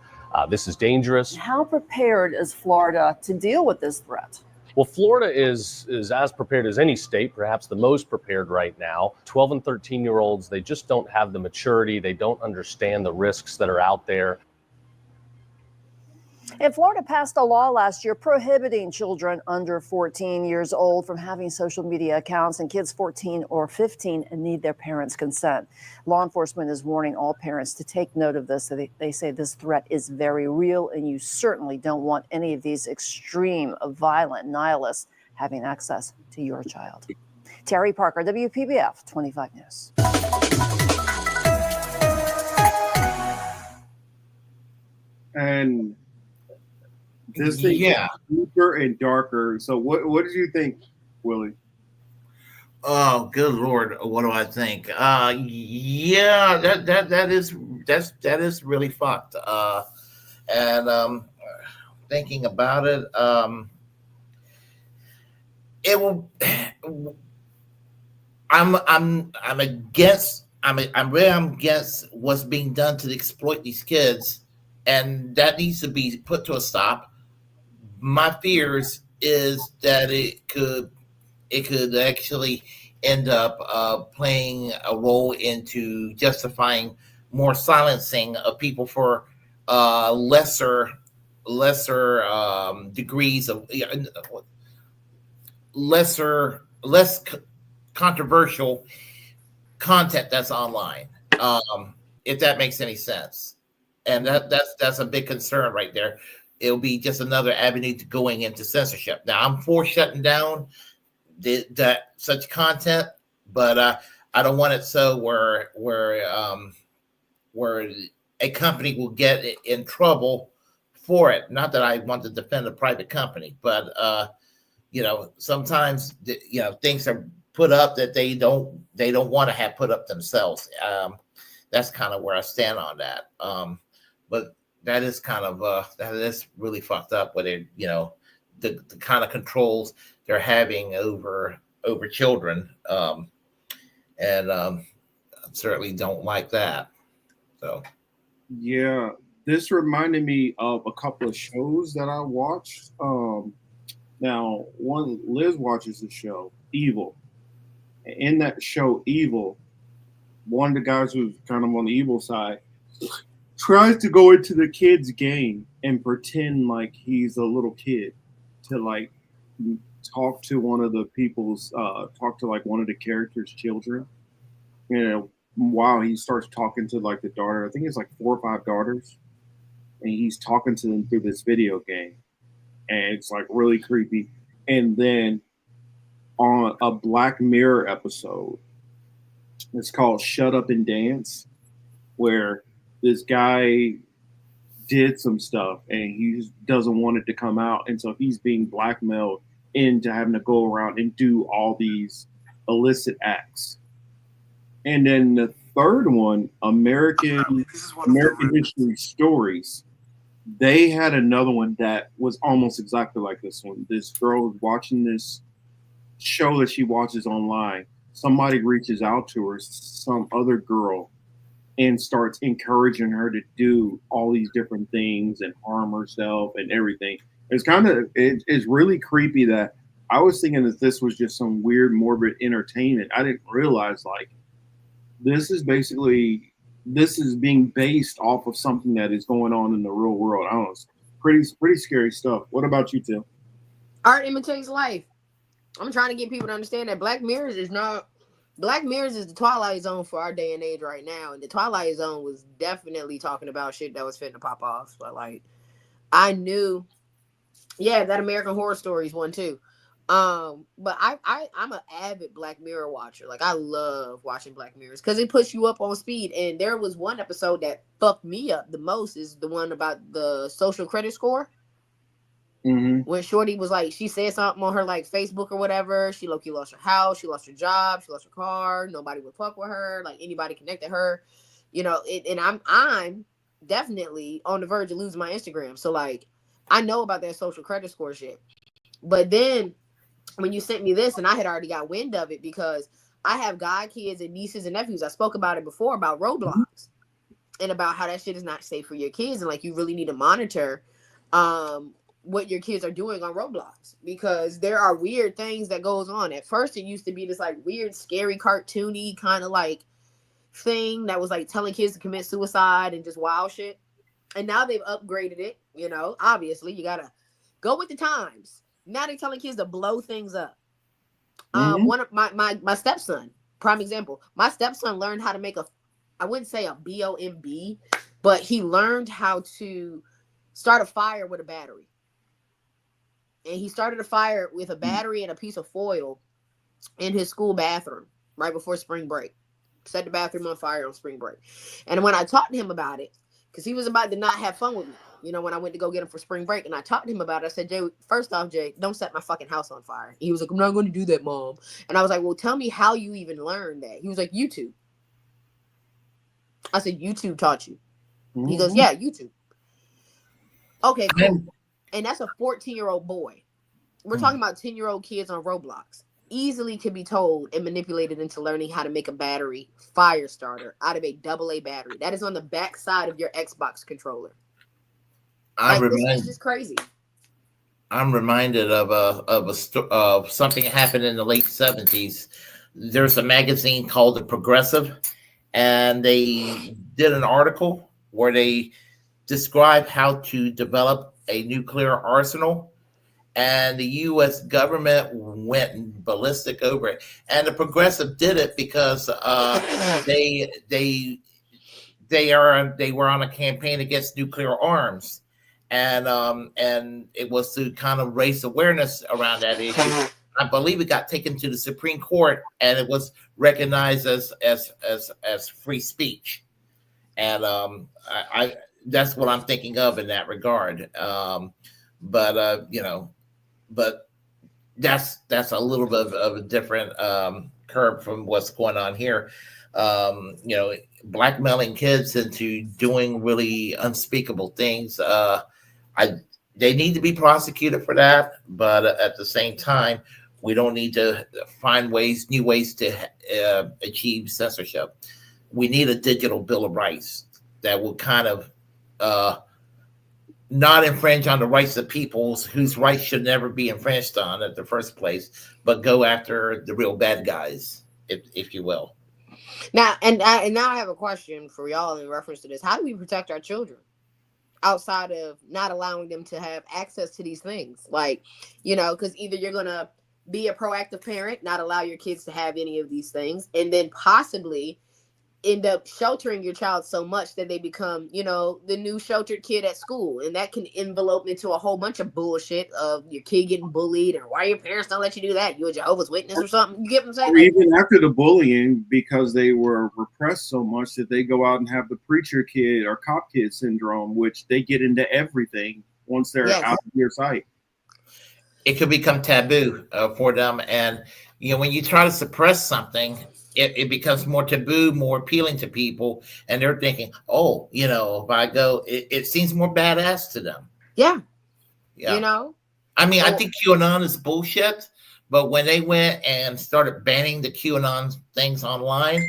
This is dangerous. How prepared is Florida to deal with this threat? Well, Florida is as prepared as any state, perhaps the most prepared right now. 12 and 13-year-olds, they just don't have the maturity. They don't understand the risks that are out there. And Florida passed a law last year prohibiting children under 14 years old from having social media accounts, and kids 14 or 15 need their parents' consent. Law enforcement is warning all parents to take note of this. They say this threat is very real, and you certainly don't want any of these extreme, violent nihilists having access to your child. Terry Parker, WPBF 25 News. And this thing Yeah. gets deeper and darker. So what did you think, Willie? Oh, good Lord. What do I think? Yeah, that is really fucked. And thinking about it, it will. I'm against. I'm against what's being done to exploit these kids, and that needs to be put to a stop. My fears is that it could actually end up playing a role into justifying more silencing of people for lesser degrees of less controversial content that's online, if that makes any sense. And that's a big concern right there. It'll be just another avenue to going into censorship. Now I'm for shutting down that such content, but I don't want it so where a company will get in trouble for it. Not that I want to defend a private company, but sometimes things are put up that they don't want to have put up themselves. That's kind of where I stand on that. But that is kind of that is really fucked up. Where they the kind of controls they're having over children, and certainly don't like that. So Yeah, this reminded me of a couple of shows that I watched. Now, one Liz watches the show Evil. In that show Evil, one of the guys who's kind of on the evil side tries to go into the kid's game and pretend like he's a little kid to like talk to one of the one of the characters' children. While he starts talking to like the daughter, I think it's like 4 or 5 daughters, and he's talking to them through this video game, and it's like really creepy. And then on a Black Mirror episode, it's called "Shut Up and Dance," where this guy did some stuff and he doesn't want it to come out, and so he's being blackmailed into having to go around and do all these illicit acts. And then the third one, American History Stories, they had another one that was almost exactly like this one. This girl was watching this show that she watches online. Somebody reaches out to her, some other girl, and starts encouraging her to do all these different things and harm herself and everything. It's really creepy that I was thinking that this was just some weird, morbid entertainment. I didn't realize like this is being based off of something that is going on in the real world. I don't know. It's pretty scary stuff. What about you, Tim? Art imitates life. I'm trying to get people to understand that Black Mirrors is the Twilight Zone for our day and age right now. And the Twilight Zone was definitely talking about shit that was fitting to pop off. But like, I knew, yeah, that American Horror Stories one too. But I'm an avid Black Mirror watcher. Like I love watching Black Mirrors because it puts you up on speed. And there was one episode that fucked me up the most is the one about the social credit score. Mm-hmm. When Shorty was like, she said something on her like Facebook or whatever. She low-key lost her house. She lost her job. She lost her car. Nobody would fuck with her. Like anybody connected her, and I'm definitely on the verge of losing my Instagram. So like, I know about that social credit score shit. But then when you sent me this, and I had already got wind of it because I have god kids and nieces and nephews. I spoke about it before about Roblox and about how that shit is not safe for your kids. And like, you really need to monitor, what your kids are doing on Roblox because there are weird things that goes on. At first, it used to be this like weird, scary, cartoony kind of like thing that was like telling kids to commit suicide and just wild shit. And now they've upgraded it. Obviously you gotta go with the times. Now they're telling kids to blow things up. One of my stepson, prime example. My stepson learned how to make I wouldn't say a BOMB, but he learned how to start a fire with a battery. And he started a fire with a battery and a piece of foil in his school bathroom right before spring break. Set the bathroom on fire on spring break. And when I talked to him about it, because he was about to not have fun with me. When I went to go get him for spring break, and I talked to him about it. I said, Jay, first off, Jay, don't set my fucking house on fire. He was like, I'm not going to do that, Mom. And I was like, well, tell me how you even learned that. He was like, YouTube. I said, YouTube taught you. Mm-hmm. He goes, yeah, YouTube. Okay, cool. And that's a 14-year-old boy. We're talking about 10-year-old kids on Roblox. Easily could be told and manipulated into learning how to make a battery fire starter out of a AA battery. That is on the back side of your Xbox controller. This is just crazy. I'm reminded of something that happened in the late 70s. There's a magazine called The Progressive, and they did an article where they described how to develop a nuclear arsenal, and the U.S. government went ballistic over it. And The Progressive did it because they were on a campaign against nuclear arms. And it was to kind of raise awareness around that issue. I believe it got taken to the Supreme Court, and it was recognized as free speech. And I that's what I'm thinking of in that regard. But that's a little bit of a different curve from what's going on here. Blackmailing kids into doing really unspeakable things. They need to be prosecuted for that, but at the same time, we don't need to find new ways to achieve censorship. We need a digital Bill of Rights that will kind of not infringe on the rights of people whose rights should never be infringed on at the first place, but go after the real bad guys, if you will. Now, now I have a question for y'all in reference to this. How do we protect our children outside of not allowing them to have access to these things? Because either you're going to be a proactive parent, not allow your kids to have any of these things, and then possibly end up sheltering your child so much that they become, the new sheltered kid at school. And that can envelope into a whole bunch of bullshit of your kid getting bullied, or why your parents don't let you do that. You a Jehovah's Witness or something. You get what I'm saying? Or even after the bullying, because they were repressed so much that they go out and have the preacher kid or cop kid syndrome, which they get into everything once they're out of your sight. It could become taboo for them. And, when you try to suppress something, it becomes more taboo, more appealing to people. And they're thinking, if I go, it seems more badass to them. Yeah. I mean, I think QAnon is bullshit. But when they went and started banning the QAnon things online,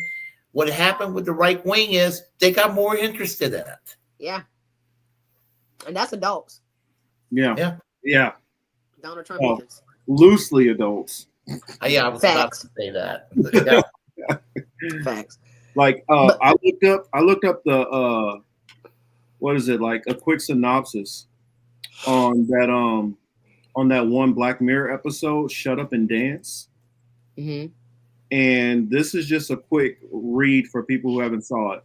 what happened with the right wing is they got more interested in it. Yeah. And that's adults. Yeah. Donald Trump is. Loosely adults. I was about to say that. Facts. I looked up the what is it, like a quick synopsis on that one Black Mirror episode, Shut Up and Dance. Mm-hmm. And this is just a quick read for people who haven't saw it.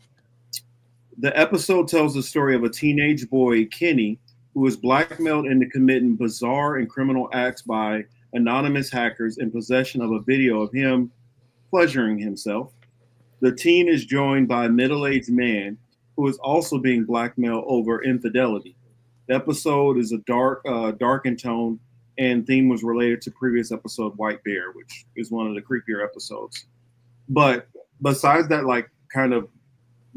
The episode tells the story of a teenage boy, Kenny, who is blackmailed into committing bizarre and criminal acts by anonymous hackers in possession of a video of him pleasuring himself. The teen is joined by a middle-aged man who is also being blackmailed over infidelity. The episode is a dark in tone, and theme was related to previous episode White Bear, which is one of the creepier episodes. But besides that, kind of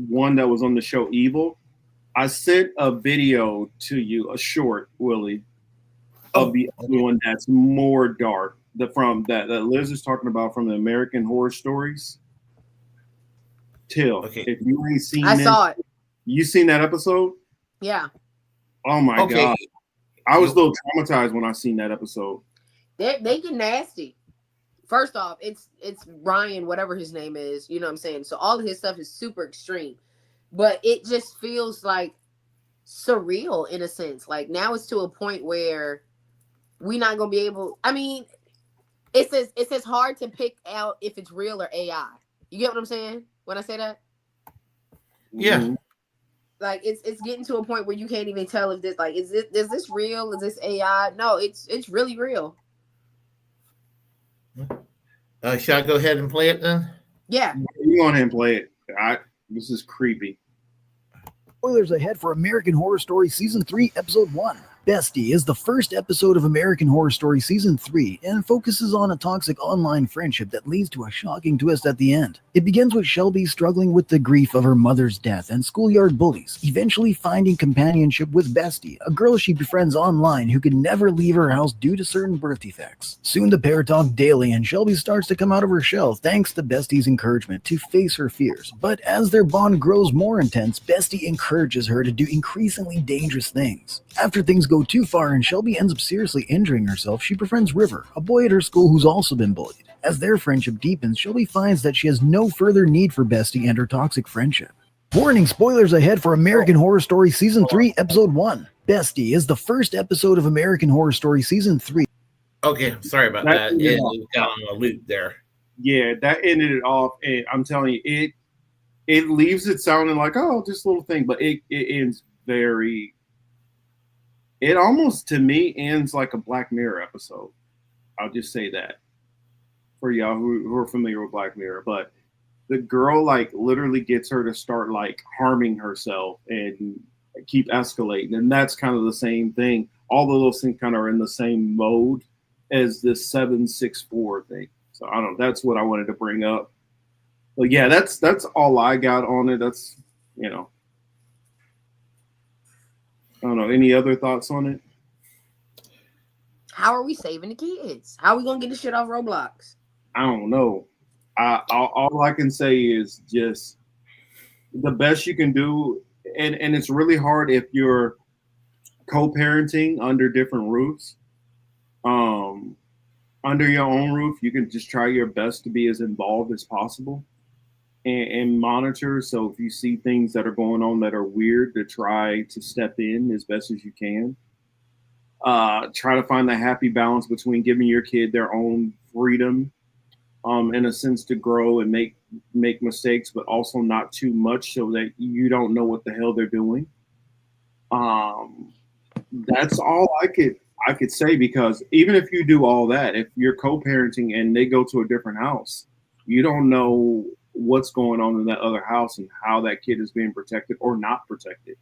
one that was on the show Evil, I sent a video to you, a short, Willie, of the other one that's more dark. That Liz is talking about from the American Horror Stories. Till, if you ain't seen I saw it. You seen that episode? Yeah. Oh my God. I was a little traumatized when I seen that episode. They get nasty. First off, it's Ryan, whatever his name is, you know what I'm saying? So all of his stuff is super extreme. But it just feels like surreal in a sense. Like now it's to a point where we're not gonna be able. I mean, it's hard to pick out if it's real or AI. You get what I'm saying when I say that? Yeah. Mm-hmm. Like it's getting to a point where you can't even tell if this is this real? Is this AI? No, it's really real. Should I go ahead and play it then? Yeah. You go ahead and play it. This is creepy. Spoilers ahead for American Horror Story Season 3, Episode 1. Bestie is the first episode of American Horror Story Season 3 and focuses on a toxic online friendship that leads to a shocking twist at the end. It begins with Shelby struggling with the grief of her mother's death and schoolyard bullies, eventually finding companionship with Bestie, a girl she befriends online who can never leave her house due to certain birth defects. Soon the pair talk daily and Shelby starts to come out of her shell thanks to Bestie's encouragement to face her fears. But as their bond grows more intense, Bestie encourages her to do increasingly dangerous things. After things go too far and Shelby ends up seriously injuring herself, she befriends River, a boy at her school who's also been bullied. As their friendship deepens, Shelby finds that she has no further need for Bestie and her toxic friendship. Warning, spoilers ahead for American Horror Story Season 3, Episode 1. Bestie is the first episode of American Horror Story Season 3. Okay, sorry about that. Yeah, we got on a loop there. Yeah, that ended it off. And I'm telling you, it leaves it sounding like, oh, just a little thing, but it ends very... It almost, to me, ends like a Black Mirror episode. I'll just say that for y'all who are familiar with Black Mirror. But the girl, like, literally gets her to start, like, harming herself and keep escalating. And that's kind of the same thing. All of those things kind of are in the same mode as this 764 thing. So, I don't know. That's what I wanted to bring up. But, yeah, that's all I got on it. That's, you know. I don't know. Any other thoughts on it? How are we saving the kids? How are we gonna get this shit off Roblox? I don't know. All I can say is just the best you can do, and it's really hard if you're co-parenting under different roofs. Under your own roof, you can just try your best to be as involved as possible. And monitor. So if you see things that are going on that are weird, to try to step in as best as you can. Try to find the happy balance between giving your kid their own freedom, in a sense, to grow and make mistakes, but also not too much so that you don't know what the hell they're doing. That's all I could say, because even if you do all that, if you're co-parenting and they go to a different house, you don't know what's going on in that other house and how that kid is being protected or not protected.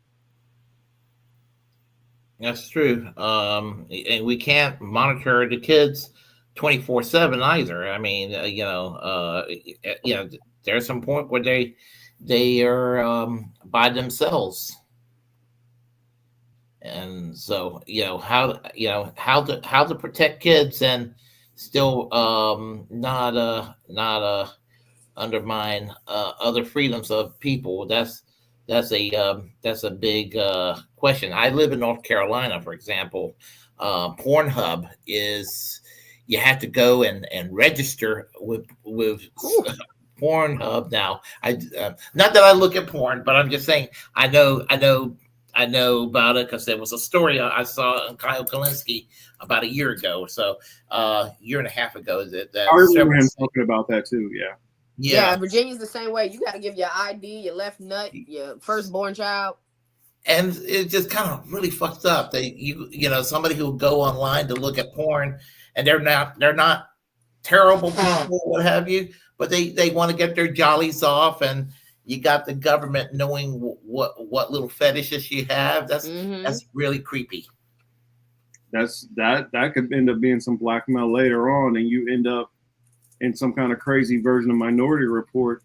That's true. And we can't monitor the kids 24/7 either. I mean, there's some point where they are by themselves. And so, how to protect kids and still not undermine other freedoms of people. That's a big question. I live in North Carolina, for example. Pornhub is, you have to go and register with Pornhub now. Not that I look at porn, but I'm just saying I know about it because there was a story I saw on Kyle Kalinske about a year ago, year and a half ago. That I remember him talking about that too. Yeah, Virginia's the same way. You got to give your ID, your left nut, your firstborn child. And it just kind of really fucked up. Somebody who go online to look at porn, and they're not terrible people, what have you, but they want to get their jollies off, and you got the government knowing what little fetishes you have. That's really creepy. That could end up being some blackmail later on, and you end up in some kind of crazy version of Minority Report,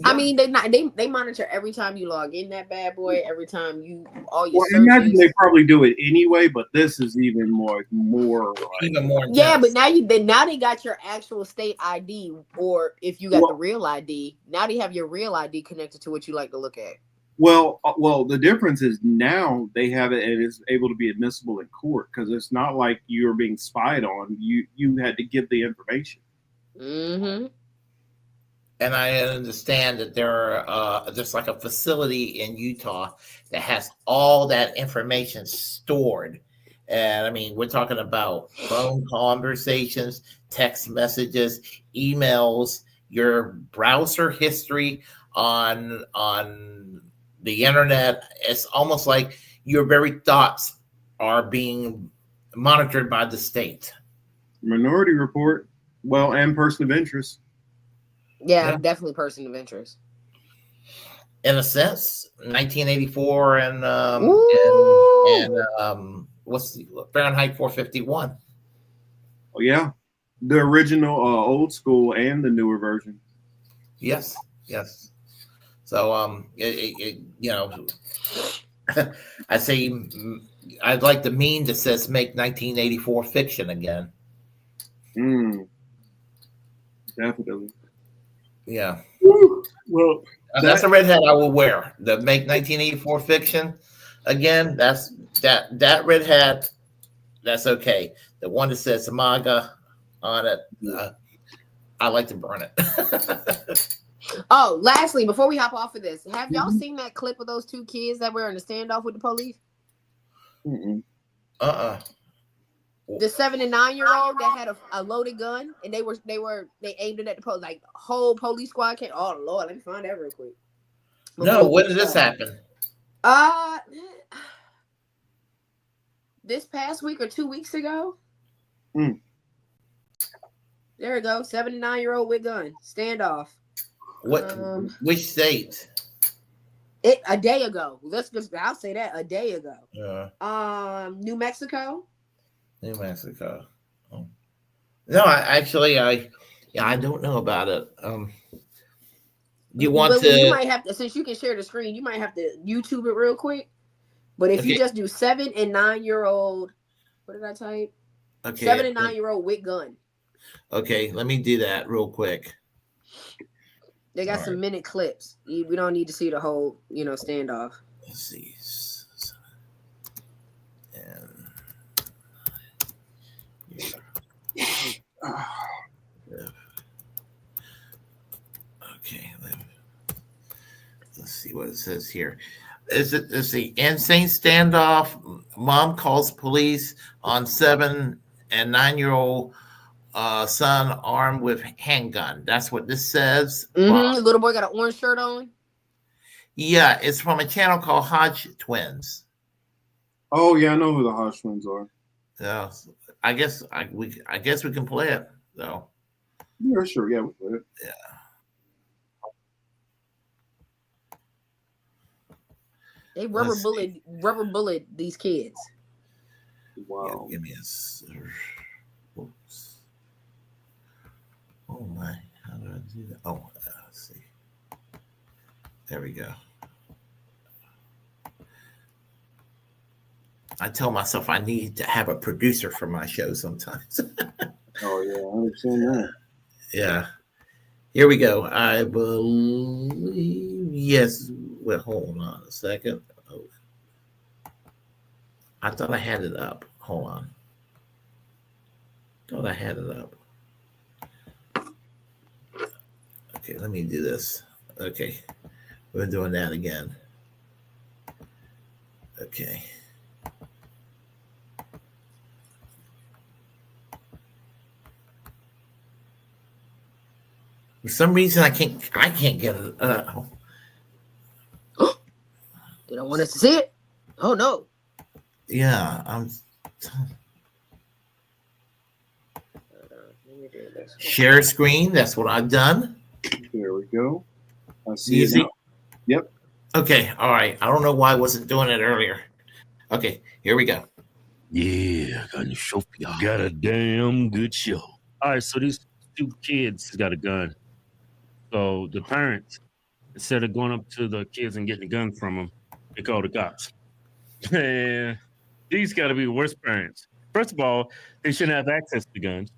I mean, they monitor every time you log in that bad boy, every time all your searches. Imagine they probably do it anyway, but this is even more even more intense. Yeah, but now they got your actual state ID, or if you got the real ID, now they have your real ID connected to what you like to look at. Well, the difference is now they have it and it's able to be admissible in court, because it's not like you're being spied on. You had to give the information. Mm-hmm. And I understand that there are just like a facility in Utah that has all that information stored. And I mean, we're talking about phone conversations, text messages, emails, your browser history on the internet. It's almost like your very thoughts are being monitored by the state. Minority Report, and person of interest. Yeah, definitely person of interest. In a sense, 1984 and what's the Fahrenheit 451? Oh yeah, the original old school and the newer version. Yes. So I say I'd like the meme that says make 1984 fiction again. Definitely. Yeah. Woo. Well, that's a red hat I will wear. The make 1984 fiction again. That's that red hat. That's okay. The one that says MAGA on it, I like to burn it. Oh, lastly, before we hop off of this, have y'all seen that clip of those two kids that were in a standoff with the police? The 7 and 9-year-old that had a loaded gun, and they aimed it at the police. Like the whole police squad came. Oh Lord, let me find that real quick. No, when did this happen? This past week or 2 weeks ago. There we go. 7 and 9-year-old with gun standoff. What? Which state? A day ago. I'll say that a day ago. Yeah. New Mexico. New Mexico. Oh. No, I don't know about it. You might have to, since you can share the screen, you might have to YouTube it real quick. But if you just do 7 and 9-year-old, what did I type? Okay. 7 and 9-year-old with gun. Okay, let me do that real quick. They got some minute clips. We don't need to see the whole, standoff. Let's see. Okay, let's see what it says here. Let's see. Insane standoff. Mom calls police on 7 and 9-year-old son armed with handgun. That's what this says. The little boy got an orange shirt on. Yeah, it's from a channel called Hodge Twins. Oh yeah, I know who the Hodge Twins are. Yeah, I guess we can play it though. Yeah, sure. Yeah, we'll play it. Yeah. They rubber bullet these kids. Wow. Give me a. Oops. Oh my! How do I do that? Oh, let's see. There we go. I tell myself I need to have a producer for my show sometimes. Oh yeah, I understand that. Yeah. Here we go. I believe yes. Well, hold on a second. Oh. I thought I had it up. Hold on. Thought I had it up. Okay, let me do this. Okay. We're doing that again. Okay. For some reason, I can't get it. They don't want us to see it. Oh no. Yeah, share screen. That's what I've done. There we go. I see You it see? now. Yep. Okay. All right. I don't know why I wasn't doing it earlier. Okay. Here we go. Yeah, gonna show you. Got a damn good show. All right, so these two kids got a gun. So the parents, instead of going up to the kids and getting the gun from them, they call the cops. And these got to be the worst parents. First of all, they shouldn't have access to guns.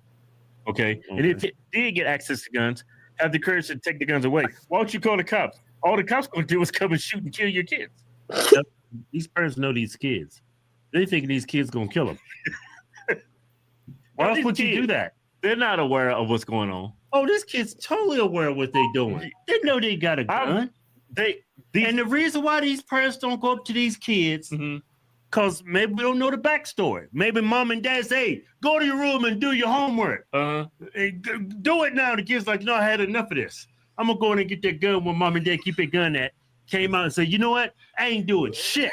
Okay? And if they did get access to guns, have the courage to take the guns away. Why don't you call the cops? All the cops going to do is come and shoot and kill your kids. These parents know these kids. They think these kids going to kill them. Why else would you do that? They're not aware of what's going on. Oh, this kid's totally aware of what they're doing. They know they got a gun. And the reason why these parents don't go up to these kids, because maybe we don't know the backstory. Maybe mom and dad say, go to your room and do your homework. Hey, do it now. The kid's like, no, I had enough of this. I'm going to go in and get that gun where mom and dad keep their gun at. Came out and said, you know what? I ain't doing shit.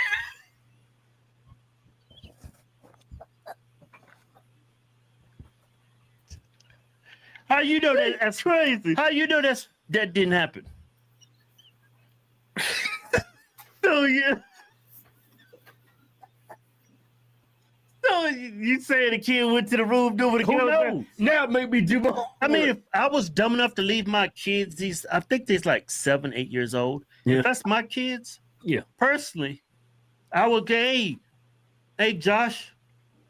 How you know that? That's crazy. How you know that didn't happen? yeah. So you saying the kid went to the room doing the Who gun? knows? Now it make me do more. I mean, if I was dumb enough to leave my kids, I think they're like 7, 8 years old. Yeah. If that's my kids, Yeah. personally, I would go, hey, Josh,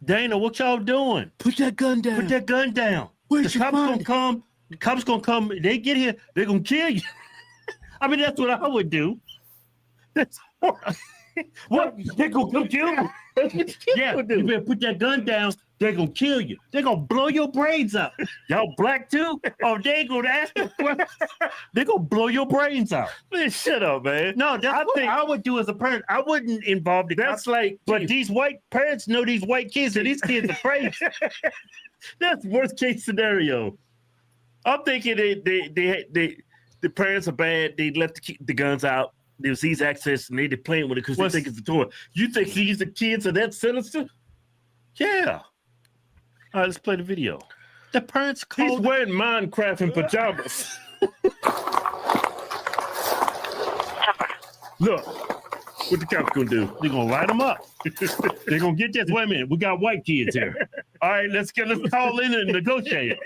Dana, what y'all doing? Put that gun down. Put that gun down. Where's The your cops gonna money? come. The cops gonna come. They get here. They're gonna kill you. I mean, that's what I would do. That's what they gonna come kill me. Yeah, you better put that gun down. They're gonna kill you. They're gonna blow your brains out. Y'all black too? Oh, they ain't gonna ask you questions. They're gonna blow your brains out. Man, shut up, man. No, that's what I would do as a parent. I wouldn't involve the That's cops. like, But these white parents know these white kids, and these kids are crazy. That's worst case scenario. I'm thinking the parents are bad. They left the guns out. There was easy access, and they're playing with it because they think it's a toy. You think these kids are that sinister? Yeah. All right, let's play the video. The parents called. He's wearing Minecraft in pajamas. Look, what the cops gonna do? They're gonna light them up. They're gonna get this. Wait a minute, we got white kids here. All right, let's call in and negotiate.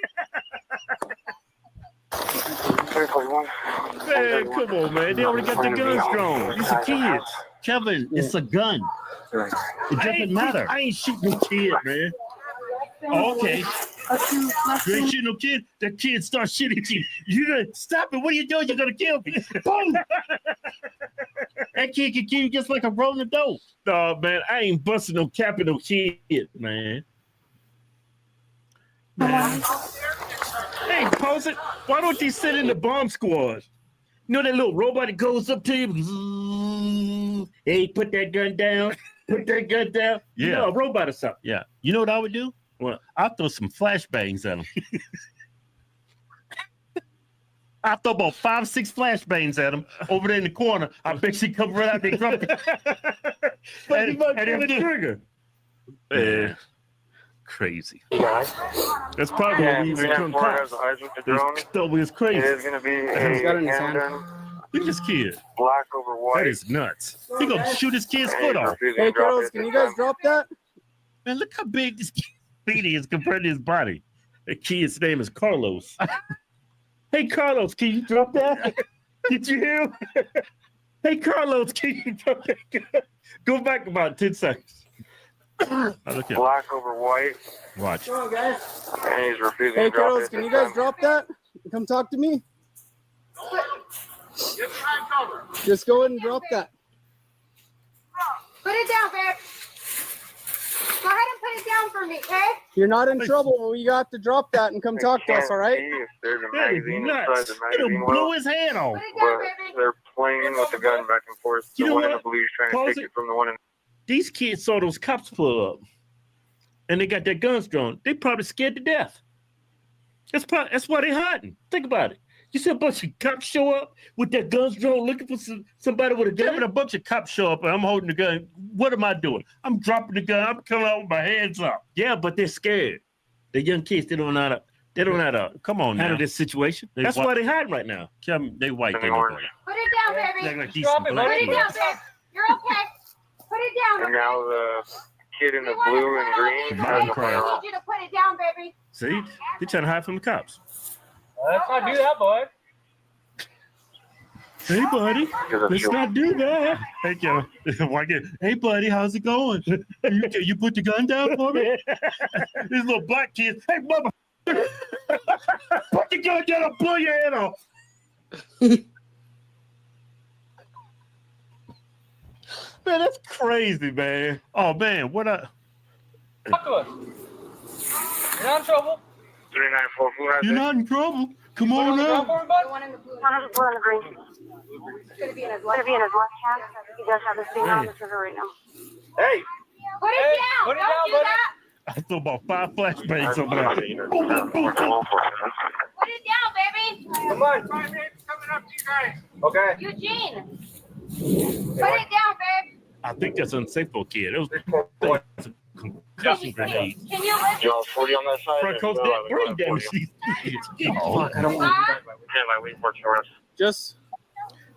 Man, come on, man. They already got the guns drawn. These are kids. Kevin, it's a gun. It doesn't matter. I ain't shooting no kid, man. Oh, okay. You ain't shooting no kid. The kid starts shooting at you. You gonna stop it. What are you doing? You're gonna kill me. Boom. That kid can kill you just like a rolling dope. No, man, I ain't busting no cap in no kid, man. Hey, pause it. Why don't they sit in the bomb squad? You know that little robot that goes up to you? Hey, put that gun down. Put that gun down. Yeah. You know, a robot or something. Yeah. You know what I would do? Well, I'll throw some flashbangs at them. I'll throw about 5, 6 flashbangs at them over there in the corner. I bet she come right out there grumpy. But he might pull the trigger. Man, crazy. That's probably what we become cops. It's crazy. It is going to be a Hamden Look at this kid. black over white. That is nuts. He gonna shoot his kid's foot off. Hey, girls, can you guys drop that? Man, look how big this kid is compared to his body. That kid's name is Carlos. Hey, Carlos, can you drop that? Did you hear him? Hey, Carlos, can you drop that? Go back about 10 seconds. Look at Black over white. Watch. Come on, guys. And he's refusing Hey, to drop girls, it. can you guys drop that? Come talk to me. Just go ahead and drop that. Put it down, babe. Go ahead and put it down for me, okay? You're not in trouble. You got to drop that and come talk to us, all right? If there's a That is magazine nuts. inside the It'll magazine blow well, his hand off. but they're playing with the gun back and forth. You The know one in what? the blue is trying Pause to take it. it from the one in These kids saw those cops pull up, and they got their guns drawn. They probably scared to death. That's why they hiding. Think about it. You see a bunch of cops show up with their guns drawn, looking for somebody with a gun. When a bunch of cops show up and I'm holding the gun, what am I doing? I'm dropping the gun. I'm coming out with my hands up. Yeah, but they're scared. The young kids, they don't know how to. Come on, handle this situation. That's why they hiding right now. They white. They know better. Put it down, baby. Act like these Put it black down, kids. babe. You're okay. Put it down. and now the kid in the blue and green has a I firearm. need you to put it down, baby. See, they're trying to hide from the cops. Let's not do that, boy. Hey, buddy, let's not do that. Thank you. Hey, buddy, how's it going? You put the gun down for me? These little black kids. Hey, mama, put the gun down. I'll blow your head off. Man, that's crazy, man. Oh, man, what a... Talk to us. You're not in trouble. 394, who has You're it? not in trouble. Come on The out. one in the blue. One in the blue and the green. It's going to be in his left hand. He does have his finger on the trigger right now. Hey. Put it down. Put it Don't down, do buddy. that. I threw about 5 flashbangs over there. Boom, boom, boom. Put it down, baby. Come on. Coming up to you guys. Okay. Eugene. Put it down, babe. I think that's unsafe for a kid. It was a concussion grenade. Can you lift You want 40 on that side? Front coast brain damage. Fuck, I don't want to do that. Yeah, my lead works for us. Just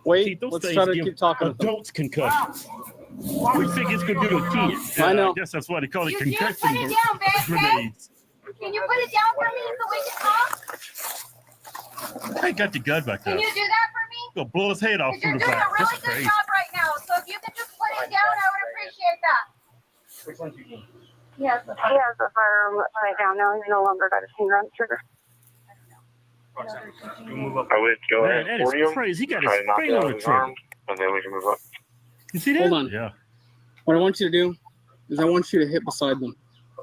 Wait, those let's things try to give keep talking. adults concussions. We think it's gonna do to kids. I know. I guess that's why they call it Eugene, concussion put it down, babe, grenades. Can you put it down for me so we can talk? I got the gun back there. Can you do that for me? Gonna blow his head off You're through the doing a back. really That's good crazy. job right now. So if you could just put it down, I would appreciate that. Which one's Eugene? He has the firearm right down now. He's no longer got his finger on the trigger. I would go Man, ahead that for is you. crazy. He got Try his to knock finger it out on of the his trigger. arm, and then we can move up. You see that? Hold on. Yeah. What I want you to do is I want you to hit beside them.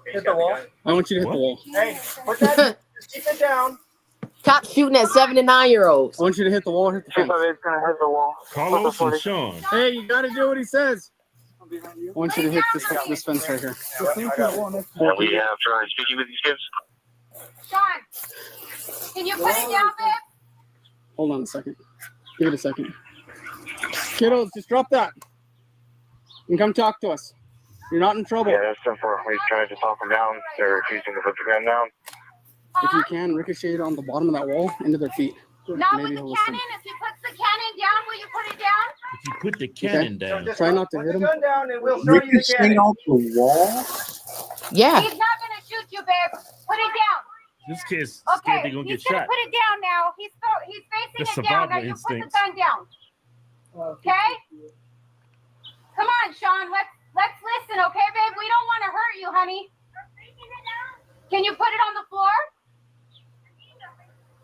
Hit the wall. I want you to hit the wall. Hey, put that. Keep it down. Cops shooting at 7 and 9 year olds. I want you to hit the wall, hit the fence. It's gonna hit the wall. Carlos and Sean. Hey, you got to do what he says. I want you to hit this fence right here. And we have Charlie speaking with these kids. Sean, can you put it down, babe? Hold on a second. Give it a second. Kiddos, just drop that. And come talk to us. You're not in trouble. Yeah, that's simple. We tried to talk them down. They're refusing to put the gun down. If you can, ricochet it on the bottom of that wall into their feet. Not Maybe with the he'll listen. cannon. If he puts the cannon down, will you put it down? If you put the cannon down. Try not to hit him. Gun down and we'll show you the Ricochet cannon. off the wall? Yeah. He's not gonna shoot you, babe. Put it down. This kid's Okay, scared they're gonna he's get gonna shot. put it down now. He's facing The it down. Now survival you put the instincts. gun down. Okay? Come on, Sean. Let's listen, okay, babe? We don't want to hurt you, honey. Can you put it on the floor?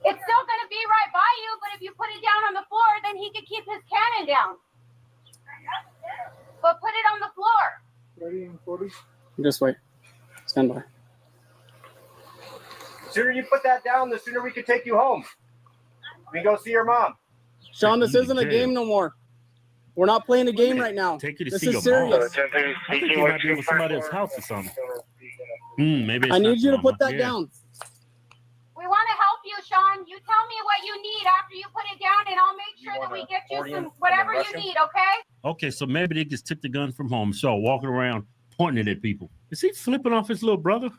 It's still gonna be right by you, but if you put it down on the floor, then he could keep his cannon down. But put it on the floor. Just wait. Stand by. The sooner you put that down, the sooner we can take you home. We can go see your mom. Sean, this isn't a game no more. We're not playing a game right now. Take you to This see is your serious. mom. I think you might be over somebody else's house or something. Maybe it's I not need you to mama. put that Yeah. down. We want to help you, Sean. You tell me what you need after you put it down, and I'll make sure that we get you some whatever you need, okay? Okay, so maybe they just took the gun from home. So walking around pointing it at people. Is he flipping off his little brother?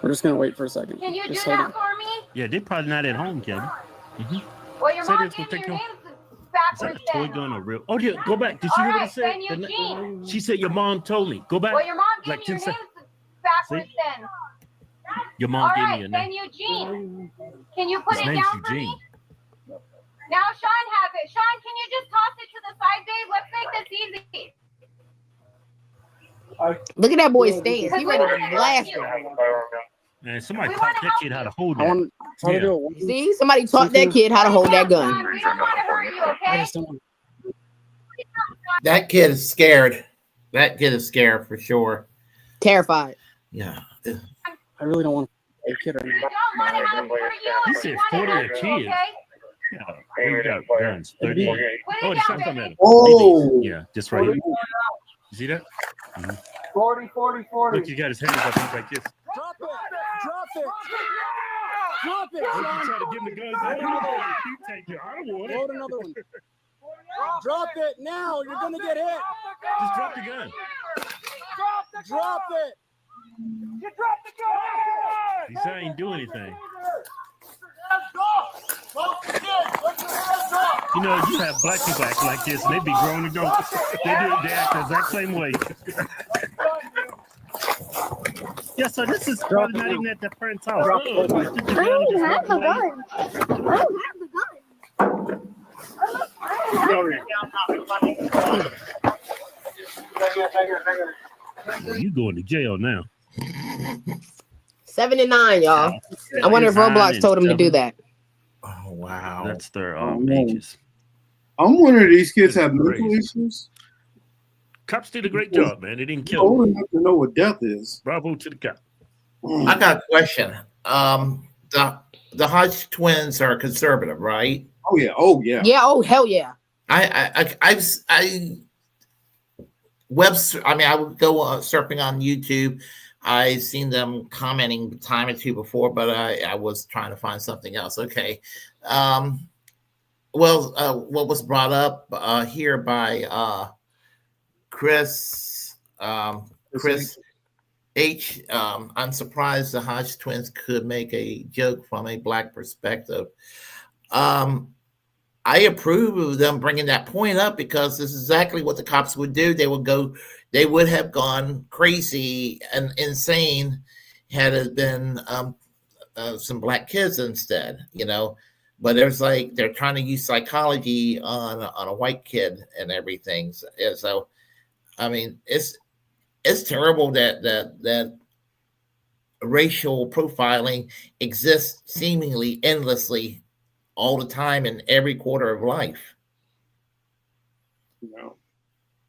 We're just gonna wait for a second. Can you do Just hold that on. for me? Yeah, they're probably not at home, Kevin. Well, your Say mom this will gave me take your your- hands Is that backwards a toy then. gun or real? Oh, yeah, go back. Did you hear what I Alright, said? then Eugene. She said your mom told me. Go back. Well, your mom gave like me 10 your seconds. hands backwards then. Your mom All gave right, me a then name. Eugene. Can you put His it name's down for me? Eugene. Now Sean has it. Sean, can you just toss it to the side, babe? Let's make this easy. Look at that boy stance. He ready to blast him. Man, somebody taught that kid how to hold I that. want try to do it. See, somebody taught that kid how to hold that gun. We don't want to hurt you, okay? That kid is scared. That kid is scared for sure. Terrified. Yeah. I really don't want to kid right now. We don't want to hurt you. He We said want to 40 help a you, kid. okay? Yeah, we got guns. 38. Put Oh, it they down, shot something at baby. him. Oh. Yeah, just right here. You see that? 40, 40, 40. Look, he got his hands up. He's like this. Drop it! Drop it! Drop it, Look, he Sean! tried to give him the guns. You take it. I don't want Load it. another one. Drop it now! You're gonna get hit! Just drop the gun. Drop it! You dropped the gun! He said I ain't do anything. You know, you have black people acting like this, and they be grown adults. They act the exact same way. Yeah, so this is probably not even at their parents' house. I don't have the gun. I don't have the gun. Well, you going to jail now. 7 and 9, y'all. I wonder if Roblox told him to do that. Oh wow. That's their Oh, ages. I'm wondering, these kids have Crazy. mental issues. Cops did a great job, man. They didn't You're kill old them. enough to know what death is. Bravo to the cop. I got a question. The Hodge twins are conservative, right? Oh yeah. Oh yeah. Yeah, oh, hell yeah. I would go surfing on YouTube. I've seen them commenting a time or two before, but I was trying to find something else. Okay. What was brought up here by Chris I'm surprised the Hodge twins could make a joke from a black perspective. I approve of them bringing that point up because this is exactly what the cops would do. They would have gone crazy and insane had it been some black kids instead, But there's they're trying to use psychology on a white kid and everything. So I mean, it's terrible that racial profiling exists seemingly endlessly all the time in every quarter of life.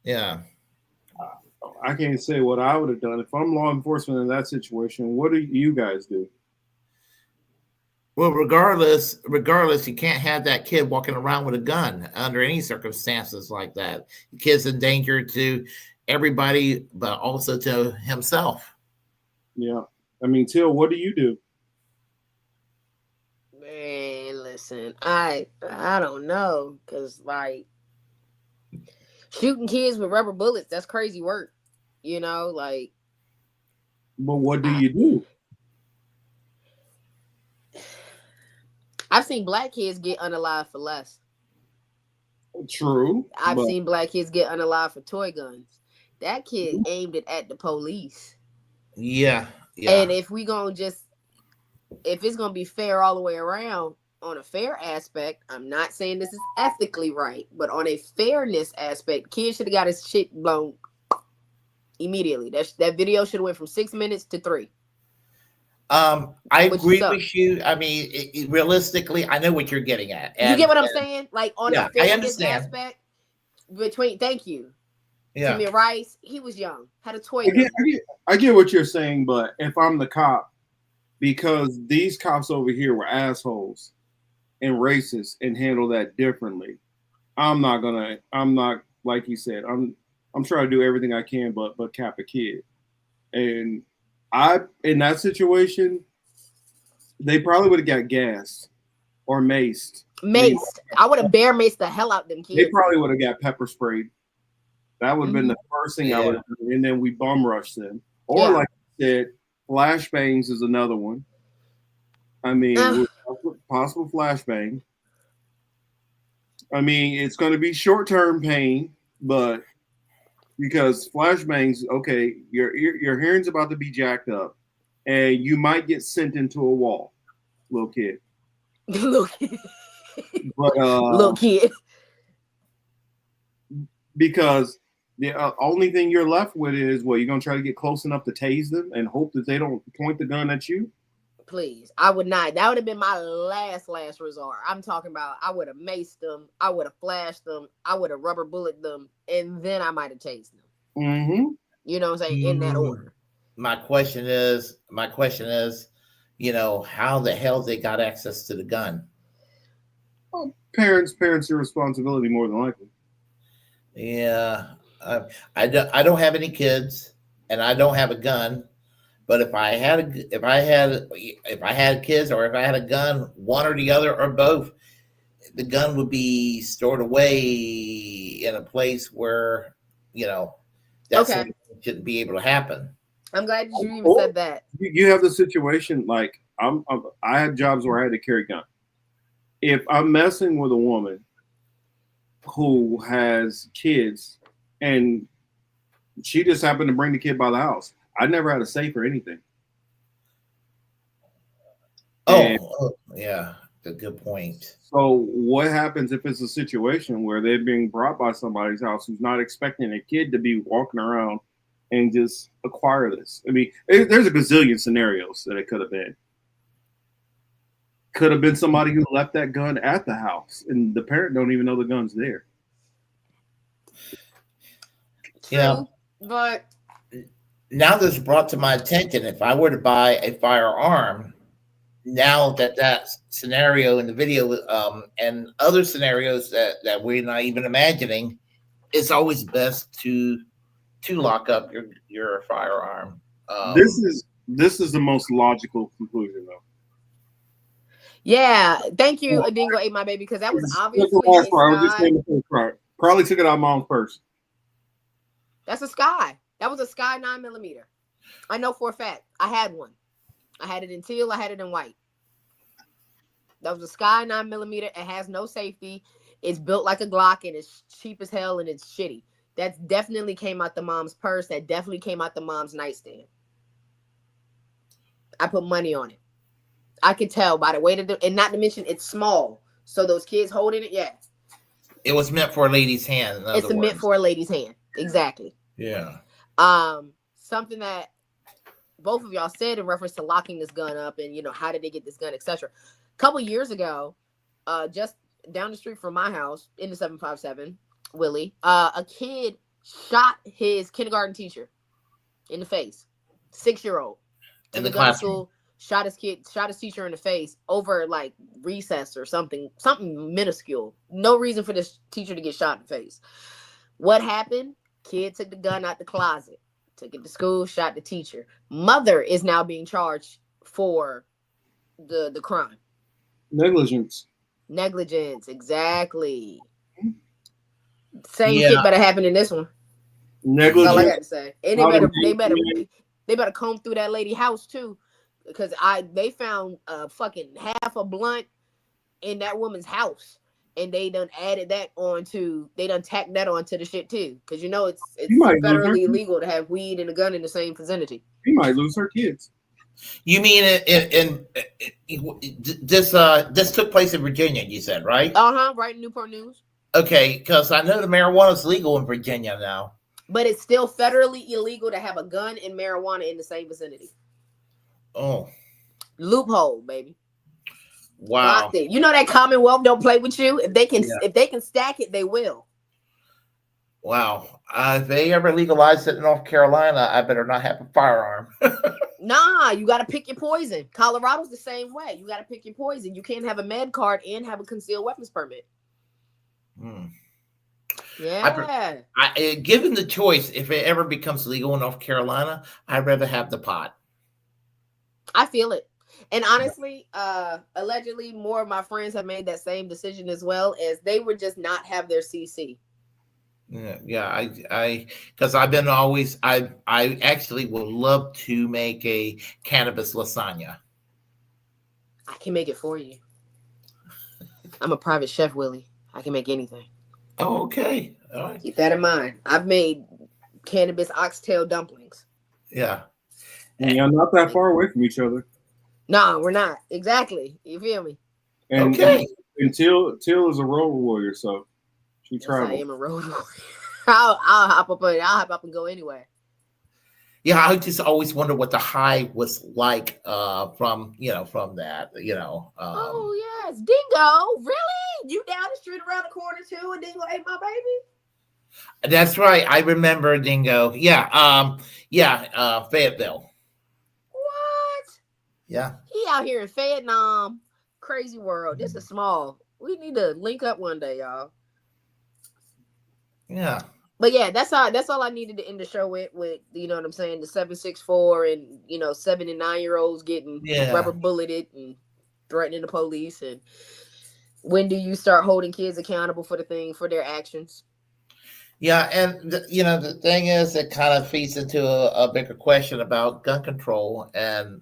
Yeah. I can't say what I would have done if I'm law enforcement in that situation. What do you guys do? Well, regardless, you can't have that kid walking around with a gun under any circumstances like that. The kid's in danger to everybody, but also to himself. Yeah. I mean, Till, what do you do? Man, listen, I don't know, because shooting kids with rubber bullets, that's crazy work. But what do you do? I've seen black kids get unalived for less. True. I've seen black kids get unalived for toy guns. That kid aimed it at the police. Yeah. And if it's gonna be fair all the way around, on a fair aspect, I'm not saying this is ethically right, but on a fairness aspect, kid should have got his shit blown immediately. That video should have went from 6 minutes to 3. I agree with you. I mean, realistically, I know what you're getting at. You get what I'm saying? On a fairness aspect, thank you. Yeah. Timmy Rice, he was young, had a toy gun. I get what you're saying, but if I'm the cop, because these cops over here were assholes and racist and handle that differently, I'm not like you said, I'm trying to do everything I can but cap a kid. And in that situation, they probably would have got gassed or maced. I would have bear maced the hell out them kids. They probably would have got pepper sprayed. That would have been the first thing I would have done. And then we bum rushed them. Or like I said, flashbangs is another one. I mean, possible flashbang. I mean, it's going to be short-term pain, but because flashbangs, okay, your hearing's about to be jacked up, and you might get sent into a wall, little kid. Little kid. But little kid. Because the only thing you're left with is, you're going to try to get close enough to tase them and hope that they don't point the gun at you? Please. I would not. That would have been my last resort. I'm talking about I would have maced them. I would have flashed them. I would have rubber bullet them. And then I might have tased them. Mm-hmm. You know what I'm saying? In that order. My question is, how the hell they got access to the gun? Well, parents' irresponsibility more than likely. Yeah. I don't have any kids and I don't have a gun. But if I had kids or if I had a gun, one or the other or both, the gun would be stored away in a place where that shouldn't be able to happen. I'm glad you even said that. You have the situation like I had jobs where I had to carry a gun. If I'm messing with a woman who has kids and she just happened to bring the kid by the house, I never had a safe or anything. Yeah, a good point. So what happens if it's a situation where they're being brought by somebody's house who's not expecting a kid to be walking around and just acquire this? I mean, there's a gazillion scenarios that it could have been. Could have been somebody who left that gun at the house and the parent don't even know the gun's there. Yeah. But now this is brought to my attention. If I were to buy a firearm, now that scenario in the video and other scenarios that we're not even imagining, it's always best to lock up your firearm. This is the most logical conclusion, though. Yeah, thank you, Adingo ate my baby, because that was obviously probably took it out my own purse. That's a Sky. That was a Sky 9mm. I know for a fact. I had one. I had it in teal. I had it in white. That was a Sky 9mm. It has no safety. It's built like a Glock, and it's cheap as hell, and it's shitty. That definitely came out the mom's purse. That definitely came out the mom's nightstand. I put money on it. I could tell by the way that, and not to mention it's small. So those kids holding it, yeah. It was meant for a lady's hand. It's meant for a lady's hand. Exactly. Yeah. Something that both of y'all said in reference to locking this gun up and, you know, how did they get this gun, etc. A couple years ago, just down the street from my house in the 757, Willie, a kid shot his kindergarten teacher in the face. 6-year-old. In the classroom. School, shot his teacher in the face over like recess or something minuscule. No reason for this teacher to get shot in the face. What happened? Kid took the gun out the closet, took it to school, shot the teacher. Mother is now being charged for the crime. Negligence, exactly. Same shit better happen in this one. Negligence. That's all I got to say. And they better comb through that lady house too, because they found fucking half a blunt in that woman's house, and they done added that onto. They done tacked that onto the shit too, because you know it's federally illegal to have weed and a gun in the same vicinity. He might lose her kids. You mean this took place in Virginia? You said, right? Right in Newport News. Okay, because I know the marijuana is legal in Virginia now. But it's still federally illegal to have a gun and marijuana in the same vicinity. Oh. Loophole, baby. Wow. You know that Commonwealth don't play with you. If they can stack it, they will. Wow. If they ever legalize it in North Carolina, I better not have a firearm. Nah, you got to pick your poison. Colorado's the same way. You got to pick your poison. You can't have a med card and have a concealed weapons permit. Yeah. Given the choice, if it ever becomes legal in North Carolina, I'd rather have the pot. I feel it. And honestly, allegedly, more of my friends have made that same decision as well, as they would just not have their CC. Yeah, because I've been always, I actually would love to make a cannabis lasagna. I can make it for you. I'm a private chef, Willie. I can make anything. Oh, okay. All right. Keep that in mind. I've made cannabis oxtail dumplings. Yeah. And you're not that far away from each other. No, we're not. Exactly. You feel me? And, okay. And Till is a road warrior, so she travels. I am a road warrior. I'll hop up and go anywhere. Yeah, I just always wonder what the high was like from that. Oh yes, Dingo. Really? You down the street around the corner too, and Dingo ate my baby? That's right. I remember Dingo. Yeah. Fayetteville. What? Yeah. He out here in Vietnam. Crazy world. This is small. We need to link up one day, y'all. Yeah. But yeah, that's all I needed to end the show with you know what I'm saying, the 764 and 7 and 9 year olds getting rubber bulleted and threatening the police. And when do you start holding kids accountable for their actions? Yeah, and the thing is, it kind of feeds into a bigger question about gun control and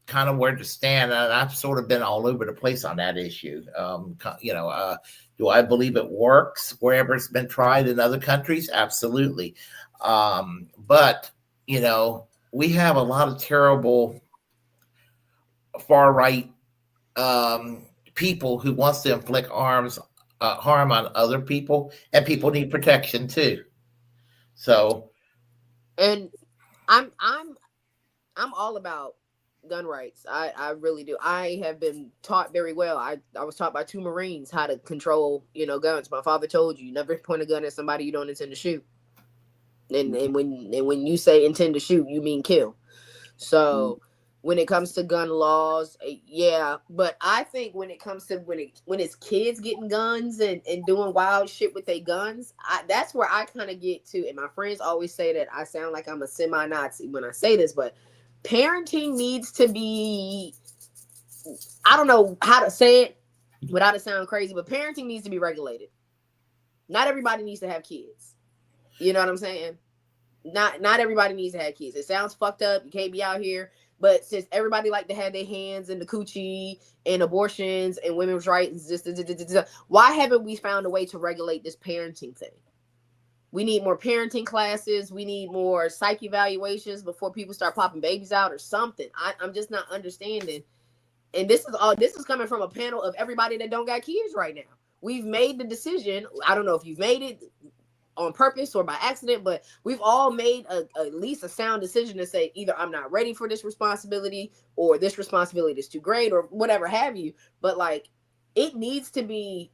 kind of where to stand. And I've sort of been all over the place on that issue. Do I believe it works wherever it's been tried in other countries? Absolutely. But we have a lot of terrible far right people who wants to inflict harm on other people, and people need protection too. So, and I'm all about gun rights. I really do. I have been taught very well. I was taught by 2 Marines how to control, guns. My father told you never point a gun at somebody you don't intend to shoot. And when you say intend to shoot, you mean kill. So when it comes to gun laws, yeah. But I think when it comes to when it's kids getting guns and doing wild shit with their guns, that's where I kind of get to. And my friends always say that I sound like I'm a semi-Nazi when I say this, but parenting needs to be, I don't know how to say it without it sounding crazy, but parenting needs to be regulated. Not everybody needs to have kids. You know what I'm saying? not everybody needs to have kids. It sounds fucked up. You can't be out here. But since everybody like to have their hands in the coochie and abortions and women's rights, why haven't we found a way to regulate this parenting thing? We need more parenting classes. We need more psych evaluations before people start popping babies out or something. I'm just not understanding. And this is coming from a panel of everybody that don't got kids right now. We've made the decision. I don't know if you've made it on purpose or by accident, but we've all made at least a sound decision to say either I'm not ready for this responsibility or this responsibility is too great or whatever have you. But like, that needs to be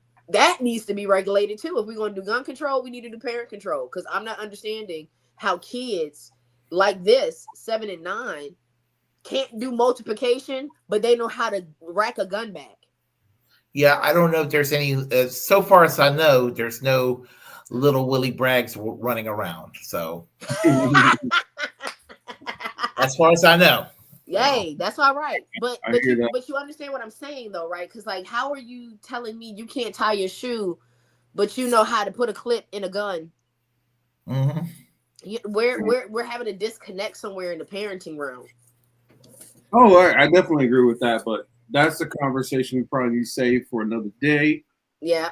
regulated too. If we're going to do gun control, we need to do parent control, because I'm not understanding how kids like this 7 and 9 can't do multiplication, but they know how to rack a gun back. Yeah, I don't know if there's any. So far as I know, there's no little Willy Braggs running around. So, as far as I know. Yay, that's all right. But you understand what I'm saying though, right? Because like, how are you telling me you can't tie your shoe, but you know how to put a clip in a gun? Mm-hmm. We're having a disconnect somewhere in the parenting realm. Oh, I definitely agree with that, but that's a conversation we probably need to save for another day. Yeah.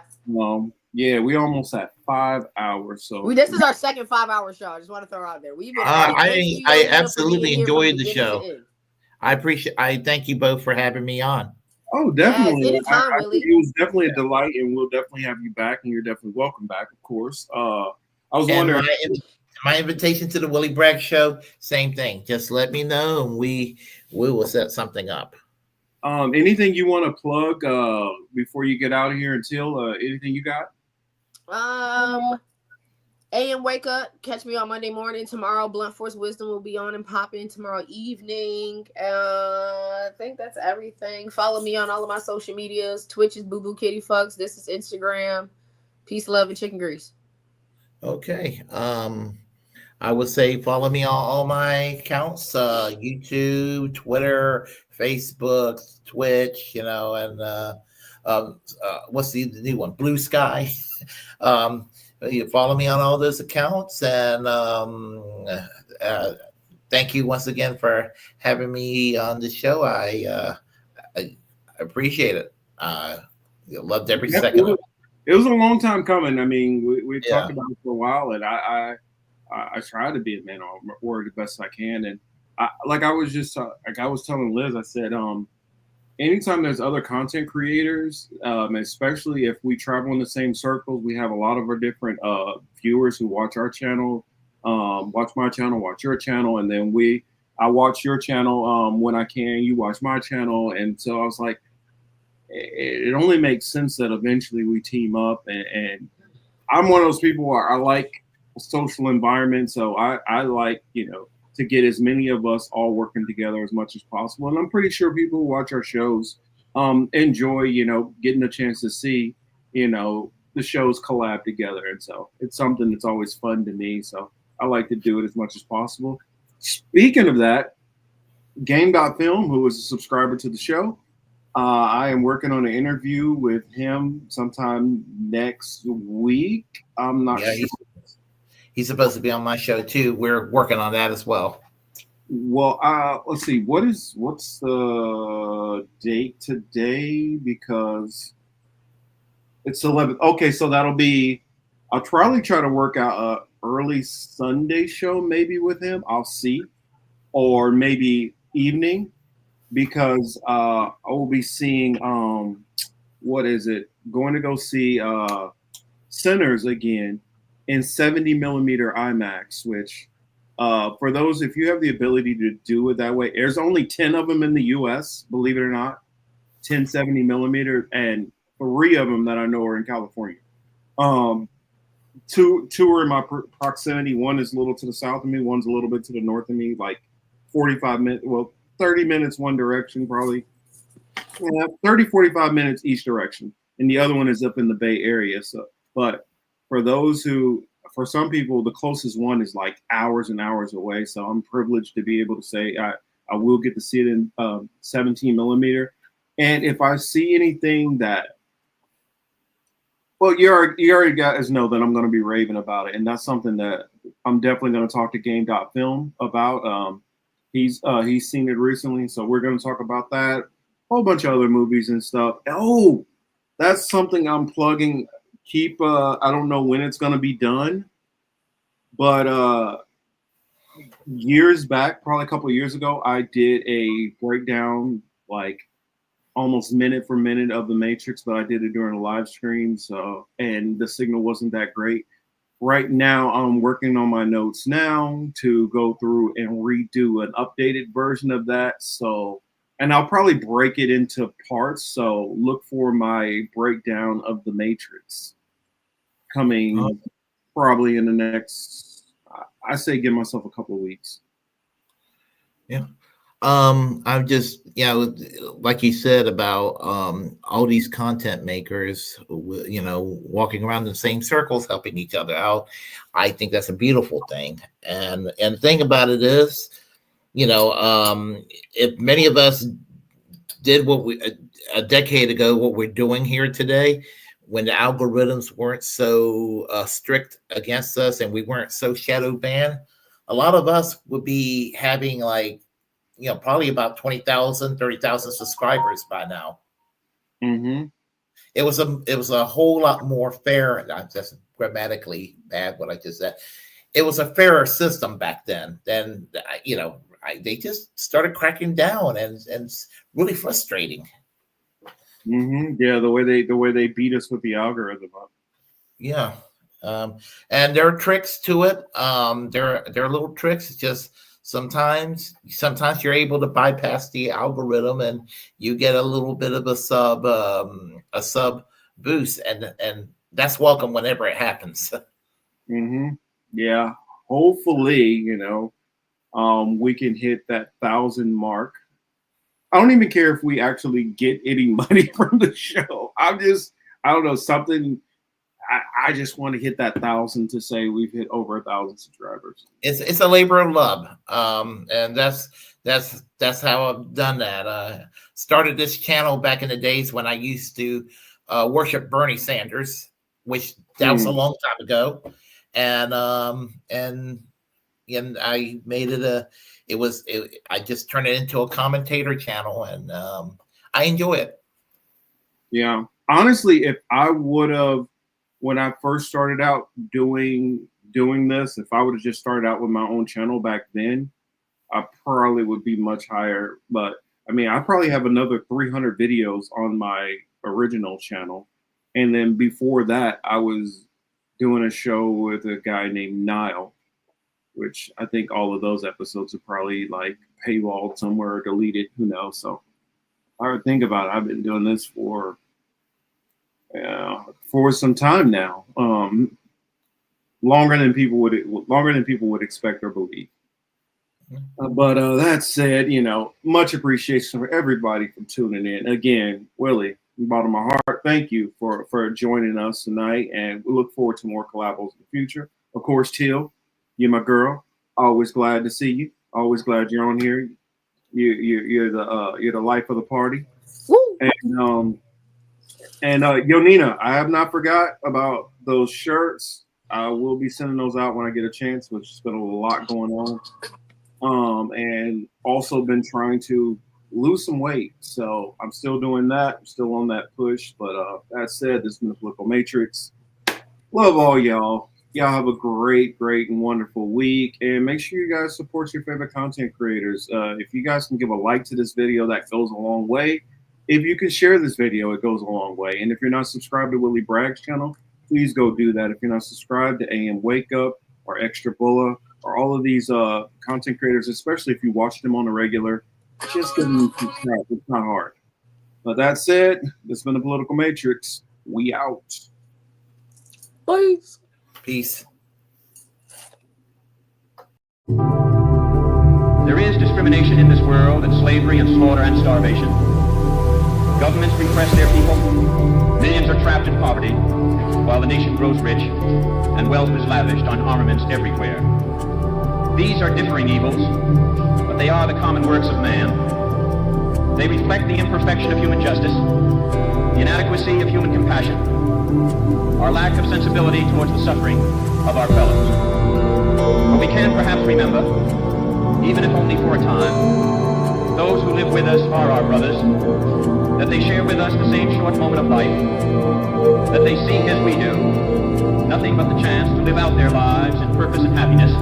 Yeah, we almost at 5 hours. So this is our second 5-hour show. I just want to throw out there. We've been. I absolutely enjoyed the show. I thank you both for having me on. Oh, definitely. Yes, anytime, Willy. It was definitely a delight, and we'll definitely have you back, and you're definitely welcome back, of course. I was wondering. My invitation to the Willy Bragg show, same thing. Just let me know, and we will set something up. Anything you want to plug before you get out of here until anything you got? AM Wake Up. Catch me on Monday morning. Tomorrow, Blunt Force Wisdom will be on and popping tomorrow evening. I think that's everything. Follow me on all of my social medias. Twitch is Boo Boo Kitty Fucks. This is Instagram. Peace, love, and chicken grease. Okay. I would say follow me on all my accounts, YouTube, Twitter, Facebook, Twitch, and what's the new one? Blue Sky. You follow me on all those accounts, and thank you once again for having me on the show. I appreciate it. Loved every second of it. It was a long time coming. I mean, we talked about it for a while, and I try to be a man on word the best I can. And I was telling Liz, I said, anytime there's other content creators, especially if we travel in the same circles, we have a lot of our different viewers who watch our channel, watch my channel, watch your channel, and then I watch your channel when I can. You watch my channel, and so I was like, it only makes sense that eventually we team up. And I'm one of those people where I like a social environment, so I like to get as many of us all working together as much as possible. And I'm pretty sure people who watch our shows enjoy, getting a chance to see, the shows collab together. And so it's something that's always fun to me. So I like to do it as much as possible. Speaking of that, Game.Film, who is a subscriber to the show, I am working on an interview with him sometime next week. I'm not sure. He's supposed to be on my show too. We're working on that as well. Well, let's see. What's the date today? Because it's 11th. Okay, so that'll be. I'll probably try to work out a early Sunday show maybe with him. I'll see, or maybe evening, because I will be seeing what is it? Going to go see Sinners again in 70 millimeter IMAX, which for those, if you have the ability to do it that way, there's only 10 of them in the US, believe it or not, 10 70 millimeter, and 3 of them that I know are in California. Two are in my proximity. One is a little to the south of me, one's a little bit to the north of me, like 45 minutes, 30 minutes one direction, probably 30, 45 minutes each direction. And the other one is up in the Bay Area. So, but for some people, the closest one is like hours and hours away. So I'm privileged to be able to say I will get to see it in 17 millimeter. And if I see anything that Well, you already guys know that I'm going to be raving about it, and that's something that I'm definitely going to talk to Game.Film about. He's seen it recently, so we're going to talk about that. A whole bunch of other movies and stuff. Oh, that's something I'm plugging. I don't know when it's going to be done, but years back, probably a couple of years ago, I did a breakdown, like almost minute for minute of The Matrix, but I did it during a live stream, and the signal wasn't that great. Right now, I'm working on my notes now to go through and redo an updated version of that. And I'll probably break it into parts. So look for my breakdown of The Matrix coming probably in the next, I say give myself a couple of weeks. Yeah. I'm just, like you said about all these content makers, walking around in the same circles, helping each other out. I think that's a beautiful thing. And the thing about it is, if many of us did what a decade ago, what we're doing here today, when the algorithms weren't so strict against us and we weren't so shadow banned, a lot of us would be having probably about 20,000, 30,000 subscribers by now. Mm-hmm. It was a whole lot more fair. I'm just grammatically bad what I just said. It was a fairer system back then. Then they just started cracking down, and it's really frustrating. Mm-hmm. Yeah, the way they beat us with the algorithm up. Yeah, and there are tricks to it. There are little tricks. It's just sometimes you're able to bypass the algorithm, and you get a little bit of a sub boost, and that's welcome whenever it happens. Mm-hmm. Yeah, hopefully, we can hit that 1,000 mark. I don't even care if we actually get any money from the show. I don't know, something. I just want to hit that 1,000 to say we've hit over 1,000 subscribers. It's a labor of love, and that's how I've done that. Started this channel back in the days when I used to worship Bernie Sanders, which that was a long time ago, and I made it I just turned it into a commentator channel, and I enjoy it. Yeah, honestly, if I would have, when I first started out doing this, if I would have just started out with my own channel back then, I probably would be much higher. But I mean, I probably have another 300 videos on my original channel. And then before that, I was doing a show with a guy named Niall, which I think all of those episodes are probably like paywalled somewhere or deleted, who knows. So I would think about it. I've been doing this for some time now, longer than people would expect or believe. But that said, much appreciation for everybody for tuning in. Again, Willie, from the bottom of my heart, thank you for joining us tonight, and we look forward to more collabos in the future. Of course, Teal, you're my girl. Always glad to see you. Always glad you're on here. You're the life of the party. Woo! And Yonina, I have not forgot about those shirts. I will be sending those out when I get a chance, which has been a lot going on. And also been trying to lose some weight. So I'm still doing that. I'm still on that push. But that said, this has been the Political Matrix. Love all y'all. Y'all have a great, great, and wonderful week. And make sure you guys support your favorite content creators. If you guys can give a like to this video, that goes a long way. If you can share this video, it goes a long way. And if you're not subscribed to Willy Bragg's channel, please go do that. If you're not subscribed to AM Wake Up or Extra Bulla or all of these content creators, especially if you watch them on a regular, just give them subscribe. It's not hard. But that said, this has been the Political Matrix. We out. Peace. Peace. There is discrimination in this world, and slavery and slaughter and starvation. Governments repress their people. Millions are trapped in poverty, while the nation grows rich, and wealth is lavished on armaments everywhere. These are differing evils, but they are the common works of man. They reflect the imperfection of human justice, the inadequacy of human compassion, our lack of sensibility towards the suffering of our fellows. But we can perhaps remember, even if only for a time, those who live with us are our brothers, that they share with us the same short moment of life, that they seek as we do, nothing but the chance to live out their lives in purpose and happiness,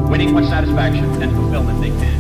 winning what satisfaction and fulfillment they can.